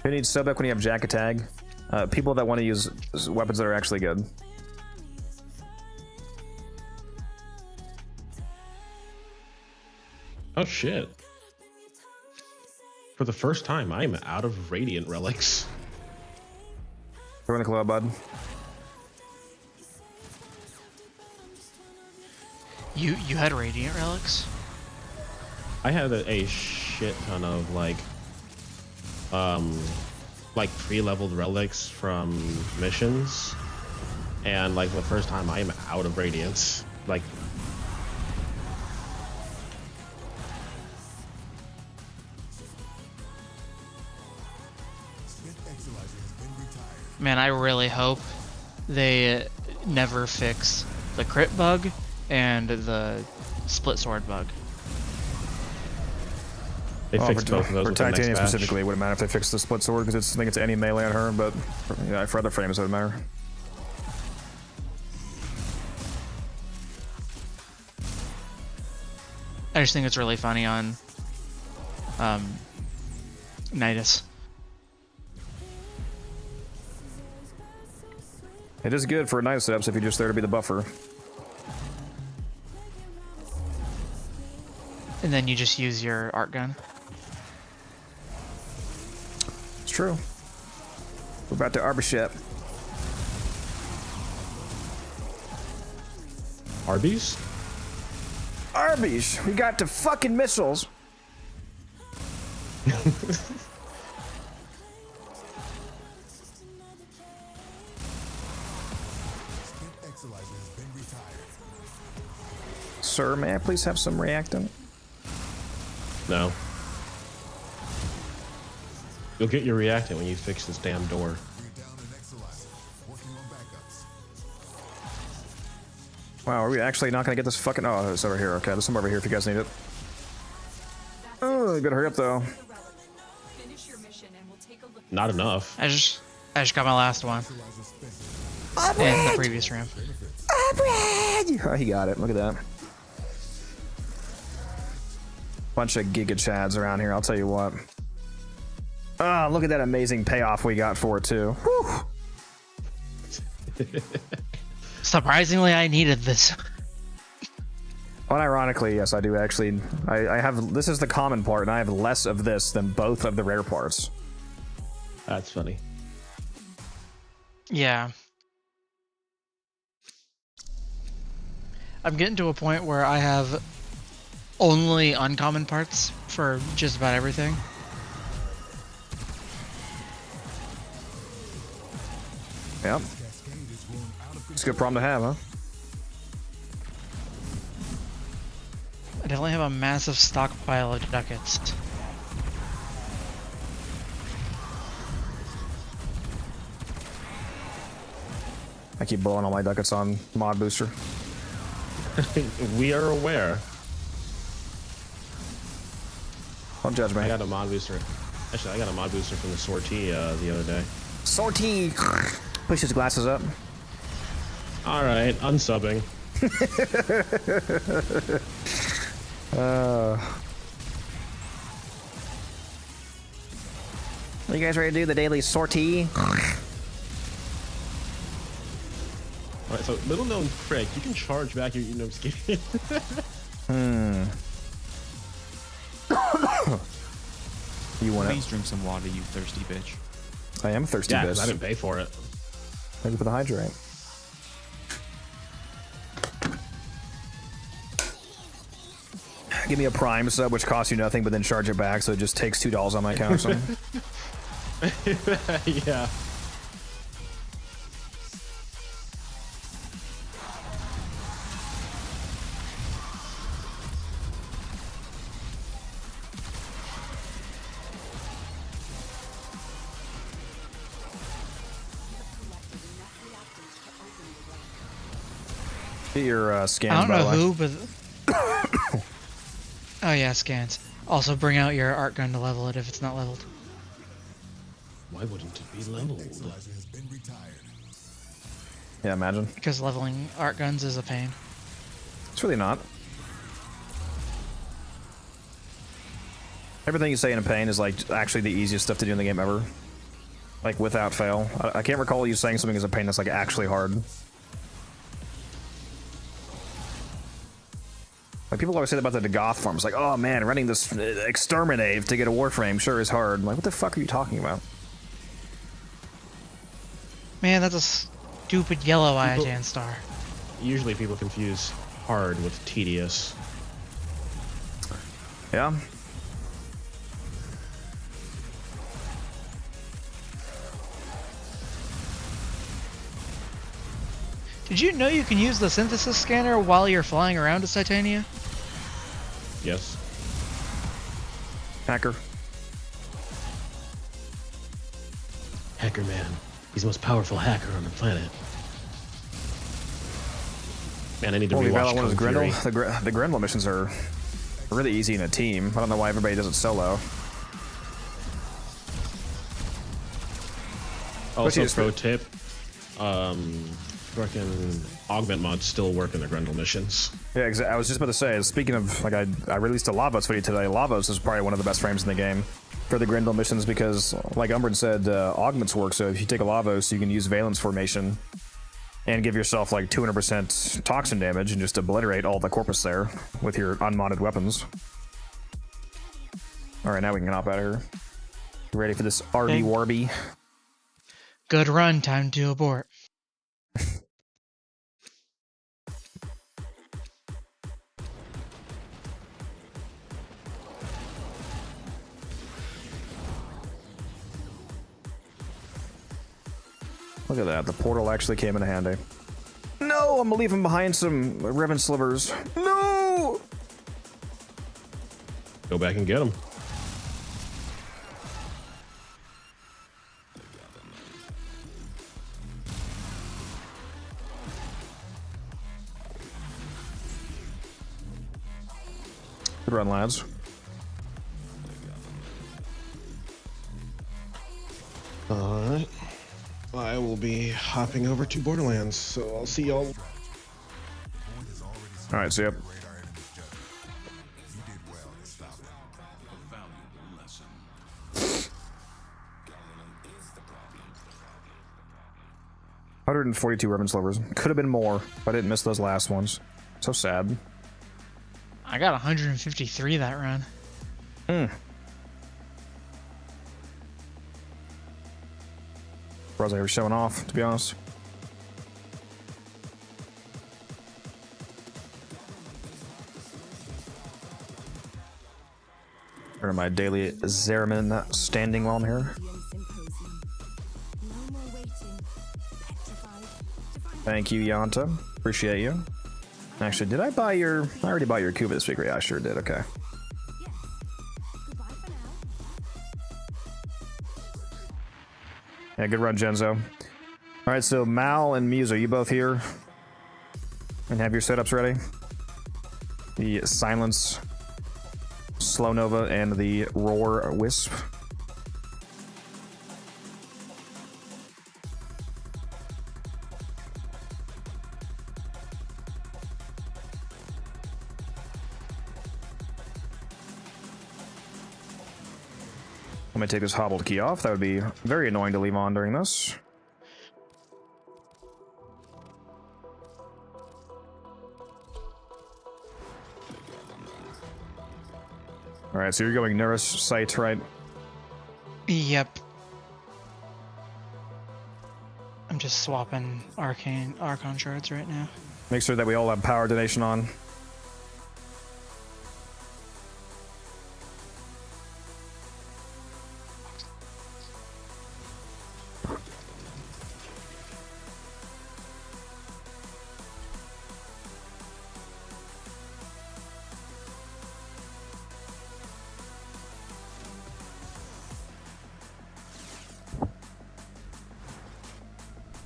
Who needs Sobek when you have Jack Tag? People that want to use weapons that are actually good. Oh shit. For the first time, I'm out of Radiant relics. Join the club, bud. You had Radiant relics? I had a shit ton of like pre-leveled relics from missions, and like the first time I'm out of Radiance. Like, Man, I really hope they never fix the crit bug and the split sword bug. they fixed both of those For with the next Titania patch. specifically, it wouldn't matter if they fixed the split sword because I think it's any melee on her, but yeah, for other frames it would matter. I just think it's really funny on Nidus. It is good for night steps if you're just there to be the buffer. And then you just use your art gun. It's true. We're about to Arbishep. Arby's? Arby's! We got the fucking missiles! Sir, may I please have some reactant? No. You'll get your reactant when you fix this damn door. Wow, are we actually not gonna get this fucking... Oh, it's over here. Okay, there's some over here if you guys need it. Oh, you better hurry up, though. Finish your mission and we'll take a look. Not enough. I just got my last one. In the previous room. Oh, he got it. Look at that. Bunch of Giga Chads around here, I'll tell you what. Ah, look at that amazing payoff we got for it, too. Whew. Surprisingly, I needed this. Unironically, yes, I do actually. I have... This is the common part, and I have less of this than both of the rare parts. That's funny. Yeah. I'm getting to a point where I have only uncommon parts for just about everything. Yep. It's a good problem to have, huh? I definitely have a massive stockpile of ducats. I keep blowing all my ducats on mod booster. We are aware. Don't judge me. I got a mod booster. Actually, I got a mod booster from the sortie the other day. Sortie! Push his glasses up. Alright, unsubbing. Are you guys ready to do the daily sortie? Alright, so little known trick, you can charge back your skin. You want Please it? drink some water, you thirsty bitch. I am a thirsty Yeah, 'cause bitch. I didn't pay for it. Thank you for the hydrate. Give me a Prime sub, which costs you nothing, but then charge it back, so it just takes $2 on my account or something. Yeah. Get your scans, I don't by know the way. who, but... Oh yeah, scans. Also bring out your art gun to level it if it's not leveled. Why wouldn't it be leveled? Yeah, imagine. Because leveling art guns is a pain. It's really not. Everything you say in a pain is like actually the easiest stuff to do in the game ever. Like without fail. I can't recall you saying something is a pain that's like actually hard. Like, people always say that about the Goth farms. Like, oh man, running this exterminate to get a Warframe sure is hard. I'm like, what the fuck are you talking about? Man, that's a stupid yellow Iatan star. Usually people confuse hard with tedious. Yeah. Did you know you can use the synthesis scanner while you're flying around as Titania? Yes. Hacker. Hacker man. He's the most powerful hacker on the planet. Man, I need to Holy rewatch Valor one is Kung Grendel. Fury. The Grendel missions are really easy in a team. I don't know why everybody does it solo. Also, pro tip, fucking augment mods still work in the Grendel missions. Yeah, I was just about to say, speaking of, like, I released a Lavos video today. Lavos is probably one of the best frames in the game for the Grendel missions because, like Umbrin said, augments work. So if you take a Lavos, you can use Valence Formation and give yourself like 200% toxin damage and just obliterate all the corpus there with your unmodded weapons. Alright, now we can hop out of here. You ready for this RB Warby? Good run, time to abort. Look at that, the portal actually came in handy. No, I'm leaving behind some Riven Slivers. No! Go back and get him. Good run, lads. Alright. I will be hopping over to Borderlands, so I'll see y'all. Alright, see ya. Radar enemies judged. You did well to stop them. A valuable lesson. 142 Riven Slivers. Could have been more, if I didn't miss those last ones. So sad. I got 153 that run. Surprised they were showing off, to be honest. Earn my daily Zeramin standing while I'm here. Thank you, Yanta. Appreciate you. Actually, did I buy your... I already bought your Cuba this week, right? I sure did, okay. Yeah, good run, Genzo. Alright, so Mal and Muse, are you both here? And have your setups ready? The Silence, Slow Nova, and the Roar Wisp. Let me take this hobbled key off. That would be very annoying to leave on during this. Alright, so you're going Nurse site, right? Yep. I'm just swapping Archon shards right now. Make sure that we all have power donation on.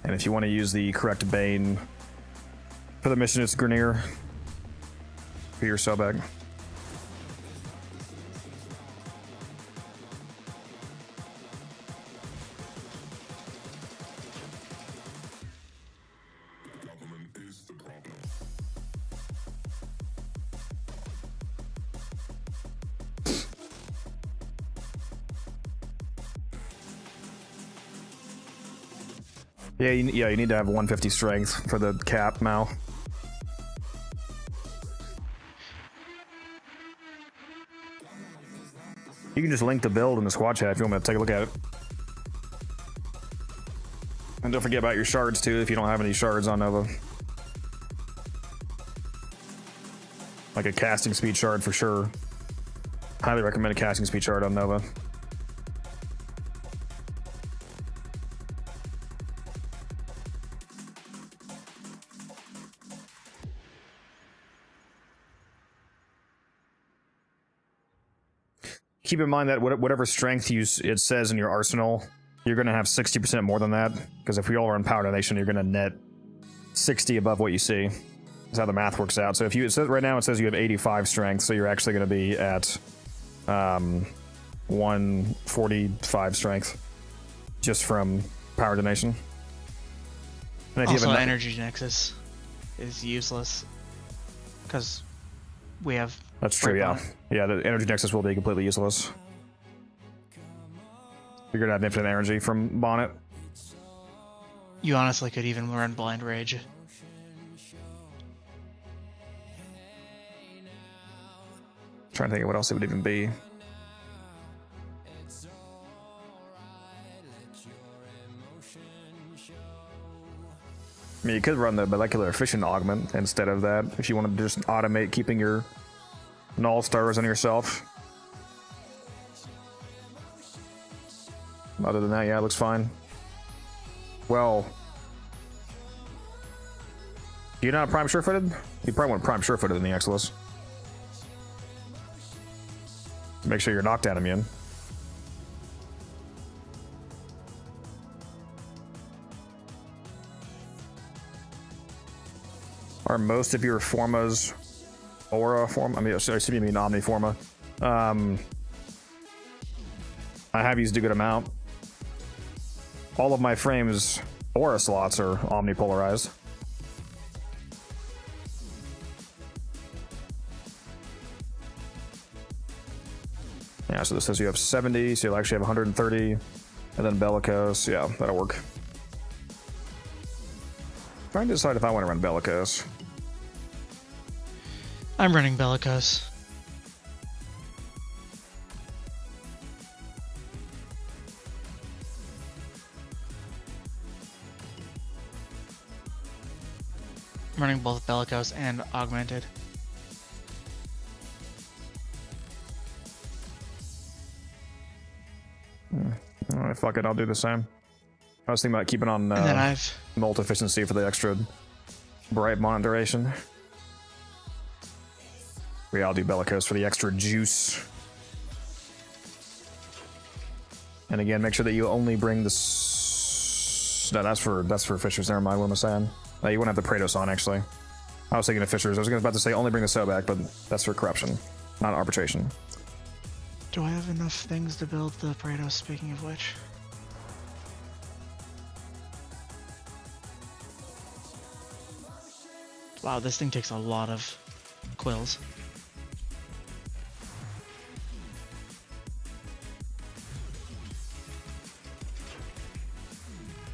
And if you want to use the correct Bane for the mission, it's Grenier for your Sobek. Yeah, you need to have 150 strength for the cap, Mal. You can just link the build in the squad chat if you want me to take a look at it. And don't forget about your shards too if you don't have any shards on Nova. Like a casting speed shard for sure. Highly recommend a casting speed shard on Nova. Keep in mind that whatever strength it says in your arsenal, you're going to have 60% more than that. Because if we all run Power Donation, you're going to net 60 above what you see. That's how the math works out. So if it says right now, it says you have 85 strength, so you're actually going to be at 145 strength just from Power Donation. And if Also, you have Energy Nexus is useless because we have. That's true, yeah. Breakpoint. Yeah, the Energy Nexus will be completely useless. You're gonna have infinite energy from Bonnet. You honestly could even run Blind Rage. Trying to think of what else it would even be. I mean, you could run the molecular efficient augment instead of that if you wanted to just automate keeping your null stars on yourself. Other than that, yeah, it looks fine. Well, you're not prime sure-footed? You probably want prime sure-footed in the Exilus. Make sure you're knockdown immune. Are most of your formas aura form? I mean, excuse me, Omni forma. I have used a good amount. All of my frames aura slots are omnipolarized. Yeah, so this says you have 70, so you'll actually have 130, and then Bellicose. Yeah, that'll work. Trying to decide if I want to run Bellicose. I'm running Bellicose. I'm running both Bellicose and Augmented. Alright, fuck it, I'll do the same. I was thinking about keeping on And then I've Molt efficiency for the extra bright bonnet duration. Yeah, I'll do Bellicose for the extra juice. And again, make sure that you only bring the... No, that's for Fishers, never mind, what am I saying? You wouldn't have the Praetos on, actually. I was thinking of Fishers. I was about to say only bring the Sobek, but that's for Corruption, not Arbitration. Do I have enough things to build the Praetos, speaking of which? Wow, this thing takes a lot of quills.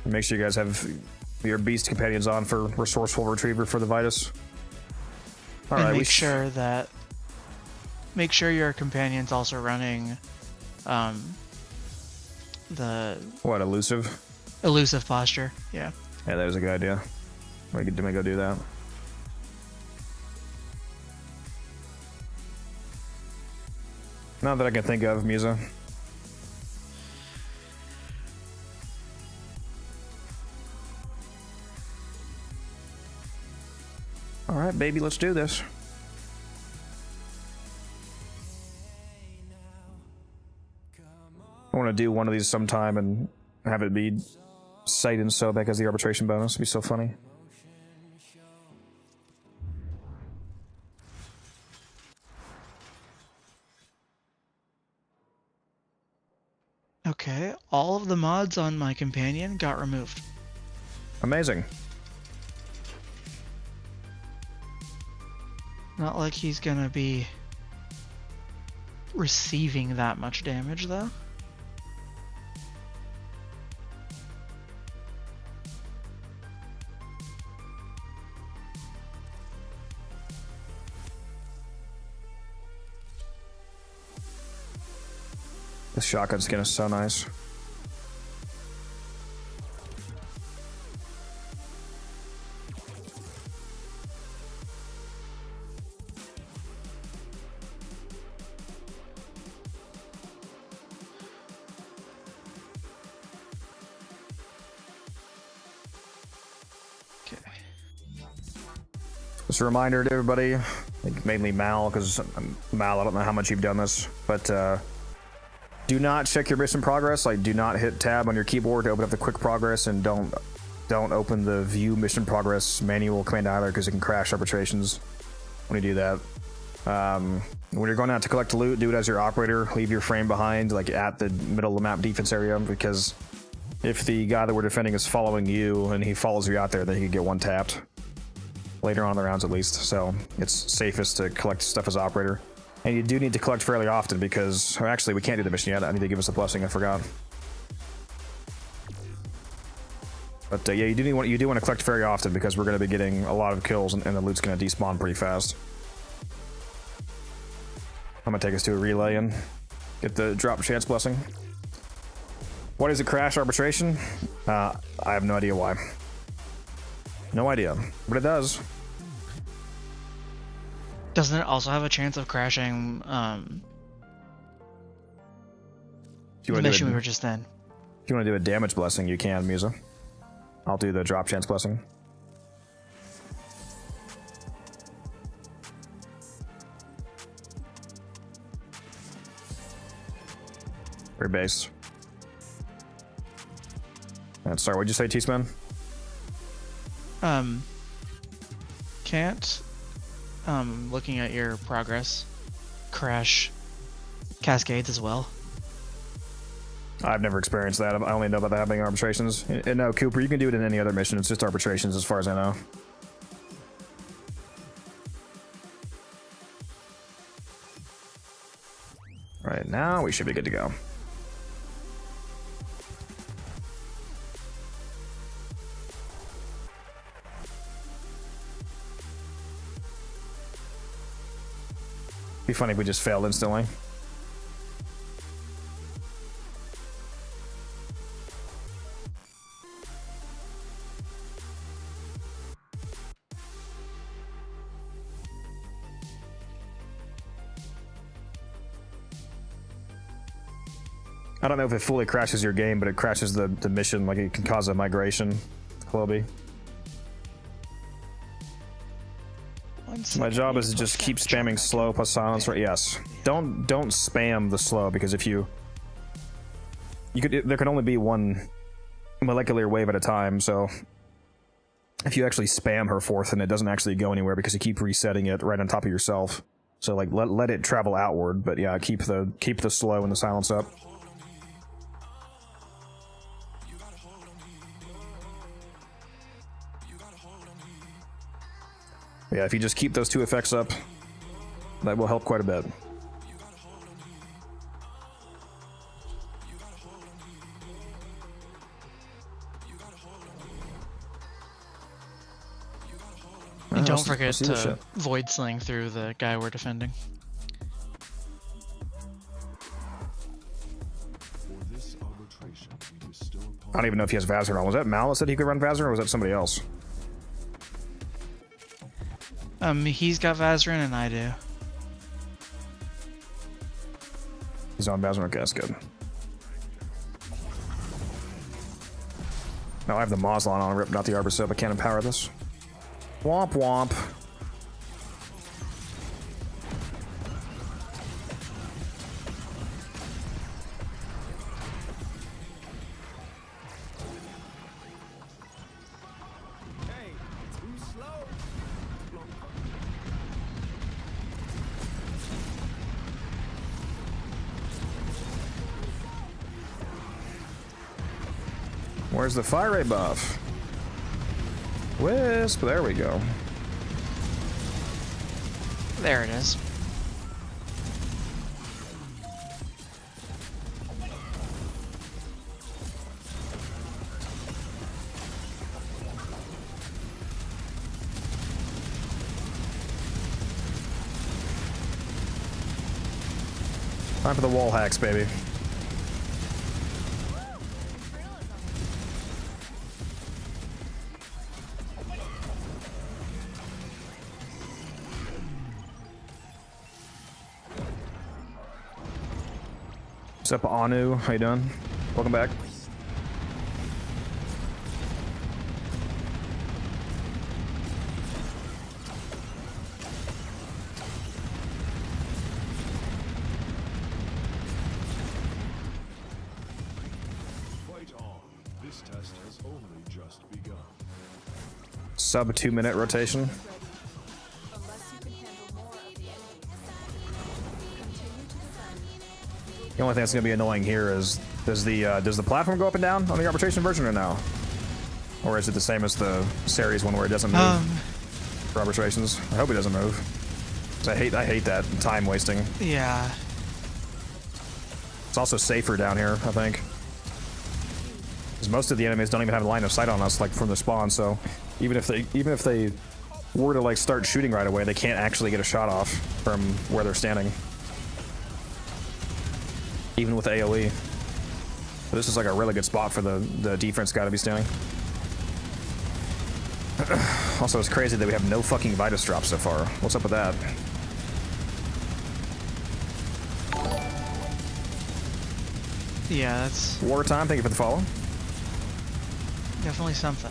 Make sure you guys have your Beast Companions on for Resourceful Retriever for the Vitus. Alright, and make sure your companion's also running the What, Elusive? elusive posture. Yeah. Yeah, that was a good idea. We could go do that. Not that I can think of, Musa. Alright, baby, let's do this. I want to do one of these sometime and have it be Sight and Sobek as the arbitration bonus. It'd be so funny. Okay, all of the mods on my companion got removed. Amazing. Not like he's gonna be receiving that much damage, though. This shotgun skin is so nice. Just a reminder to everybody, like mainly Mal, because Mal, I don't know how much you've done this, but do not check your mission progress. Like, do not hit tab on your keyboard to open up the quick progress, and don't open the view mission progress manual command either, because it can crash arbitrations when you do that. When you're going out to collect loot, do it as your operator. Leave your frame behind, like at the middle of the map defense area, because if the guy that we're defending is following you and he follows you out there, then he could get one tapped. Later on in the rounds at least, so it's safest to collect stuff as operator. And you do need to collect fairly often because, or actually we can't do the mission yet, I need to give us the blessing, I forgot. But yeah, you do want to collect very often because we're going to be getting a lot of kills and the loot's going to despawn pretty fast. I'm going to take us to a relay and get the drop chance blessing. What is a crash arbitration? I have no idea why. No idea, but it does. Doesn't it also have a chance of crashing the mission we were just in? If you want to do a damage blessing, you can, Musa. I'll do the drop chance blessing. Very base. And sorry, what'd you say, T-Span? Can't, looking at your progress, crash cascades as well? I've never experienced that. I only know about the happening arbitrations. And no, Cooper, you can do it in any other mission. It's just arbitrations as far as I know. Right now, we should be good to go. Be funny if we just failed instantly. I don't know if it fully crashes your game, but it crashes the mission. Like, it can cause a migration to Cloby. My job is to just keep spamming slow plus silence. Right? Yes. Don't spam the slow, because if you there can only be one molecular wave at a time. So if you actually spam her forth, and it doesn't actually go anywhere because you keep resetting it right on top of yourself. So like let it travel outward, but yeah, keep the slow and the silence up. Yeah, if you just keep those two effects up, that will help quite a bit. And don't forget to void sling through the guy we're defending. I don't even know if he has Vazir on. Was that Mal that said he could run Vazir, or was that somebody else? He's got Vazarin and I do. He's on Vazir. Okay, that's good. No, I have the Moslon on, ripped out the Arbor Sip. I can't empower this. Womp womp. Where's the fire rate buff? Wisp, there we go. There it is. Time for the wall hacks, baby. What's up, Anu? How you doing? Welcome back. Fight on. This test has only just begun. Sub 2-minute rotation. Unless you can handle more of the enemy. Continue to defend. The only thing that's gonna be annoying here is does the platform go up and down on the arbitration version or no? Or is it the same as the series one where it doesn't move for arbitrations? I hope it doesn't move. 'Cause I hate that time wasting. Yeah. It's also safer down here, I think. Because most of the enemies don't even have a line of sight on us, like from the spawn. So even if they were to like start shooting right away, they can't actually get a shot off from where they're standing. Even with AOE. So this is like a really good spot for the defense guy to be standing. Also, it's crazy that we have no fucking Vitus drop so far. What's up with that? Yeah, that's Wartime, thank you for the follow. definitely something.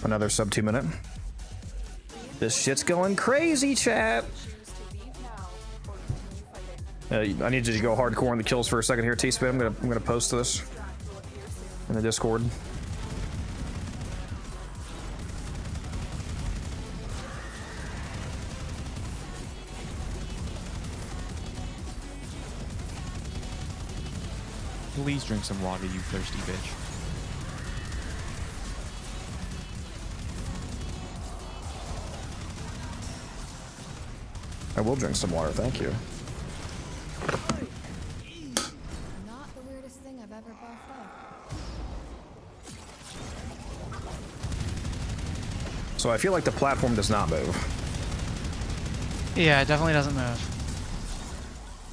Another sub 2 minute. This shit's going crazy, chat. I need you to go hardcore on the kills for a second here, T-Spin. I'm gonna post this in the Discord. Please drink some water, you thirsty bitch. I will drink some water, thank you. Not the weirdest thing I've ever buffed up. So I feel like the platform does not move. Yeah, it definitely doesn't move.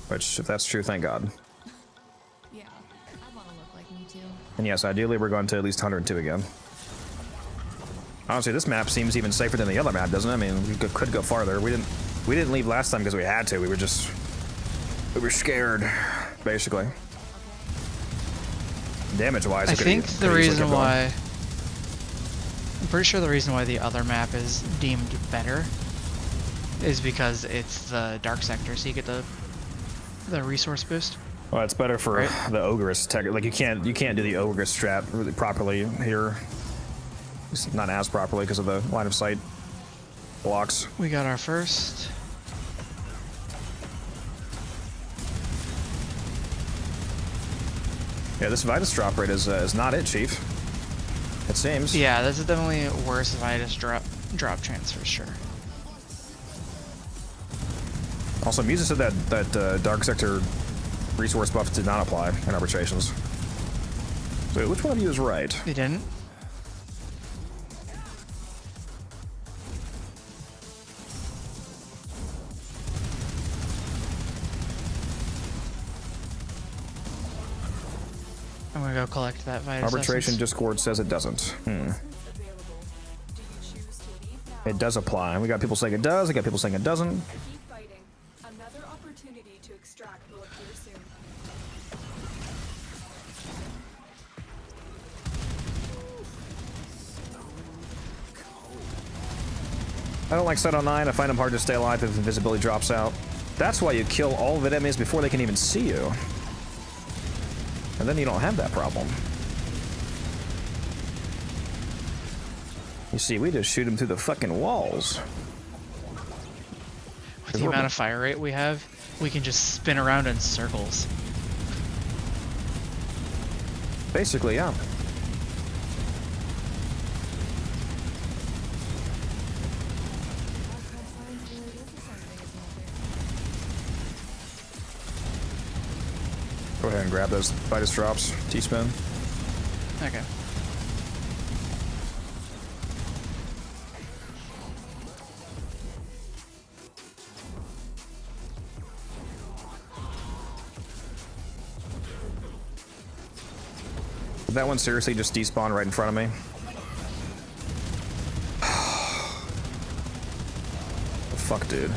Which, if that's true, thank God. Yeah, I want to look like me too. And yes, ideally we're going to at least 102 again. Honestly, this map seems even safer than the other map, doesn't it? I mean, we could go farther. We didn't leave last time because we had to. We were scared, basically. Damage-wise, I think the reason why... I'm pretty sure the reason why the other map is deemed better is because it's the dark sector, so you get the resource boost. Well, it's better for Right. the Ogress tech. Like you can't do the Ogress strat really properly here. It's not as properly because of the line of sight blocks. We got our first. Yeah, this Vitus drop rate is not it, Chief. It seems. Yeah, this is definitely worse Vitus drop chance for sure. Also, Musa said that Dark Sector resource buff did not apply in arbitrations. So which one of you is right? They didn't? I'm gonna go collect that Vitus Arbitration essence. Discord says it doesn't. It does apply. We got people saying it does. We got people saying it doesn't. Keep fighting. Another opportunity to extract will appear soon. I don't like Set on 9. I find them hard to stay alive if invisibility drops out. That's why you kill all of the enemies before they can even see you. And then you don't have that problem. You see, we just shoot them through the fucking walls. With the amount of fire rate we have, we can just spin around in circles. Basically, yeah. Go ahead and grab those Vitus drops, T-spin. Okay. Did that one seriously just despawn right in front of me? The fuck, dude.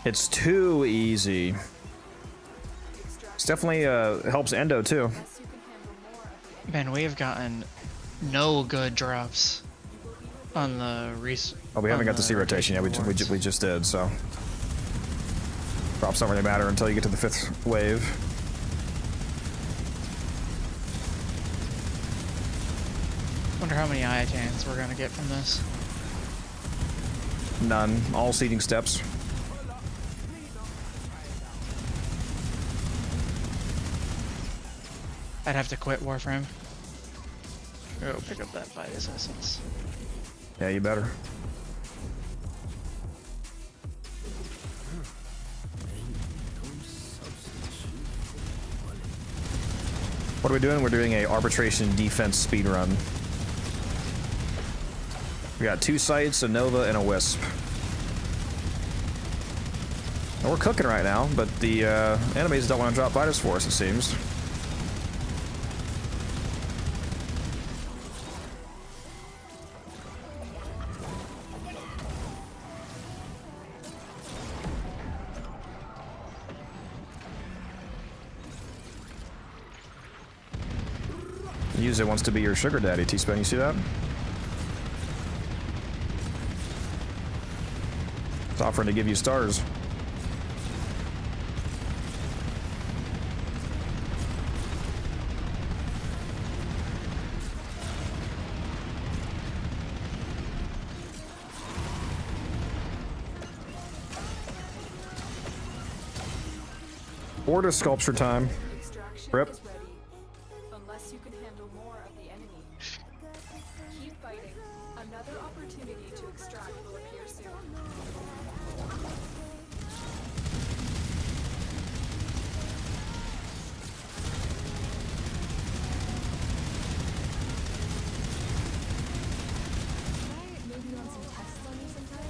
It's too easy. It's definitely helps Endo too. Man, we have gotten no good drops on the Oh, we haven't got the C rotation yet. We just did, so drops don't really matter until you get to the 5th wave. Wonder how many Iotans we're gonna get from this. None. All seeding steps. I'd have to quit Warframe. Go pick up that Vitus essence. Yeah, you better. What are we doing? We're doing a arbitration defense speed run. We got 2 sights, a Nova, and a Wisp. And we're cooking right now, but the enemies don't want to drop Vitus for us, it seems. User wants to be your sugar daddy, T-Spin, you see that? It's offering to give you stars. Order sculpture time. Rip. Unless you can handle more of the enemy. Keep fighting. Another opportunity to extract will appear soon. Maybe run some tests on you sometime?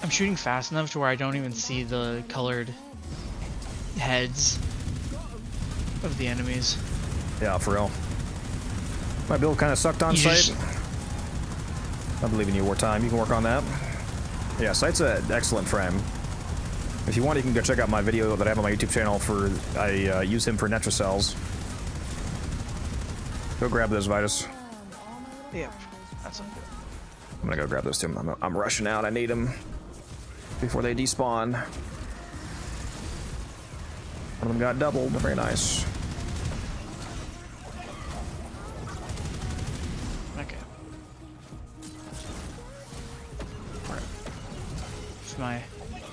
I'm shooting fast enough to where I don't even see the colored heads of the enemies. Yeah, for real. My build kind of sucked on You sight. just- I believe in you, Wartime. You can work on that. Yeah, sight's an excellent frame. If you want, you can go check out my video that I have on my YouTube channel for I use him for Netracells. Go grab those Vitus. Yep, that's okay. I'm gonna go grab those two. I'm rushing out. I need them before they despawn. One of them got doubled. Very nice. Okay. Alright. If my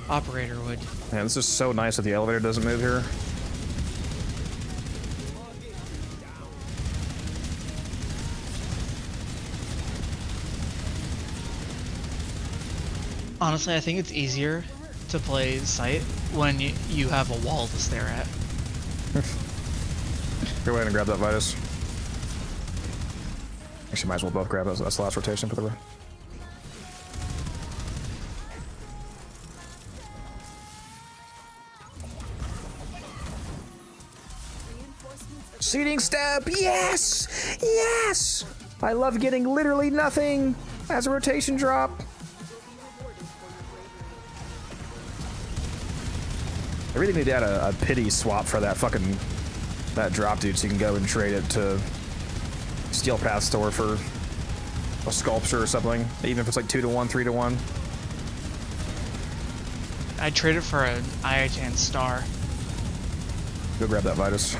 operator would. Man, this is so nice that the elevator doesn't move here. Honestly, I think it's easier to play Sight when you have a wall to stare at. Go ahead and grab that Vitus. Actually, might as well both grab those. That's the last rotation for the run. Seating step, yes! Yes! I love getting literally nothing as a rotation drop. I really need to add a pity swap for that fucking that drop, dude, so you can go and trade it to steel path store for a sculpture or something, even if it's like 2 to 1, 3 to 1. I'd trade it for an Iatan star. Go grab that Vitus.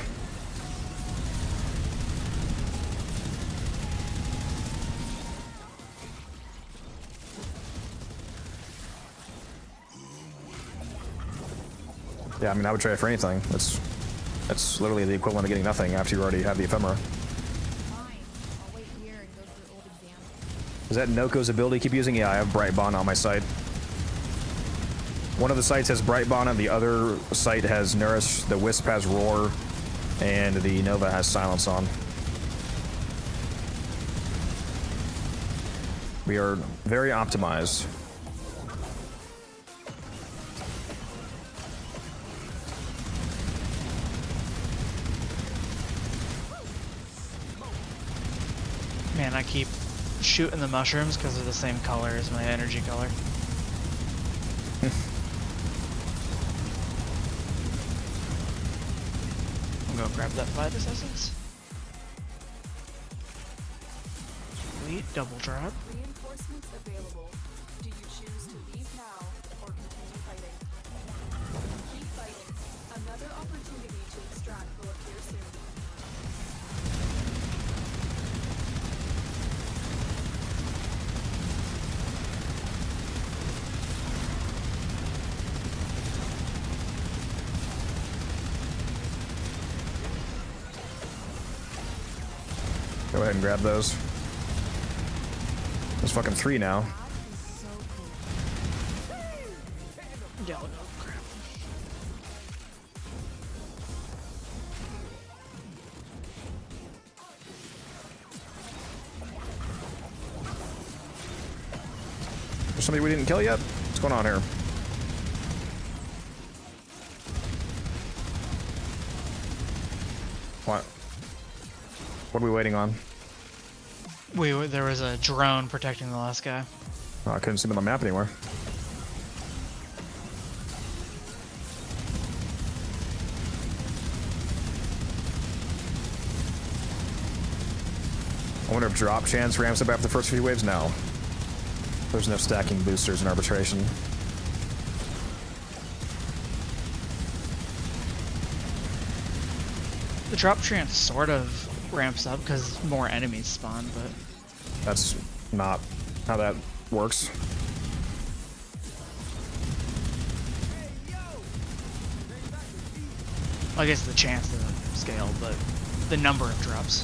Yeah, I mean, I would trade it for anything. That's literally the equivalent of getting nothing after you already have the ephemera. Fine. I'll wait here and go through old exams. Is that Noko's ability keep using? Yeah, I have Bright Bond on my site. One of the sites has Bright Bond and the other site has Nourish, the Wisp has Roar, and the Nova has Silence on. We are very optimized. Man, I keep shooting the mushrooms because they're the same color as my energy color. I'm gonna grab that Vitus Essence. Sweet, double drop. Reinforcements available. Do you choose to leave now or continue fighting? Keep fighting. Another opportunity to extract will appear soon. Go ahead and grab those. There's fucking 3 now. Yeah, no crap. There's somebody we didn't kill yet? What's going on here? What? What are we waiting on? There was a drone protecting the last guy. Oh, I couldn't see them on the map anywhere. I wonder if drop chance ramps up after the first few waves? No. There's no stacking boosters in arbitration. The drop chance sort of ramps up because more enemies spawn, but That's not how that works. I guess the chance doesn't scale, but the number of drops.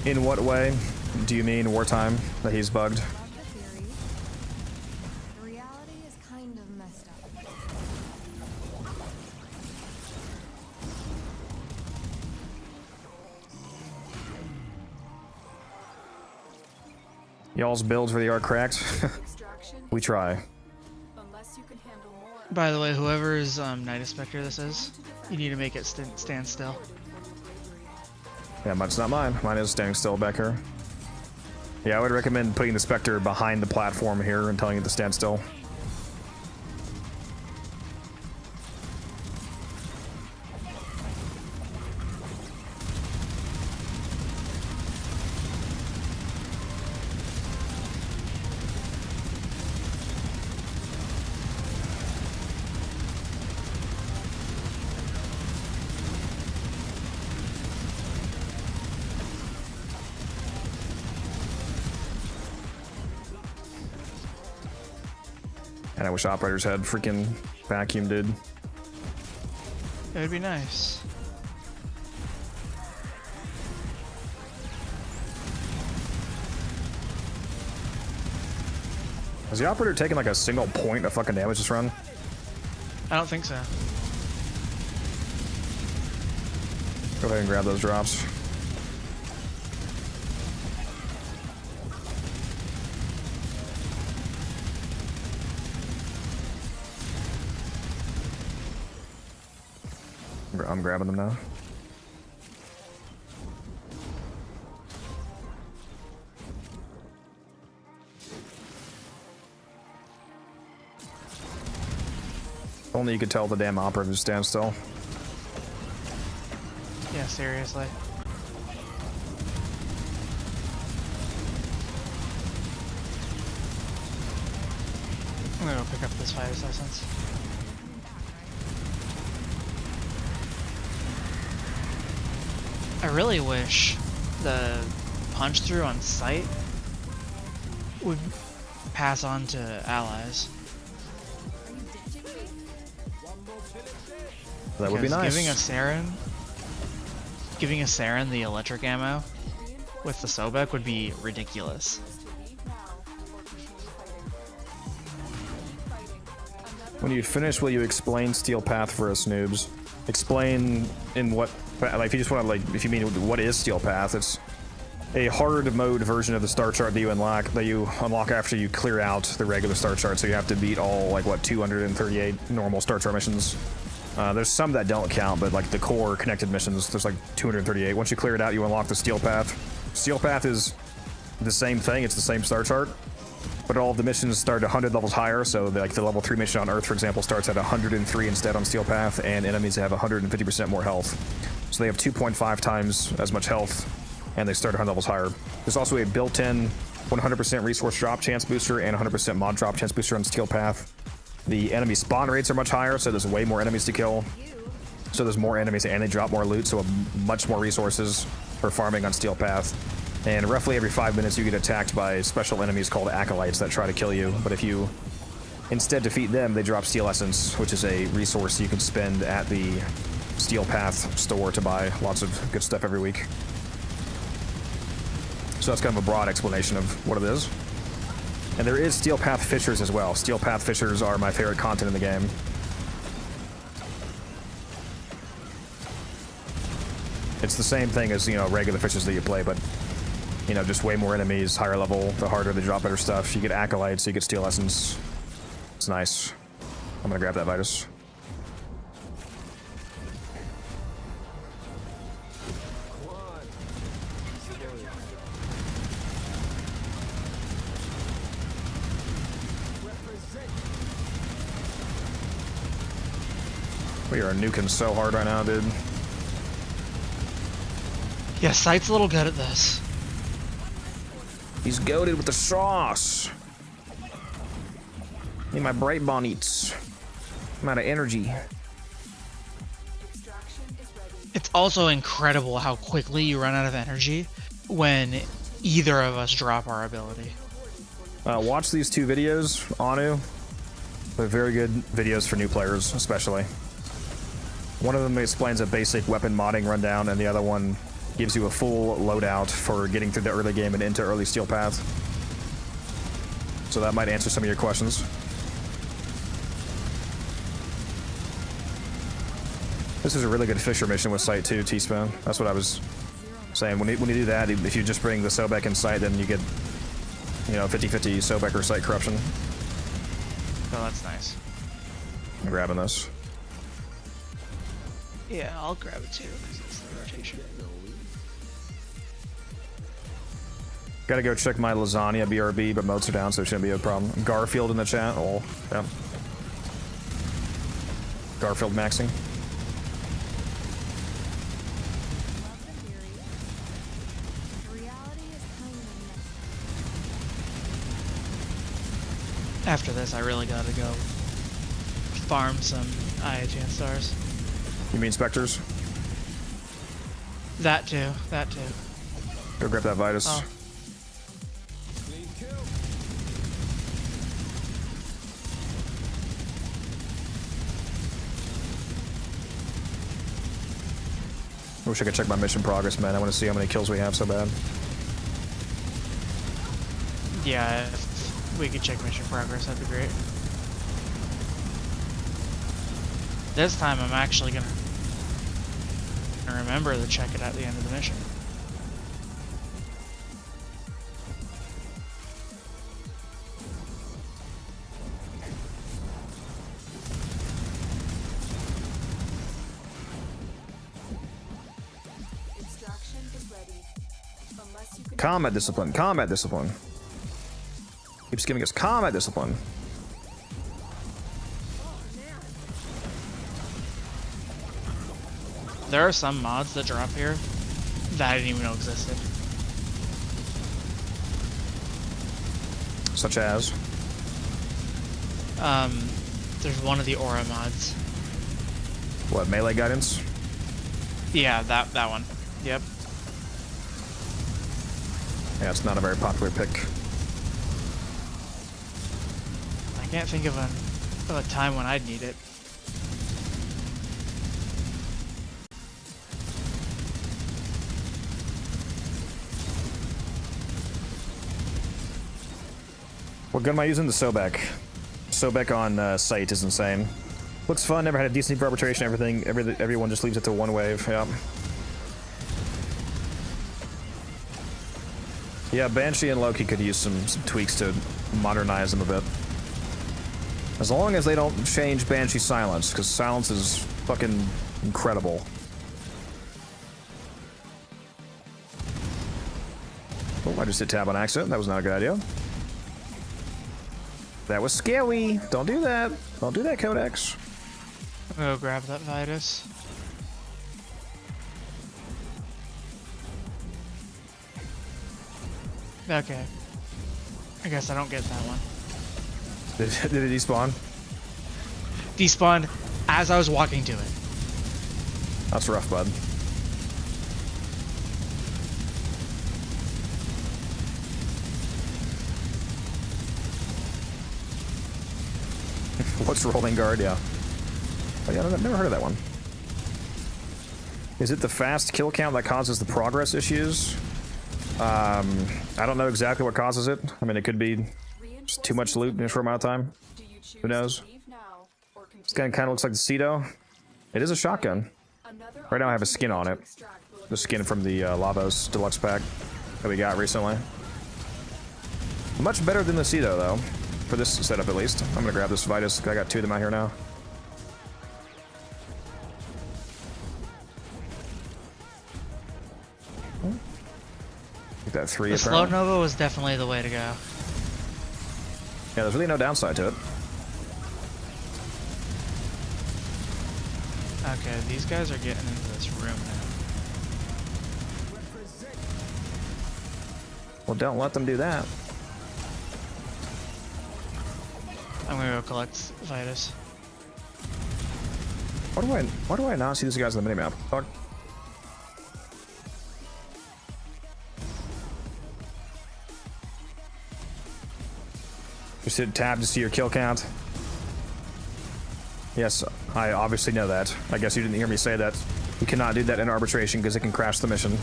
In what way do you mean wartime that he's bugged? Love the theory. The reality is kind of messed up. Y'all's builds really are cracked. Extraction. We try. Unless you can handle more. By the way, whoever's Night Inspector this is, you need to make it stand still. Yeah, mine's not mine. Mine is standing still back here. Yeah, I would recommend putting the Spectre behind the platform here and telling it to stand still. And I wish operators had freaking vacuum, dude. It would be nice. Has the operator taken like a single point of fucking damage this run? I don't think so. Go ahead and grab those drops. I'm grabbing them now. Only you could tell the damn operatives stand still. Yeah, seriously. I'm gonna go pick up this fire essence. I really wish the punch through on sight would pass on to allies. That would be Because nice. giving a Saren the electric ammo with the Sobek would be ridiculous. When you finish, will you explain Steel Path for us noobs? Explain in what, like, if you just want to, like, if you mean what is Steel Path, it's a hard mode version of the star chart that you unlock after you clear out the regular star chart. So you have to beat all, like, what, 238 normal star chart missions. There's some that don't count, but like the core connected missions, there's like 238. Once you clear it out, you unlock the Steel Path. Steel Path is the same thing, it's the same star chart, but all of the missions start 100 levels higher. So like the level 3 mission on Earth, for example, starts at 103 instead on Steel Path, and enemies have 150% more health. So they have 2.5 times as much health, and they start 100 levels higher. There's also a built-in 100% resource drop chance booster and 100% mod drop chance booster on Steel Path. The enemy spawn rates are much higher, so there's way more enemies to kill. So there's more enemies and they drop more loot, so much more resources for farming on Steel Path. And roughly every 5 minutes you get attacked by special enemies called acolytes that try to kill you. But if you instead defeat them, they drop Steel Essence, which is a resource you can spend at the Steel Path store to buy lots of good stuff every week. So that's kind of a broad explanation of what it is. And there is Steel Path Fishers as well. Steel Path Fishers are my favorite content in the game. It's the same thing as, you know, regular fishers that you play, but, you know, just way more enemies, higher level, the harder they drop better stuff. You get acolytes, you get Steel Essence. It's nice. I'm gonna grab that Vitus. We are nuking so hard right now, dude. Yeah, Sight's a little good at this. He's goated with the sauce. Need my bright bonnets. I'm out of energy. It's also incredible how quickly you run out of energy when either of us drop our ability. Watch these two videos, Anu. They're very good videos for new players, especially. One of them explains a basic weapon modding rundown, and the other one gives you a full loadout for getting through the early game and into early Steel Path. So that might answer some of your questions. This is a really good Fisher mission with Sight too, T-Spoon. That's what I was saying. When you do that, if you just bring the Sobek in Sight, then you get, you know, 50-50 Sobek or Sight corruption. Oh, that's nice. I'm grabbing this. Yeah, I'll grab it too, because it's the rotation. Gotta go check my lasagna BRB, but modes are down, so it shouldn't be a problem. Garfield in the chat. Oh, yeah. Garfield maxing. After this, I really gotta go farm some IHN stars. You mean Spectres? That too, that too. Go grab that Vitus. Oh. I wish I could check my mission progress, man. I want to see how many kills we have so bad. Yeah, if we could check mission progress, that'd be great. This time I'm actually gonna remember to check it at the end of the mission. Extraction is ready. Unless you can Combat discipline. Combat discipline. Keeps giving us combat discipline. There are some mods that drop here that I didn't even know existed. Such as? There's one of the aura mods. What, melee guidance? Yeah, that one. Yep. Yeah, it's not a very popular pick. I can't think of a time when I'd need it. What gun am I using? The Sobek. Sobek on site is insane. Looks fun, never had a decent need for arbitration, everyone just leaves it to one wave, yeah. Yeah, Banshee and Loki could use some tweaks to modernize them a bit. As long as they don't change Banshee silence, because silence is fucking incredible. Oh, I just hit tab on accident, that was not a good idea. That was scary. Don't do that. Don't do that, Codex. I'm gonna go grab that Vitus. Okay. I guess I don't get that one. Did it despawn? Despawned as I was walking to it. That's rough, bud. What's rolling guard? Yeah. Oh, yeah, I've never heard of that one. Is it the fast kill count that causes the progress issues? I don't know exactly what causes it. I mean, it could be just too much loot in a short amount of time. Who knows? This gun kind of looks like the Cedo. It is a shotgun. Right now I have a skin on it. The skin from the Lavos Deluxe pack that we got recently. Much better than the Cedo, though. For this setup, at least. I'm gonna grab this Vitus. I got two of them out here now. Get that three. The Slow Nova was definitely the way to go. Yeah, there's really no downside to it. Okay, these guys are getting into this room now. Well, don't let them do that. I'm gonna go collect Vitus. Why do I not see these guys on the minimap? Fuck. Just hit tab to see your kill count. Yes, I obviously know that. I guess you didn't hear me say that. You cannot do that in arbitration because it can crash the mission.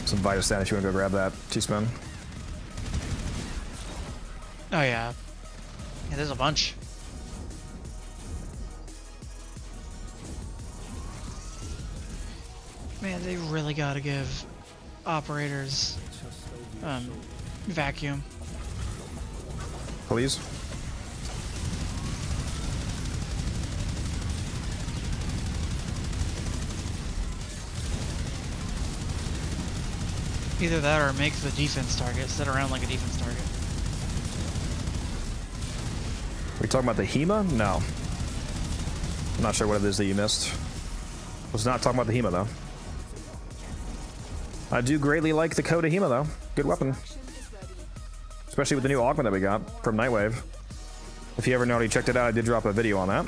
Some Vitus stand if you want to go grab that teaspoon. Oh yeah. Yeah, there's a bunch. Man, they really gotta give operators vacuum. Please. Either that or make the defense target sit around like a defense target. Are we talking about the HEMA? No. I'm not sure what it is that you missed. Was not talking about the HEMA though. I do greatly like the Coda HEMA though. Good weapon. Especially with the new augment that we got from Nightwave. If you ever already checked it out, I did drop a video on that.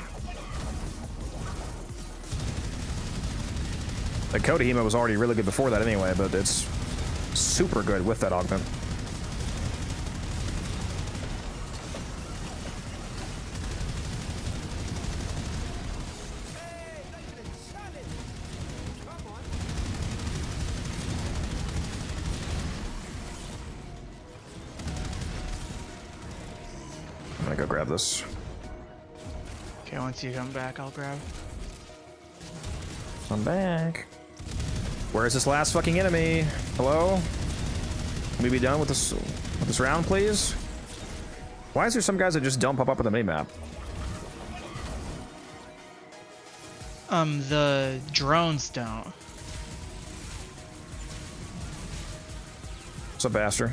The Coda HEMA was already really good before that anyway, but it's super good with that augment. I'm gonna go grab this. Okay, once you come back, I'll grab. I'm back. Where is this last fucking enemy? Hello? Can we be done with this round, please? Why is there some guys that just don't pop up on the minimap? The drones don't. What's up, Aster?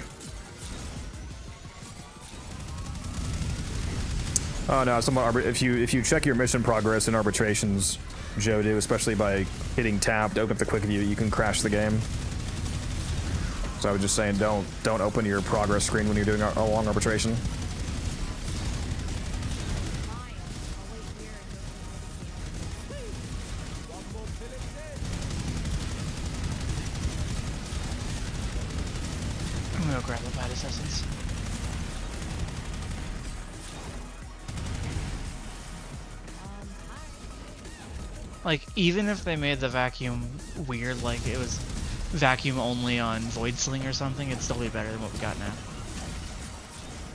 Oh no, if you check your mission progress in arbitrations, Joe do, especially by hitting tab to open up the quick view, you can crash the game. So I was just saying, don't open your progress screen when you're doing a long arbitration. I'm gonna go grab the Midas Essence. Like, even if they made the vacuum weird, like it was vacuum only on Void Sling or something, it'd still be better than what we got now.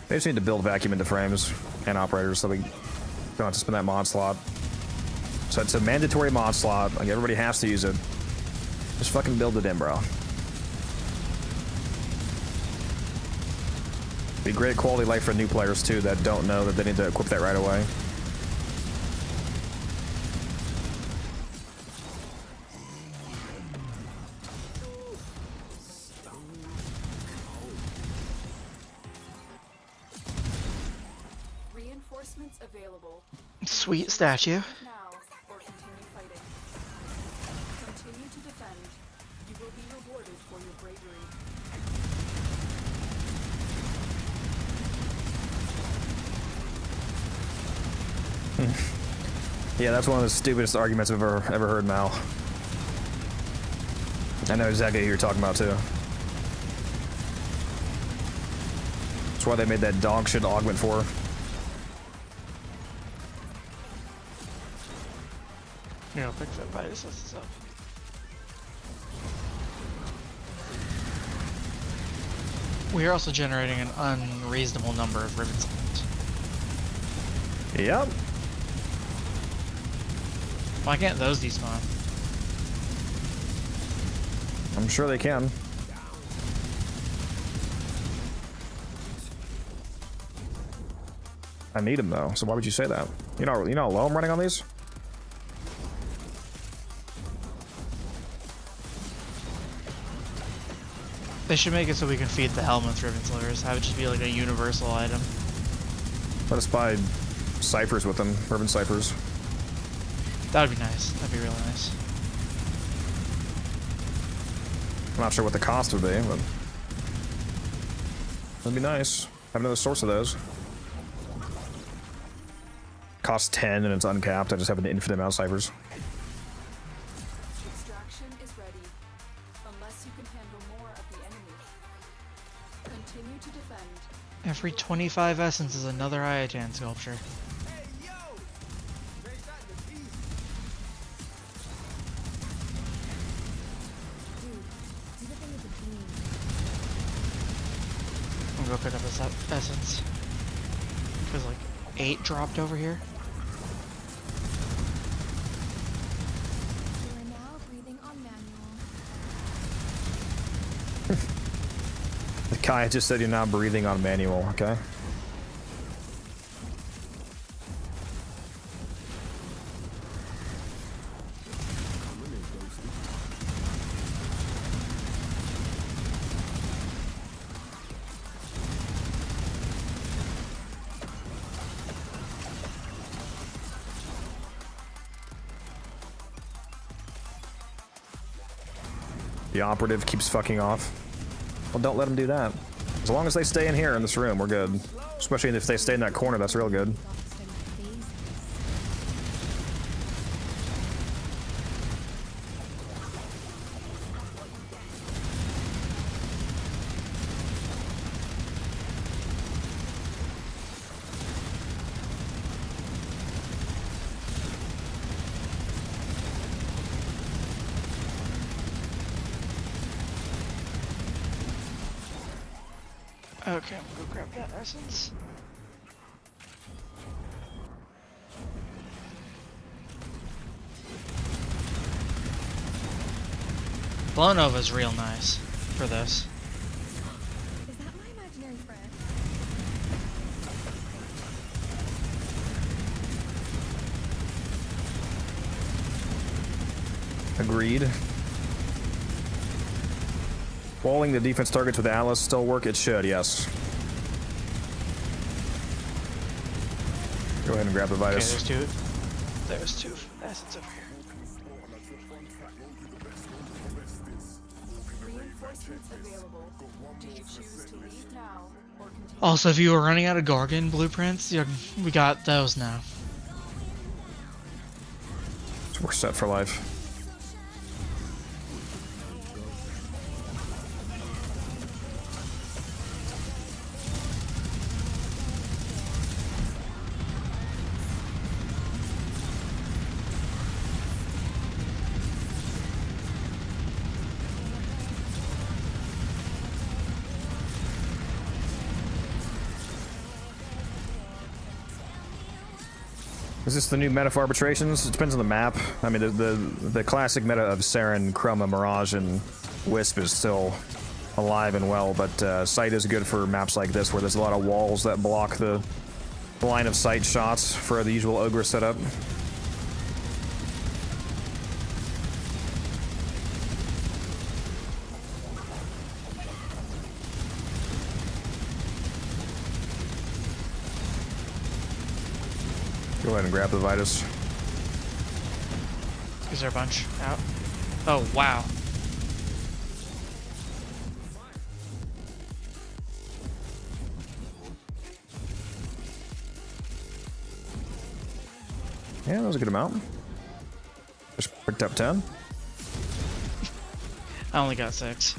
They just need to build vacuum into frames and operators so we don't have to spend that mod slot. So it's a mandatory mod slot, like everybody has to use it. Just fucking build it in, bro. Be great quality life for new players too that don't know that they need to equip that right away. Reinforcements available. Sweet statue. Now or continue fighting. Continue to defend. You will be rewarded for your bravery. Yeah, that's one of the stupidest arguments I've ever heard, Mal. I know exactly who you're talking about too. That's why they made that dog shit augment for. Yeah, pick that Midas Essence up. We are also generating an unreasonable number of ribbon slots. Yep. Why can't those despawn? I'm sure they can. I need them though, so why would you say that? You know how low I'm running on these? They should make it so we can feed the helmets ribbon slivers. Have it just be like a universal item. Let us buy ciphers with them, ribbon ciphers. That would be nice. That'd be really nice. I'm not sure what the cost would be, but that'd be nice. Have another source of those. Costs 10 and it's uncapped. I just have an infinite amount of ciphers. Extraction is ready. Unless you can handle more of the enemy. Continue to defend. Every 25 essence is another Ayatan sculpture. I'm gonna go pick up this essence. There's like 8 dropped over here. You are now breathing on manual. The Kai just said you're not breathing on manual, okay? The operative keeps fucking off. Well, don't let them do that. As long as they stay in here in this room, we're good. Especially if they stay in that corner, that's real good. Okay, I'm gonna go grab that essence. Blow Nova's real nice for this. Is that my imaginary friend? Agreed. Walling the defense targets with Alice still work? It should, yes. Go ahead and grab the Okay, Vitus. there's two. There's two assets over here. Reinforcements available. Do you choose to leave now or continue? Also, if you were running out of Gargan blueprints, we got those now. We're set for life. Is this the new meta for arbitrations? It depends on the map. I mean, the classic meta of Saren, Chroma, Mirage, and Wisp is still alive and well, but Sight is good for maps like this where there's a lot of walls that block the line of sight shots for the usual Ogre setup. Go ahead and grab the Vitus. Is there a bunch out? Oh, wow. Yeah, that was a good amount. Just picked up 10. I only got 6.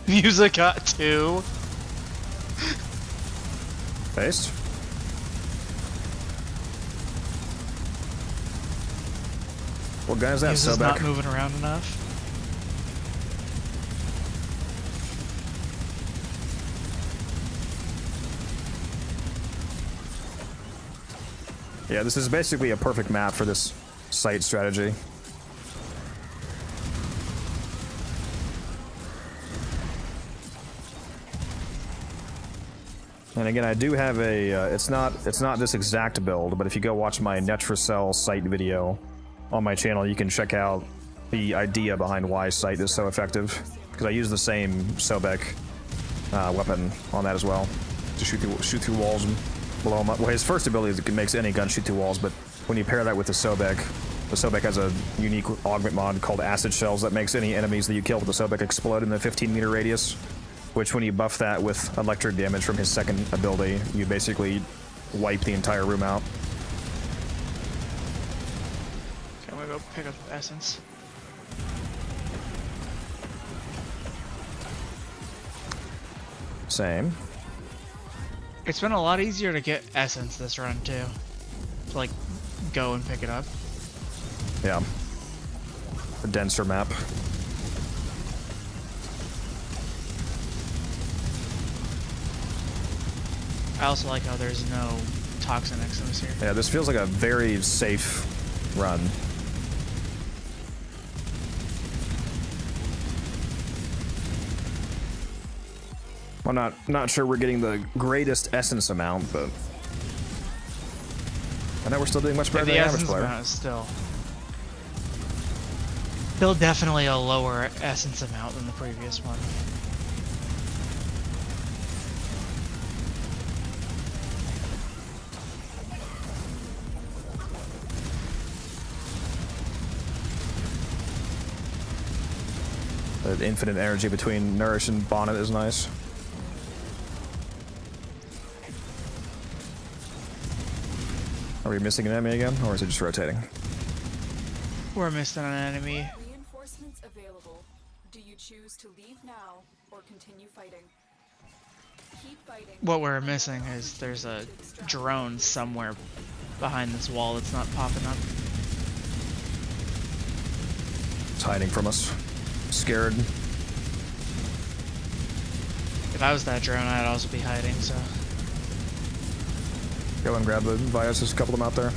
Music got 2. Based. What gun is that? Musa's not Sobek? moving around enough. Yeah, this is basically a perfect map for this sight strategy. And again, I do have a, it's not this exact build, but if you go watch my Netracell sight video on my channel, you can check out the idea behind why sight is so effective. Because I use the same Sobek weapon on that as well, to shoot through walls and blow them up. Well, his first ability is it makes any gun shoot through walls, but when you pair that with the Sobek has a unique augment mod called Acid Shells that makes any enemies that you kill with the Sobek explode in the 15-meter radius. Which, when you buff that with electric damage from his second ability, you basically wipe the entire room out. Okay, I'm gonna go pick up Essence. Same. It's been a lot easier to get Essence this run, too. To, like, go and pick it up. Yeah. A denser map. I also like how there's no Toxin Eximus here. Yeah, this feels like a very safe run. I'm not sure we're getting the greatest essence amount, but I know we're still doing much better than the average player. Amount is still definitely a lower essence amount than the previous one. The infinite energy between Nourish and Bonnet is nice. Are we missing an enemy again, or is it just rotating? We're missing an enemy. Reinforcements available. Do you choose to leave now or continue fighting? Keep fighting. What we're missing is there's a drone somewhere behind this wall that's not popping up. It's hiding from us. Scared. If I was that drone, I'd also be hiding, so... Go and grab the Vias, there's a couple of them out there.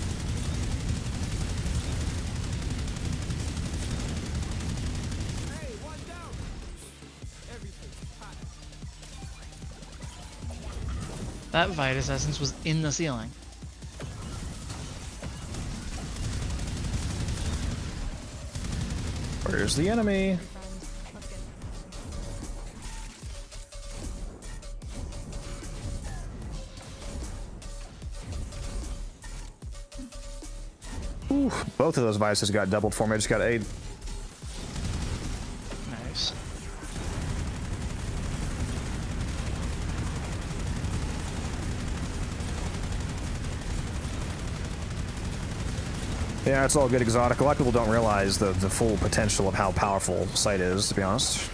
Hey, one down. Everything's hot. That Vitus Essence was in the ceiling. Where's the enemy? Friend, let's get Ooh, both of those vices got doubled for me. I just got 8. Nice. Yeah, it's all good exotic. A lot of people don't realize the full potential of how powerful Sight is, to be honest.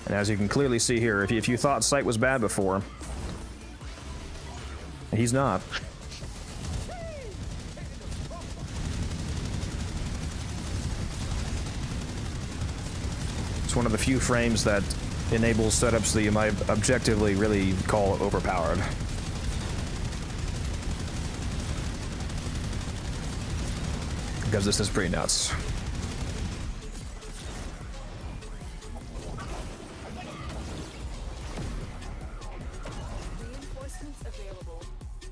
And as you can clearly see here, if you thought Sight was bad before, he's not. It's one of the few frames that enables setups that you might objectively really call overpowered. Because this is pretty nuts. Reinforcements available.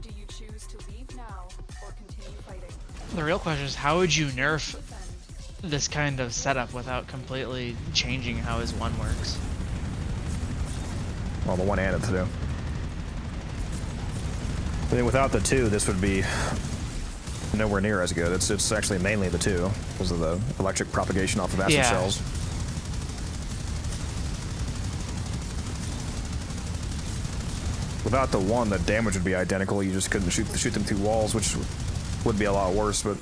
Do you choose to leave now or continue fighting? The real question is, how would you nerf Defend. this kind of setup without completely changing how his one works? Well, the 1 and the 2. I mean, without the 2, this would be nowhere near as good. It's actually mainly the 2 because of the electric propagation off of acid Yeah. shells. Without the 1, the damage would be identical. You just couldn't shoot them through walls, which would be a lot worse. But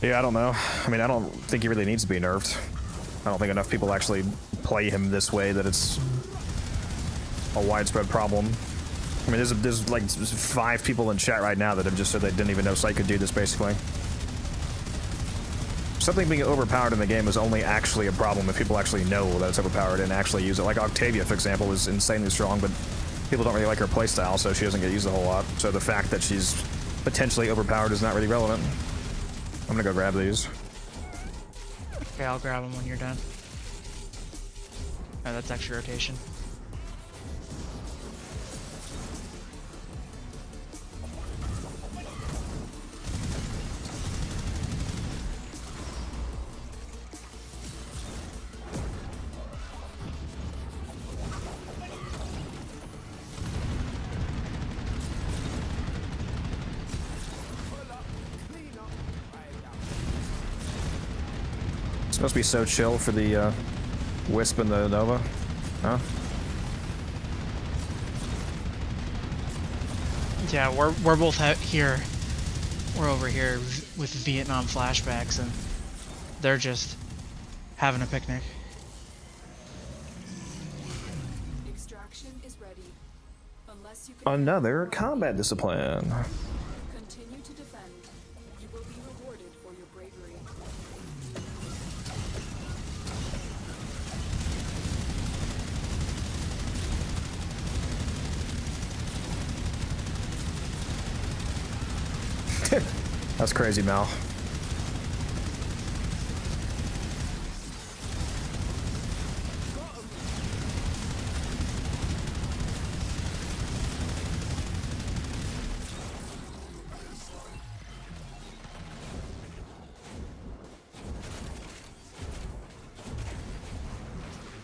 yeah, I don't know. I mean, I don't think he really needs to be nerfed. I don't think enough people actually play him this way that it's a widespread problem. I mean, there's like 5 people in chat right now that have just said they didn't even know Sight could do this, basically. Something being overpowered in the game is only actually a problem if people actually know that it's overpowered and actually use it. Like Octavia, for example, is insanely strong, but people don't really like her playstyle, so she doesn't get used a whole lot. So the fact that she's potentially overpowered is not really relevant. I'm gonna go grab these. Okay, I'll grab him when you're done. Oh, that's extra rotation. It's supposed to be so chill for the Wisp and the Nova, huh? Yeah, we're both out here. We're over here with Vietnam flashbacks, and they're just having a picnic. Extraction is ready. Unless you can Another combat discipline. continue to defend, you will be rewarded for your bravery. That's crazy, Mal.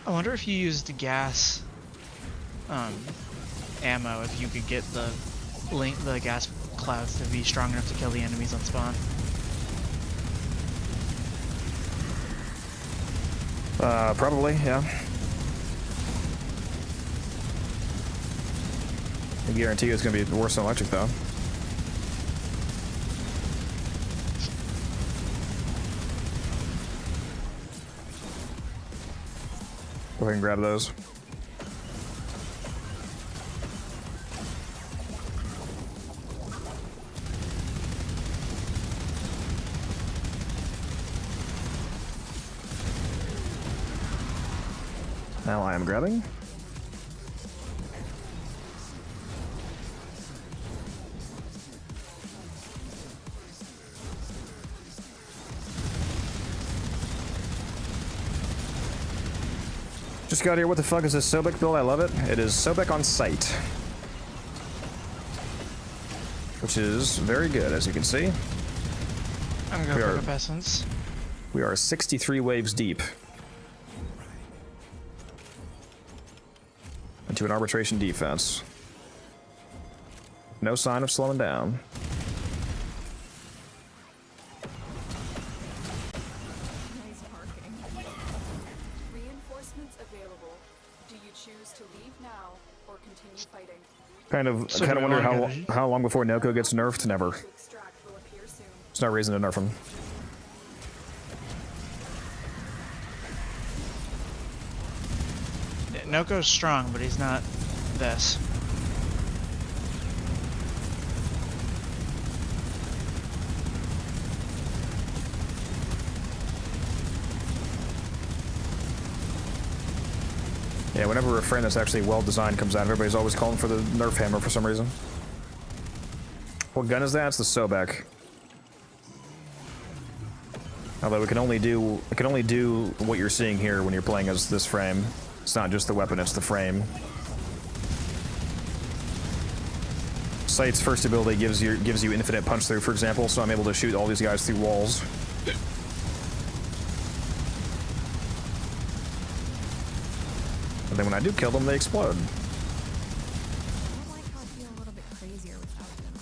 I wonder if you used gas ammo, if you could get the gas clouds to be strong enough to kill the enemies on spawn. Probably, yeah. I guarantee you it's gonna be worse than electric, though. Go ahead and grab those. Now I am grabbing. Just got here. What the fuck is this Sobek build? I love it. It is Sobek on Sight. which is very good, as you can see. I'm gonna go pick up essence. We are 63 waves deep into an arbitration defense. No sign of slowing down. Nice marking. Reinforcements available. Do you choose to leave now or continue fighting? Kind of So kind do of we wonder wanna how long before Noko gets nerfed. Never. To extract will appear soon. There's no reason to nerf him. Noko's strong, but he's not this. Yeah, whenever a frame that's actually well designed comes out, everybody's always calling for the nerf hammer for some reason. What gun is that? It's the Sobek. Although it can only do what you're seeing here when you're playing as this frame. It's not just the weapon, it's the frame. Sight's first ability gives you infinite punch through, for example, so I'm able to shoot all these guys through walls. And then when I do kill them, they explode. I don't like how I feel a little bit crazier without them.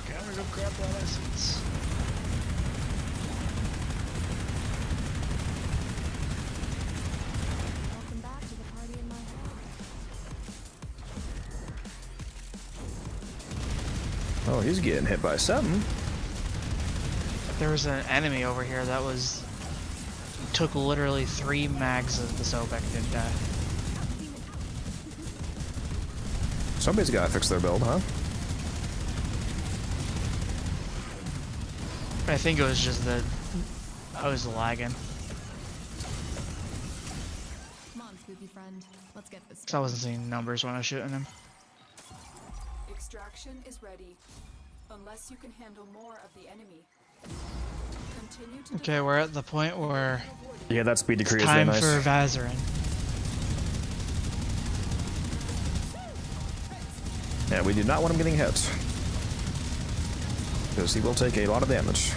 Okay, I'm gonna go grab that essence. Welcome back to the party in my head. Oh, he's getting hit by something. There was an enemy over here that took literally 3 mags of the Sobek and didn't die. Somebody's gotta fix their build, huh? I think it was just that I was lagging. Come on, spooky friend. Let's get this. 'Cause I wasn't seeing numbers when I was shooting him. Extraction is ready. Unless you can handle more of the enemy. Continue to Okay, we're at the point where Yeah, that speed decree it's is really time nice. for Vazarin. Yeah, we do not want him getting hit. Because he will take a lot of damage.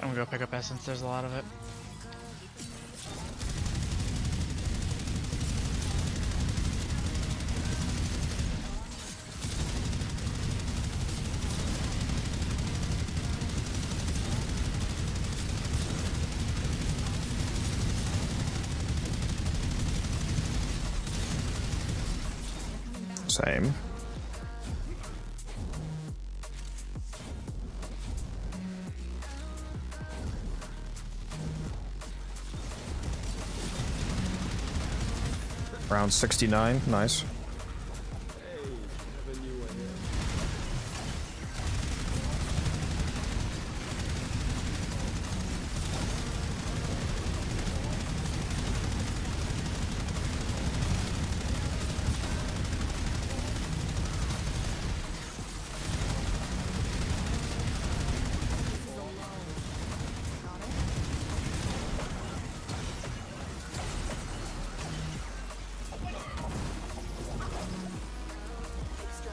I'm gonna go pick up essence, there's a lot of it. Same. Round 69, nice.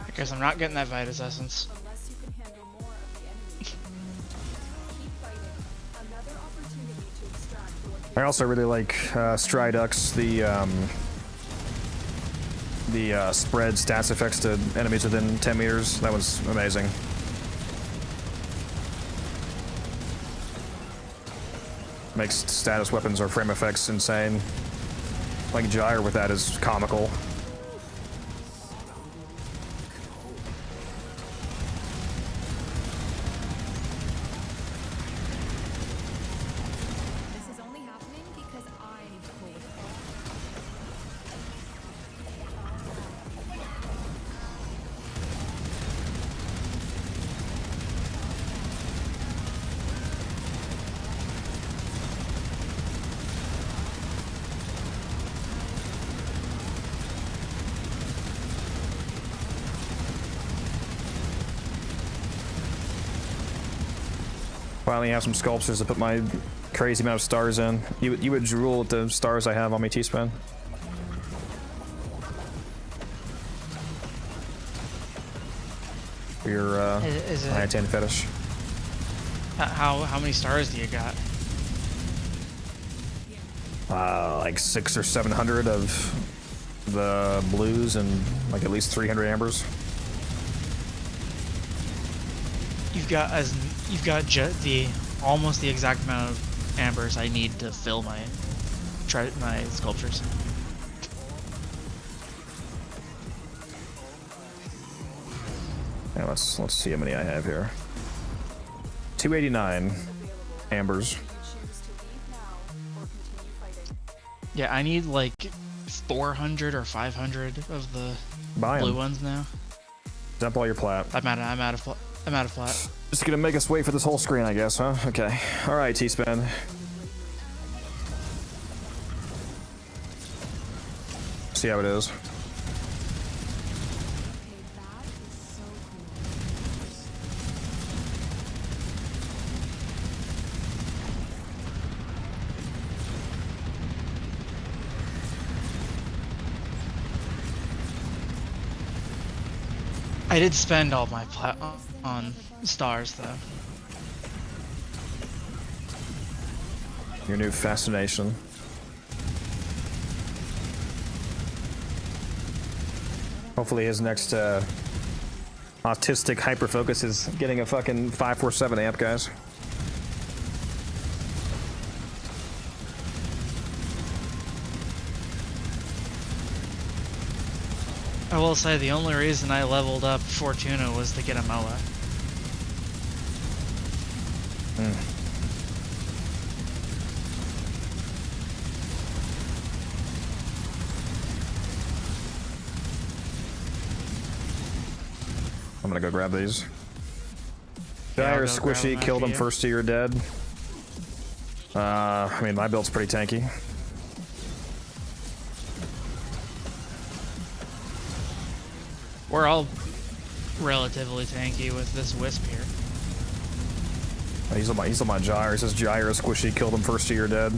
I guess I'm not getting that Vitus essence. unless you can handle more of the enemy. Keep fighting. Another opportunity to extract will appear. I also really like Stridux, the spread stats effects to enemies within 10 meters. That was amazing. Makes status weapons or frame effects insane. Like Gyre with that is comical. This is only happening because I'm cool with it. Finally have some sculptures to put my crazy amount of stars in. You would drool at the stars I have on my T-Spin. For your Is it, high-10 fetish. how many stars do you got? Like 600 or 700 of the blues and like at least 300 ambers. You've got the almost the exact amount of ambers I need to fill my sculptures. Yeah, let's see how many I have here. 289 ambers. Yeah, I need like 400 or 500 of the Buy 'em. blue ones now. Dump all your plat. I'm out of plat. Just gonna make us wait for this whole screen, I guess, huh? Okay. All right, T-Spin. See how it is. Okay, that is so cool. I did spend all my plat on stars though. Your new fascination. Hopefully his next autistic hyperfocus is getting a fucking 547 amp, guys. I will say the only reason I leveled up Fortuna was to get a MOA. I'm gonna go grab these. Yeah, I'll Dire go grab squishy, them killed after him you. first to your dead. I mean, my build's pretty tanky. We're all relatively tanky with this wisp here. He's on my gyre. It says gyro squishy, killed him first to your dead.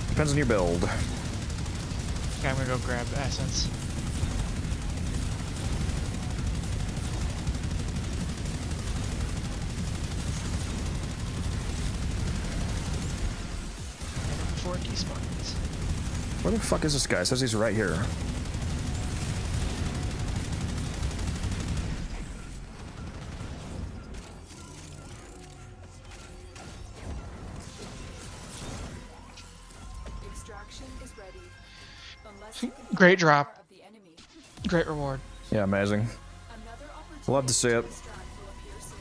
Depends on your build. Okay, I'm gonna go grab essence. Before it despawns. Where the fuck is this guy? It says he's right here. Extraction is ready. Unless you can Great drop. of the enemy. Great reward. Yeah, amazing. Another opportunity Love to see it. extract will appear soon.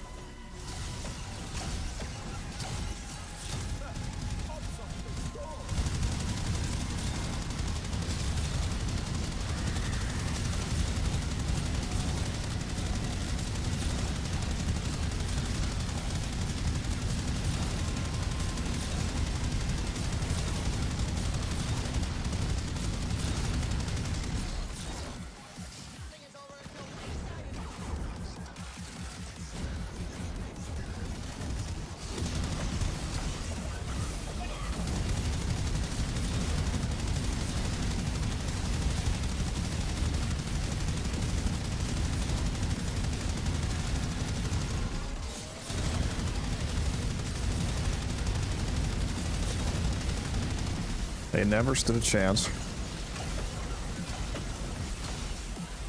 They never stood a chance.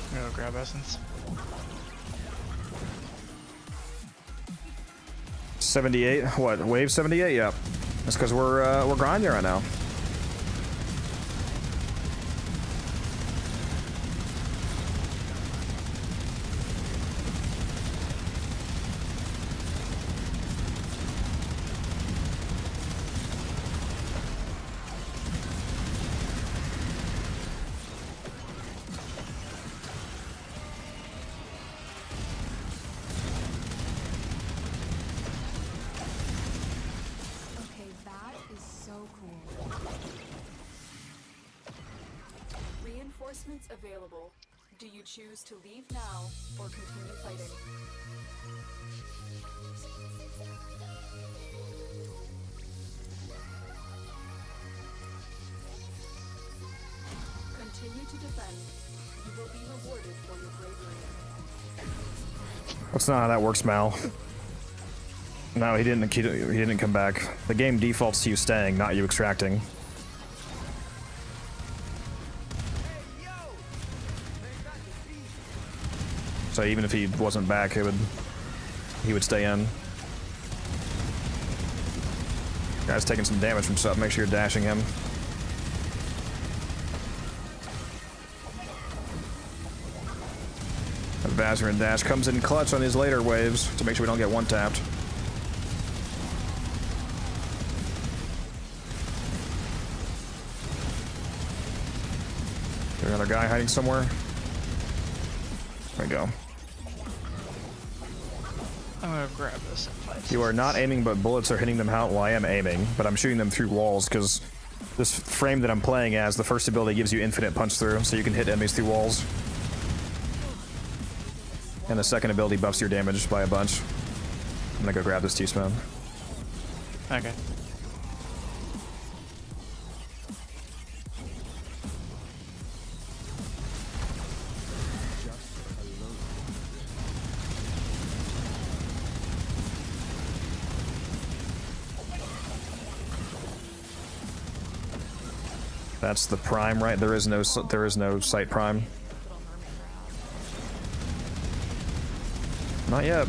I'm gonna go grab essence. 78. What? Wave 78? Yeah. That's because we're grinding right now. Okay, that is so cool. Reinforcements available. Do you choose to leave now or continue fighting? Continue to defend. You will be rewarded for your bravery. That's not how that works, Mal. No, he didn't come back. The game defaults to you staying, not you extracting. So even if he wasn't back, he would stay in. Guy's taking some damage from stuff. Make sure you're dashing him. Vassar and dash comes in clutch on these later waves to make sure we don't get one tapped. There's another guy hiding somewhere. There we go. I'm gonna grab this and fight. You are not aiming, but bullets are hitting them out. Well, I am aiming, but I'm shooting them through walls because this frame that I'm playing as, the first ability gives you infinite punch through, so you can hit enemies through walls. And the second ability buffs your damage by a bunch. I'm gonna go grab this T-Spoon. Okay. That's the prime, right? There is no sight prime. Not yet.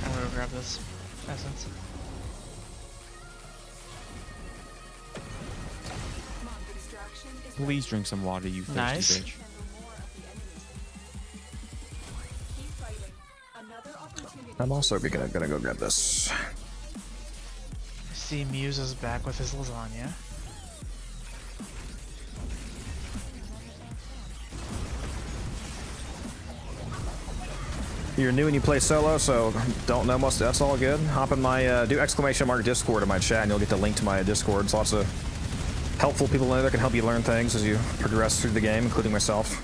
I'm gonna grab this essence. Please drink some water, you thirsty Nice. bitch. I'm also gonna go grab this. I see Muse is back with his lasagna. You're new and you play solo, so don't know most. That's all good. Hop in my do ! Discord in my chat, and you'll get the link to my Discord. It's lots of helpful people in there that can help you learn things as you progress through the game, including myself.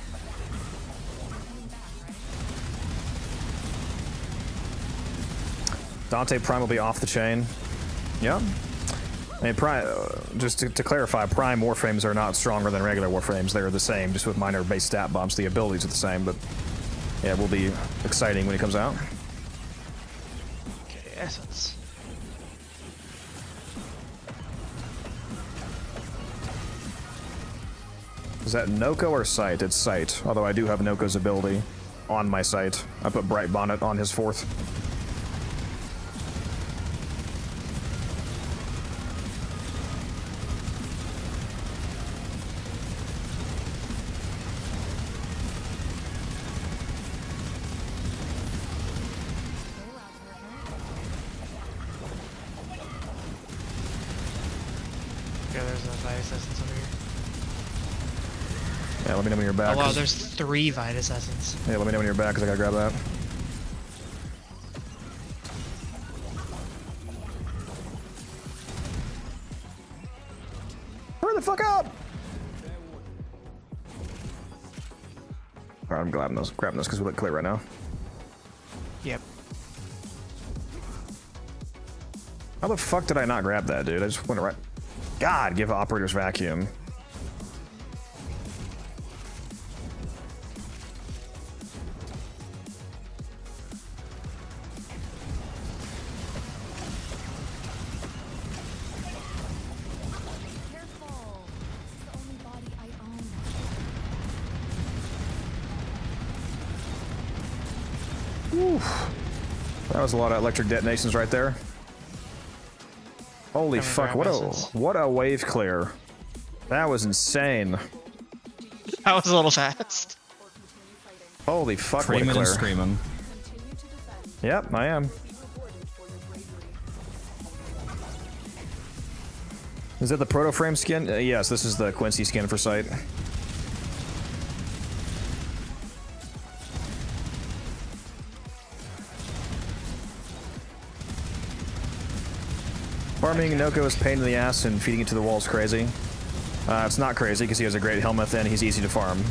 Dante Prime will be off the chain. Yeah. I mean, just to clarify, Prime Warframes are not stronger than regular Warframes. They're the same, just with minor base stat bumps. The abilities are the same, but yeah, it will be exciting when it comes out. Okay, essence. Is that Noko or Sight? It's Sight. Although I do have Noko's ability on my Sight. I put Bright Bonnet on his 4th. Okay, there's a Vitus essence over here. Yeah, let me know when you're back. Oh wow, 'cause- there's 3 Vitus essence. Yeah, let me know when you're back, because I gotta grab that. Hurry the fuck up! Alright, I'm grabbing this because we look clear right now. Yep. How the fuck did I not grab that, dude? I just went right. God, give operators vacuum. Careful. It's the only body I own. Oof. That was a lot of electric detonations right there. Holy Coming fuck, grab what essence. a wave clear. That was insane. That was a little fast. Holy fuck, what a Screaming and clear. screaming. Continue to defend. Yep, I am. Be rewarded for your bravery. Is that the Proto-Frame skin? Yes, this is the Quincy skin for sight. Farming Noko is pain in the ass and feeding it to the wall is crazy. It's not crazy because he has a great helmet and he's easy to farm.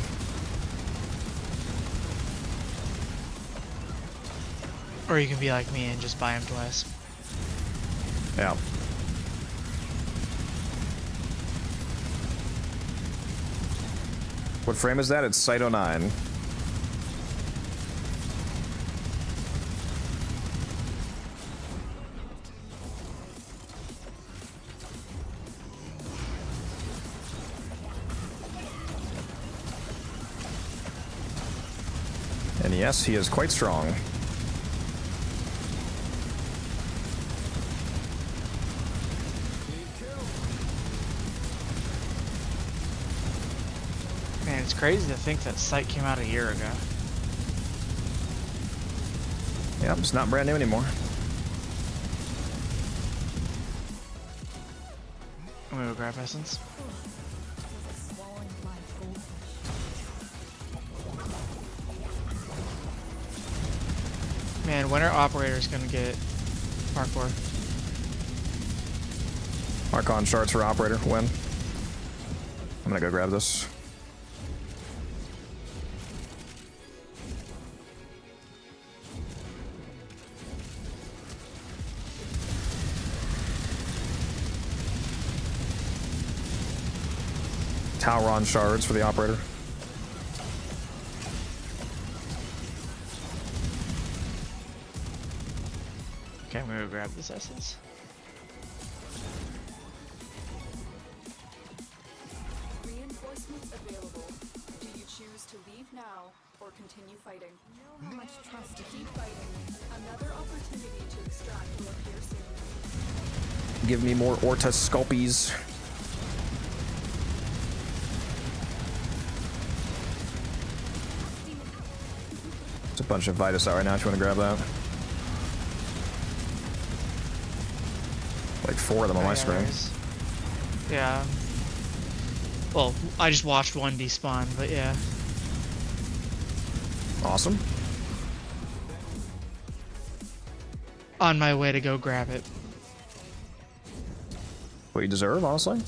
Or you can be like me and just buy him twice. Yeah. What frame is that? It's Site 09. And yes, he is quite strong. Man, it's crazy to think that Sight came out a year ago. Yep, it's not brand new anymore. I'm gonna go grab Essence. Swallowing live goldfish. Man, when are operators gonna get parkour? Archon shards for operator. When? I'm gonna go grab this. Tauron shards for the operator. Okay, I'm gonna go grab this Essence. Reinforcements available. Do you choose to leave now or continue fighting? You know how much trust Keep fighting. Another opportunity to extract will appear soon. Give me more Orta Sculpies. There's a bunch of Vitus out right now if you want to grab that. Like 4 of them on my screen. Yeah. Well, I just watched one despawn, but yeah. Awesome. On my way to go grab it. What you deserve, honestly.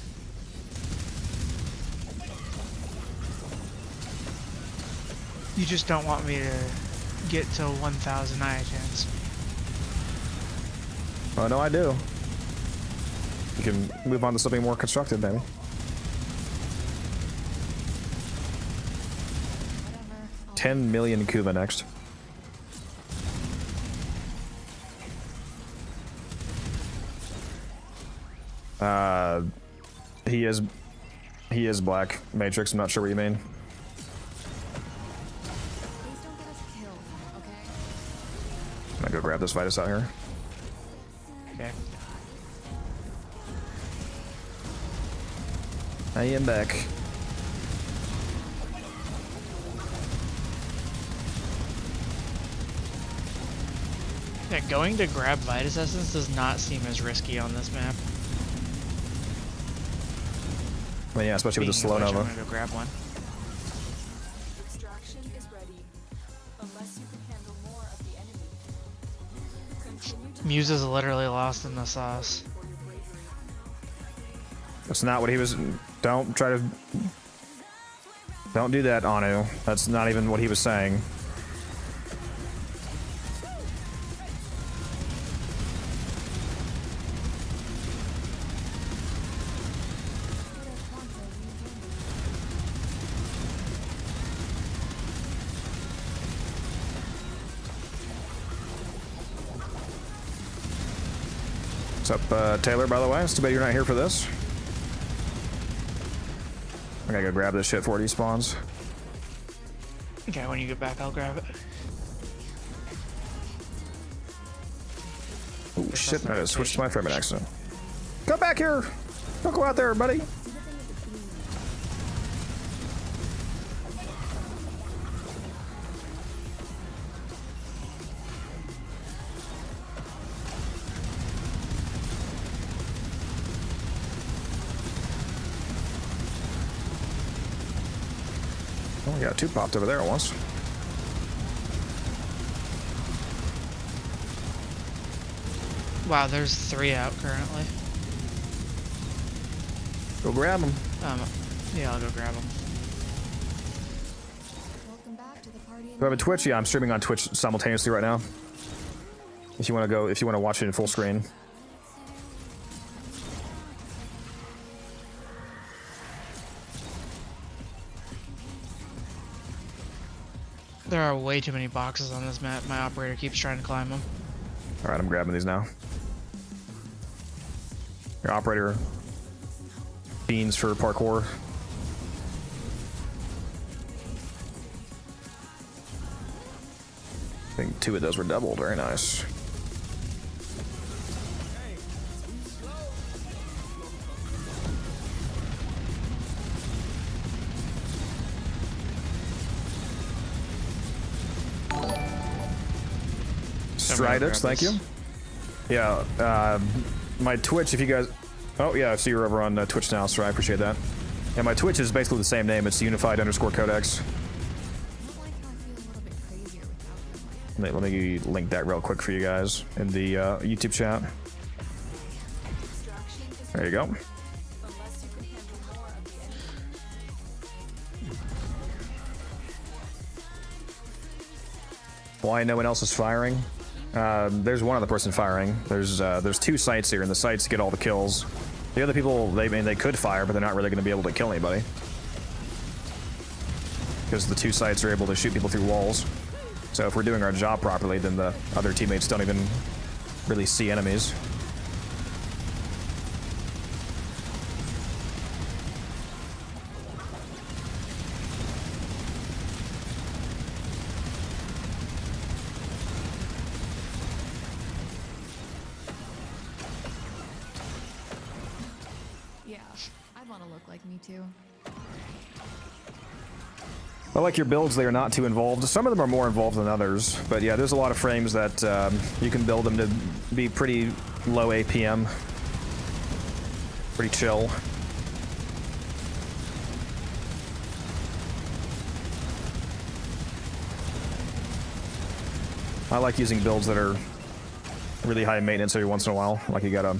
You just don't want me to get to 1,000 iTunes. Oh, no, I do. You can move on to something more constructive, baby. whatever. 10 million Kuva next. He is black. Matrix, I'm not sure what you mean. Please don't get us killed, okay? I'm gonna go grab this Vitus out here. Okay. I am back. Yeah, going to grab Vitus Essence does not seem as risky on this map. Well, yeah, especially with the Speaking slow of which, Nova. I'm gonna go grab one. Extraction is ready. Unless you can handle more of the enemy. Continue to Muse is literally lost in the sauce. for your bravery. That's not what he was. Don't try to. Don't do that, Anu. That's not even what he was saying. What's up, Taylor, by the way? It's too bad you're not here for this. I gotta go grab this shit before it despawns. Okay, when you get back, I'll grab it. Oh shit, I just switched to my frame in accident. Come back here! Don't go out there, buddy! We got 2 popped over there at once. Wow, there's 3 out currently. Go grab them. Yeah, I'll go grab them. Welcome back to the party. Do I have a Twitch? Yeah, I'm streaming on Twitch simultaneously right now. If you want to watch it in full screen. There are way too many boxes on this map. My operator keeps trying to climb them. All right, I'm grabbing these now. Your operator beans for parkour. I think 2 of those were doubled. Very nice. Stridux, thank you. Yeah, my Twitch, if you guys... Oh, yeah, I see you're over on Twitch now, so I appreciate that. Yeah, my Twitch is basically the same name. It's unified_codex. Let me link that real quick for you guys in the YouTube chat. There you go. Why no one else is firing? There's one other person firing. There's 2 sites here, and the sites get all the kills. The other people, they could fire, but they're not really going to be able to kill anybody. Because the 2 sites are able to shoot people through walls. So if we're doing our job properly, then the other teammates don't even really see enemies. Yeah, I'd want to look like me too. I like your builds. They are not too involved. Some of them are more involved than others. But yeah, there's a lot of frames that you can build them to be pretty low APM. Pretty chill. I like using builds that are really high maintenance every once in a while. Like you gotta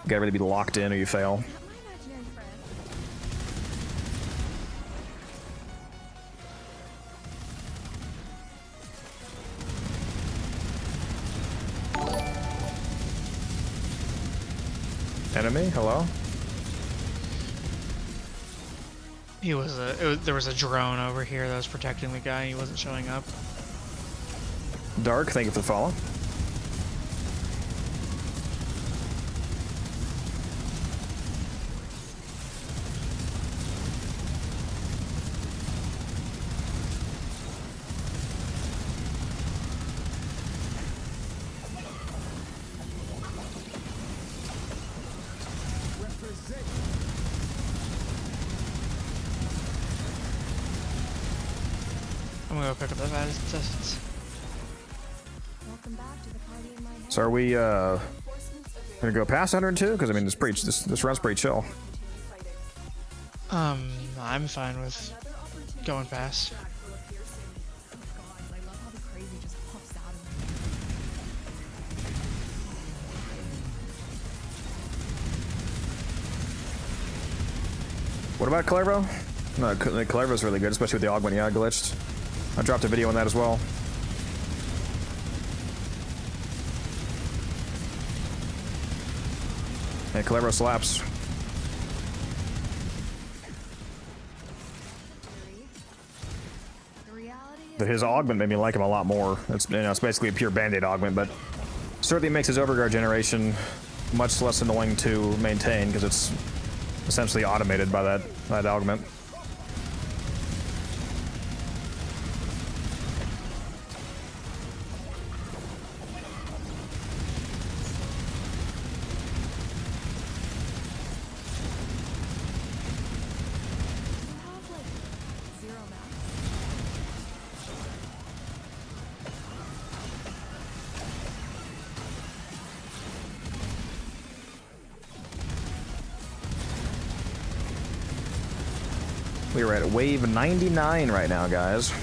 really be locked in or you fail. Enemy? Hello? There was a drone over here that was protecting the guy. He wasn't showing up. Dark, thank you for the follow. I'm gonna go pick up the assets. Welcome back to the party in my head. So are we gonna go past 102? Because I mean, this run's pretty chill. I'm fine with going past. God, I love how the crazy just pops out of me. What about Clevo? No, Clevo's really good, especially with the augment. Yeah, glitched. I dropped a video on that as well. Hey, Clevo slaps. But his augment made me like him a lot more. It's basically a pure band-aid augment, but certainly makes his overguard generation much less annoying to maintain because it's essentially automated by that augment. We are at wave 99 right now, guys.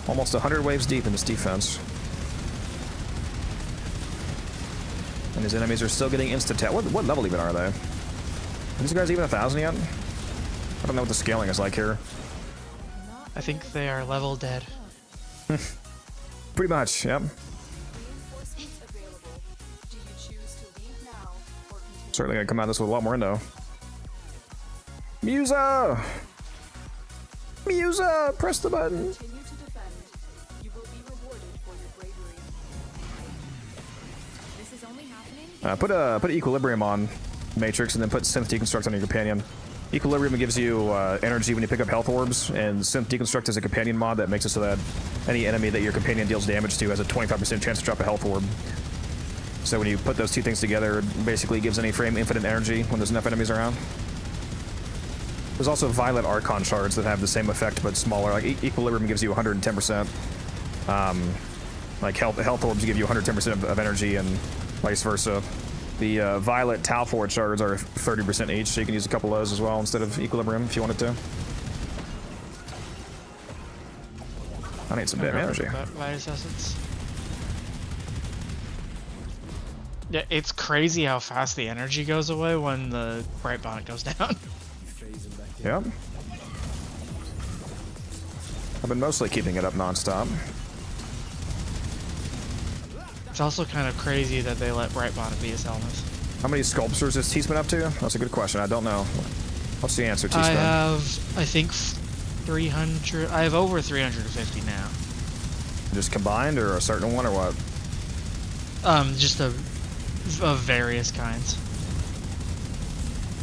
Almost 100 waves deep in this defense. And his enemies are still getting insta-tap. What level even are they? Are these guys even 1,000 yet? I don't know what the scaling is like here. I think they are level dead. Pretty much, yep. Reinforcements available. Do you choose to leave now or continue? Certainly gonna come out of this with a lot more endo. Musa! Musa! Press the button! Continue to defend. You will be rewarded for your bravery. This is only happening. Put Equilibrium on Matrix and then put Synth Deconstruct on your companion. Equilibrium gives you energy when you pick up health orbs, and Synth Deconstruct is a companion mod that makes it so that any enemy that your companion deals damage to has a 25% chance to drop a health orb. So when you put those two things together, it basically gives any frame infinite energy when there's enough enemies around. There's also Violet Archon shards that have the same effect but smaller. Like Equilibrium gives you 110%. Like health orbs give you 110% of energy, and vice versa. The Violet Tau Forward shards are 30% each, so you can use a couple of those as well instead of Equilibrium if you wanted to. I need some damn energy. Vitus Essence. Yeah, it's crazy how fast the energy goes away when the bright bonnet goes down. Yep. I've been mostly keeping it up non-stop. It's also kind of crazy that they let bright bonnet be his helmet. How many sculptures is T-Spin up to? That's a good question. I don't know. What's the answer, T-Spin? I have, I think, 300. I have over 350 now. Just combined, or a certain one, or what? Just of various kinds.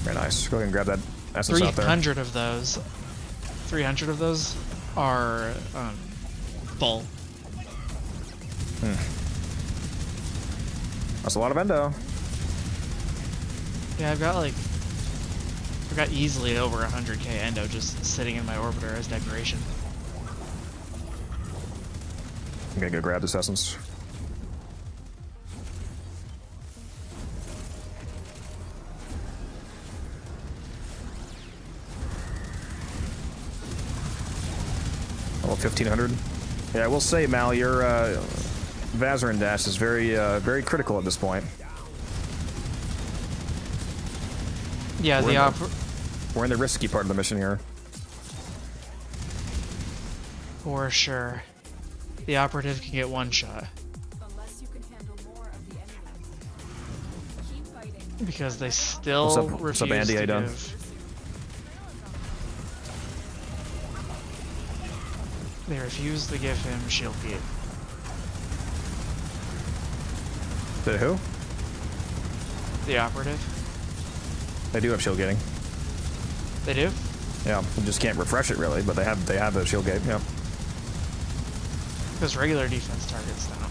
Very nice. Go ahead and grab that essence out there. 300 of those. 300 of those are full. That's a lot of endo. Yeah, I've got easily over 100k endo just sitting in my orbiter as decoration. I'm gonna go grab this essence. Level 1500. Yeah, I will say, Mal, your Vazarin dash is very critical at this point. Yeah, We're in the risky part of the mission here. for sure. The operative can get one shot Unless you can handle more of the enemy. Keep fighting. because they still refuse what's up, Andy? How to you doing? give. They refuse to give him shield beat. The who? The operative. They do have shield gating. They do? Yeah, you just can't refresh it really, but they have the shield gate. Yeah. Because regular defense targets don't.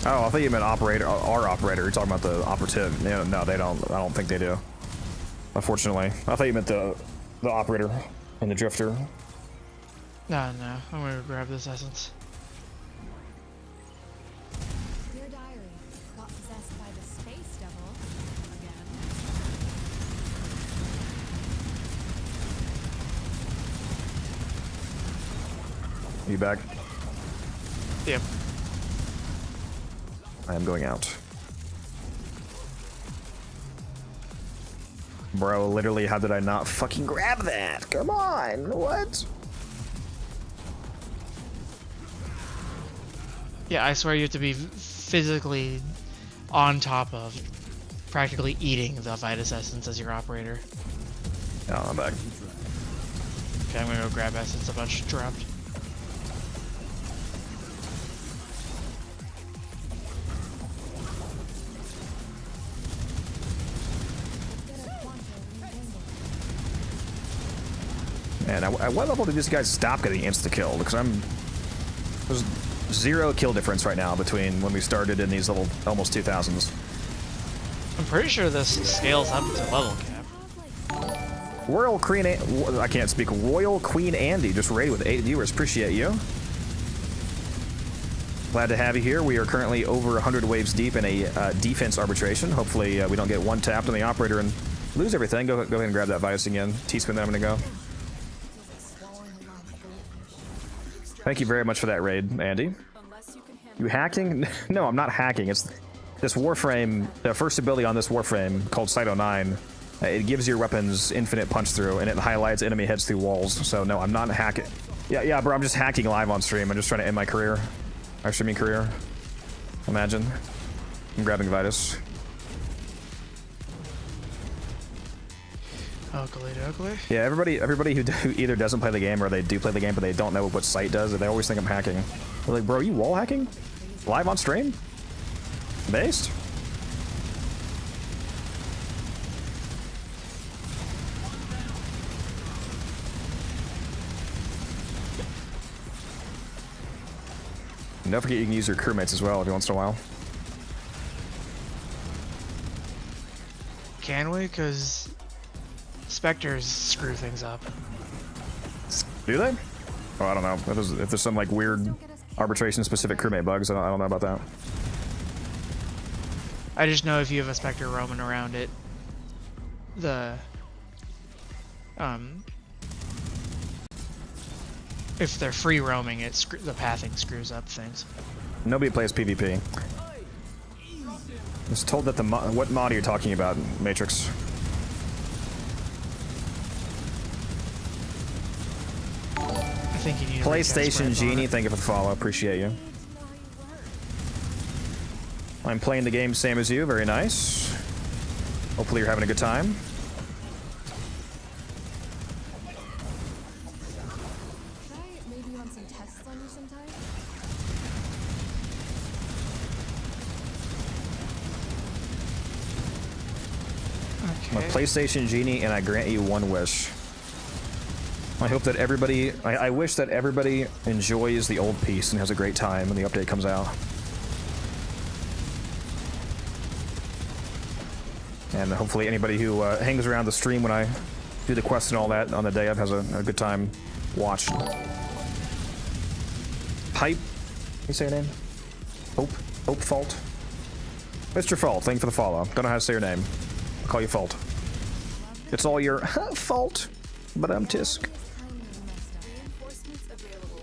Oh, I thought you meant operator. Our operator. You're talking about the operative. No, they don't. I don't think they do. Unfortunately, I thought you meant the operator and the drifter. No, I'm gonna grab this essence. Dear diary, got possessed by the space devil again. You back? Yep. I am going out. Bro, literally, how did I not fucking grab that? Come on, what? Yeah, I swear you have to be physically on top of practically eating the Vitus Essence as your operator. No, I'm back. Okay, I'm gonna go grab Essence. A bunch dropped. Man, at what level did these guys stop getting insta-killed? Because there's 0 kill difference right now between when we started in these little almost 2000s. I'm pretty sure this scales up to level cap. Royal Queen, I can't speak. Royal Queen Andy just raided with 8 viewers. Appreciate you. Glad to have you here. We are currently over 100 waves deep in a defense arbitration. Hopefully we don't get one tapped on the operator and lose everything. Go ahead and grab that Vitus again. T-spin, then I'm gonna go. Thank you very much for that raid, Andy. Unless you can handle You hacking? No, I'm not hacking. It's this Warframe, the first ability on this Warframe called Cyto 9. It gives your weapons infinite punch through, and it highlights enemy heads through walls. So no, I'm not hacking. Yeah, bro, I'm just hacking live on stream. I'm just trying to end my career. My streaming career. Imagine. I'm grabbing Vitus. Ugly. Yeah, everybody who either doesn't play the game or they do play the game but they don't know what site does, they always think I'm hacking. They're like, bro, you wall hacking? Live on stream? Based? And don't forget you can use your crewmates as well every once in a while. Can we? Because Spectres screw things up. Do they? Oh, I don't know. If there's some like weird arbitration-specific crewmate bugs, I don't know about that. I just know if you have a Spectre roaming around it, if they're free roaming, the pathing screws up things. Nobody plays PvP. I was told that what mod are you talking about, Matrix? I think you need to PlayStation Genie, thank you for the follow. Appreciate you. I'm playing the game same as you. Very nice. Hopefully you're having a good time. Could I maybe run some tests on you sometime? I'm a PlayStation Genie, and I grant you one wish. I hope that everybody... I wish that everybody enjoys the old piece and has a great time when the update comes out. And hopefully anybody who hangs around the stream when I do the quest and all that on the day of has a good time watching. Pipe? You say your name? Hope Fault? Mr. Fault, thank you for the follow. Don't know how to say your name. I'll call you Fault. It's all your fault, but I'm Tisk. reinforcements available.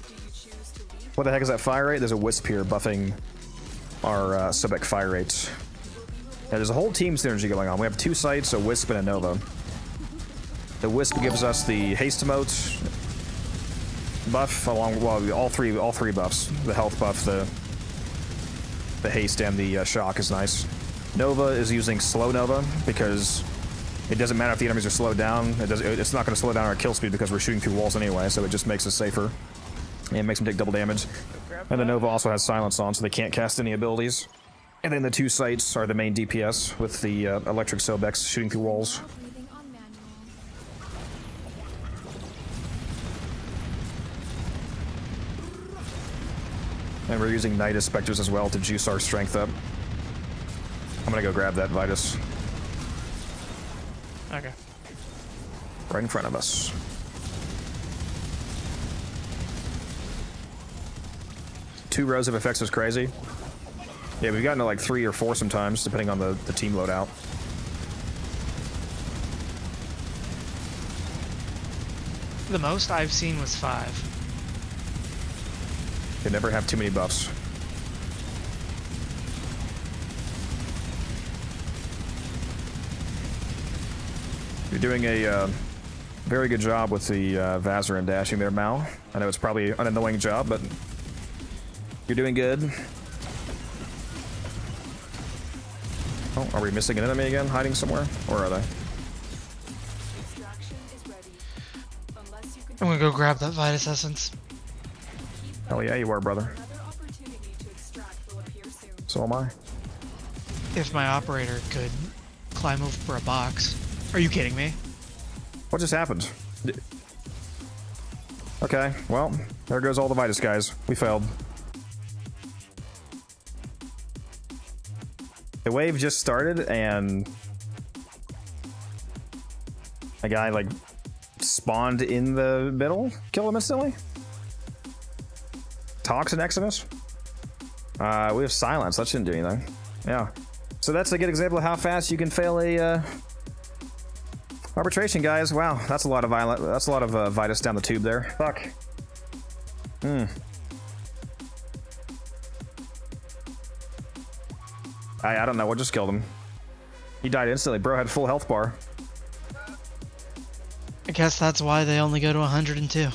Do you choose to leave? What the heck is that fire rate? There's a Wisp here buffing our Subic fire rates. Yeah, there's a whole team synergy going on. We have two sites, a Wisp and a Nova. The Wisp gives us the haste emote buff along, well, all three buffs. The health buff, the haste, and the shock is nice. Nova is using slow Nova because it doesn't matter if the enemies are slowed down. It's not going to slow down our kill speed because we're shooting through walls anyway, so it just makes us safer. And it makes them take double damage. And the Nova also has silence on, so they can't cast any abilities. And then the two sites are the main DPS with the electric Sobex shooting through walls. Breathing on manual. And we're using Nidus Spectres as well to juice our strength up. I'm gonna go grab that Vitus. Okay. Right in front of us. Two rows of effects is crazy. Yeah, we've gotten to like 3 or 4 sometimes, depending on the team loadout. The most I've seen was 5. They never have too many buffs. You're doing a very good job with the Vazar and dashing there, Mal. I know it's probably an annoying job, but you're doing good. Oh, are we missing an enemy again, hiding somewhere? Or are they? Extraction is ready. Unless you can I'm gonna go grab that Vitus Essence. Hell yeah, you are, brother. another opportunity to extract will appear soon. So am I. If my operator could climb over a box. Are you kidding me? What just happened? Okay, well, there goes all the Vitus guys. We failed. The wave just started and a guy like spawned in the middle, killed him instantly. Toxin Exodus. We have silence. That shouldn't do anything. Yeah. So that's a good example of how fast you can fail a arbitration, guys. Wow, that's a lot of Vitus down the tube there. Fuck. I don't know what just killed him. He died instantly. Bro had full health bar. I guess that's why they only go to 102.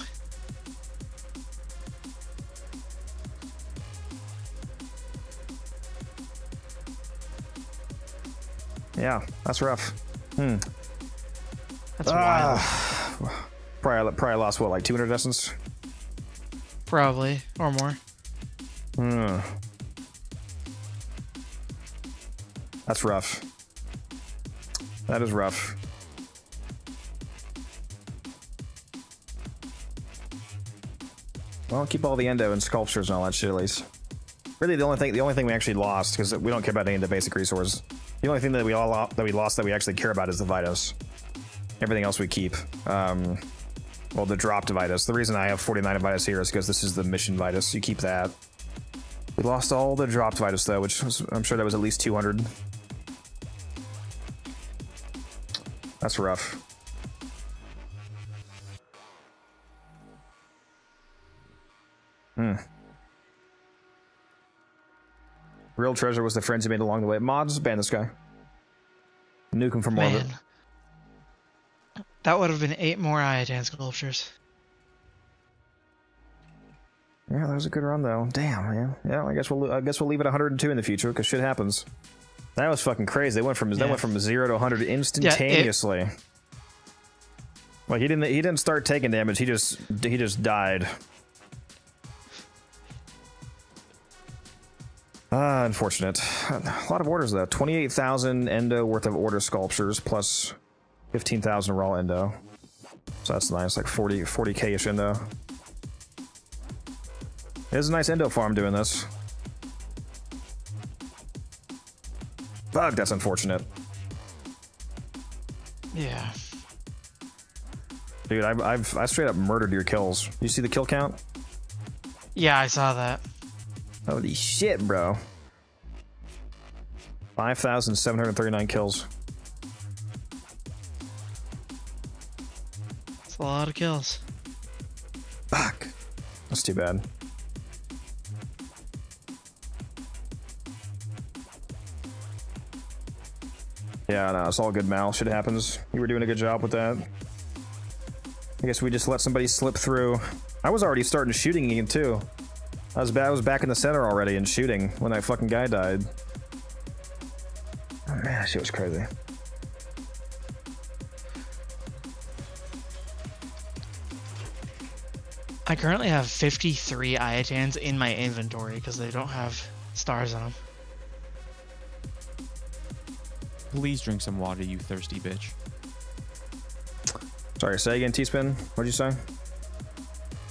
Yeah, that's rough. That's wild. Probably lost what, like 200 essence? Probably, or more. That's rough. That is rough. Well, keep all the endo and sculptures and all that shit at least. Really, the only thing we actually lost, because we don't care about any of the basic resources. The only thing that we lost that we actually care about is the Vitus. Everything else we keep. Well, the dropped Vitus. The reason I have 49 Vitus here is because this is the mission Vitus. You keep that. We lost all the dropped Vitus though, which was, I'm sure that was at least 200. That's rough. Real treasure was the friends you made along the way. Mods, ban this guy. Nuke him for more of it. Man. That would have been 8 more Iatan sculptures. Yeah, that was a good run though. Damn, man. Yeah, I guess we'll leave it 102 in the future because shit happens. That was fucking crazy. They went from 0 to 100 instantaneously. Like he didn't start taking damage. He just died. Unfortunate. A lot of orders though. 28,000 endo worth of order sculptures plus 15,000 raw endo. So that's nice, like 40k-ish endo. It is a nice endo farm doing this. Fuck, that's unfortunate. Yeah. Dude, I straight up murdered your kills. You see the kill count? Yeah, I saw that. Holy shit, bro. 5,739 kills. That's a lot of kills. Fuck. That's too bad. Yeah, no, it's all good, Mal. Shit happens. You were doing a good job with that. I guess we just let somebody slip through. I was already starting shooting again, too. I was back in the center already and shooting when that fucking guy died. Oh, man, that shit was crazy. I currently have 53 Iatans in my inventory because they don't have stars on them. Please drink some water, you thirsty bitch. Sorry, say again, T-Spin. What'd you say?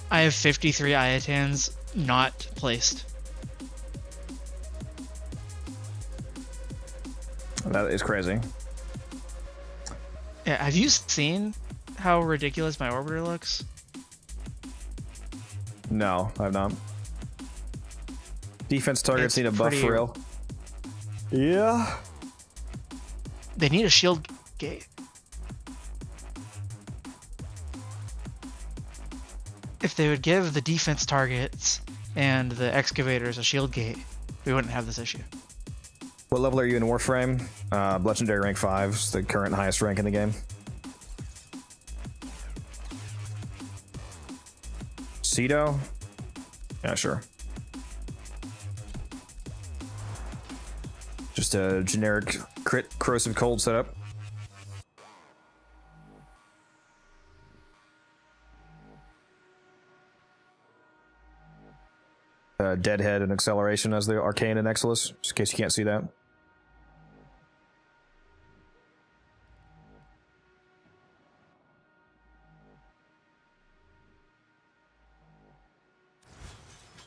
I have 53 Iatans not placed. That is crazy. Yeah, have you seen how ridiculous my orbiter looks? No, I've not. Defense targets need a buff for real. Yeah. They need a shield gate. If they would give the defense targets and the excavators a shield gate, we wouldn't have this issue. What level are you in Warframe? Legendary rank 5 is the current highest rank in the game. Cedo? Yeah, sure. Just a generic crit corrosive cold setup. Deadhead and acceleration as the arcane and Exilus, just in case you can't see that.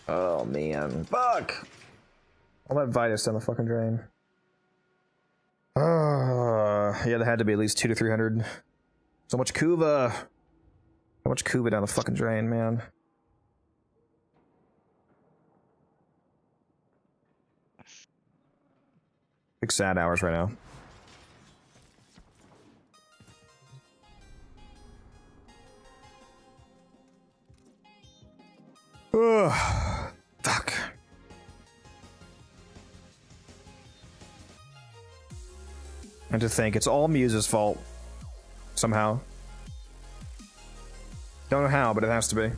Oh man, fuck! All that Vitus down the fucking drain. Yeah, there had to be at least 200 to 300. So much Kuva. So much Kuva down the fucking drain, man. Big sad hours right now. Ugh. Fuck. And to think it's all Muse's fault. Somehow. Don't know how, but it has to be.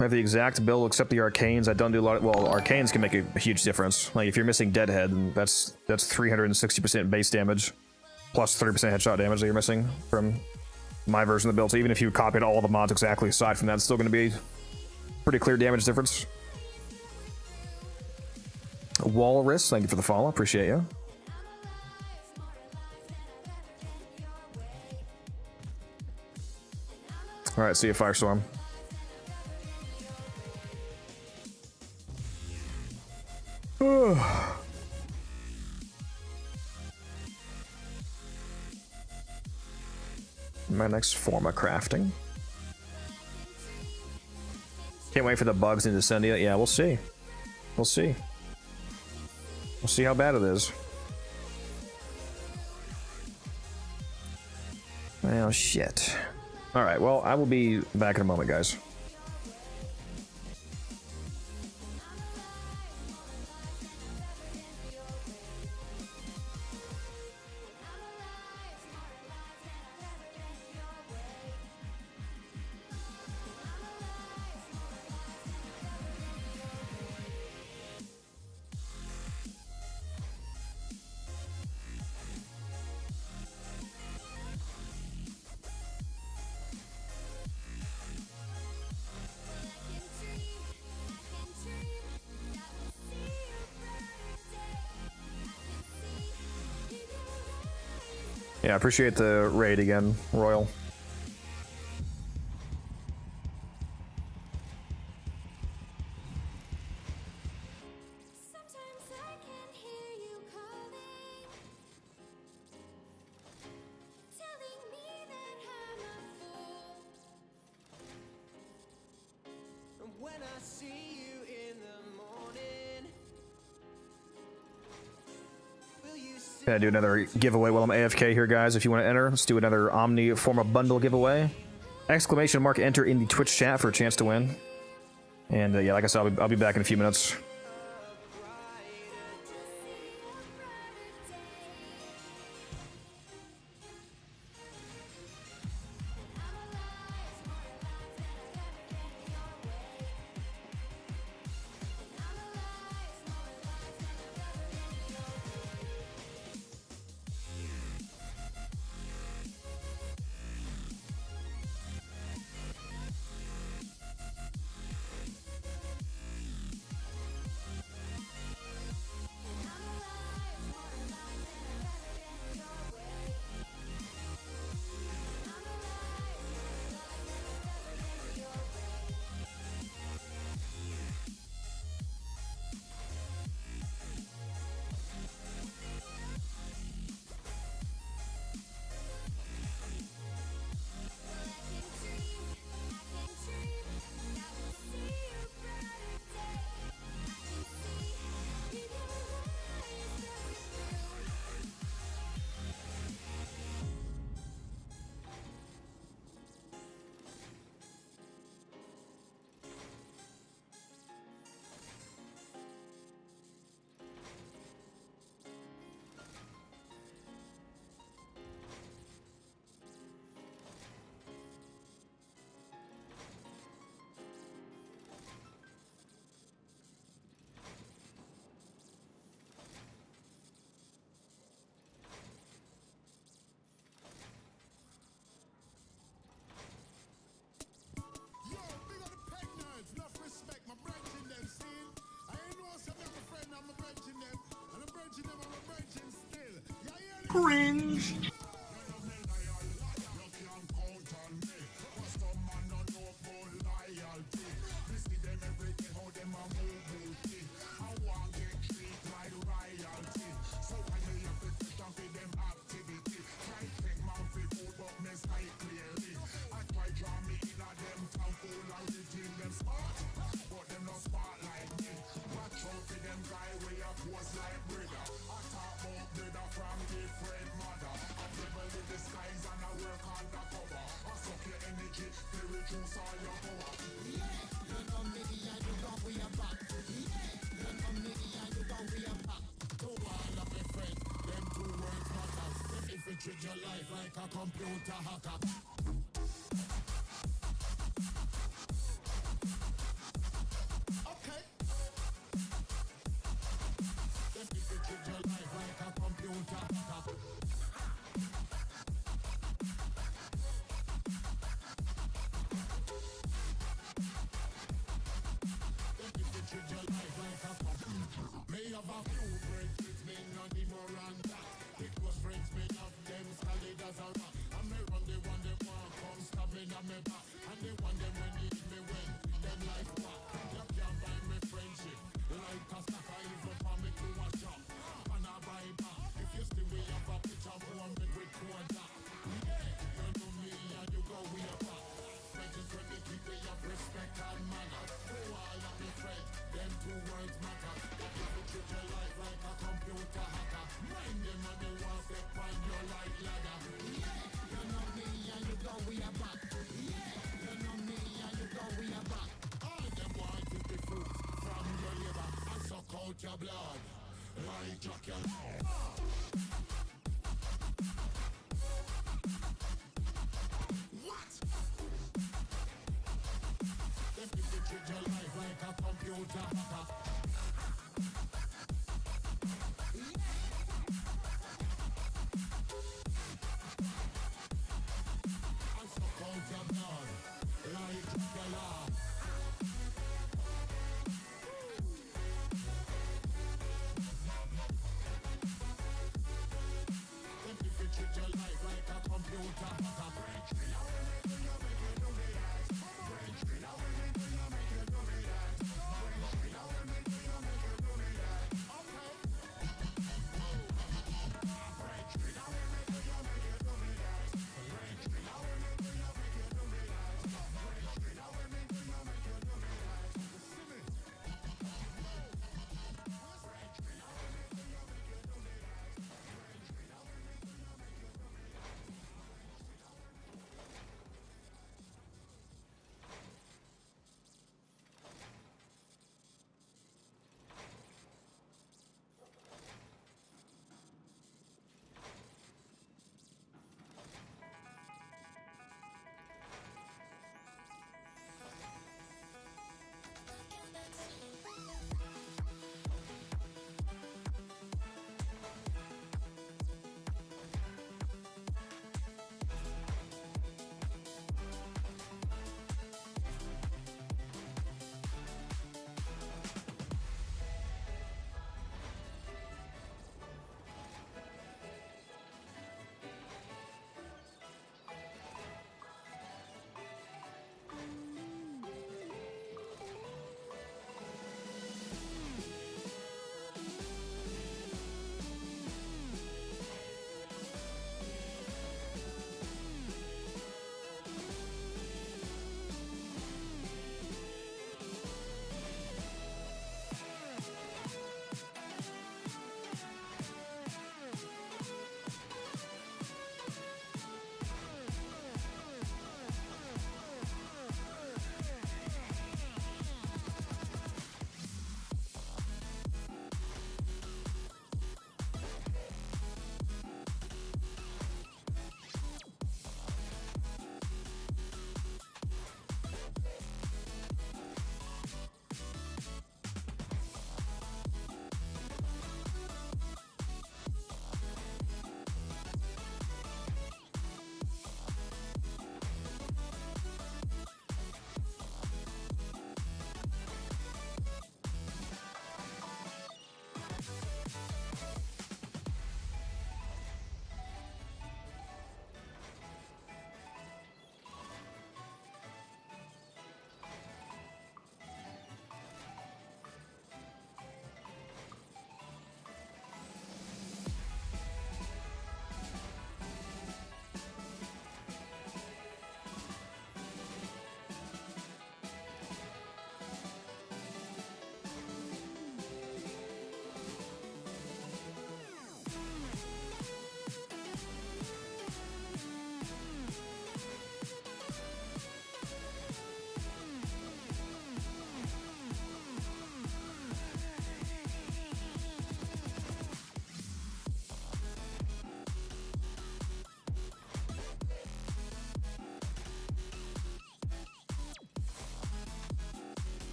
I have the exact build except the arcanes. I don't do a lot of, well, arcanes can make a huge difference. Like if you're missing Deadhead, then that's 360% base damage plus 30% headshot damage that you're missing from my version of the build. So even if you copied all the mods exactly aside from that, it's still going to be pretty clear damage difference. Walrus, thank you for the follow. Appreciate you. Alright, see you, Firestorm. My next form of crafting. Can't wait for the bugs in Descendia. Yeah, we'll see. We'll see. We'll see how bad it is. Well, shit. Alright, well, I will be back in a moment, guys. Yeah, I appreciate the raid again, Royal. When I see you in the morning, will you see? Gonna do another giveaway while I'm AFK here, guys. If you want to enter, let's do another Omni Forma Bundle giveaway. Exclamation mark enter in the Twitch chat for a chance to win. And yeah, like I said, I'll be back in a few minutes. Yo, big up the peg nerds, enough respect, my brethren them seen. I ain't know some of my friend, I'm a brethren them, and I'm brethren them, I'm a brethren still. Yeah, yeah. Cringe. a computer hacker. Okay. Them people treat your life like a computer hacker. Me have a few friends with me, not the more and that. The close friends me have them solid as a rock. And me run the one them want come stab me on me back. And the one them when need me when them life back. You can't buy me friendship like a stacker even for me to a job. And I buy back if you still we have a picture more me with quarter. Yeah, you know me and you go way back. Friends when they keep me up respect and manner. To all of me friends, them two words matter. Treat your life like a computer hacker. Mind them and they want to find your life ladder. Yeah, you know me and you go we are back. Yeah, you know me and you go we are back. All them want to be fruits from your liver and suck out your blood. Like chocolate. What? Them people treat your life like a computer hacker.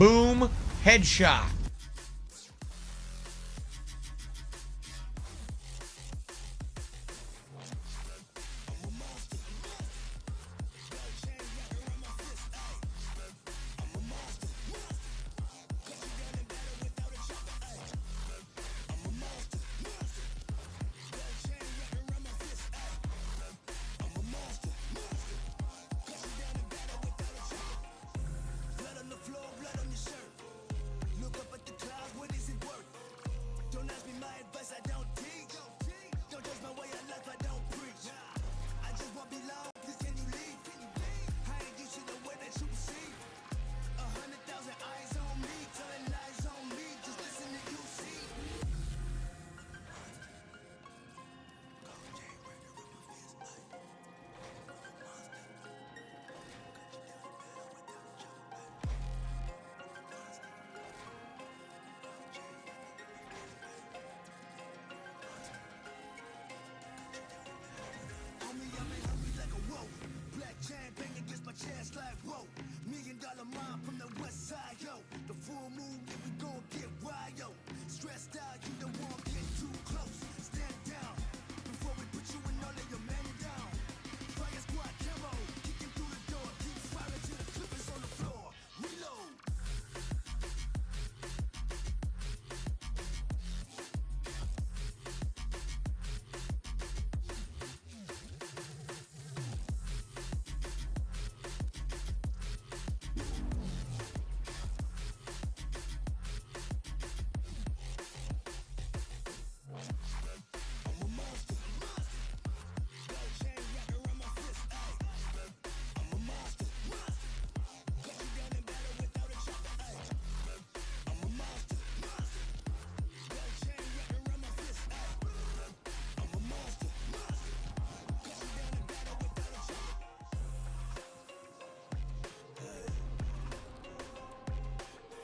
Boom. Headshot.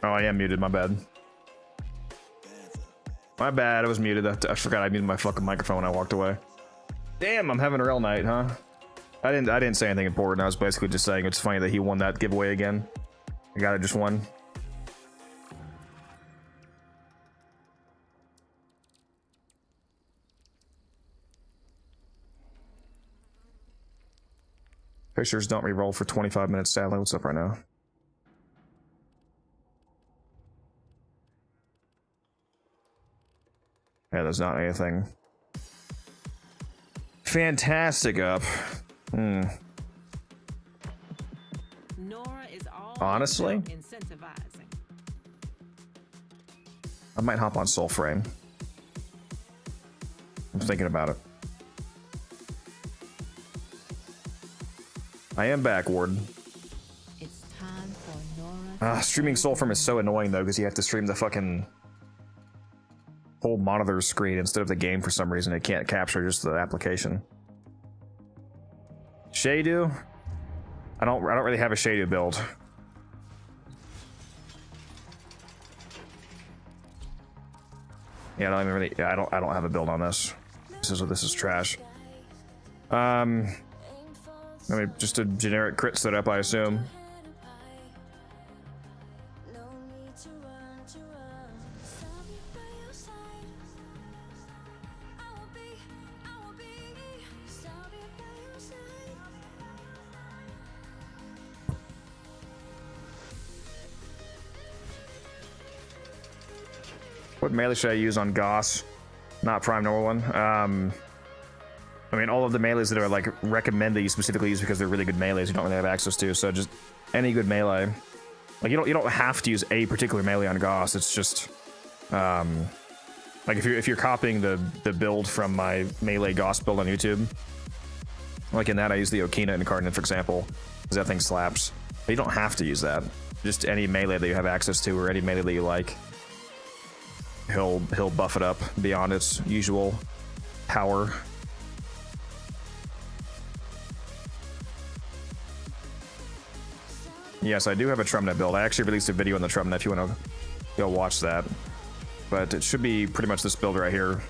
Oh, I am muted. My bad. My bad. I was muted. I forgot I muted my fucking microphone when I walked away. Damn, I'm having a real night, huh? I didn't say anything important. I was basically just saying it's funny that he won that giveaway again. I got it, just won. Pictures don't re-roll for 25 minutes, sadly. What's up right now? Yeah, there's not anything fantastic up. Honestly, I might hop on Soulframe. I'm thinking about it. I am back, Ward. It's time for Nora. Streaming Soulframe is so annoying though, because you have to stream the fucking whole monitor screen instead of the game for some reason. It can't capture just the application. Shadu? I don't really have a Shadu build. Yeah, I don't even really. Yeah, I don't have a build on this. This is trash. I mean, just a generic crit setup, I assume. What melee should I use on Goss? Not Prime Normal one. I mean, all of the melees that are like recommended you specifically use because they're really good melees you don't really have access to. So just any good melee. Like you don't have to use a particular melee on Goss. It's just like if you're copying the build from my melee Goss build on YouTube. Like in that, I use the Okina Incarnate, for example, because that thing slaps. But you don't have to use that. Just any melee that you have access to or any melee that you like. He'll buff it up beyond its usual power. Yes, I do have a Trumnet build. I actually released a video on the Trumnet if you want to go watch that. But it should be pretty much this build right here.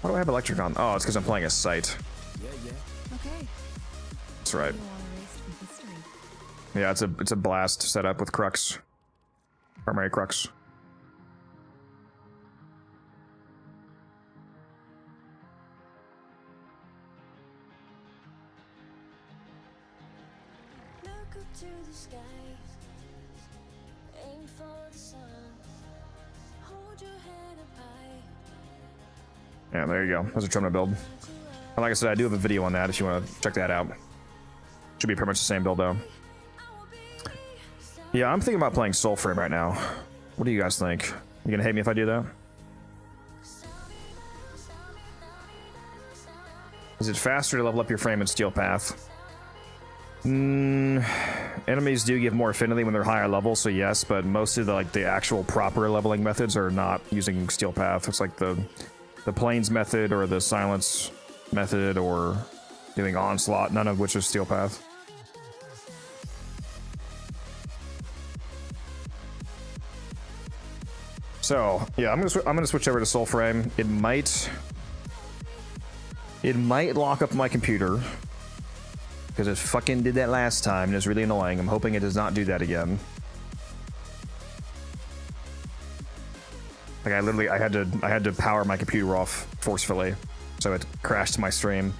Why do I have electric on? Oh, it's because I'm playing a site. Okay. That's right. You don't want to erase from history. Yeah, it's a blast setup with crux. Primary crux. Look up to the sky, aim for the sun, hold your head up high. Yeah, there you go. That's a trim to build. And like I said, I do have a video on that if you want to check that out. Should be pretty much the same build though. Yeah, I'm thinking about playing Soulframe right now. What do you guys think? You gonna hate me if I do that? Is it faster to level up your frame in Steel Path? Enemies do give more affinity when they're higher level, so yes, but most of the actual proper leveling methods are not using Steel Path. It's like the Plains method or the Silence method or doing Onslaught, none of which is Steel Path. So yeah, I'm gonna switch over to Soulframe. It might lock up my computer because it fucking did that last time and it's really annoying. I'm hoping it does not do that again. Like I had to power my computer off forcefully, so it crashed my stream.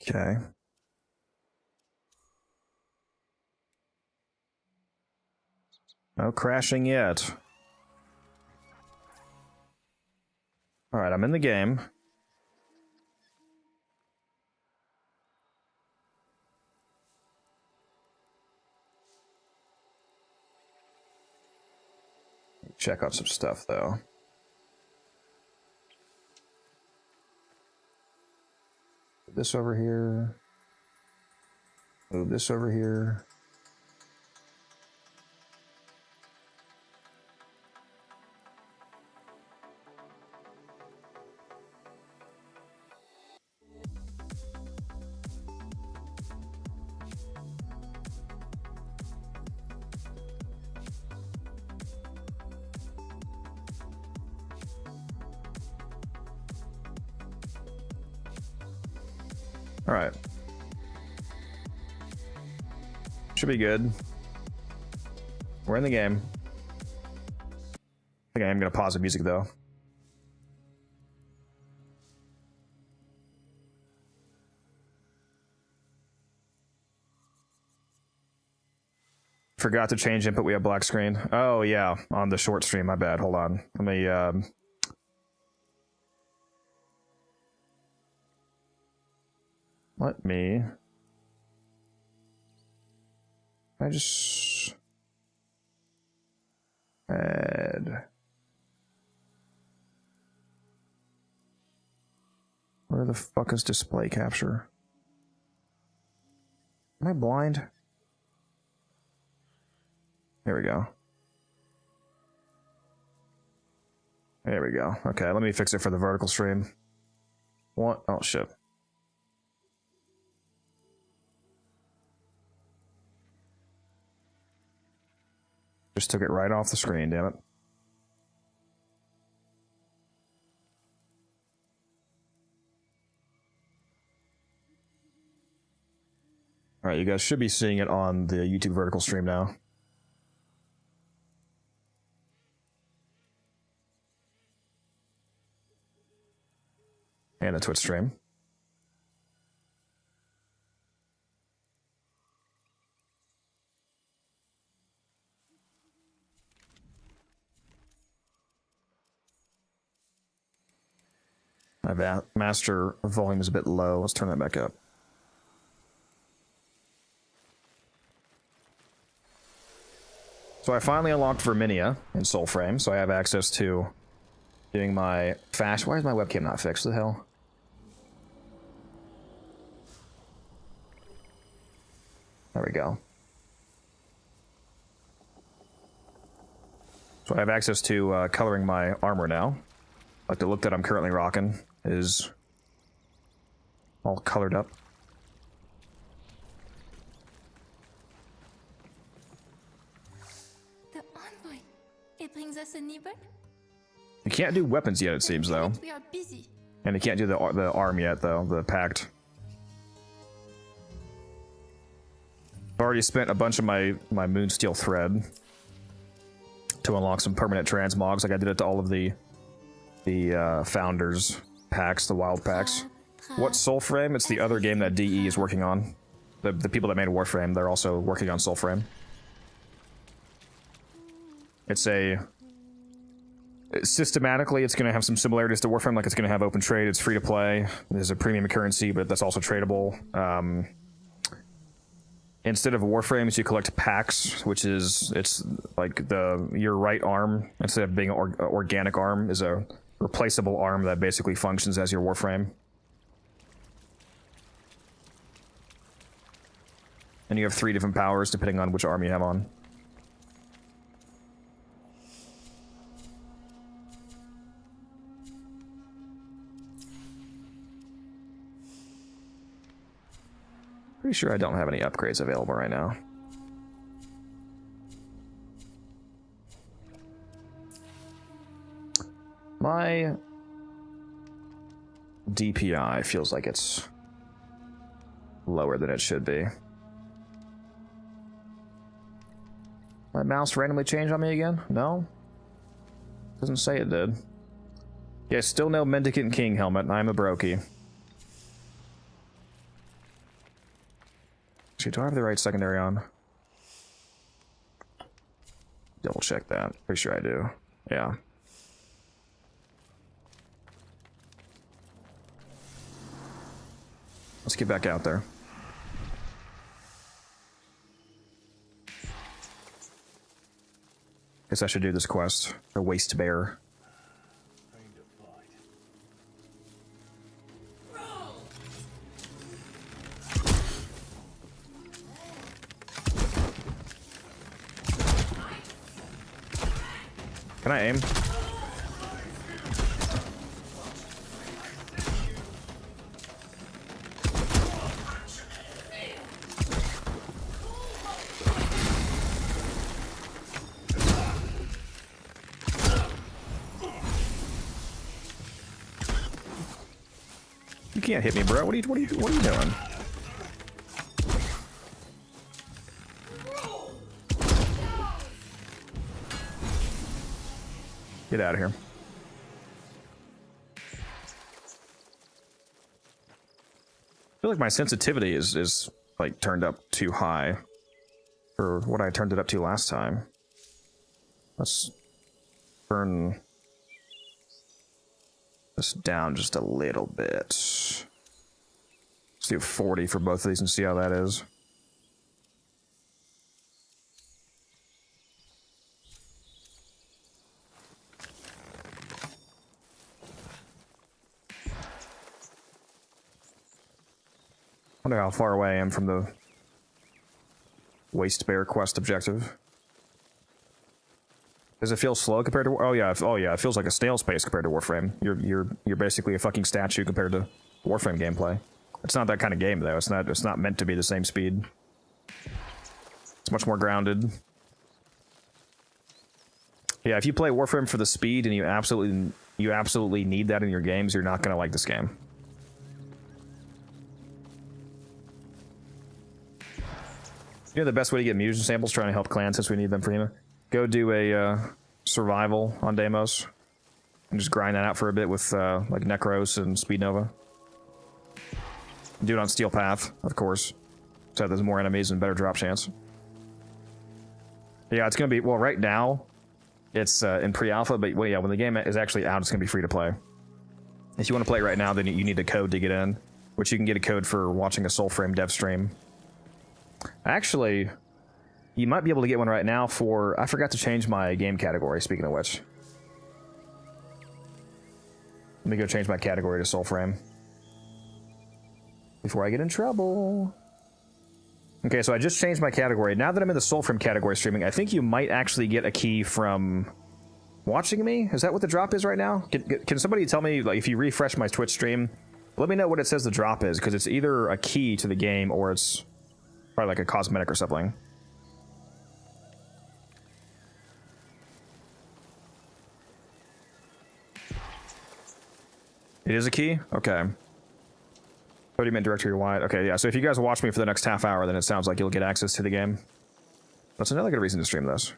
Okay. No crashing yet. Alright, I'm in the game. Check out some stuff though. Put this over here. Move this over here. All right. Should be good. We're in the game. I think I am going to pause the music though. Forgot to change input. We have black screen. Oh yeah, on the short stream. My bad. Hold on. Let me. I just add. Where the fuck is display capture? Am I blind? There we go. There we go. Okay, let me fix it for the vertical stream. What? Oh shit. Just took it right off the screen, damn it. Alright, you guys should be seeing it on the YouTube vertical stream now. And the Twitch stream. My master volume is a bit low. Let's turn that back up. So I finally unlocked Verminia in Soulframe, so I have access to doing my fast. Why is my webcam not fixed? What the hell? There we go. So I have access to coloring my armor now. Like the look that I'm currently rocking is all colored up. The envoy. It brings us a nibble? You can't do weapons yet, it seems, though. We are busy. And you can't do the arm yet, though, the pact. I've already spent a bunch of my Moonsteel thread to unlock some permanent transmogs. Like I did it to all of the founders packs, the wild packs. What's Soulframe? It's the other game that DE is working on. The people that made Warframe, they're also working on Soulframe. Systematically, it's going to have some similarities to Warframe, like it's going to have open trade, it's free to play, there's a premium currency, but that's also tradable. Instead of Warframes, you collect packs, which is, it's like your right arm, instead of being an organic arm, is a replaceable arm that basically functions as your Warframe. And you have 3 different powers depending on which arm you have on. Pretty sure I don't have any upgrades available right now. My DPI feels like it's lower than it should be. My mouse randomly changed on me again? No? Doesn't say it did. Yeah, still no Mendicant King helmet. I'm a brokey. Actually, do I have the right secondary on? Double check that. Pretty sure I do. Yeah. Let's get back out there. Guess I should do this quest. The Waste Bear. Can I aim? You can't hit me, bro. What are you doing? Get out of here. I feel like my sensitivity is like turned up too high for what I turned it up to last time. Let's turn this down just a little bit. Let's do 40 for both of these and see how that is. Wonder how far away I am from the Waste Bear quest objective. Does it feel slow compared to? Oh yeah, it feels like a snail's pace compared to Warframe. You're basically a fucking statue compared to Warframe gameplay. It's not that kind of game though. It's not meant to be the same speed. It's much more grounded. Yeah, if you play Warframe for the speed and you absolutely need that in your games, you're not gonna like this game. You know the best way to get mutation samples, trying to help clans since we need them for HEMA? Go do a survival on Deimos and just grind that out for a bit with like Necros and Speed Nova. Do it on Steel Path, of course, so there's more enemies and better drop chance. Yeah, it's gonna be, well, right now it's in pre-alpha, but well, yeah, when the game is actually out, it's gonna be free to play. If you want to play it right now, then you need a code to get in, which you can get a code for watching a Soulframe dev stream. Actually, You might be able to get one right now for... I forgot to change my game category, speaking of which. Let me go change my category to Soulframe. Before I get in trouble. Okay, so I just changed my category. Now that I'm in the Soulframe category streaming, I think you might actually get a key from watching me. Is that what the drop is right now? Can somebody tell me, like, if you refresh my Twitch stream, let me know what it says the drop is, because it's either a key to the game or it's probably like a cosmetic or something. It is a key? Okay. 30-minute directory wide. Okay, yeah, so if you guys watch me for the next half hour, then it sounds like you'll get access to the game. That's another good reason to stream this.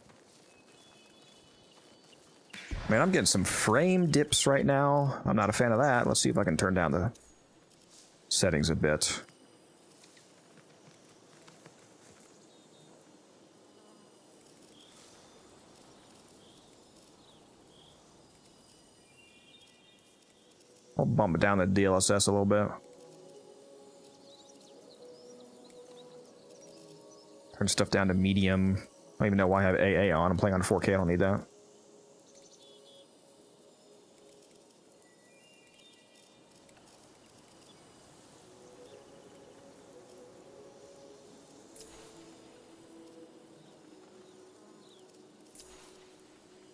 Man, I'm getting some frame dips right now. I'm not a fan of that. Let's see if I can turn down the settings a bit. I'll bump down the DLSS a little bit. Turn stuff down to medium. I don't even know why I have AA on. I'm playing on 4K. I don't need that.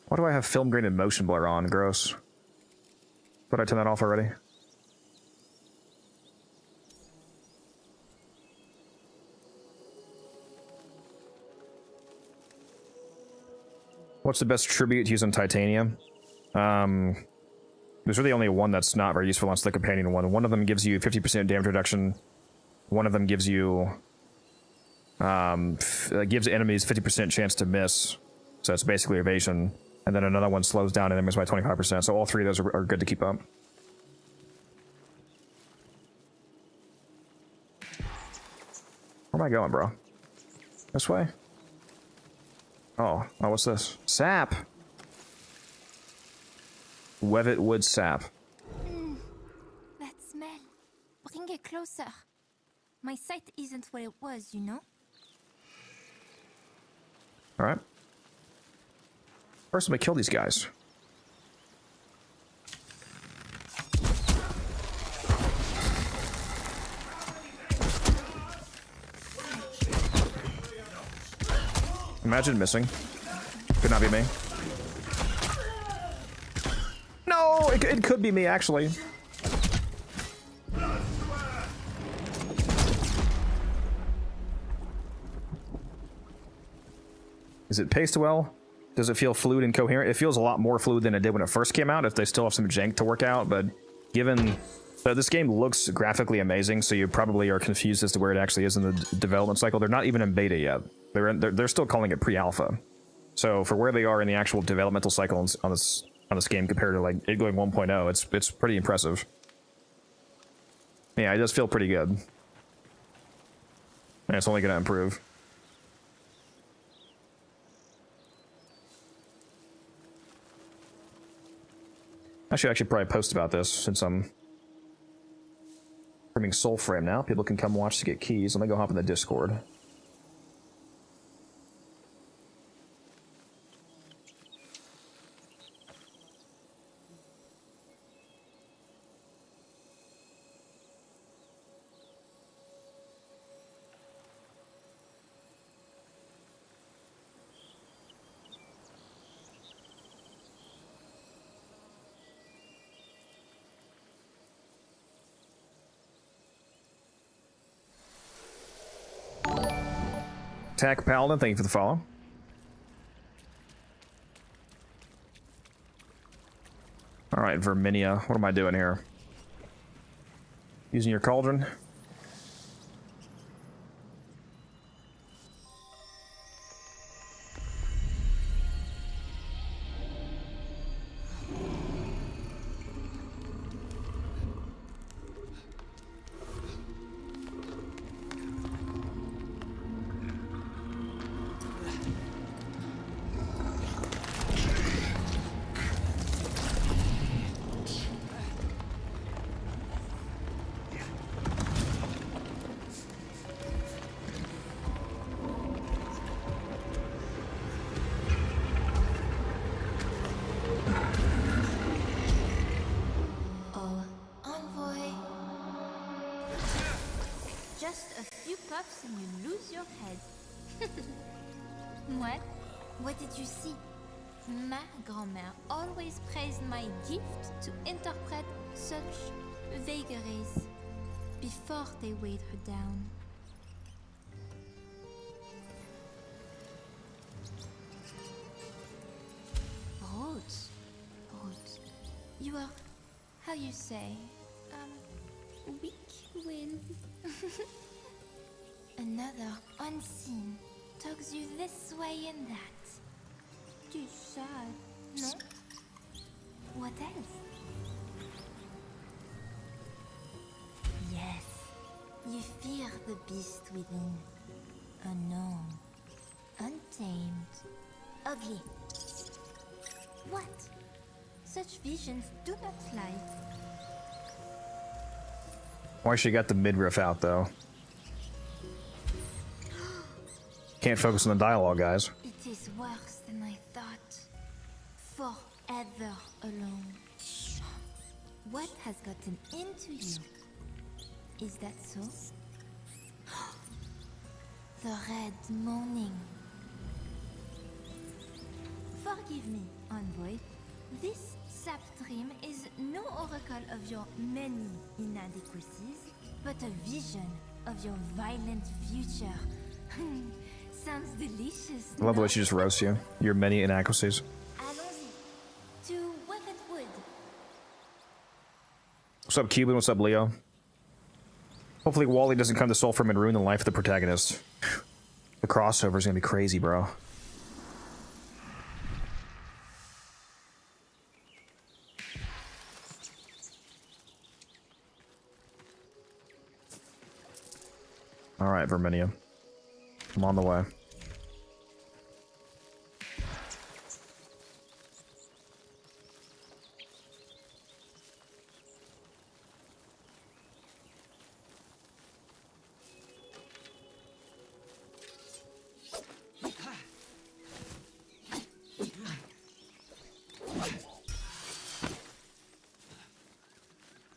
Why do I have film grain and motion blur on? Gross. But I turned that off already. What's the best tribute to use on titanium? There's really only one that's not very useful, unless the companion one. One of them gives you 50% damage reduction. One of them gives you... gives enemies 50% chance to miss. So it's basically evasion. And then another one slows down enemies by 25%. So all three of those are good to keep up. Where am I going, bro? This way? Oh, what's this? Sap! Wevet wood sap. That smell. Bring it closer. My sight isn't what it was, you know? Alright. First, let me kill these guys. Imagine missing. Could not be me. No, it could be me, actually. Is it paced well? Does it feel fluid and coherent? It feels a lot more fluid than it did when it first came out, if they still have some jank to work out, but given that this game looks graphically amazing, so you probably are confused as to where it actually is in the development cycle. They're not even in beta yet. They're still calling it pre-alpha. So for where they are in the actual developmental cycle on this game compared to like it going 1.0, it's pretty impressive. Yeah, it does feel pretty good. And it's only going to improve. I should actually probably post about this since I'm streaming Soulframe now. People can come watch to get keys. Let me go hop in the Discord. Attack Paladin, thank you for the follow. Alright, Verminia, what am I doing here? Using your cauldron? and you lose your head. What? What did you see? Ma grand-mère always praised my gift to interpret such vagaries before they weighed her down. Rhodes. Rhodes. You are, how you say, weak-willed. Another unseen tugs you this way and that. Too sad, no? What else? Yes, you fear the beast within. Unknown, untamed, ugly. What? Such visions do not lie. Why she got the midriff out though? Can't focus on the dialogue, guys. It is worse than I thought. Forever alone. What has gotten into you? Is that so? The red moaning. Forgive me, envoy. This sap dream is no oracle of your many inadequacies, but a vision of your violent future. Sounds delicious. I love the no? way she just roasts you. Your many inadequacies. Allons-y. To Weapon Wood. What's up, Cuban? What's up, Leo? Hopefully Wally doesn't come to Sulfur and ruin the life of the protagonist. The crossover is gonna be crazy, bro. Alright, Verminia. I'm on the way.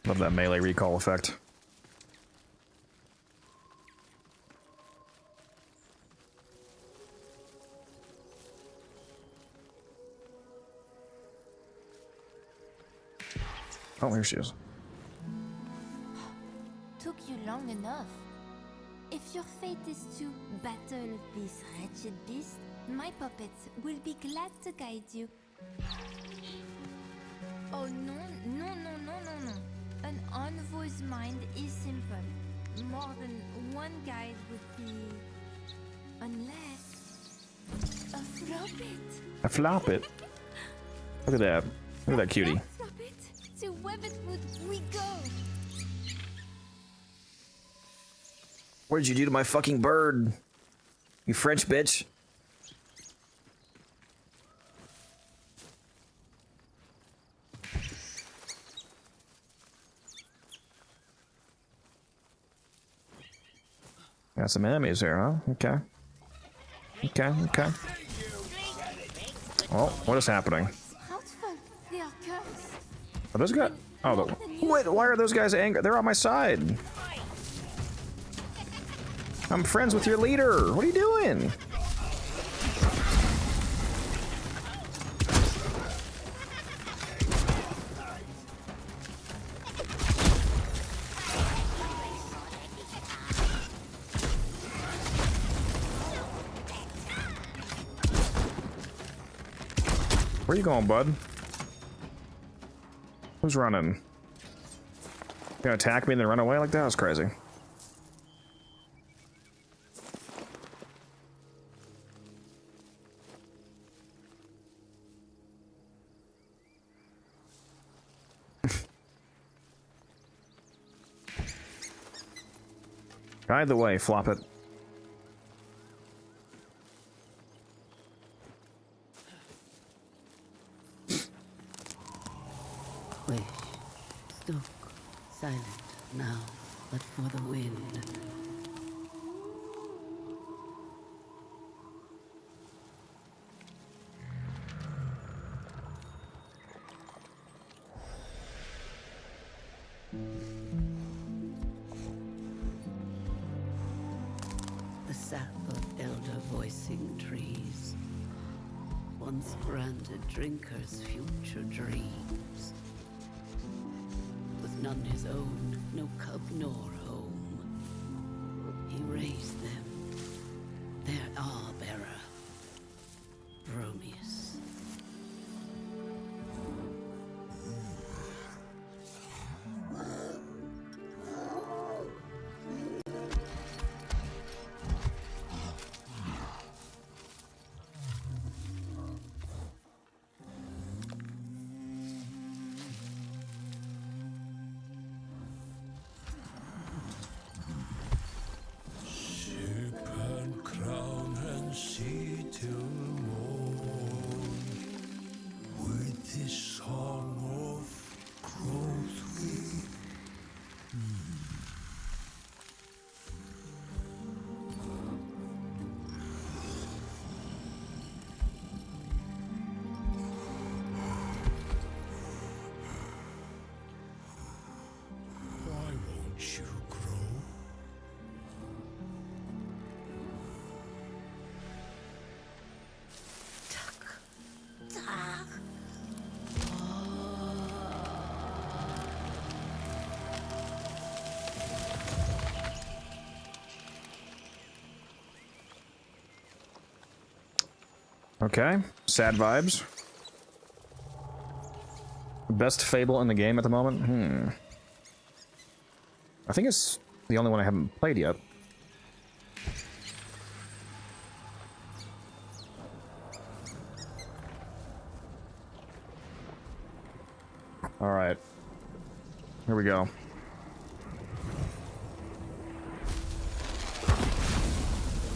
Love that melee recall effect. Oh, here she is. Took you long enough. If your fate is to battle this wretched beast, my puppets will be glad to guide you. Oh no, no, no, no, no, no. An envoy's mind is simple. More than one guide would be... Unless... A flop it. I flop it. Look at that. Look at that cutie. Flop it. To Webbitwood we go. What did you do to my fucking bird? You French bitch. Got some enemies here, huh? Okay. Okay, okay. Well, what is happening? Proudful, they are cursed. Are those guys? Oh, wait, why are those guys angry? They're on my side. I'm friends with your leader. What are you doing? Where you going, bud? Who's running? You gonna attack me and then run away like that? That's crazy. Guide the way, flop it. Wish, stuck, silent now, but for the wind. rejoicing trees once granted drinkers future dreams. With none his own, no cub nor home, he raised them, their are-bearer, Bromius. Sip and crown and see till morn. With this song of growth we Why won't you grow? Okay, sad vibes. Best fable in the game at the moment? I think it's the only one I haven't played yet. Alright. Here we go.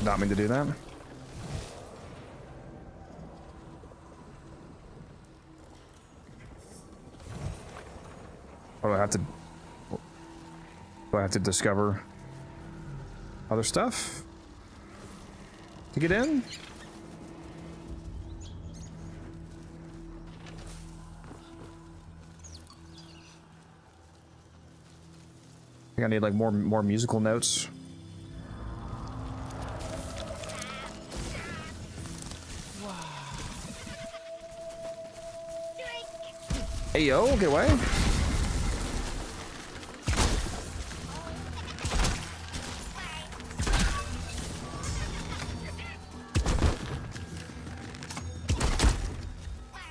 Not mean to do that. Oh, do I have to discover other stuff to get in? I think I need like more musical notes. Hey yo, get away.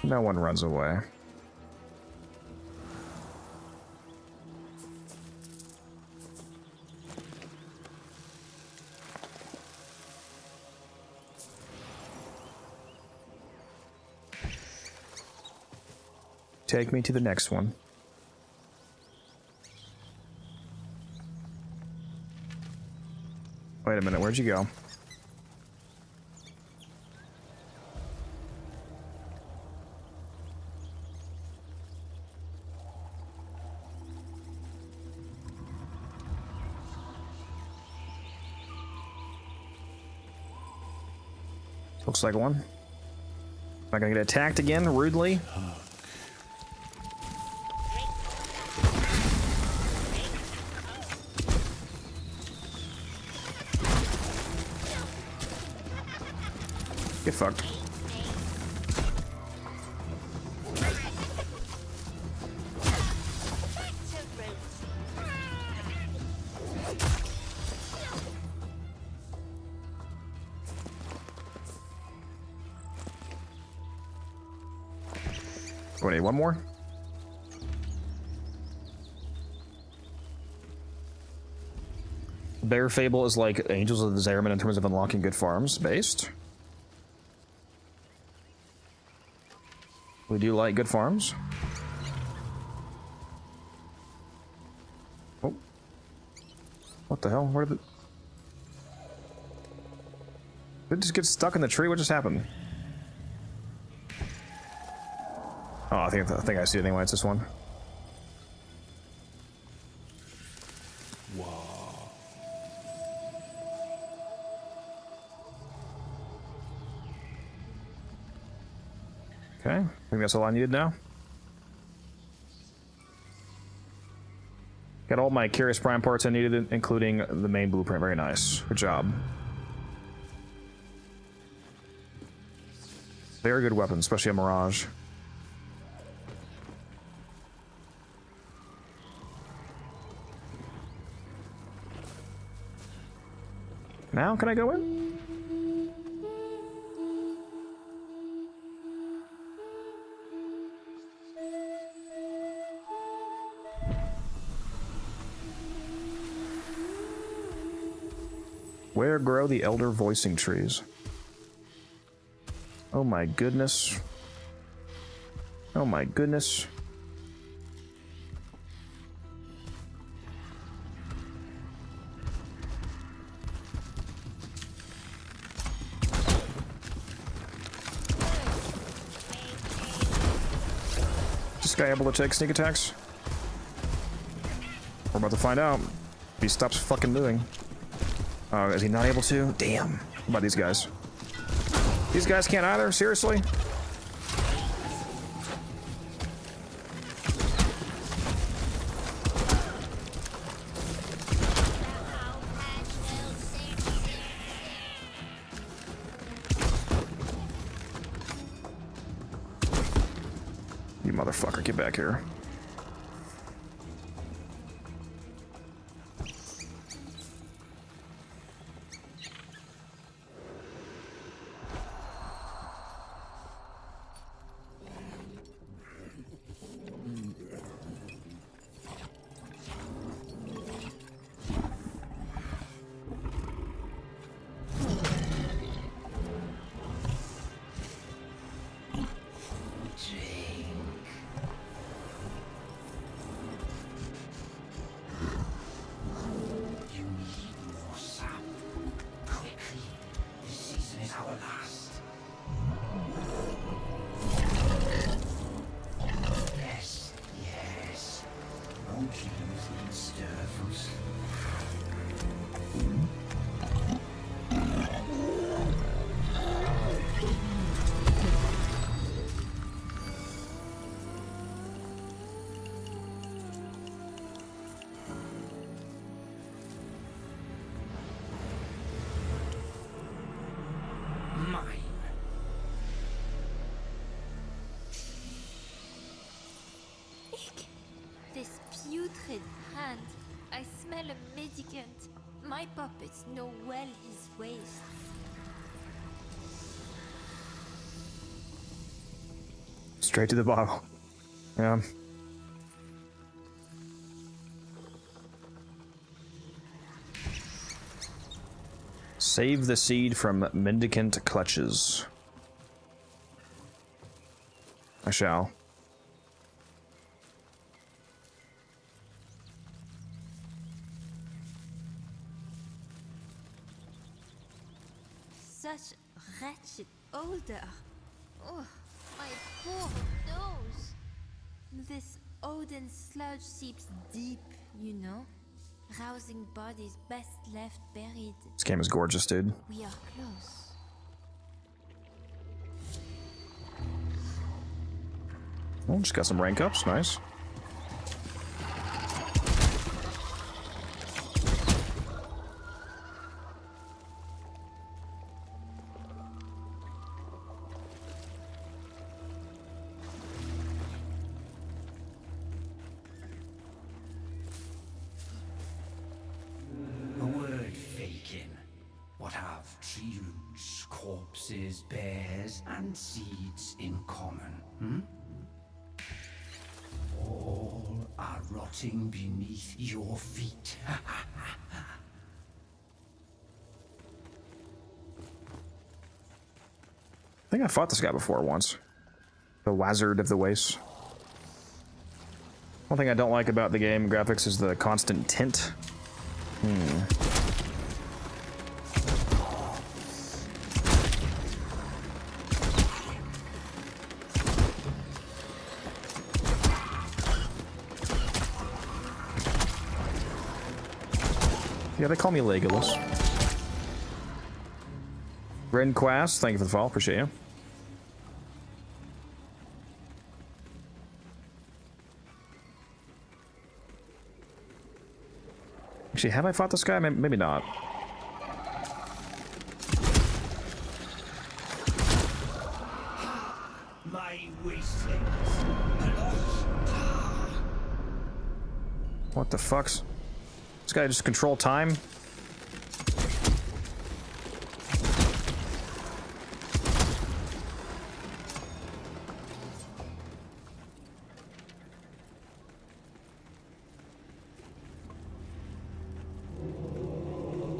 No one runs away. Take me to the next one. Wait a minute, where'd you go? Looks like one. Am I gonna get attacked again, rudely? Get fucked. Wait, one more? Bear Fable is like Angels of the Zariman in terms of unlocking good farms based. We do like good farms. Oh. What the hell? Where did it... Did it just get stuck in the tree? What just happened? Oh, I think I see it anyway. It's this one. Wow. Okay, I think that's all I needed now. Got all my Curious Prime parts I needed, including the main blueprint. Very nice. Good job. Very good weapon, especially a Mirage. Now can I go in? Where grow the elder voicing trees? Oh my goodness. Oh my goodness. Is this guy able to take sneak attacks? We're about to find out. If he stops fucking moving. Oh, is he not able to? Damn. What about these guys? These guys can't either? Seriously? You motherfucker, get back here. This putrid hand. I smell a medicant. My puppets know well his ways. Straight to the bottle. Yeah. Save the seed from mendicant clutches. I shall. Such wretched odor. Oh, my poor nose. This Odin sludge seeps deep, you know, rousing bodies best left buried. This game is gorgeous, dude. We are close. Oh, just got some rank ups, nice. Corpses, bears, and seeds in common, hmm? All are rotting beneath your feet. I think I fought this guy before once. The Wizard of the Waste. One thing I don't like about the game graphics is the constant tint. Yeah, they call me Legolas. Ren Quast, thank you for the follow, appreciate you. Actually, have I fought this guy? Maybe not. my wastelings. What the fuck's? This guy just control time?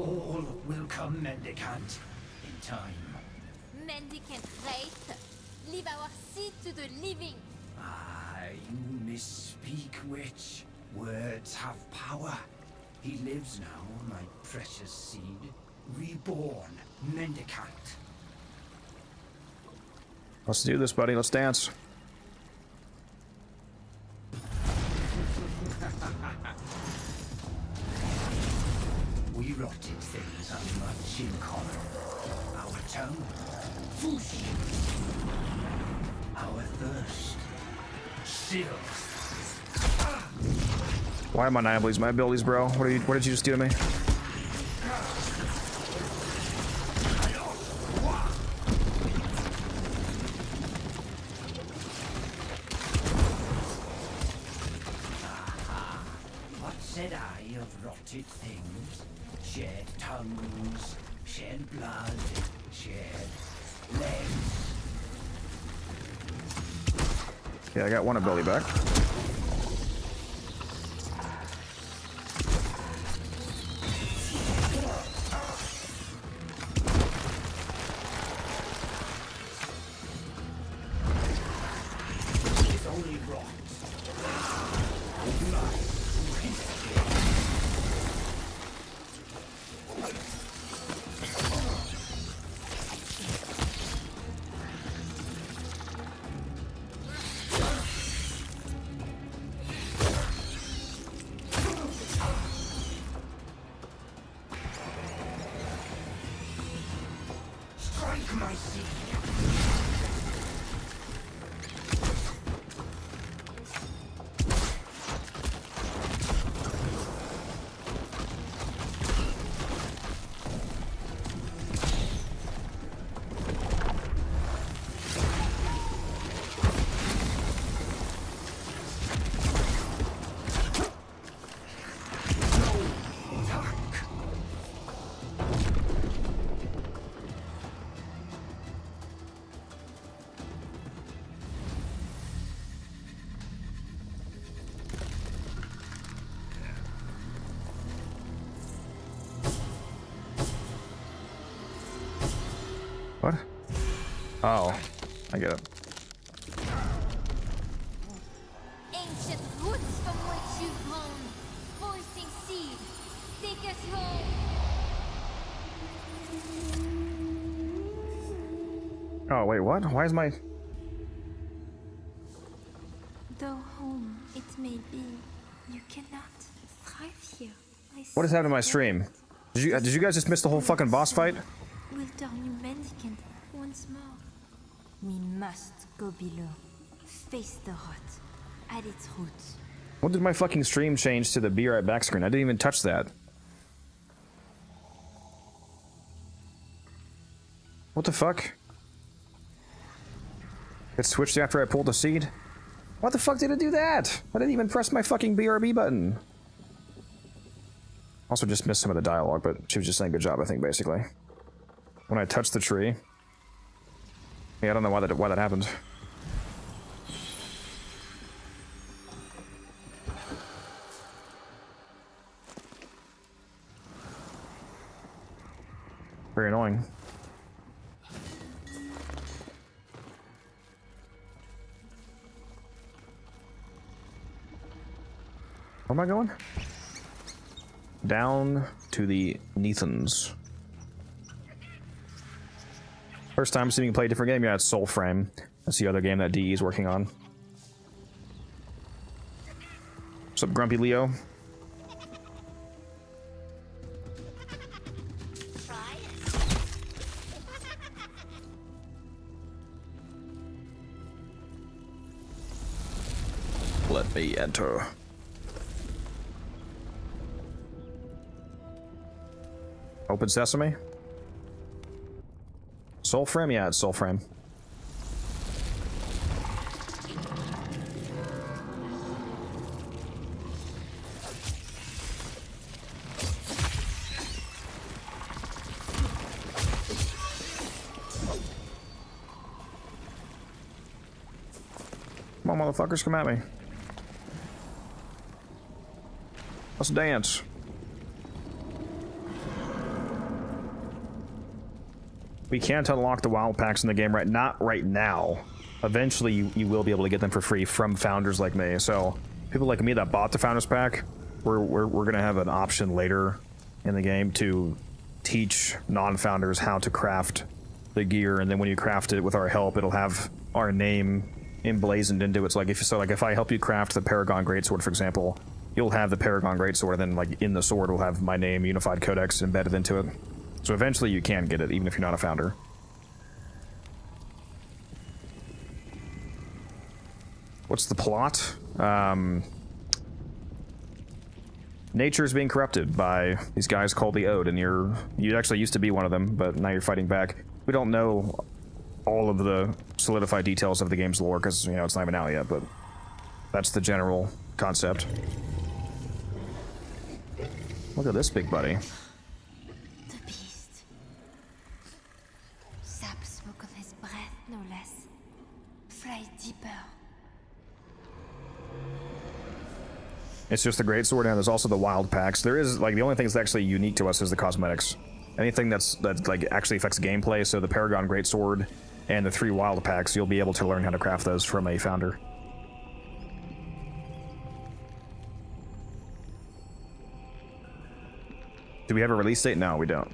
All will come, mendicant, in time. Mendicant wraith, leave our seed to the living. Ah, you misspeak, witch. Words have power. He lives now, my precious seed. Reborn, mendicant. Let's do this, buddy. Let's dance. We rotted things have much in common. Our tongue, whoosh. Our thirst, still. Why am I not able to use my abilities, bro? What did you just do to me? What said I of rotted things? Shed tongues, shed blood, shed legs. Yeah, I got one ability back. It's only rot. Strike my seed. What? Oh, I get it. Ancient roots from which you've grown. Forcing seed, take us home. Oh, wait, what? Why is my... Though home it may be, you cannot thrive here. What has happened to my stream? Did you guys just miss the whole fucking boss fight? We'll turn you mendicant once more. We must go below. Face the rot at its roots. What did my fucking stream change to the be right back screen? I didn't even touch that. What the fuck? It switched after I pulled the seed? What the fuck did it do that? I didn't even press my fucking BRB button. Also just missed some of the dialogue, but she was just saying good job, I think, basically. When I touched the tree. Yeah, I don't know why that happened. Very annoying. Where am I going? Down to the Neathans. First time seeing you play a different game? Yeah, it's Soulframe. That's the other game that DE is working on. What's up, Grumpy Leo? Let me enter. Open Sesame? Soulframe? Yeah, it's Soulframe. Come on, motherfuckers, come at me. Let's dance. We can't unlock the wild packs in the game not right now. Eventually, you will be able to get them for free from founders like me. So, people like me that bought the founders pack, we're gonna have an option later in the game to teach non-founders how to craft the gear, and then when you craft it with our help, it'll have our name emblazoned into it. So like if I help you craft the Paragon Greatsword, for example, you'll have the Paragon Greatsword, and then like in the sword will have my name, Unified Codex, embedded into it. So eventually you can get it, even if you're not a founder. What's the plot? Nature is being corrupted by these guys called the Ode, and you actually used to be one of them, but now you're fighting back. We don't know all of the solidified details of the game's lore, because, you know, it's not even out yet, but that's the general concept. Look at this big buddy. The beast. Sap smoke of his breath, no less. Fly deeper. It's just the greatsword, and there's also the wild packs. There is, like, the only thing that's actually unique to us is the cosmetics. Anything that like actually affects gameplay, so the Paragon Greatsword and the 3 wild packs, you'll be able to learn how to craft those from a founder. Do we have a release date? No, we don't.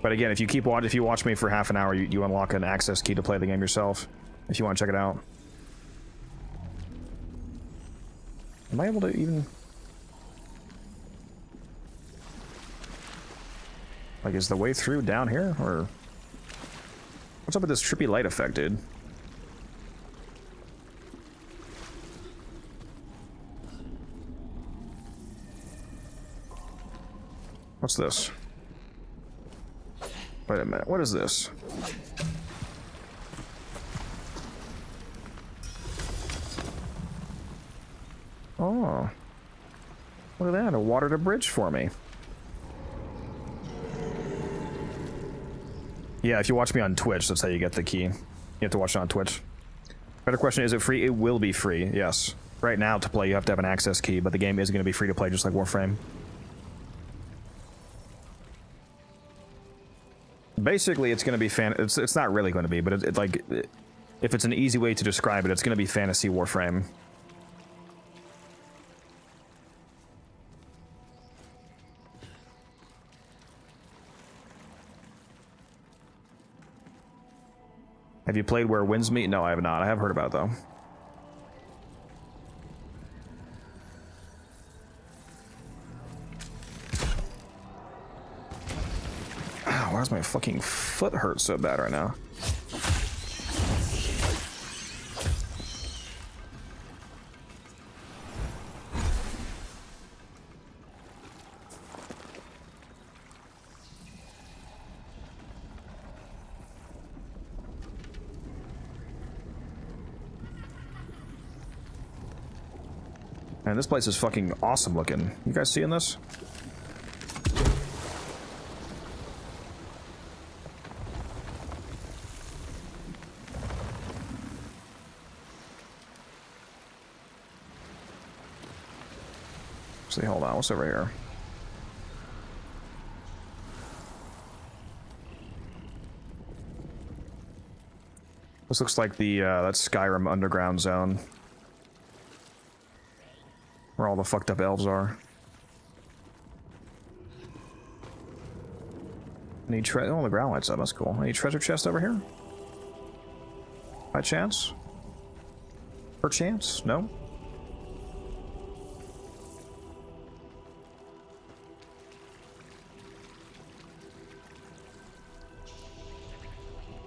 But again, if you watch me for half an hour, you unlock an access key to play the game yourself, if you want to check it out. Am I able to even... Like, is the way through down here, or... What's up with this trippy light effect, dude? What's this? Wait a minute, what is this? Oh. Look at that, it watered a bridge for me. Yeah, if you watch me on Twitch, that's how you get the key. You have to watch it on Twitch. Better question, is it free? It will be free, yes. Right now, to play, you have to have an access key, but the game is going to be free to play, just like Warframe. Basically, it's going to be it's not really going to be, but if it's an easy way to describe it, it's going to be fantasy Warframe. Have you played Where Winds Meet? No, I have not. I have heard about it, though. Ow, why does my fucking foot hurt so bad right now? Man, this place is fucking awesome looking. You guys seeing this? Actually, hold on. What's over here? This looks like the that Skyrim underground zone. Where all the fucked up elves are. Any oh, the ground lights up. That's cool. Any treasure chest over here? By chance? Perchance? No?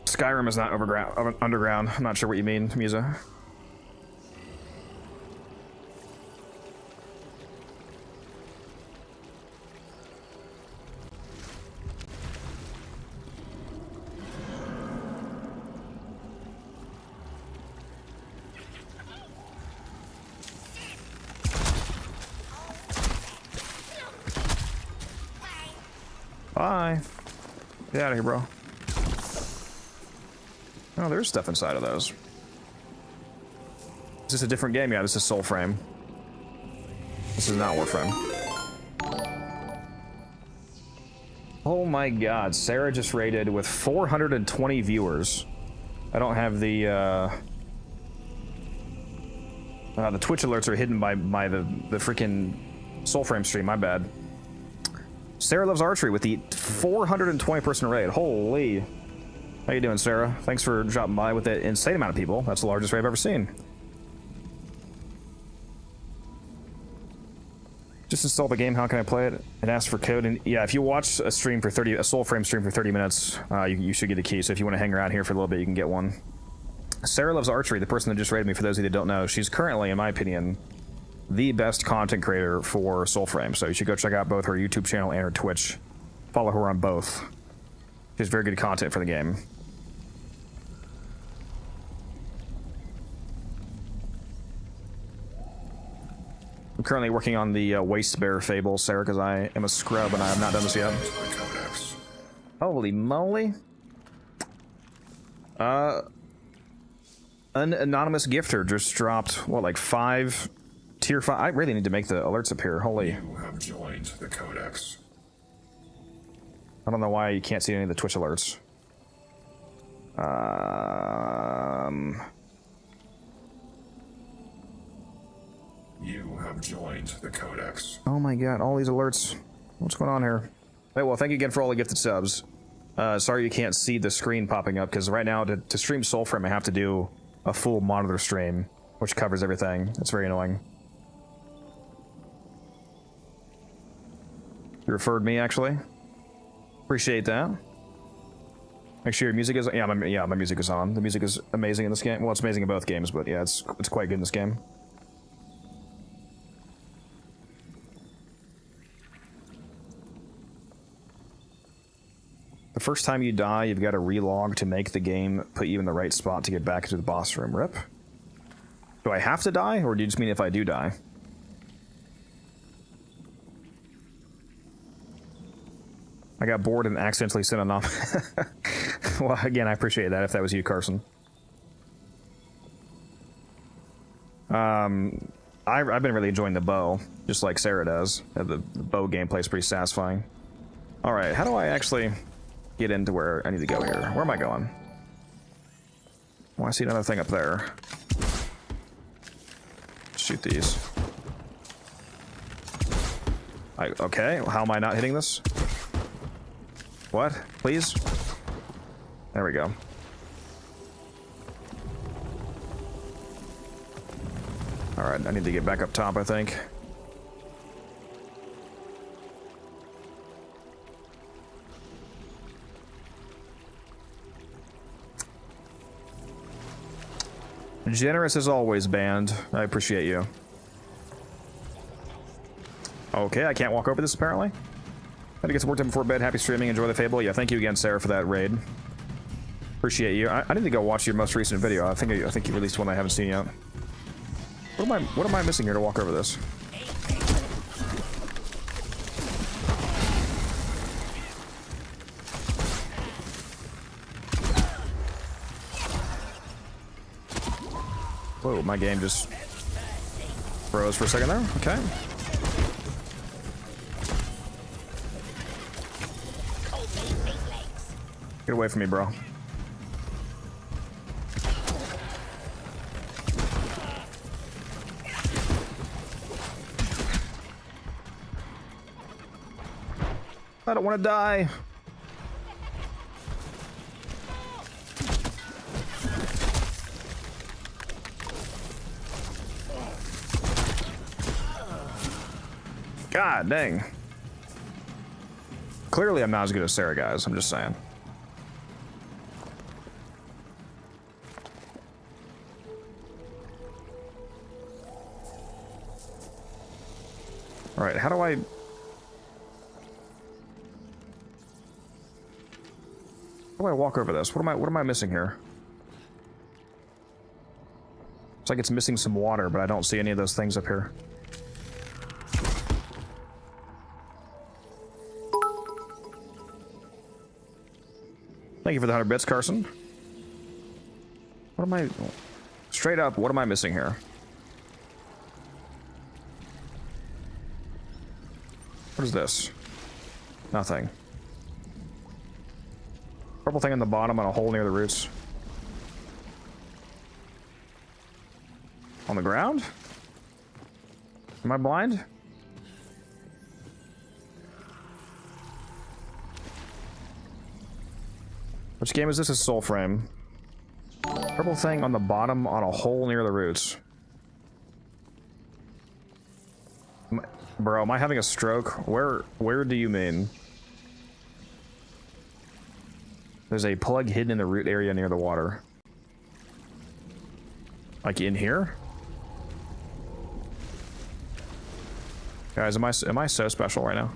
Skyrim is not underground. I'm not sure what you mean, Musa. Bye. Get out of here, bro. Oh, there's stuff inside of those. Is this a different game? Yeah, this is Soulframe. This is not Warframe. Oh my god, Sarah just raided with 420 viewers. I don't have the Twitch alerts are hidden by the freaking Soulframe stream, my bad. Sarah Loves Archery with the 420 person raid. Holy. How you doing, Sarah? Thanks for dropping by with that insane amount of people. That's the largest raid I've ever seen. Just install the game. How can I play it? It asks for code, and yeah, if you watch a stream for a Soulframe stream for 30 minutes, you should get a key. So if you want to hang around here for a little bit, you can get one. Sarah Loves Archery, the person that just raided me, for those of you that don't know, she's currently, in my opinion, the best content creator for Soulframe. So you should go check out both her YouTube channel and her Twitch. Follow her on both. She has very good content for the game. I'm currently working on the Waste Bear Fable, Sarah, because I am a scrub and I have not done this yet. Holy moly. An anonymous gifter just dropped, what, like 5 tier 5? I really need to make the alerts appear. Holy. You have joined the Codex. I don't know why you can't see any of the Twitch alerts. You have joined the Codex. Oh my god, all these alerts. What's going on here? Hey, well, thank you again for all the gifted subs. Sorry you can't see the screen popping up, because right now, to stream Soulframe, I have to do a full monitor stream, which covers everything. It's very annoying. You referred me, actually. Appreciate that. Make sure your music is... Yeah, my music is on. The music is amazing in this game. Well, it's amazing in both games, but yeah, it's quite good in this game. The first time you die, you've got to relog to make the game put you in the right spot to get back into the boss room. Rip. Do I have to die, or do you just mean if I do die? I got bored and accidentally sent a nom. Well, again, I appreciate that if that was you, Carson. I've been really enjoying the bow, just like Sarah does. The bow gameplay is pretty satisfying. All right, how do I actually get into where I need to go here? Where am I going? Oh, I see another thing up there. Shoot these. Okay, how am I not hitting this? What? Please? There we go. Alright, I need to get back up top, I think. Generous as always, band. I appreciate you. Okay, I can't walk over this apparently. Gotta get some work done before bed. Happy streaming. Enjoy the Fable. Yeah, thank you again, Sarah, for that raid. Appreciate you. I need to go watch your most recent video. I think you released one I haven't seen yet. What am I missing here to walk over this? Whoa, my game just froze for a second there. Okay. Get away from me, bro. I don't want to die. God dang. Clearly I'm not as good as Sarah, guys. I'm just saying. Alright, how do I... How do I walk over this? What am I missing here? It's like it's missing some water, but I don't see any of those things up here. Thank you for the 100 bits, Carson. What am I... Straight up, what am I missing here? What is this? Nothing. Purple thing on the bottom on a hole near the roots. On the ground? Am I blind? Which game is this? Is Soulframe. Purple thing on the bottom on a hole near the roots. Bro, am I having a stroke? Where do you mean? There's a plug hidden in the root area near the water. Like in here? Guys, am I so special right now?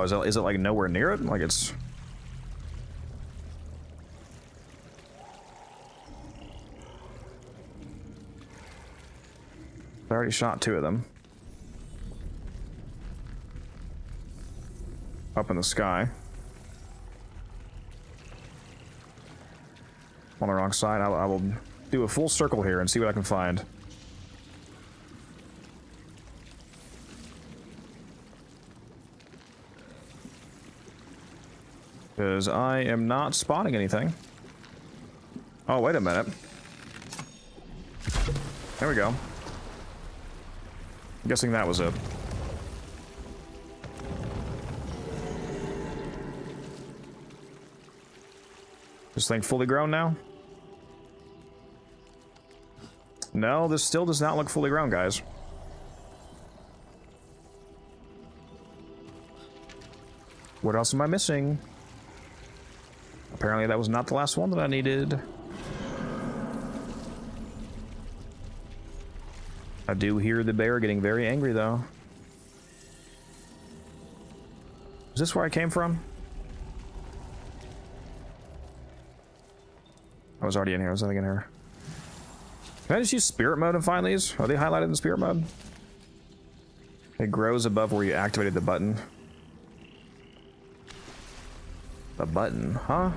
Is it like nowhere near it? Like it's... I already shot 2 of them. Up in the sky. On the wrong side. I will do a full circle here and see what I can find. Because I am not spotting anything. Oh, wait a minute. There we go. I'm guessing that was it. This thing fully grown now? No, this still does not look fully grown, guys. What else am I missing? Apparently that was not the last one that I needed. I do hear the bear getting very angry, though. Is this where I came from? I was already in here. I was nothing in here. Can I just use spirit mode and find these? Are they highlighted in spirit mode? It grows above where you activated the button. The button, huh?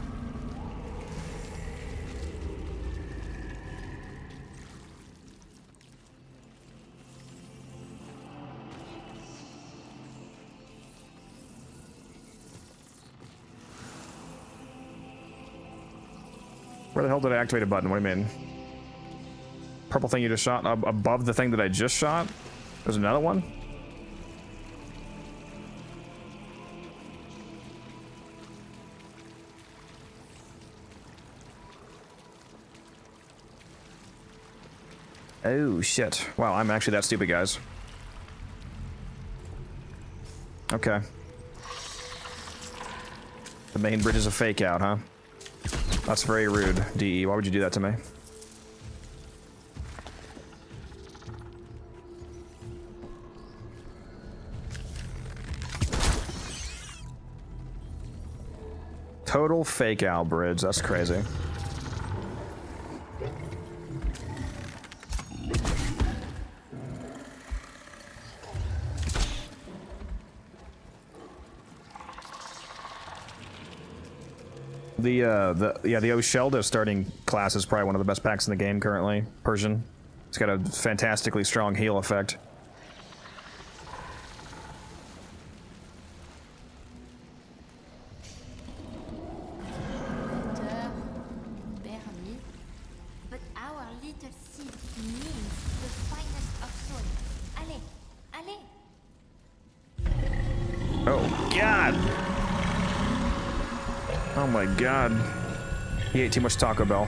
Where the hell did I activate a button? What do you mean? Purple thing you just shot above the thing that I just shot? There's another one? Oh, shit. Wow, I'm actually that stupid, guys. Okay. The main bridge is a fake out, huh? That's very rude, DE. Why would you do that to me? Total fake out bridge. That's crazy. The Oshelda starting class is probably one of the best packs in the game currently. Persian. It's got a fantastically strong heal effect. But our little seed needs the finest of soil. Allez, allez. Oh, God! Oh my God. He ate too much Taco Bell.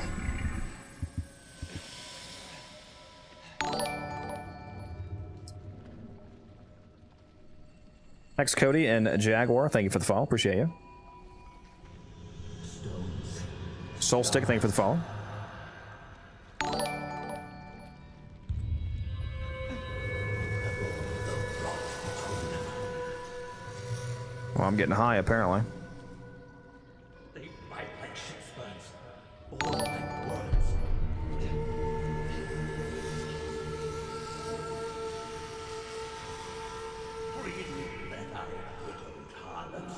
Thanks, Cody and Jaguar. Thank you for the follow. Appreciate you. Soul Stick, thank you for the follow. Well, I'm getting high, apparently. They bite like ship's birds, or like words. Breathe better, good old harlots.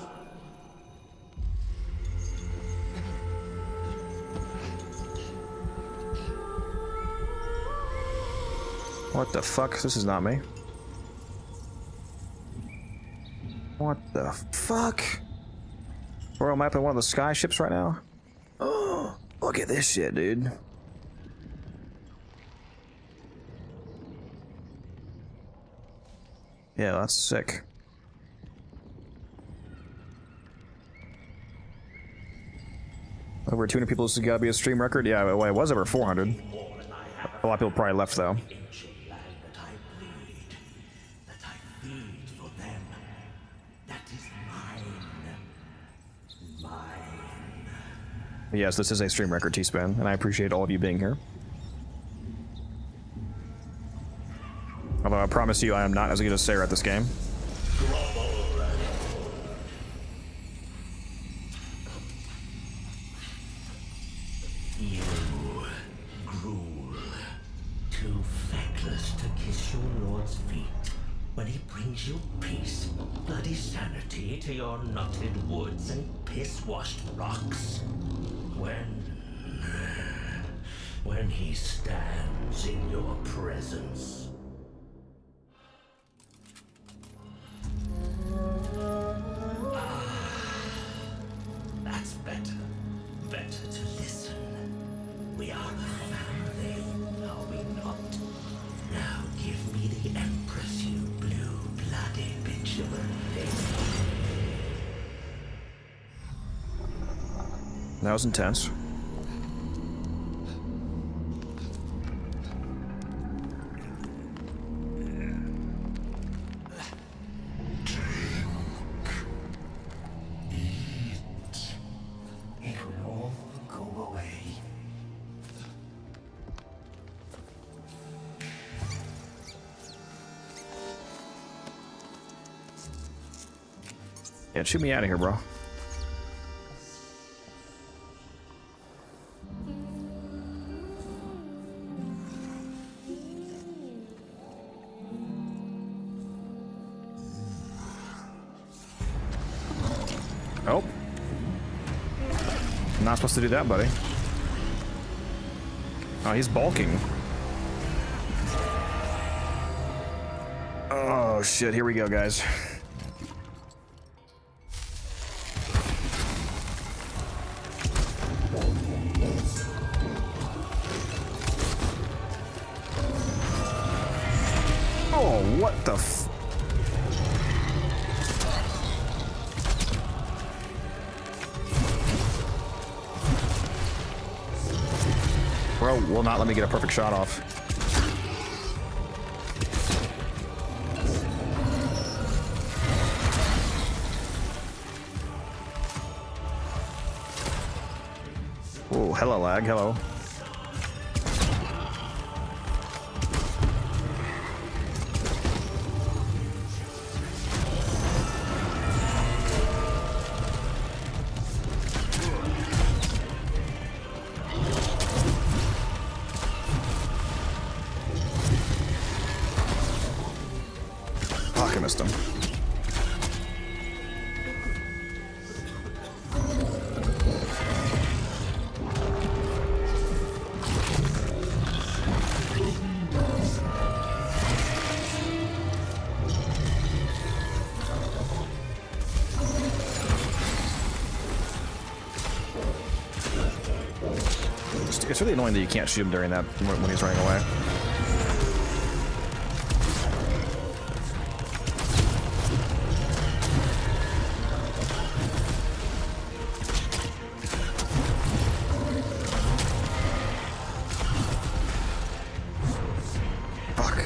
What the fuck? This is not me. What the fuck? Bro, I'm up in one of the sky ships right now. Oh, look at this shit, dude. Yeah, that's sick. Over 200 people, this has got to be a stream record? Yeah, well, it was over 400. A lot of people probably left, though. Yes, this is a stream record, T-Span, and I appreciate all of you being here. Although I promise you I am not as good as Sarah at this game. You, Gruul, too feckless to kiss your lord's feet when he brings you peace, bloody sanity to your knotted woods and piss-washed rocks. When he stands in your presence. That's better. Better to listen. We are a family, are we not? Now give me the Empress, you blue-blooded bitch of a thing. That was intense. Yeah, shoot me out of here, bro. Oh. I'm not supposed to do that, buddy. Oh, he's bulking. Oh, shit. Here we go, guys. Oh, what the f... Bro will not let me get a perfect shot off. Oh, hello lag, hello. Fuck, I missed him. It's really annoying that you can't shoot him during that when he's running away. Fuck.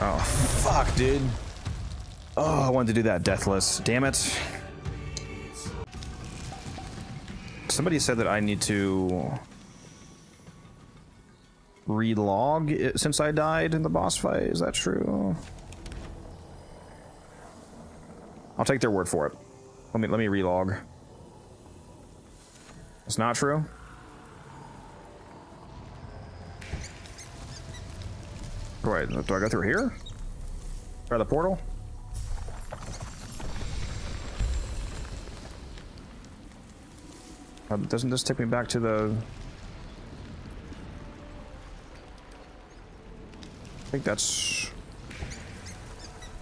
Oh, fuck, dude. Oh, I wanted to do that deathless. Damn it. Somebody said that I need to relog it since I died in the boss fight. Is that true? I'll take their word for it. Let me relog. It's not true? Wait, do I go through here? Try the portal? Doesn't this take me back to the... I think that's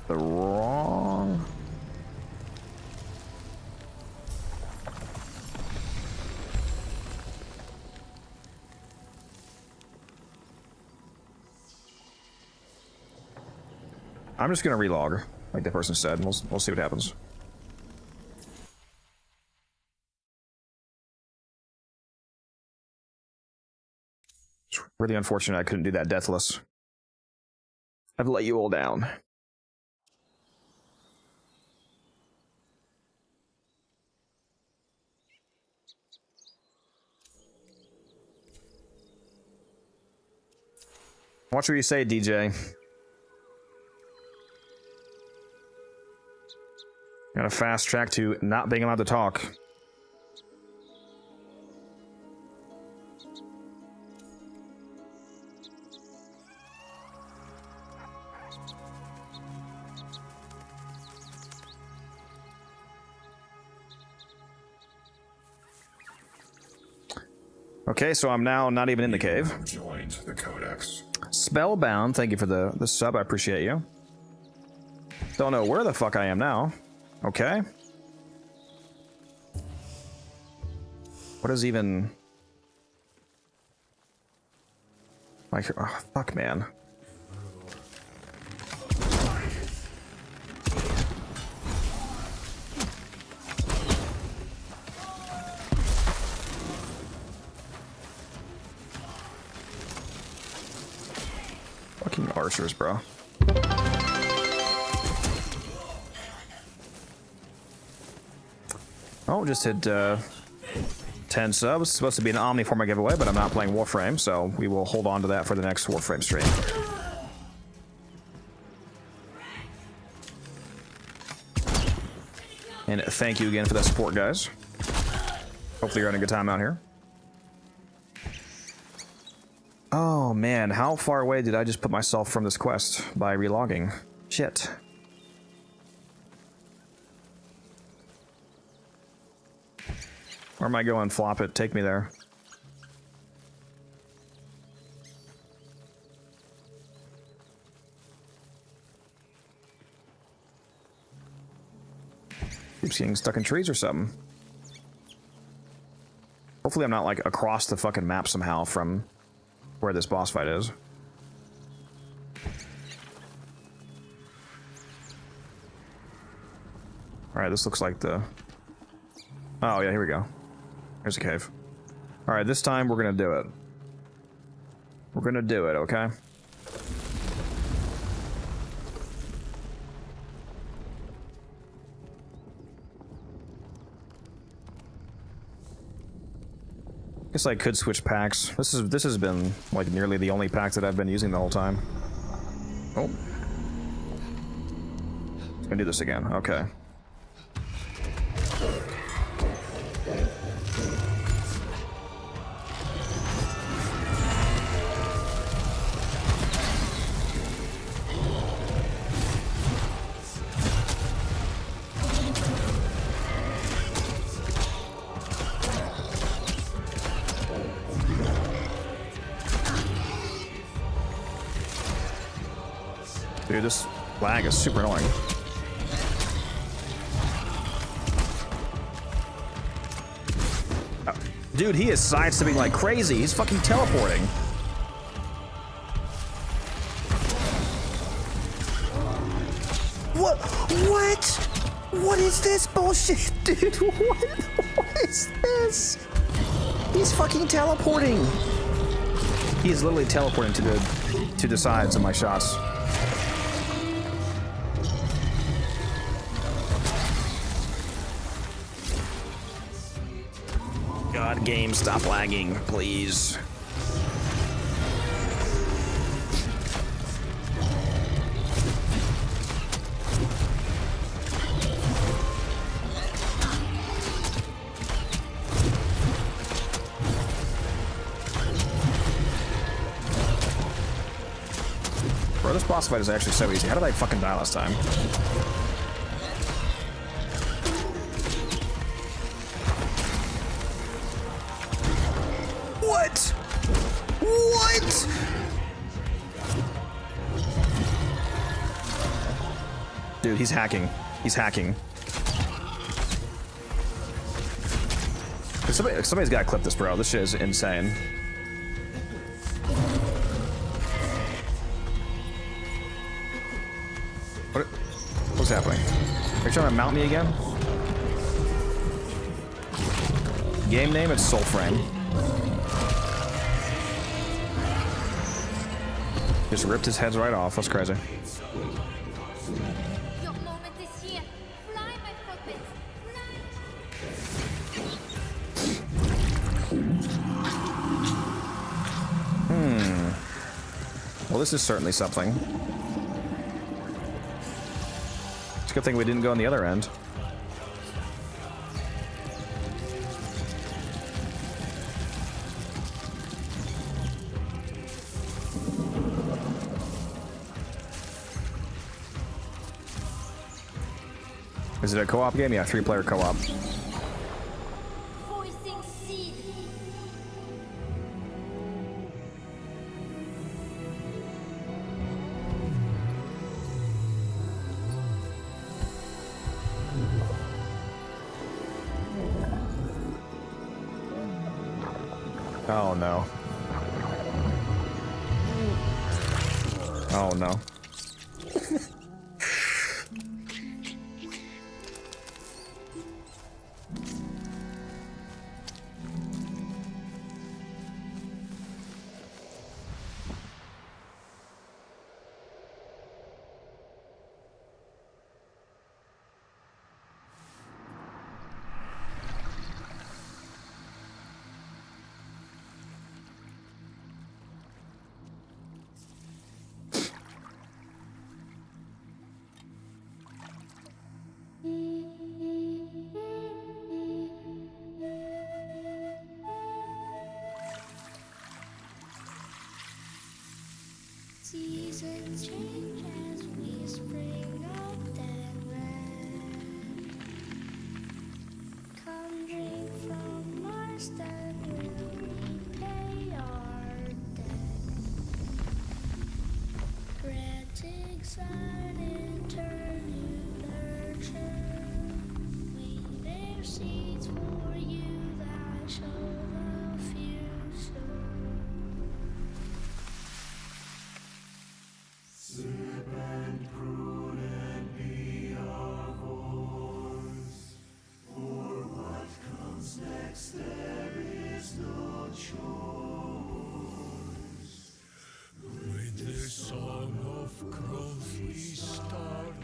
the wrong. I'm just gonna relog, like the person said, and we'll see what happens. It's really unfortunate I couldn't do that deathless. I've let you all down. Watch what you say, DJ. Got a fast track to not being allowed to talk. Okay, so I'm now not even in the cave. Joined the Codex. Spellbound, thank you for the sub, I appreciate you. Don't know where the fuck I am now. Okay. What is even... like, oh, fuck, man. Fucking archers, bro. Oh, just hit 10 subs. It's supposed to be an Omniforma giveaway, but I'm not playing Warframe, so we will hold on to that for the next Warframe stream. And thank you again for that support, guys. Hopefully you're having a good time out here. Oh man, how far away did I just put myself from this quest by relogging? Shit. Where am I going? Flop it. Take me there. Keeps getting stuck in trees or something. Hopefully I'm not like across the fucking map somehow from where this boss fight is. Alright, this looks like the... oh yeah, here we go. There's a cave. Alright, this time we're gonna do it. We're gonna do it, okay? Guess I could switch packs. This has been like nearly the only pack that I've been using the whole time. Oh. It's gonna do this again, okay. Dude, this lag is super annoying. Dude, he is sidestepping like crazy. He's fucking teleporting. What? What? What is this bullshit, dude? What is this? He's fucking teleporting. He is literally teleporting to the sides of my shots. God, game, stop lagging, please. Bro, this boss fight is actually so easy. How did I fucking die last time? What? What? Dude, he's hacking. He's hacking. Somebody's got to clip this, bro. This shit is insane. What's happening? Are you trying to mount me again? Game name, it's Soulframe. Just ripped his heads right off. That's crazy. Your moment is here. Fly, my puppet. Well, this is certainly something. It's a good thing we didn't go on the other end. Is it a co-op game? Yeah, 3-player co-op. Voicing seed. Oh no. Oh no. Seasons change as we spring up and red. Come drink from our step, we'll repay our debt. Granting sign in turn you nurture. We bear seeds for you that show the future. Sip and prune and be our voice. For what comes next, there is no choice. With this song of growth, we start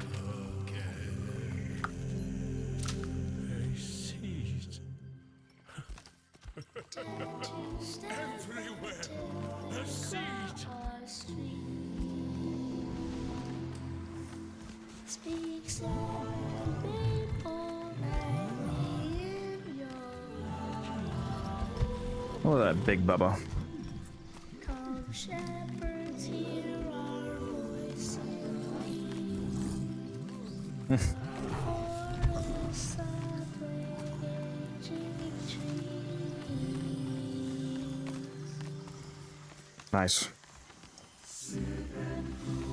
again. A seed. Everywhere, a seed. Speaks of people in your Look at that big Bubba. come shepherds, hear our voices. Forests of raging trees. Nice.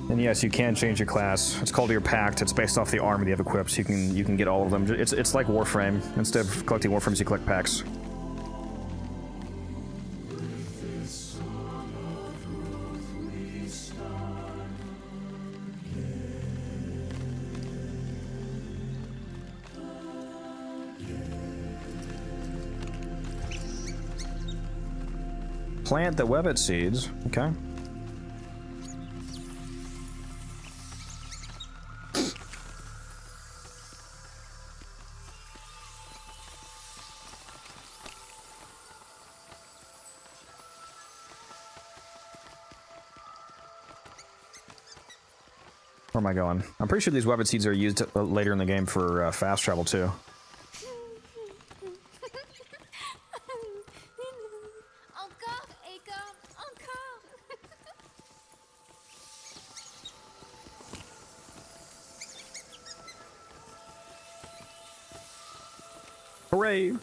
And yes, you can change your class. It's called your pact. It's based off the armor you have equipped, so you can get all of them. It's like Warframe. Instead of collecting Warframes, you collect packs. Plant the webbit seeds. Okay. Where am I going? I'm pretty sure these webbit seeds are used later in the game for fast travel too. Encore et encore. Hooray! Give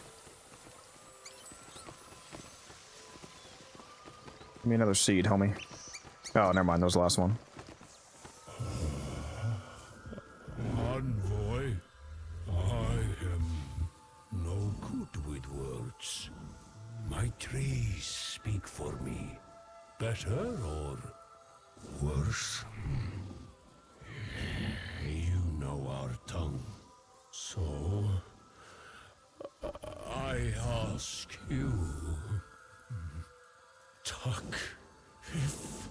me another seed, homie. Oh, never mind. That was the last one. Please speak for me. Better or worse? You know our tongue. So I ask you, Tuck, if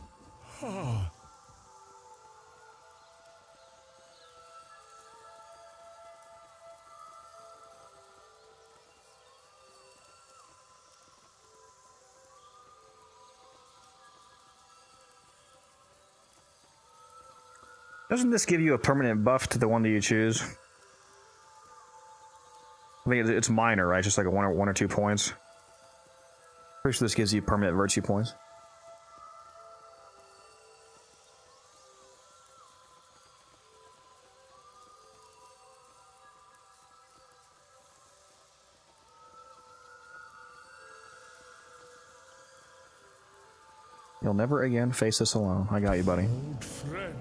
Doesn't this give you a permanent buff to the one that you choose? I think it's minor, right? Just like a one or 2 points. Pretty sure this gives you permanent virtue points. You'll never again face this alone. I got you, buddy. old friend.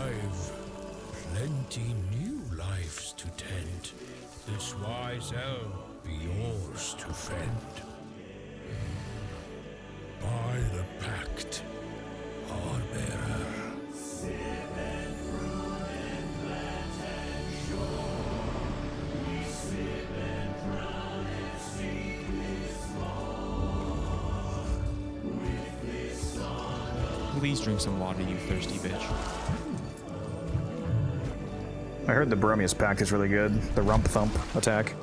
I've plenty new lives to tend. This wise elm be yours to fend. By the pact, our bearer. Please drink some water, you thirsty bitch. I heard the Bromius pact is really good. The rump thump attack.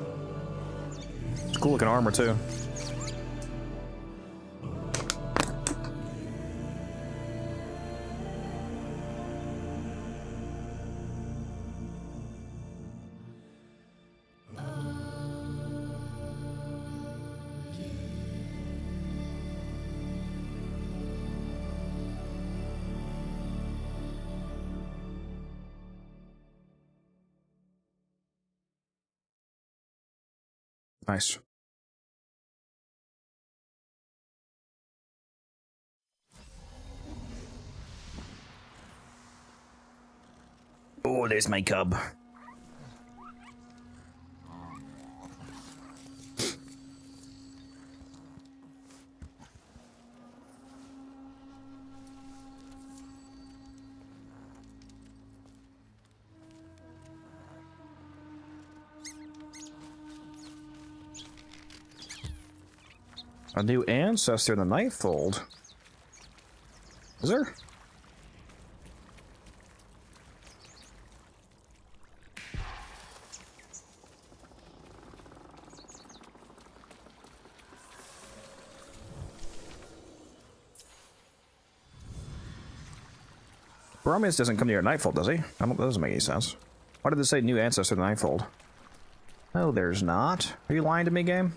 It's cool looking armor too. Nice. Oh, there's my cub. A new ancestor in the Nightfold. Is there? Bromius doesn't come to your Nightfold, does he? That doesn't make any sense. Why did it say new ancestor in the Nightfold? No, there's not. Are you lying to me, game?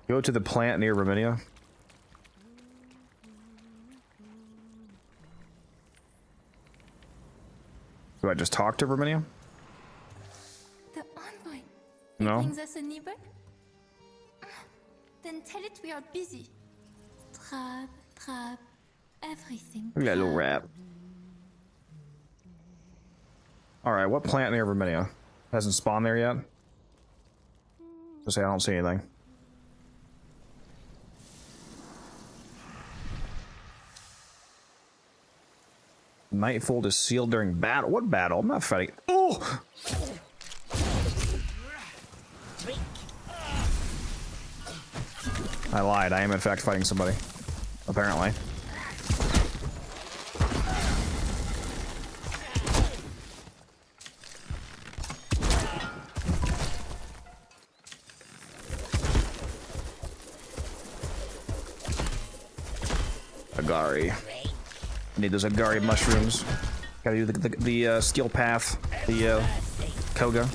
Go to the plant near Raminia. Do I just talk to Raminia? The envoy. No. Brings us a nibble? Then tell it we are busy. Trap, everything. Look at that little rat. Alright, what plant near Raminia? Hasn't spawned there yet? Just say I don't see anything. Nightfold is sealed during battle. What battle? I'm not fighting. Oh! I lied. I am in fact fighting somebody. Apparently. Agari. Need those Agari mushrooms. Gotta do the skill path, the Koga.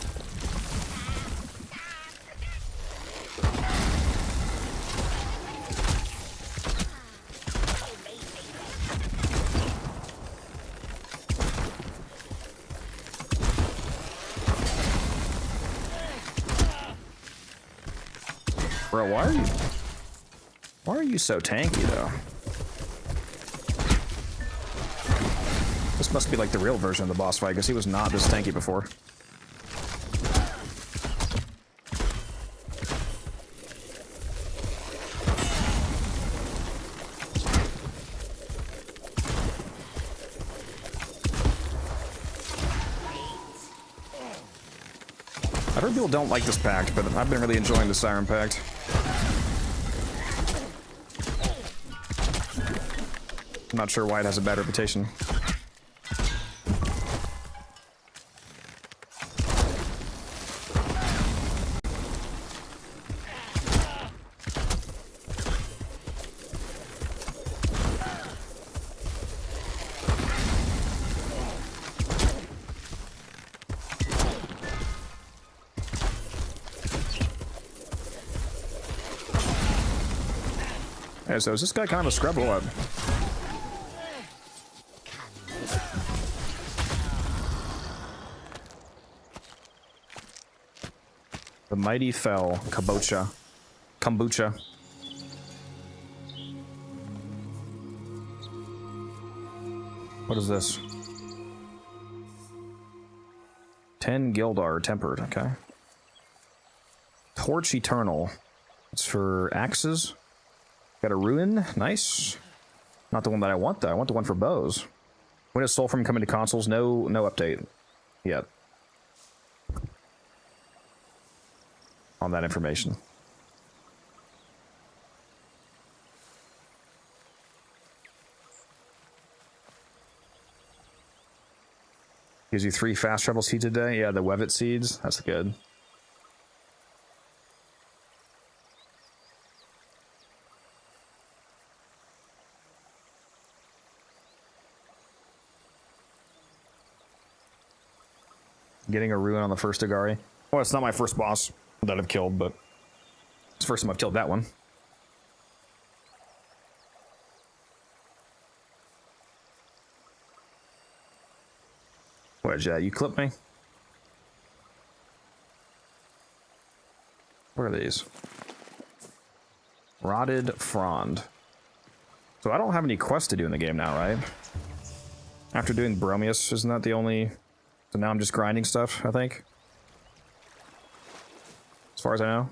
Bro, why are you so tanky, though? This must be like the real version of the boss fight, because he was not this tanky before. I heard people don't like this pact, but I've been really enjoying the Siren Pact. I'm not sure why it has a bad reputation. Yeah, so is this guy kind of a scrub or what? The mighty fell, Kombucha. What is this? 10 Gildar tempered, okay. Torch Eternal. It's for axes. Got a ruin, nice. Not the one that I want though. I want the one for bows. When is Soulframe coming to consoles? No update yet on that information. Gives you 3 fast travel seeds a day. Yeah, the Wevet seeds. That's good. Getting a ruin on the first Agari. Well, it's not my first boss that I've killed, but it's the first time I've killed that one. What, you clipped me? What are these? Rotted Frond. So I don't have any quests to do in the game now, right? After doing Bromius, isn't that the only... So now I'm just grinding stuff, I think. As far as I know.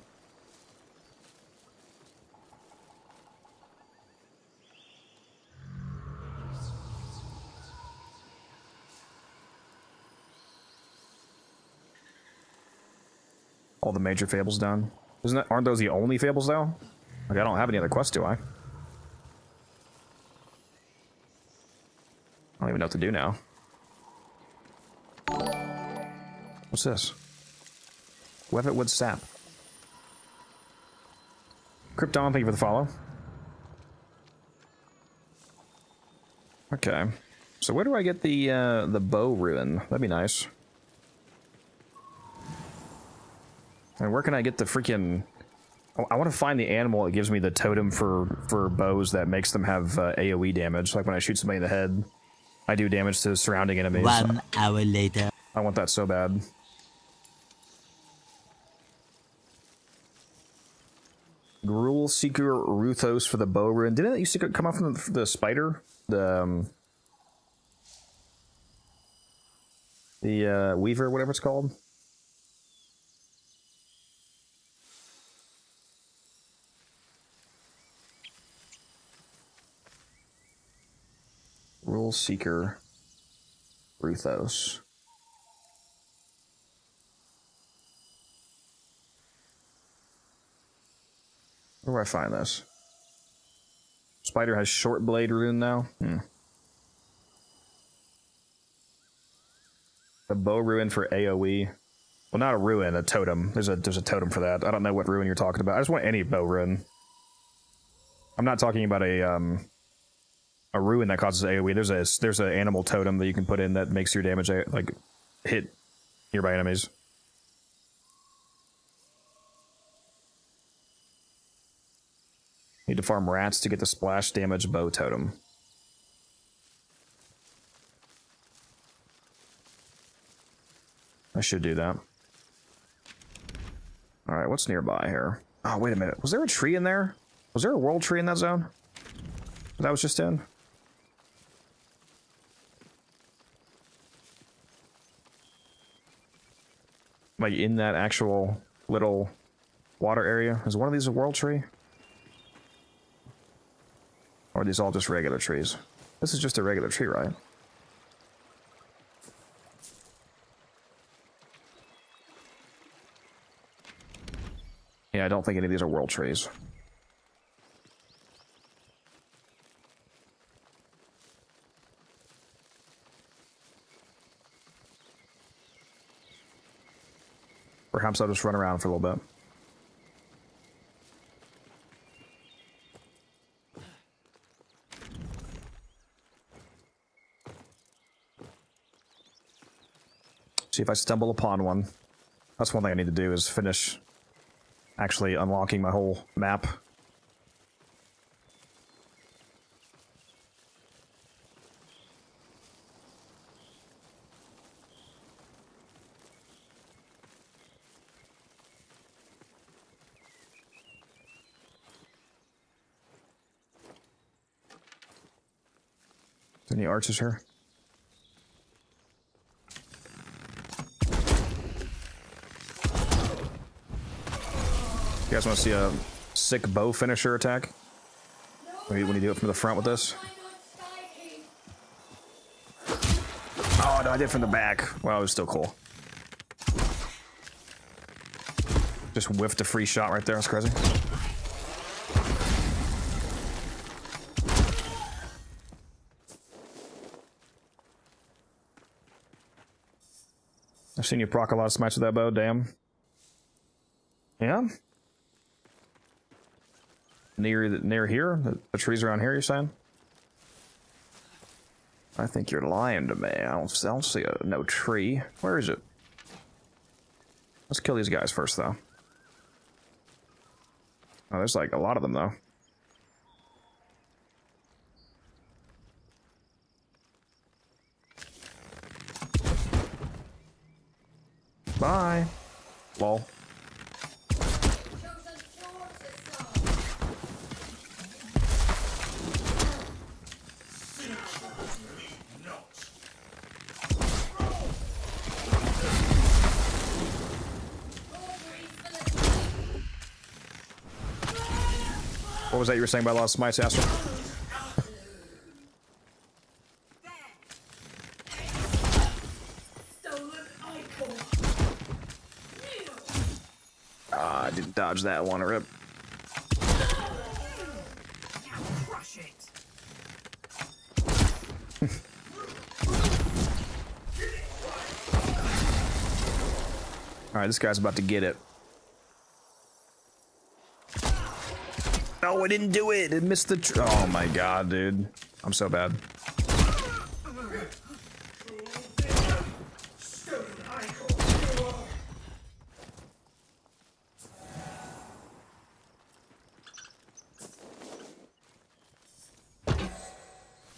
All the major fables done. Aren't those the only fables though? Like I don't have any other quests, do I? I don't even know what to do now. What's this? Wevetwood sap. Krypton, thank you for the follow. Okay. So where do I get the bow ruin? That'd be nice. And where can I get the freaking... I want to find the animal that gives me the totem for bows that makes them have AoE damage. Like when I shoot somebody in the head, I do damage to surrounding enemies. 1 hour later. I want that so bad. Gruul Seeker Ruthos for the bow rune. Didn't that used to come off from the spider? The Weaver, whatever it's called? Gruul Seeker Ruthos. Where do I find this? Spider has short blade rune now? The bow rune for AoE. Well, not a ruin, a totem. There's a totem for that. I don't know what rune you're talking about. I just want any bow rune. I'm not talking about a rune that causes AoE. There's an animal totem that you can put in that makes your damage like hit nearby enemies. Need to farm rats to get the splash damage bow totem. I should do that. Alright, what's nearby here? Oh, wait a minute. Was there a tree in there? Was there a world tree in that zone that I was just in? Like in that actual little water area? Is one of these a world tree? Or are these all just regular trees? This is just a regular tree, right? Yeah, I don't think any of these are world trees. Perhaps I'll just run around for a little bit. See if I stumble upon one. That's one thing I need to do is finish actually unlocking my whole map. Any archers here? You guys want to see a sick bow finisher attack? When you do it from the front with this? Oh, no, I did it from the back. Well, it was still cool. Just whiffed a free shot right there. That's crazy. I've seen you proc a lot of smites with that bow, damn. Yeah? Near here? The trees around here, you're saying? I think you're lying to me. I don't see no tree. Where is it? Let's kill these guys first, though. Oh, there's like a lot of them, though. Bye. Lol. What was that you were saying about a lot of smites, Astro? I didn't dodge that one, rip. Alright, this guy's about to get it. No, I didn't do it. It missed the oh my god, dude. I'm so bad.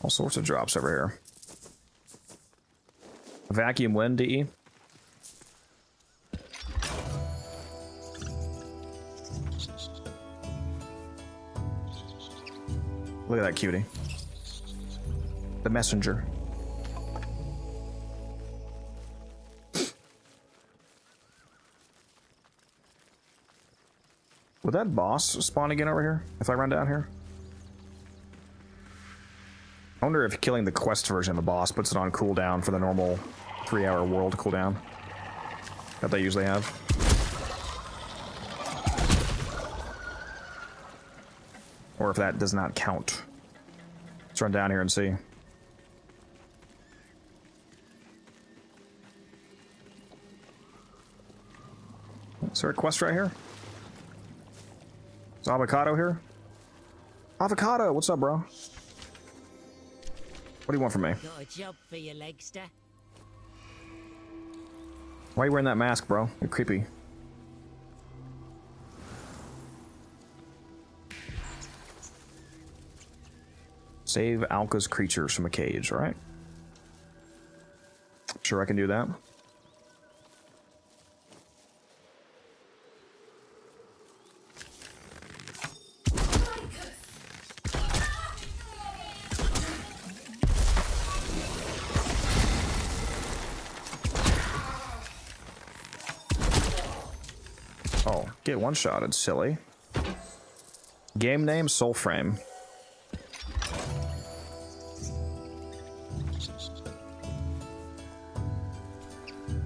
All sorts of drops over here. Vacuum wind, DE. Look at that cutie. The messenger. Would that boss spawn again over here if I run down here? I wonder if killing the quest version of the boss puts it on cooldown for the normal 3-hour world cooldown that they usually have. Or if that does not count. Let's run down here and see. Is there a quest right here? Is Avocado here? Avocado, what's up, bro? What do you want from me? Got a job for you, Legster. Why are you wearing that mask, bro? You're creepy. Save Alka's creatures from a cage, alright? Sure I can do that. Get one-shotted, silly. Game name, Soulframe.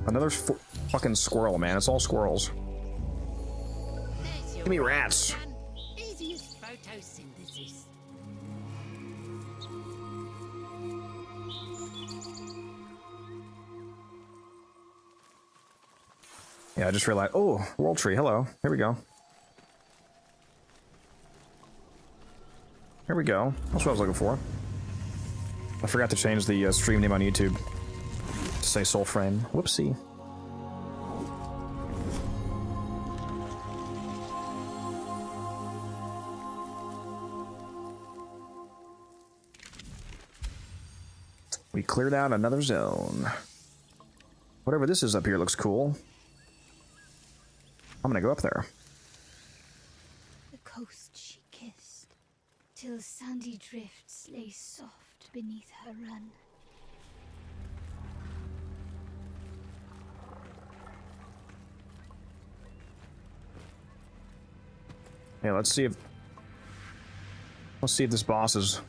Another fucking squirrel, man. It's all squirrels. Give me rats. Easiest photosynthesis. Yeah, I just realized. Oh, world tree. Hello. Here we go. Here we go. That's what I was looking for. I forgot to change the stream name on YouTube to say Soulframe. Whoopsie. We cleared out another zone. Whatever this is up here looks cool. I'm gonna go up there. The coast she kissed, till sandy drifts lay soft beneath her run. Yeah, let's see if this boss is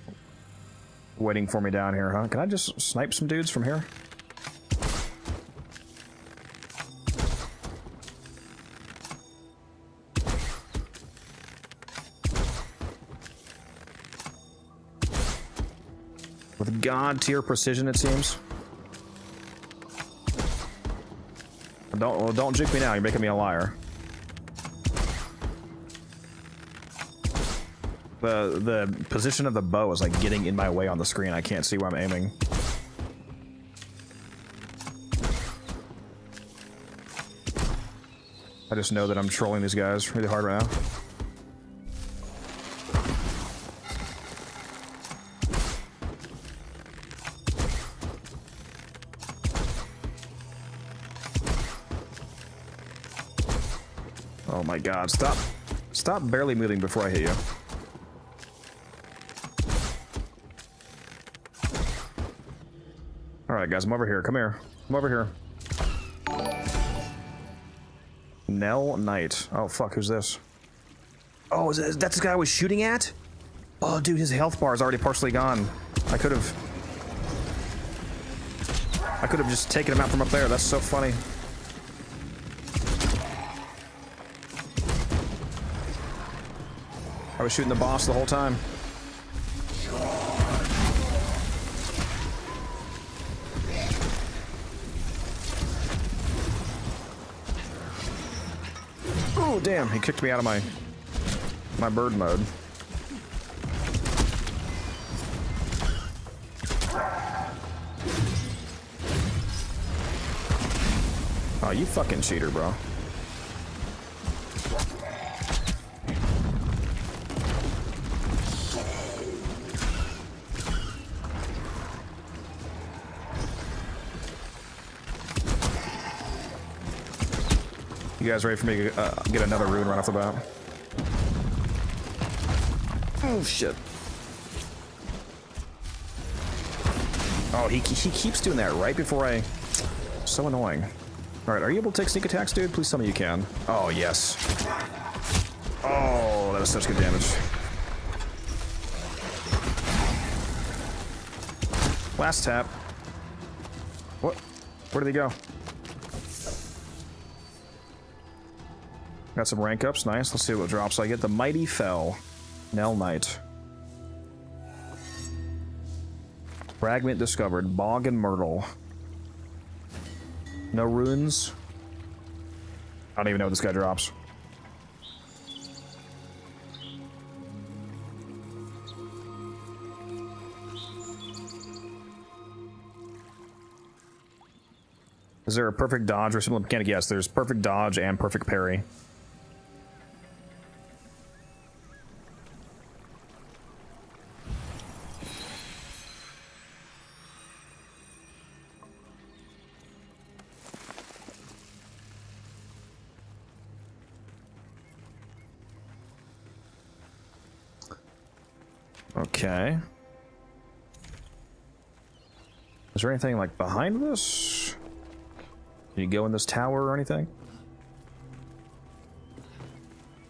waiting for me down here, huh? Can I just snipe some dudes from here? With god-tier precision, it seems. Don't juke me now. You're making me a liar. The position of the bow is like getting in my way on the screen. I can't see where I'm aiming. I just know that I'm trolling these guys really hard right now. Oh my god, stop barely moving before I hit you. Alright guys, I'm over here. Come here. I'm over here. Nell Knight. Oh fuck, who's this? Oh, is that the guy I was shooting at? Oh dude, his health bar is already partially gone. I could have just taken him out from up there. That's so funny. I was shooting the boss the whole time. Oh damn, he kicked me out of my bird mode. Oh, you fucking cheater, bro. You guys ready for me to get another rune right off the bat? Oh shit. Oh, he keeps doing that right before I... So annoying. Alright, are you able to take sneak attacks, dude? Please tell me you can. Oh, yes. Oh, that was such good damage. Last tap. What? Where did he go? Got some rank ups, nice. Let's see what drops I get. The Mighty Fell. Nell Knight. Fragment discovered. Bog and Myrtle. No runes. I don't even know what this guy drops. Is there a perfect dodge or similar mechanic? Yes, there's perfect dodge and perfect parry. Okay. Is there anything like behind this? Can you go in this tower or anything?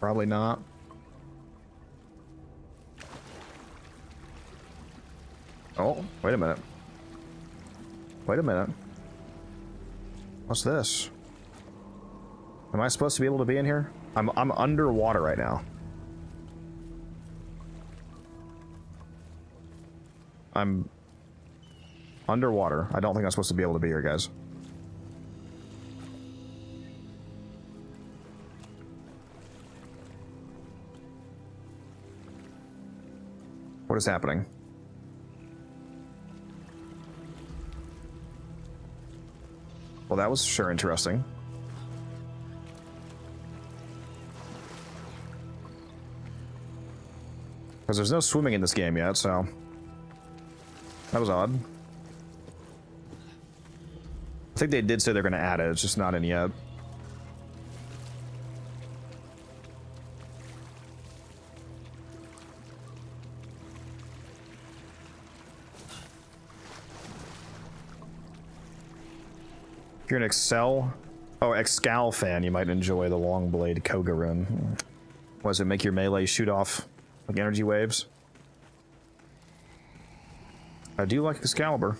Probably not. Oh, wait a minute. Wait a minute. What's this? Am I supposed to be able to be in here? I'm underwater right now. I'm underwater. I don't think I'm supposed to be able to be here, guys. What is happening? Well, that was sure interesting. Because there's no swimming in this game yet, so... That was odd. I think they did say they're going to add it, it's just not in yet. If you're an Excal fan, you might enjoy the long blade Koga rune. What does it make your melee shoot off like energy waves? I do like Excalibur.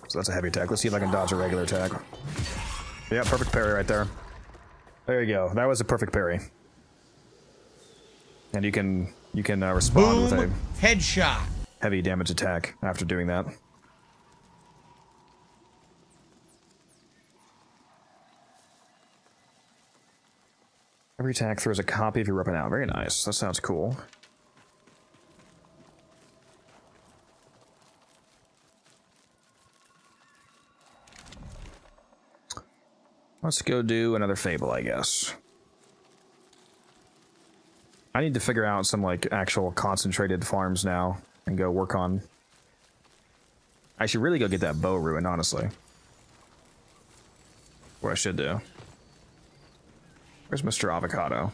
So that's a heavy attack. Let's see if I can dodge a regular attack. Yeah, perfect parry right there. There you go. That was a perfect parry. And you can respond with a headshot. Heavy damage attack after doing that. Every attack throws a copy of your weapon out. Very nice. That sounds cool. Let's go do another Fable, I guess. I need to figure out some, like, actual concentrated farms now and go work on... I should really go get that bow ruin, honestly. What I should do. Where's Mr. Avocado?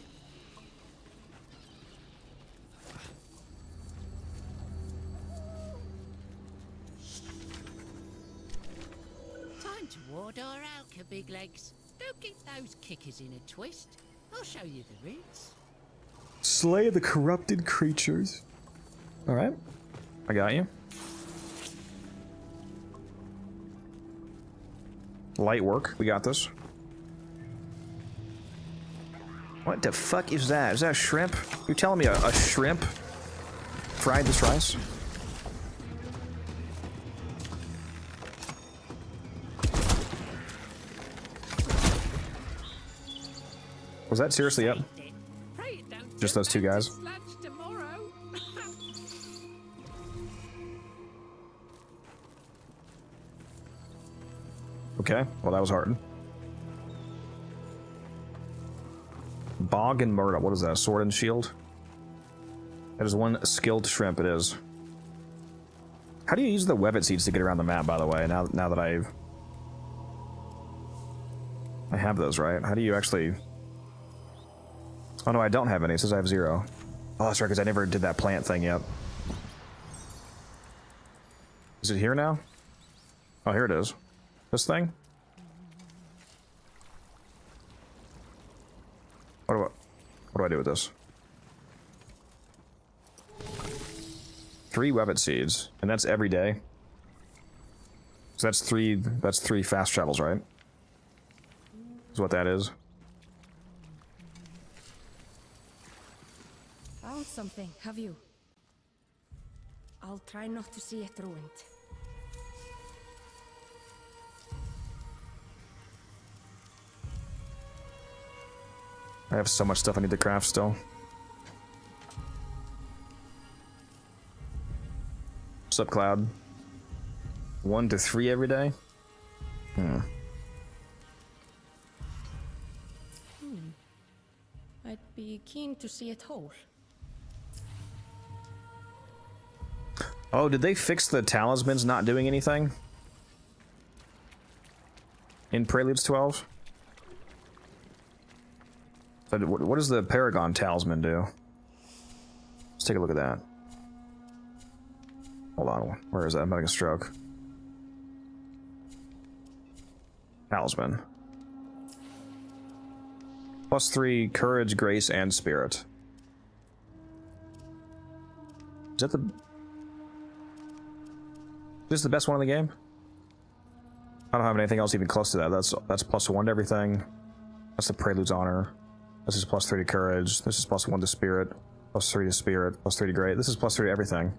Time to ward our Alka, big legs. Don't keep those kickers in a twist. I'll show you the routes. Slay the corrupted creatures. Alright. I got you. Light work. We got this. What the fuck is that? Is that shrimp? You're telling me a shrimp fried this rice? Was that seriously it? Just those two guys? Okay, well that was hard. Bog and Murder, what is that? Sword and Shield? That is one skilled shrimp, it is. How do you use the Webbit seeds to get around the map, by the way, now that I have those, right? How do you actually... Oh no, I don't have any, it says I have 0. Oh, that's right, because I never did that plant thing yet. Is it here now? Oh, here it is. This thing? What do I do with this? 3 Webbit seeds, and that's every day. So that's three fast travels, right? Is what that is. Found something, have you? I'll try not to see it ruined. I have so much stuff I need to craft still. What's up, Cloud? 1 to 3 every day? be keen to see it whole. Oh, did they fix the talismans not doing anything? In Preludes 12? So what does the Paragon Talisman do? Let's take a look at that. Hold on, where is that? I'm having a stroke. Talisman. +3 courage, grace, and spirit. Is that the... Is this the best one in the game? I don't have anything else even close to that. That's +1 to everything. That's the Prelude's Honor. This is +3 to courage. This is +1 to spirit. +3 to spirit. +3 to great. This is +3 to everything.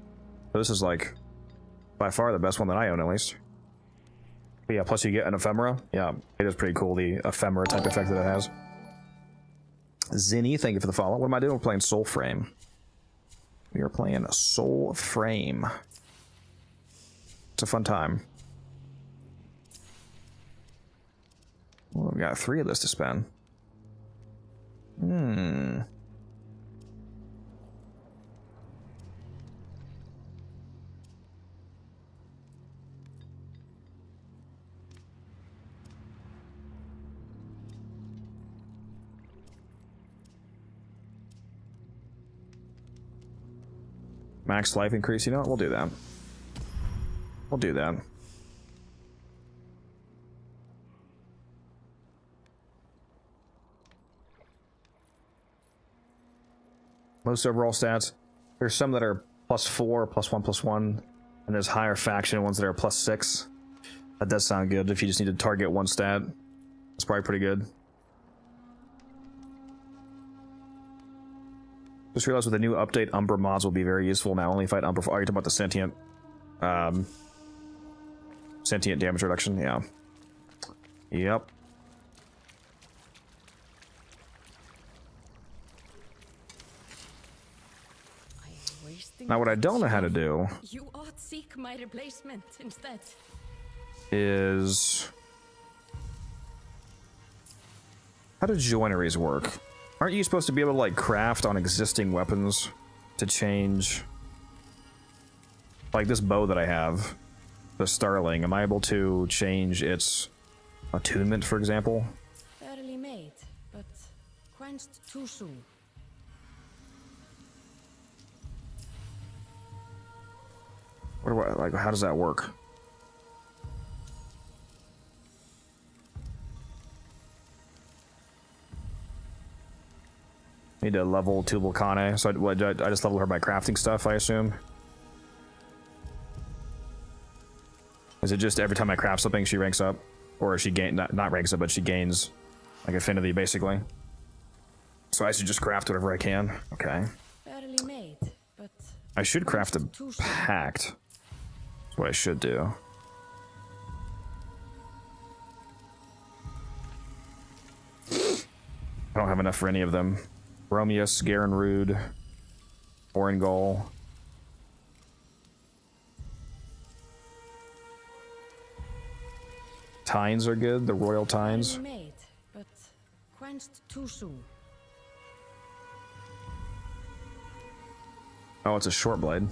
So this is like by far the best one that I own, at least. But yeah, plus you get an ephemera. Yeah, it is pretty cool, the ephemera type effect that it has. Zinni, thank you for the follow. What am I doing? We're playing Soulframe. We are playing Soulframe. It's a fun time. Well, we got 3 of this to spend. Max life increase, you know what? We'll do that. We'll do that. Most overall stats. There's some that are +4, +1, +1, and there's higher faction ones that are +6. That does sound good if you just need to target one stat. It's probably pretty good. Just realized with the new update, Umbra mods will be very useful now. Only fight Umbra. Oh, you're talking about the sentient, sentient damage reduction. Yeah. Yep. Now, what I don't know how to do You ought seek my replacement instead. is how do joineries work? Aren't you supposed to be able to like craft on existing weapons to change? Like this bow that I have, the Starling, am I able to change its attunement, for example? Fairly made, but quenched too soon. What do I, like, how does that work? Need to level Tubalcane, so I just level her by crafting stuff, I assume? Is it just every time I craft something she ranks up? Or she not ranks up, but she gains like affinity, basically? So I should just craft whatever I can? Okay. Fairly made, but I should craft a pact. That's what I should do. I don't have enough for any of them. Romius, Garenrude, Orangol. Tines are good, the Royal Tines. fairly made, but quenched too soon. Oh, it's a short blade.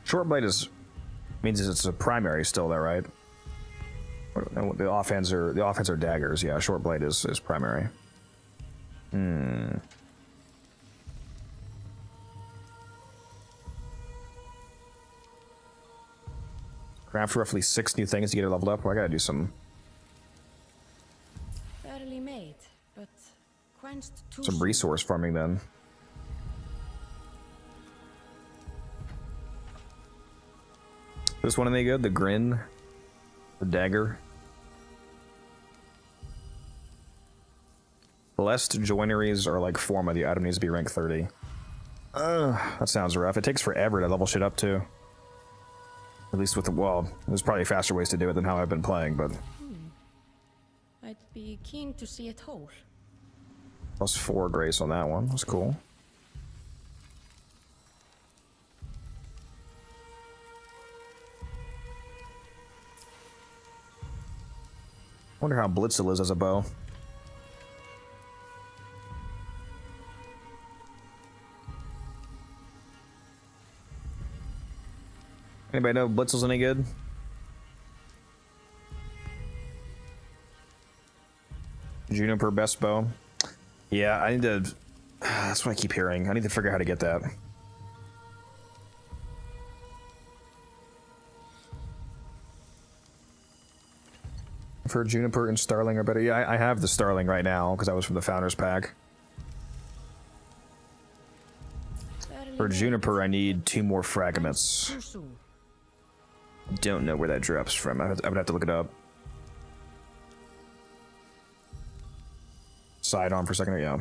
Short blade means it's a primary still, though, right? The offhands are daggers. Yeah, short blade is primary. Craft roughly 6 new things to get it leveled up. Well, I gotta do some Fairly made, but quenched too some soon. resource farming then. This one any good? The Grin, the dagger. Blessed joineries are like form of the item needs to be rank 30. That sounds rough. It takes forever to level shit up too. At least with the, well, there's probably faster ways to do it than how I've been playing, but I'd be keen to see it whole. +4 grace on that one. That's cool. Wonder how Blitzel is as a bow. Anybody know if Blitzel's any good? Juniper best bow. Yeah, I need to. That's what I keep hearing. I need to figure out how to get that. For Juniper and Starling are better. Yeah, I have the Starling right now because I was from the Founders Pack. For Juniper, I need 2 more fragments. Don't know where that drops from. I would have to look it up. Side on for a second, yeah.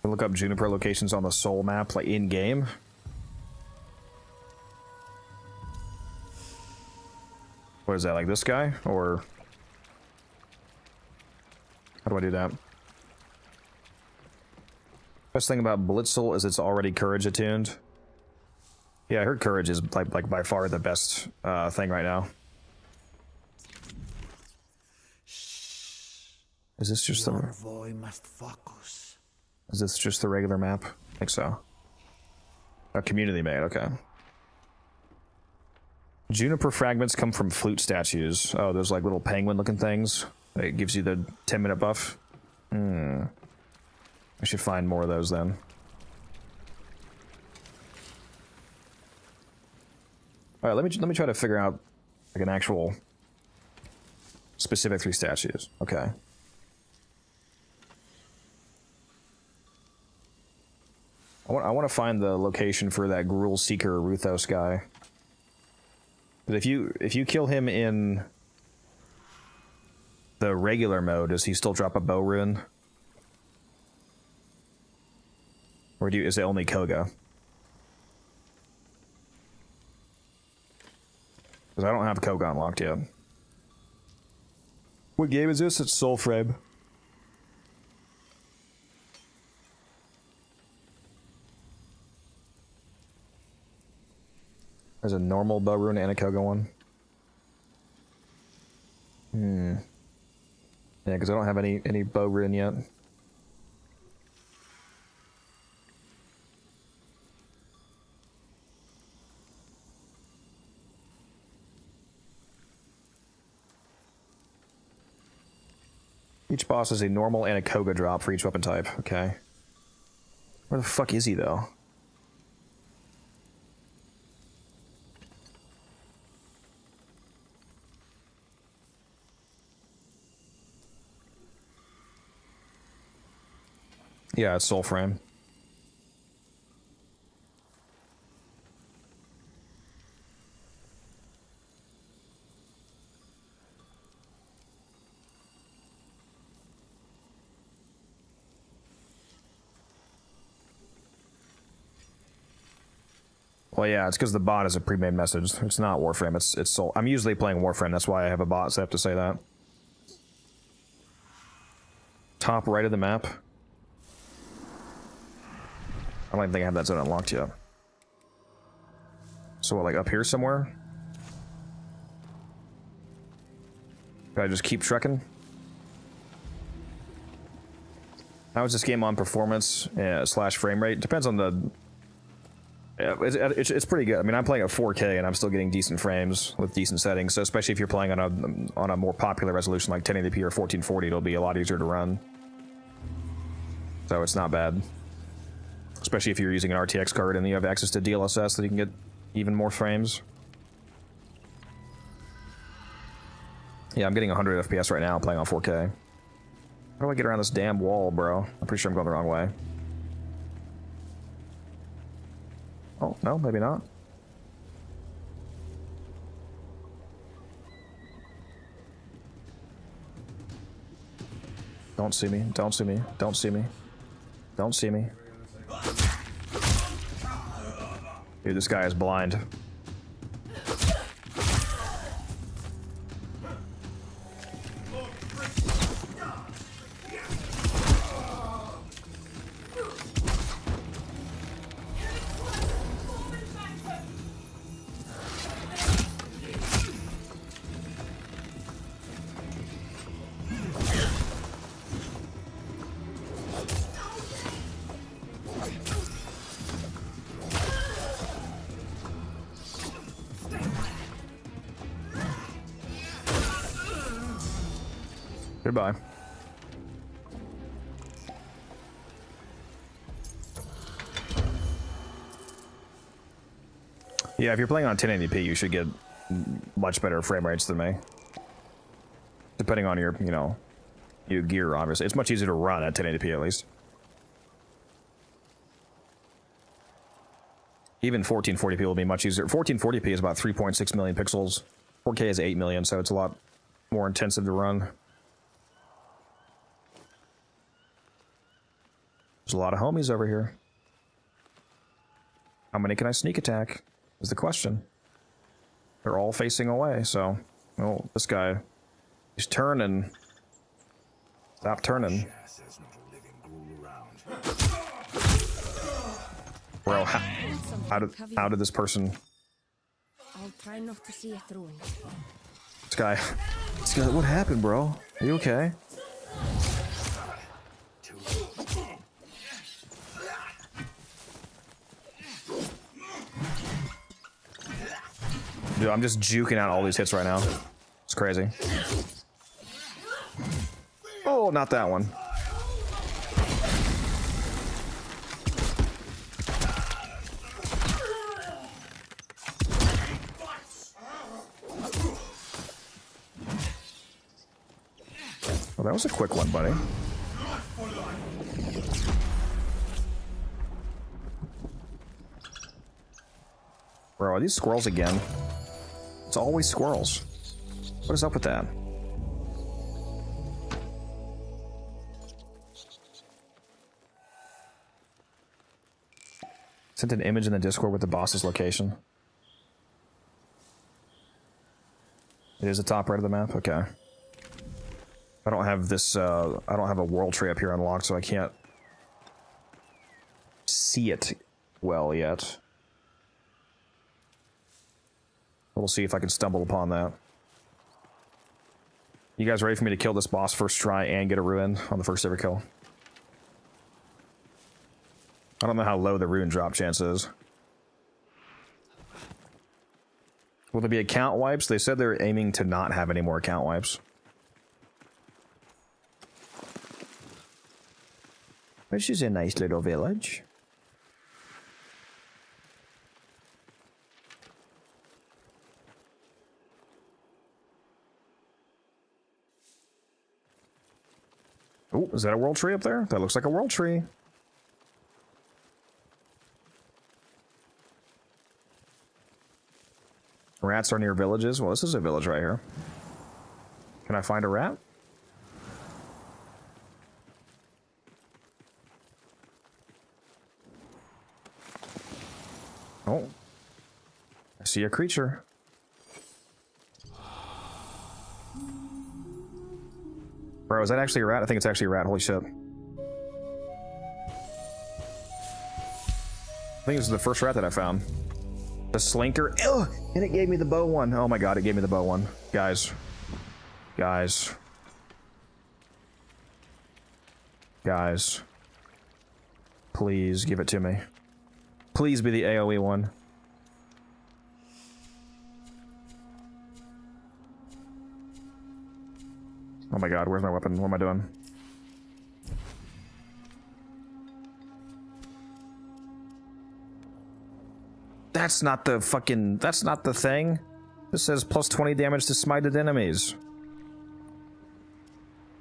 Look up Juniper locations on the Soul map, like in game. What is that, like this guy? Or how do I do that? Best thing about Blitzel is it's already Courage attuned. Yeah, I heard Courage is like by far the best thing right now. Is this just the? Must focus. Is this just the regular map? I think so. A community made, okay. Juniper fragments come from flute statues. Oh, those like little penguin looking things. It gives you the 10-minute buff. I should find more of those then. Alright, let me try to figure out like an actual specific 3 statues. Okay. I want to find the location for that Gruul Seeker Ruthos guy. But if you kill him in the regular mode, does he still drop a bow rune? Or is it only Koga? Because I don't have Koga unlocked yet. What game is this? It's Soulframe. There's a normal bow rune and a Koga one. Yeah, because I don't have any bow rune yet. Each boss is a normal and a Koga drop for each weapon type. Okay. Where the fuck is he though? Yeah, it's Soulframe. Well, yeah, it's because the bot is a pre-made message. It's not Warframe. It's Soul. I'm usually playing Warframe. That's why I have a bot, so I have to say that. Top right of the map. I don't even think I have that zone unlocked yet. So what, like up here somewhere? Can I just keep trekking? How is this game on performance / frame rate? Depends on the... Yeah, it's pretty good. I mean, I'm playing at 4K and I'm still getting decent frames with decent settings. So especially if you're playing on a more popular resolution like 1080p or 1440, it'll be a lot easier to run. So it's not bad. Especially if you're using an RTX card and you have access to DLSS, that you can get even more frames. Yeah, I'm getting 100 FPS right now playing on 4K. How do I get around this damn wall, bro? I'm pretty sure I'm going the wrong way. Oh, no, maybe not. Don't see me, don't see me, don't see me. Don't see me. Dude, this guy is blind. Goodbye. Yeah, if you're playing on 1080p, you should get much better frame rates than me. Depending on your, you know, your gear, obviously. It's much easier to run at 1080p at least. Even 1440p will be much easier. 1440p is about 3.6 million pixels. 4K is 8 million, so it's a lot more intensive to run. There's a lot of homies over here. How many can I sneak attack? Is the question. They're all facing away, so... Oh, this guy... He's turning. Stop turning. Bro, how did this person... I'll try not to see it through. This guy, what happened, bro? Are you okay? Dude, I'm just juking out all these hits right now. It's crazy. Oh, not that one. Well, that was a quick one, buddy. Bro, are these squirrels again? It's always squirrels. What is up with that? Sent an image in the Discord with the boss's location. It is the top right of the map? Okay. I don't have this, I don't have a world tree up here unlocked, so I can't see it well yet. We'll see if I can stumble upon that. You guys ready for me to kill this boss first try and get a ruin on the first ever kill? I don't know how low the ruin drop chance is. Will there be account wipes? They said they're aiming to not have any more account wipes. This is a nice little village. Oh, is that a world tree up there? That looks like a world tree. Rats are near villages. Well, this is a village right here. Can I find a rat? Oh. I see a creature. Bro, is that actually a rat? I think it's actually a rat. Holy shit. I think this is the first rat that I found. The slinker. Ew! And it gave me the bow one. Oh my god, it gave me the bow one. Guys. Guys. Guys. Please give it to me. Please be the AoE one. Oh my god, where's my weapon? What am I doing? That's not the fucking... That's not the thing. This says plus 20 damage to smited enemies.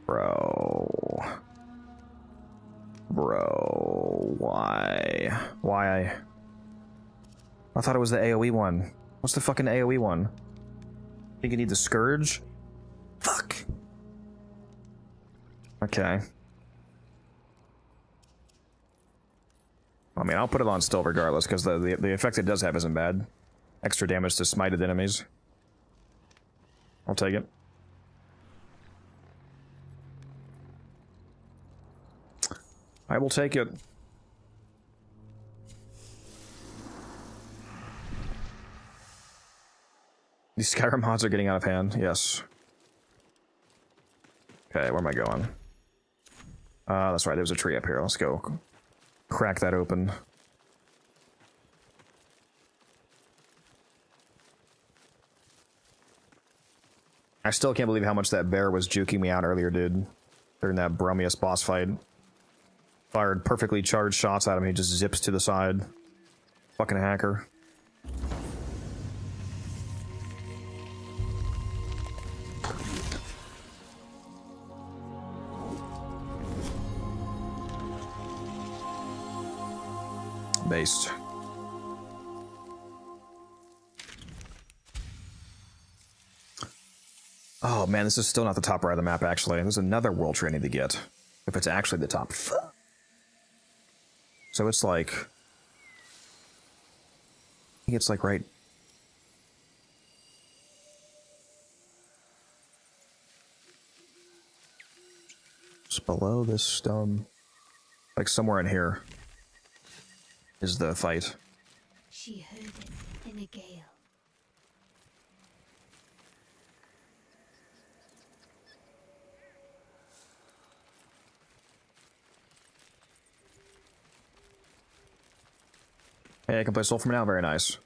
Bro. Bro. Why? Why? I thought it was the AoE one. What's the fucking AoE one? Think you need the Scourge? Fuck. Okay. I mean, I'll put it on still regardless, because the effect it does have isn't bad. Extra damage to smited enemies. I'll take it. I will take it. These Skyrim mods are getting out of hand, yes. Okay, where am I going? That's right, there's a tree up here. Let's go crack that open. I still can't believe how much that bear was juking me out earlier, dude. During that Bromius boss fight. Fired perfectly charged shots at him, he just zips to the side. Fucking hacker. Based. Oh man, this is still not the top right of the map, actually. There's another world tree I need to get. If it's actually the top. So it's like... I think it's like right... Just below this stone. Like somewhere in here is the fight. She heard it in a gale. Hey, I can play Soul from now. Very nice.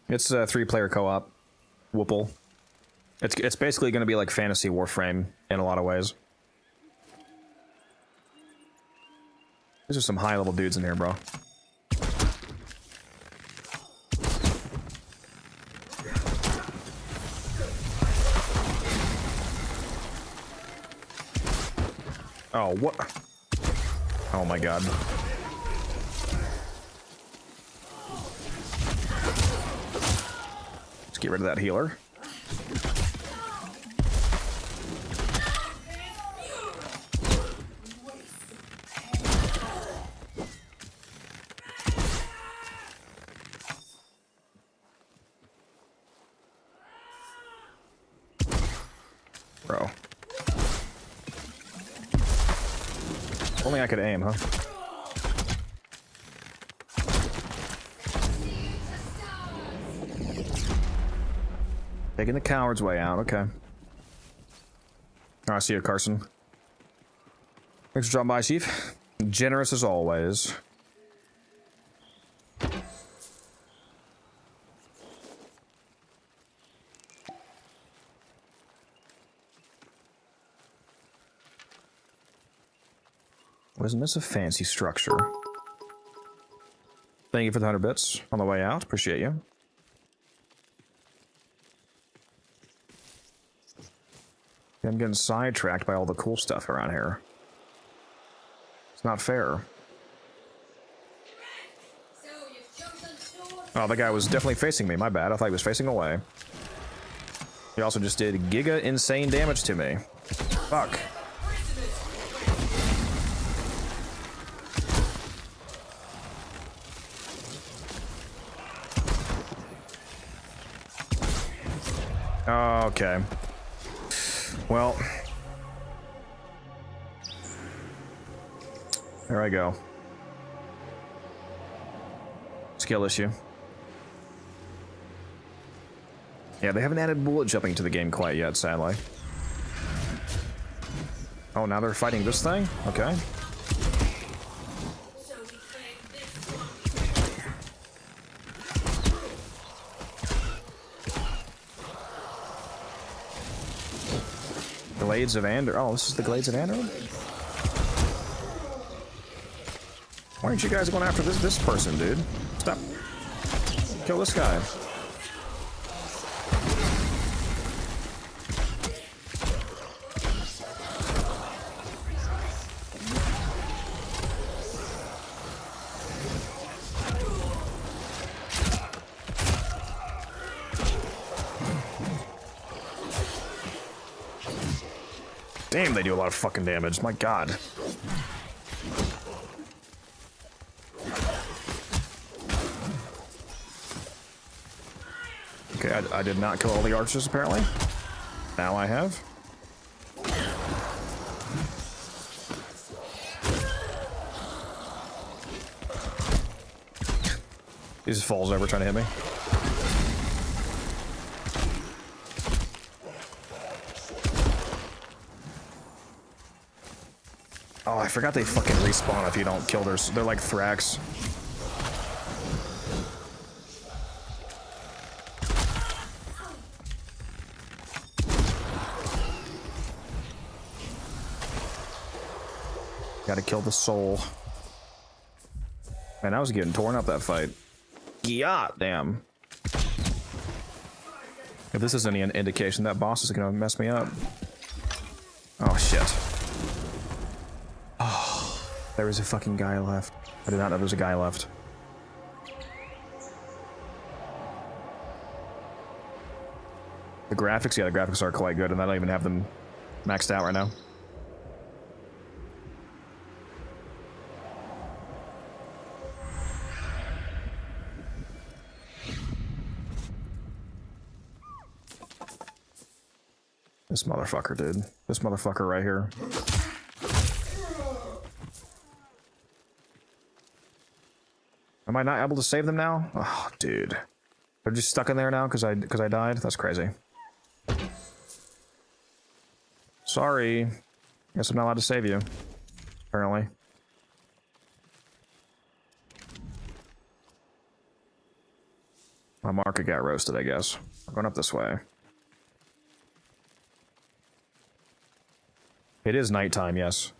It's a 3-player co-op. Whoople. It's basically going to be like fantasy Warframe in a lot of ways. These are some high-level dudes in here, bro. Oh, what? Oh my god. Let's get rid of that healer. Bro. Only I could aim, huh? Taking the coward's way out, okay. I see you, Carson. Thanks for dropping by, Chief. Generous as always. Wasn't this a fancy structure? Thank you for the 100 bits on the way out. Appreciate you. I'm getting sidetracked by all the cool stuff around here. It's not fair. Oh, the guy was definitely facing me. My bad. I thought he was facing away. He also just did giga insane damage to me. Fuck. Okay. Well. There I go. Skill issue. Yeah, they haven't added bullet jumping to the game quite yet, sadly. Oh, now they're fighting this thing? Okay. Glades of Ander. Oh, this is the Glades of Ander? Why aren't you guys going after this person, dude? Stop. Kill this guy. Damn, they do a lot of fucking damage. My god. Okay, I did not kill all the archers, apparently. Now I have. He just falls over trying to hit me. Oh, I forgot they fucking respawn if you don't kill their... They're like Thrax. Gotta kill the soul. Man, I was getting torn up that fight. Yeah, damn. If this is any indication, that boss is gonna mess me up. Oh, shit. Oh, there was a fucking guy left. I did not know there was a guy left. The graphics, yeah, the graphics are quite good, and I don't even have them maxed out right now. This motherfucker, dude. This motherfucker right here. Am I not able to save them now? Oh, dude. They're just stuck in there now because I died? That's crazy. Sorry. Guess I'm not allowed to save you. Apparently. My market got roasted, I guess. I'm going up this way. It is nighttime, yes.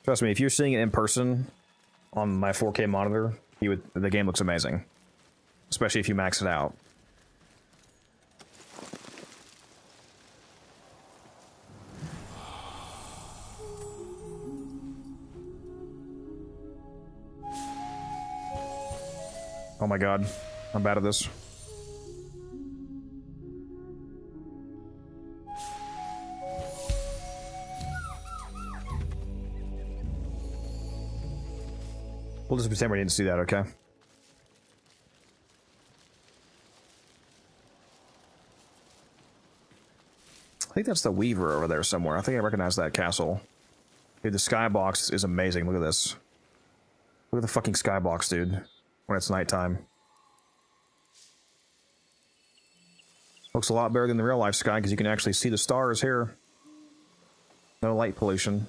Trust me, if you're seeing it in person on my 4K monitor, the game looks amazing. Especially if you max it out. Oh my god. I'm bad at this. We'll just pretend we didn't see that, okay? I think that's the Weaver over there somewhere. I think I recognize that castle. Dude, the skybox is amazing. Look at this. Look at the fucking skybox, dude. When it's nighttime. Looks a lot better than the real life sky because you can actually see the stars here. No light pollution.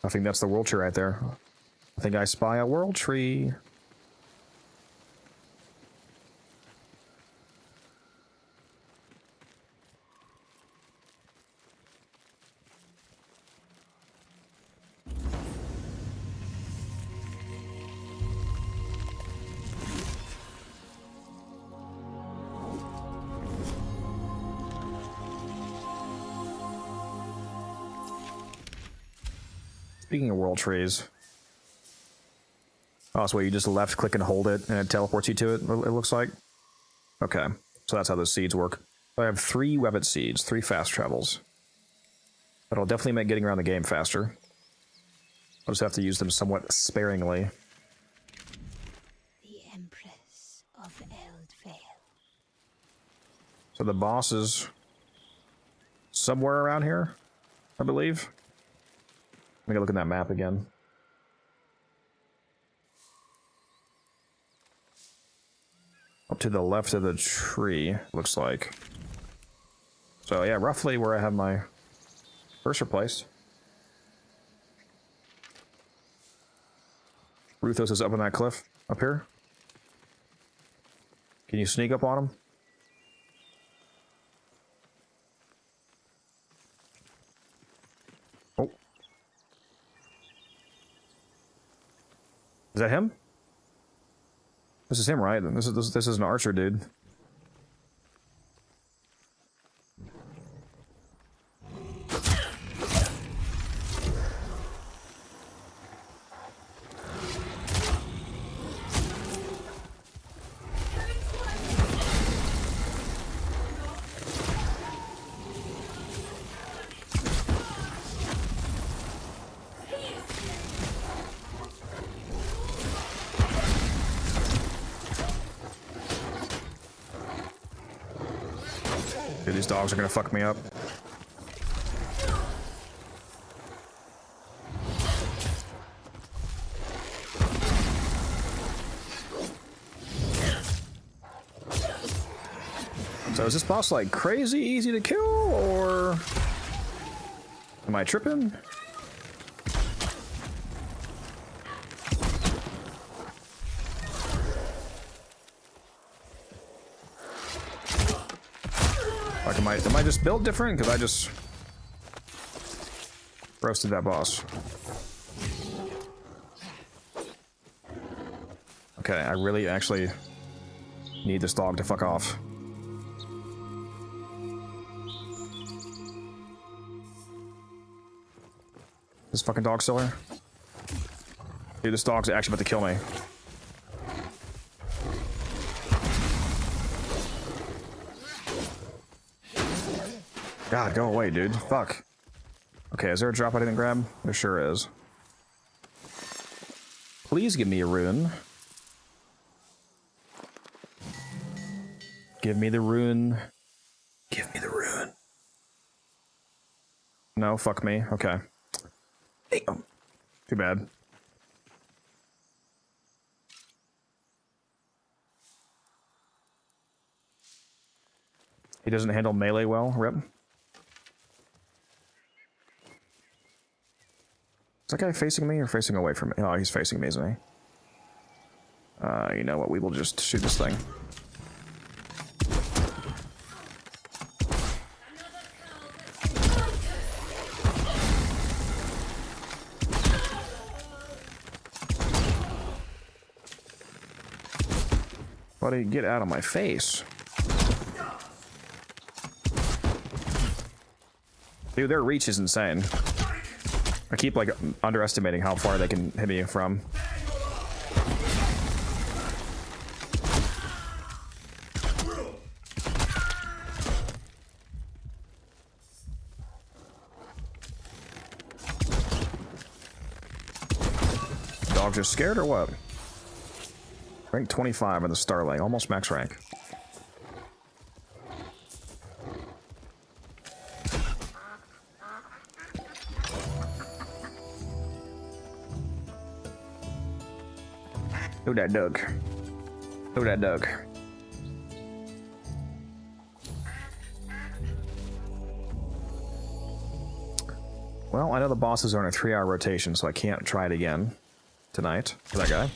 I think that's the world tree right there. I think I spy a world tree. Speaking of world trees. Oh, so you just left click and hold it and it teleports you to it, it looks like? Okay, so that's how those seeds work. I have 3 Webbit seeds, 3 fast travels. That'll definitely make getting around the game faster. I'll just have to use them somewhat sparingly. The Empress of Eldvale. So the boss is somewhere around here, I believe. Let me look at that map again. Up to the left of the tree, looks like. So yeah, roughly where I have my cursor placed. Ruthos is up on that cliff, up here. Can you sneak up on him? Oh. Is that him? This is him, right? This is an archer, dude. Dude, these dogs are gonna fuck me up. So is this boss like crazy easy to kill, or am I tripping? Like, am I just built different? Because I just roasted that boss. Okay, I really actually need this dog to fuck off. This fucking dog still here? Dude, this dog's actually about to kill me. God, go away, dude. Fuck. Okay, is there a drop I didn't grab? There sure is. Please give me a rune. Give me the rune. Give me the rune. No, fuck me. Okay. Damn. Too bad. He doesn't handle melee well, rip. Is that guy facing me or facing away from me? Oh, he's facing me, isn't he? You know what? We will just shoot this thing. Buddy, get out of my face. Dude, their reach is insane. I keep, like, underestimating how far they can hit me from. Dog just scared or what? Rank 25 in the Starling, almost max rank. Who that Doug? Who that Doug? Well, I know the bosses are in a 3-hour rotation, so I can't try it again tonight for that guy.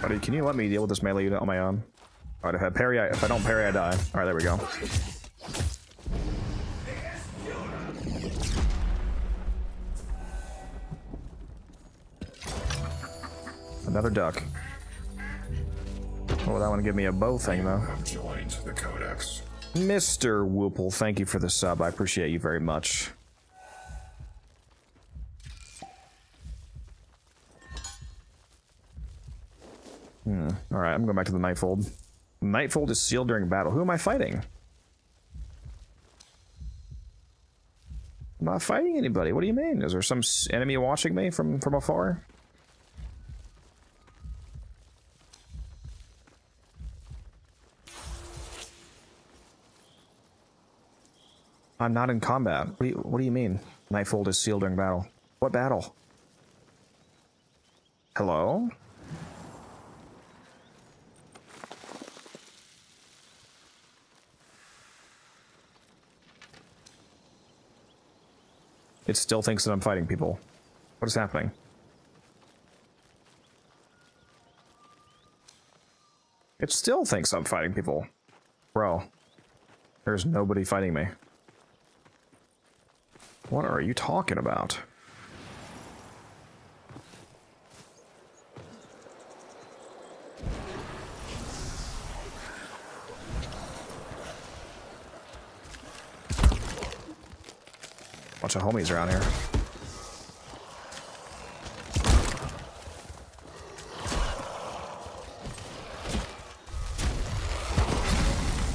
Buddy, can you let me deal with this melee unit on my own? Alright, if I don't parry, I die. Alright, there we go. Another duck. Oh, that one give me a bow thing, though. Joined the Codex. Mr. Whoople, thank you for the sub. I appreciate you very much. Alright, I'm going back to the Nightfold. Nightfold is sealed during battle. Who am I fighting? I'm not fighting anybody. What do you mean? Is there some enemy watching me from afar? I'm not in combat. What do you mean? Nightfold is sealed during battle. What battle? Hello? It still thinks that I'm fighting people. What is happening? It still thinks I'm fighting people. Bro, there's nobody fighting me. What are you talking about? bunch of homies around here.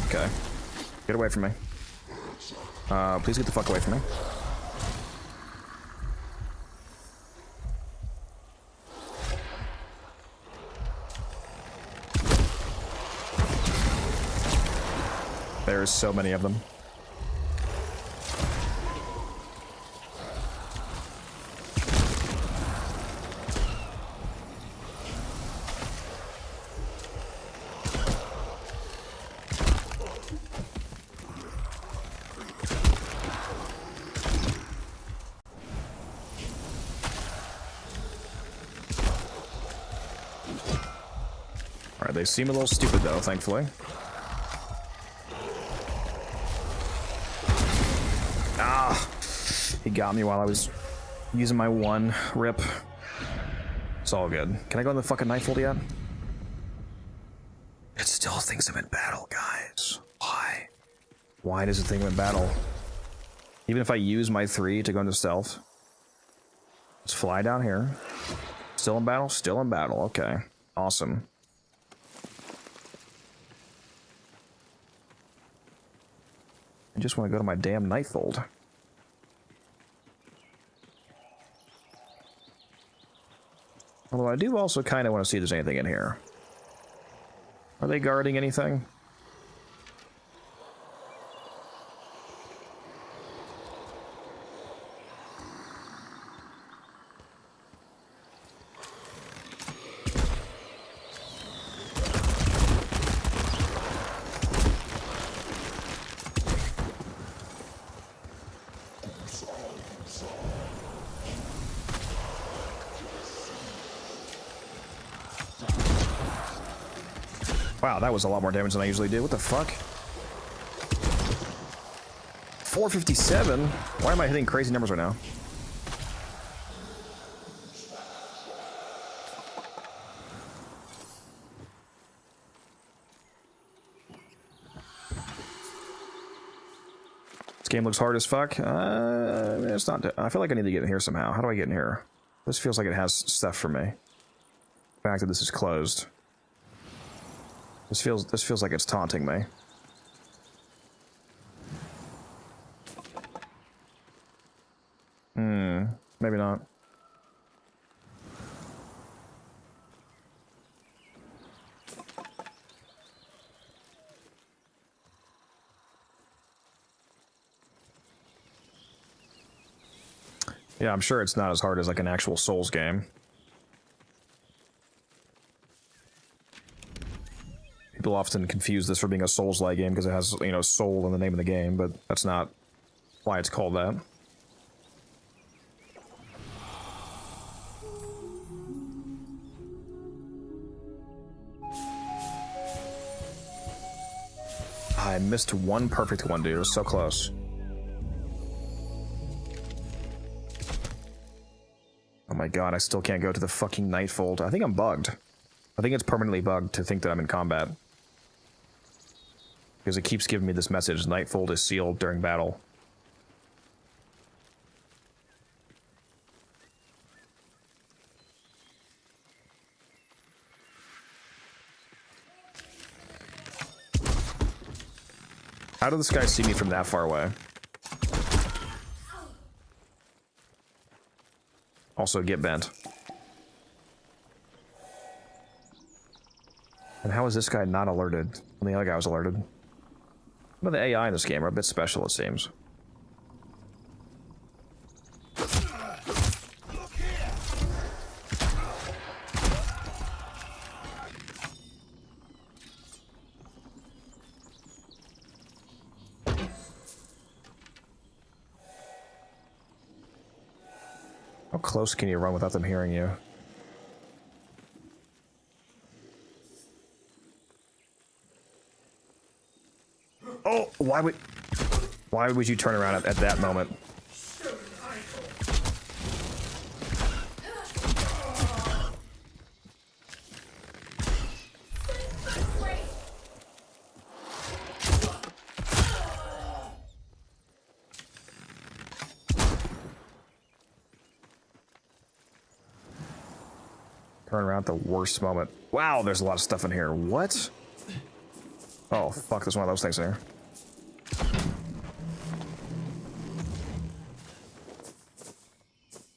Okay. Get away from me. Please get the fuck away from me. There's so many of them. Alright, they seem a little stupid though, thankfully. Ah! He got me while I was using my one rip. It's all good. Can I go in the fucking knife hold yet? It still thinks I'm in battle, guys. Why? Why does it think I'm in battle? Even if I use my 3 to go into stealth. Let's fly down here. Still in battle? Still in battle. Okay. Awesome. I just want to go to my damn knife fold. Although I do also kind of want to see if there's anything in here. Are they guarding anything? Wow, that was a lot more damage than I usually do. What the fuck? 457? Why am I hitting crazy numbers right now? This game looks hard as fuck. It's not. I feel like I need to get in here somehow. How do I get in here? This feels like it has stuff for me. The fact that this is closed. This feels like it's taunting me. Maybe not. Yeah, I'm sure it's not as hard as like an actual Souls game. People often confuse this for being a Souls-like game because it has, you know, soul in the name of the game, but that's not why it's called that. I missed one perfect one, dude. It was so close. Oh my god, I still can't go to the fucking Nightfold. I think I'm bugged. I think it's permanently bugged to think that I'm in combat. Because it keeps giving me this message, Nightfold is sealed during battle. How did this guy see me from that far away? Also, get bent. And how is this guy not alerted when the other guy was alerted? But the AI in this game are a bit special, it seems. How close can you run without them hearing you? Oh, why would you turn around at that moment? Turn around at the worst moment. Wow, there's a lot of stuff in here. What? Oh, fuck, there's one of those things in here.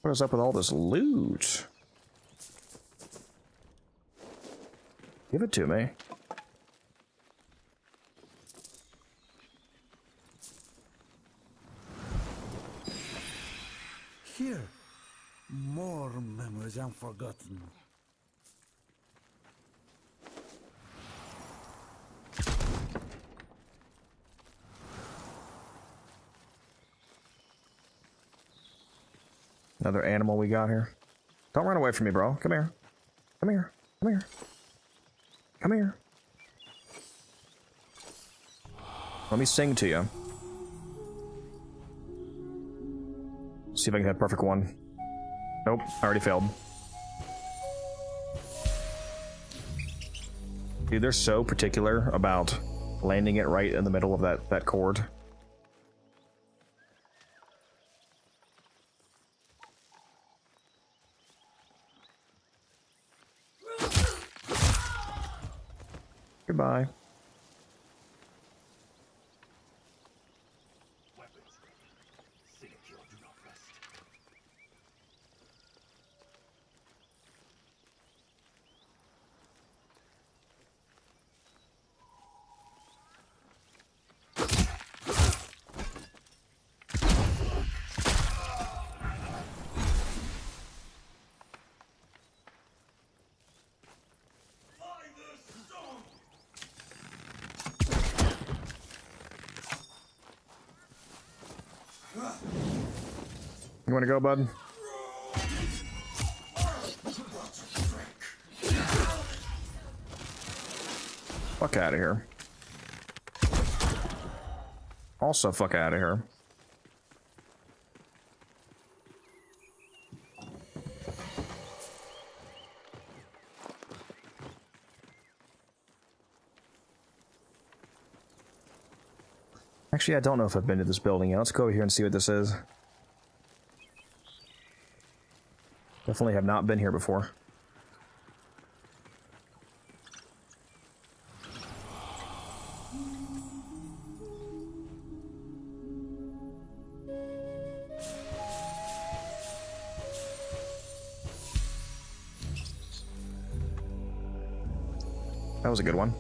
What is up with all this loot? Give it to me. Here, more memories unforgotten. Another animal we got here. Don't run away from me, bro. Come here. Come here. Come here. Come here. Let me sing to you. See if I can hit a perfect one. Nope, I already failed. Dude, they're so particular about landing it right in the middle of that chord. Goodbye. You wanna go, bud? Fuck out of here. Also fuck out of here. Actually, I don't know if I've been to this building yet. Let's go over here and see what this is. Definitely have not been here before. That was a good one.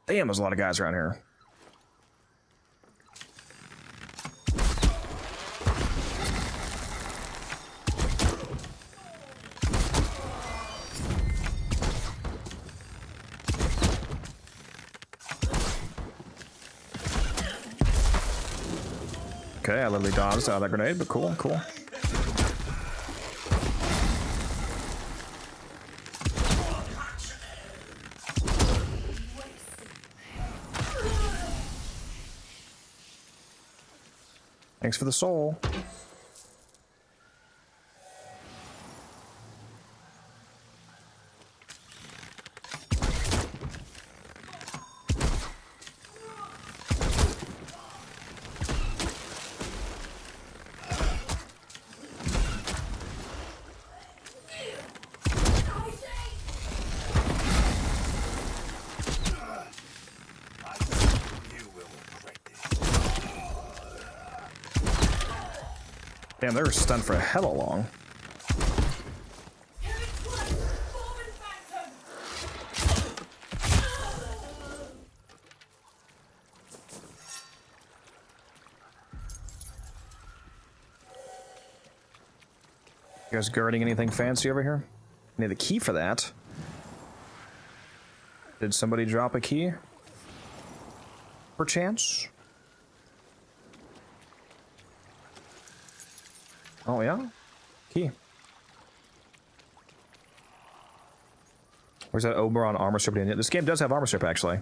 Damn, there's a lot of guys around here. Okay, I literally dodged out of that grenade, but cool, cool. Thanks for the soul. Damn, they were stunned for hella long. You guys guarding anything fancy over here? Need a key for that. Did somebody drop a key? Perchance? Oh yeah? Key. Where's that Oberon armor strip in it? This game does have armor strip, actually.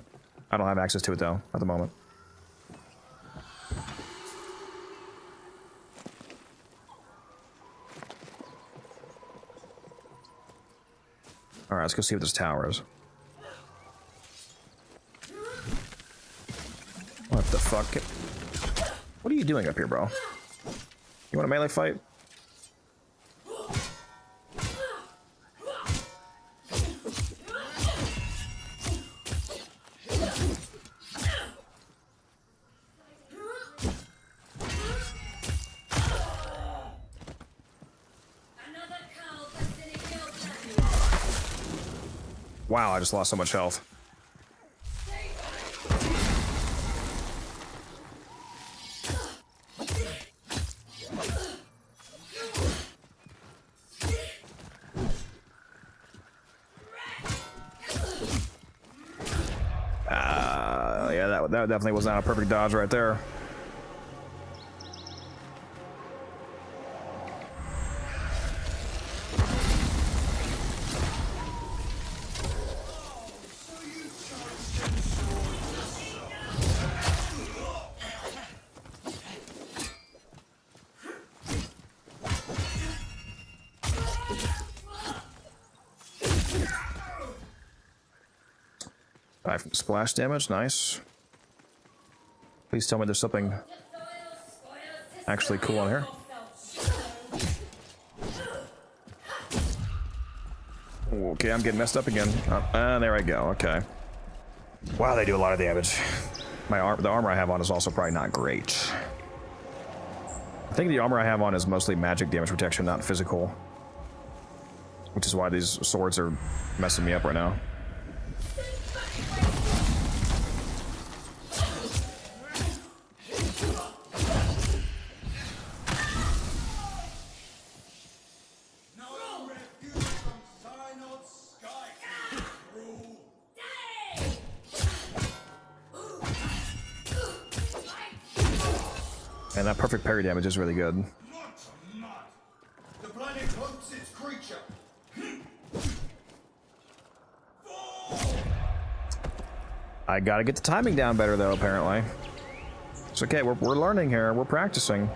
I don't have access to it, though, at the moment. Alright, let's go see what this tower is. What the fuck? What are you doing up here, bro? You want a melee fight? Wow, I just lost so much health. Yeah, that definitely was not a perfect dodge right there. Splash damage, nice. Please tell me there's something actually cool on here. Okay, I'm getting messed up again. There I go, okay. Wow, they do a lot of damage. The armor I have on is also probably not great. I think the armor I have on is mostly magic damage protection, not physical. Which is why these swords are messing me up right now. And that perfect parry damage is really good. The planet hopes its creature. I gotta get the timing down better though, apparently. It's okay, we're learning here, we're practicing.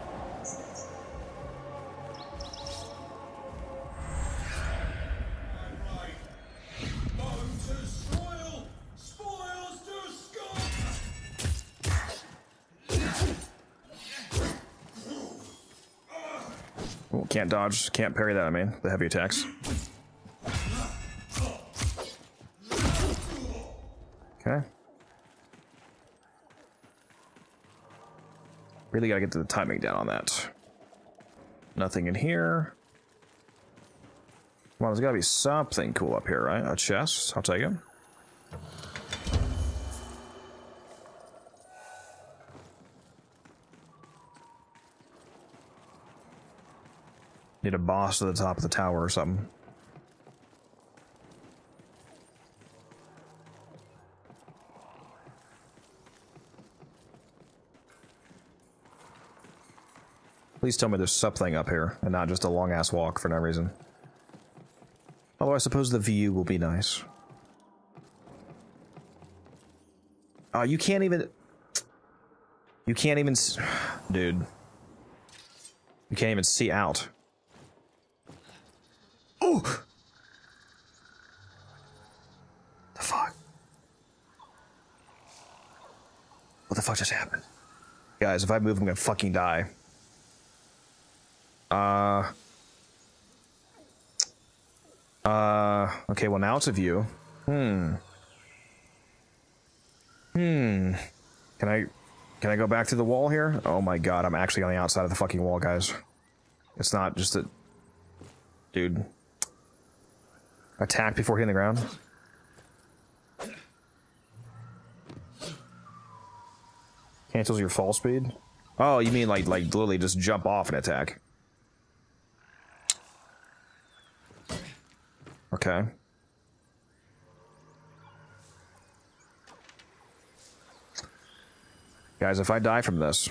Oh, can't dodge, can't parry that, I mean, the heavy attacks. Okay. Really gotta get the timing down on that. Nothing in here. Come on, there's gotta be something cool up here, right? A chest, I'll take it. Need a boss to the top of the tower or something. Please tell me there's something up here and not just a long ass walk for no reason. Although I suppose the view will be nice. Oh, you can't even... You can't even... Dude. You can't even see out. Oh! The fuck? What the fuck just happened? Guys, if I move, I'm gonna fucking die. Okay, well now it's a view. Can I go back to the wall here? Oh my god, I'm actually on the outside of the fucking wall, guys. It's not just a... Dude. Attack before hitting the ground? Cancels your fall speed? Oh, you mean like literally just jump off and attack. Okay. Guys, if I die from this,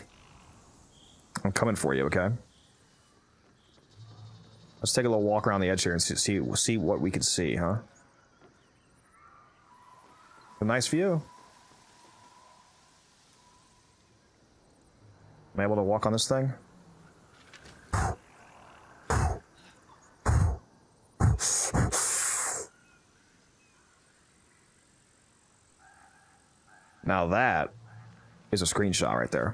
I'm coming for you, okay? Let's take a little walk around the edge here and see what we can see, huh? A nice view. Am I able to walk on this thing? Now that is a screenshot right there.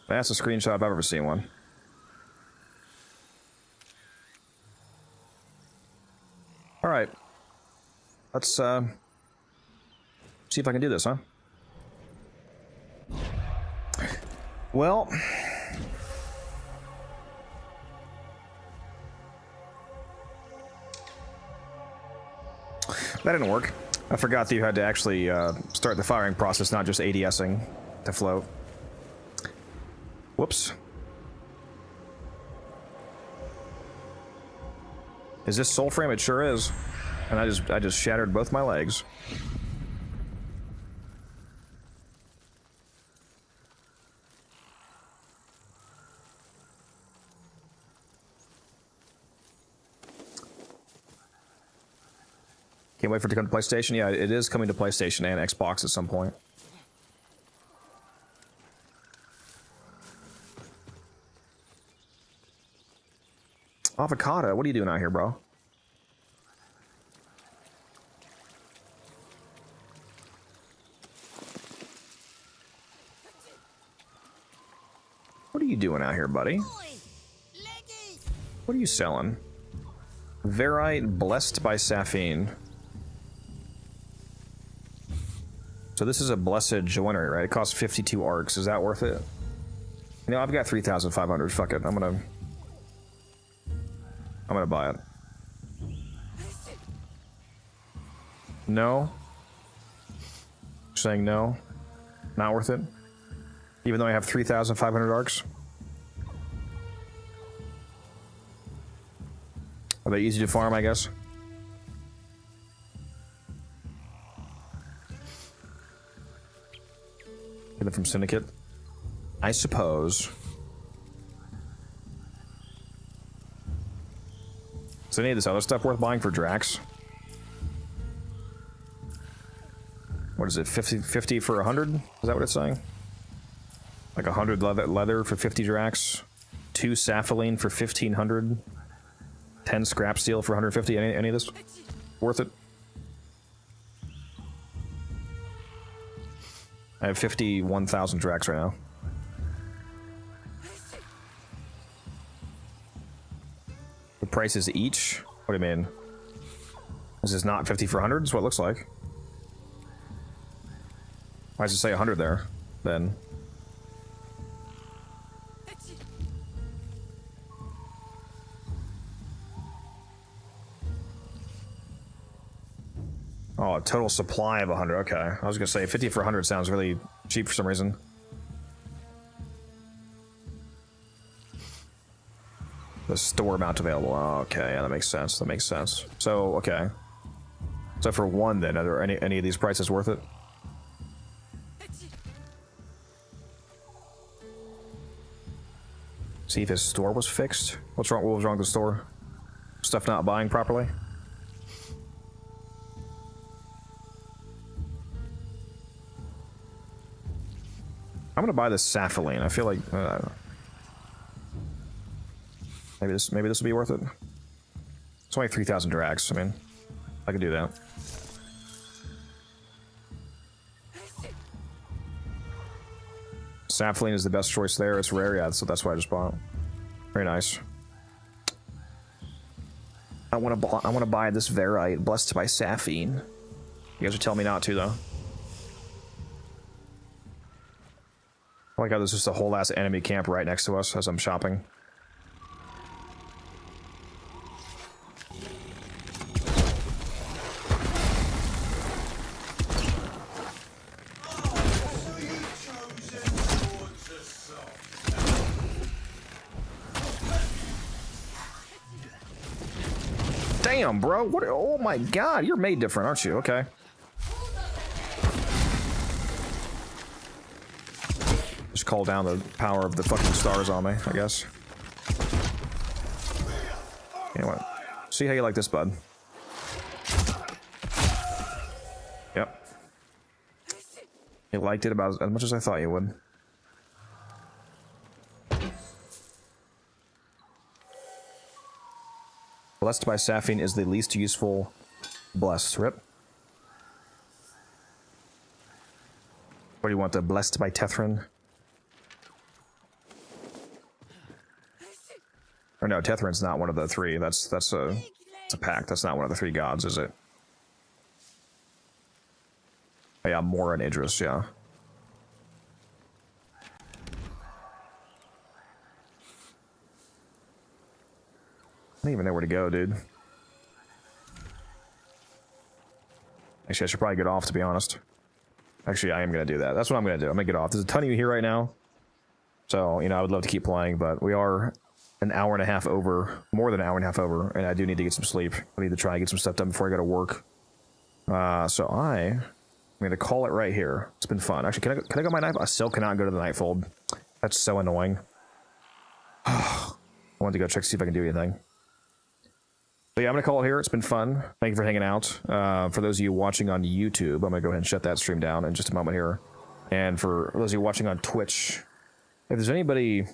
That's a screenshot if I've ever seen one. All right. Let's see if I can do this, huh? Well, That didn't work. I forgot that you had to actually start the firing process, not just ADSing to float. Whoops. Is this soul frame? It sure is. And I just shattered both my legs. Can't wait for it to come to PlayStation. Yeah, it is coming to PlayStation and Xbox at some point. Avocado, what are you doing out here, bro? What are you doing out here, buddy? What are you selling? Verite blessed by Sapphine. So this is a blessed joinery, right? It costs 52 arcs. Is that worth it? You know, I've got 3,500. Fuck it. I'm gonna buy it. No. Saying no. Not worth it. Even though I have 3,500 arcs. Are they easy to farm, I guess? Get it from Syndicate? I suppose. Is any of this other stuff worth buying for Drax? What is it, 50 for 100? Is that what it's saying? Like 100 leather for 50 Drax? 2 Sapphire for 1,500? 10 scrap steel for 150? Any of this worth it? I have 51,000 Drax right now. The prices each? What do you mean? This is not 50 for 100? That's what it looks like. Why does it say 100 there, then? Oh, a total supply of 100. Okay. I was gonna say 50 for 100 sounds really cheap for some reason. The store amount available. Oh, okay, yeah, that makes sense. That makes sense. So, okay. So for one, then, are there any of these prices worth it? See if his store was fixed. What's wrong? What was wrong with the store? Stuff not buying properly? I'm gonna buy this Sapphire. I feel like maybe this will be worth it. It's only 3,000 Drax. I mean, I could do that. Sapphire is the best choice there. It's rare, yeah, so that's why I just bought it. Very nice. I want to buy this Verite blessed by Sapphire. You guys are telling me not to, though. I like how there's just a whole ass enemy camp right next to us as I'm shopping. Damn, bro. What? Oh my god, you're made different, aren't you? Okay. Just call down the power of the fucking stars on me, I guess. Anyway, see how you like this, bud. Yep. You liked it about as much as I thought you would. Blessed by Sapphire is the least useful blessed. Rip. What do you want, the blessed by Tethrin? Or no, Tethrin's not one of the three. That's a pact. That's not one of the three gods, is it? Oh yeah, Mora and Idris, yeah. I don't even know where to go, dude. Actually, I should probably get off, to be honest. Actually, I am going to do that. That's what I'm going to do. I'm going to get off. There's a ton of you here right now. So, you know, I would love to keep playing, but we are an hour and a half over, more than an hour and a half over, and I do need to get some sleep. I need to try and get some stuff done before I go to work. So I'm going to call it right here. It's been fun. Actually, can I go my night? I still cannot go to the Nightfold. That's so annoying. I wanted to go check, see if I can do anything. But yeah, I'm going to call it here. It's been fun. Thank you for hanging out. For those of you watching on YouTube, I'm going to go ahead and shut that stream down in just a moment here. And for those of you watching on Twitch, if there's anybody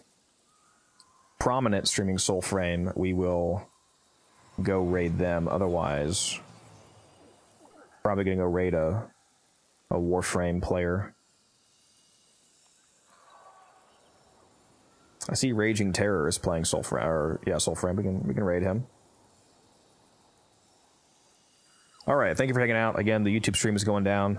prominent streaming Soulframe, we will go raid them. Otherwise, probably going to go raid a Warframe player. I see Raging Terror is playing Soulframe. Or, yeah, Soulframe. We can raid him. All right, thank you for hanging out. Again, the YouTube stream is going down.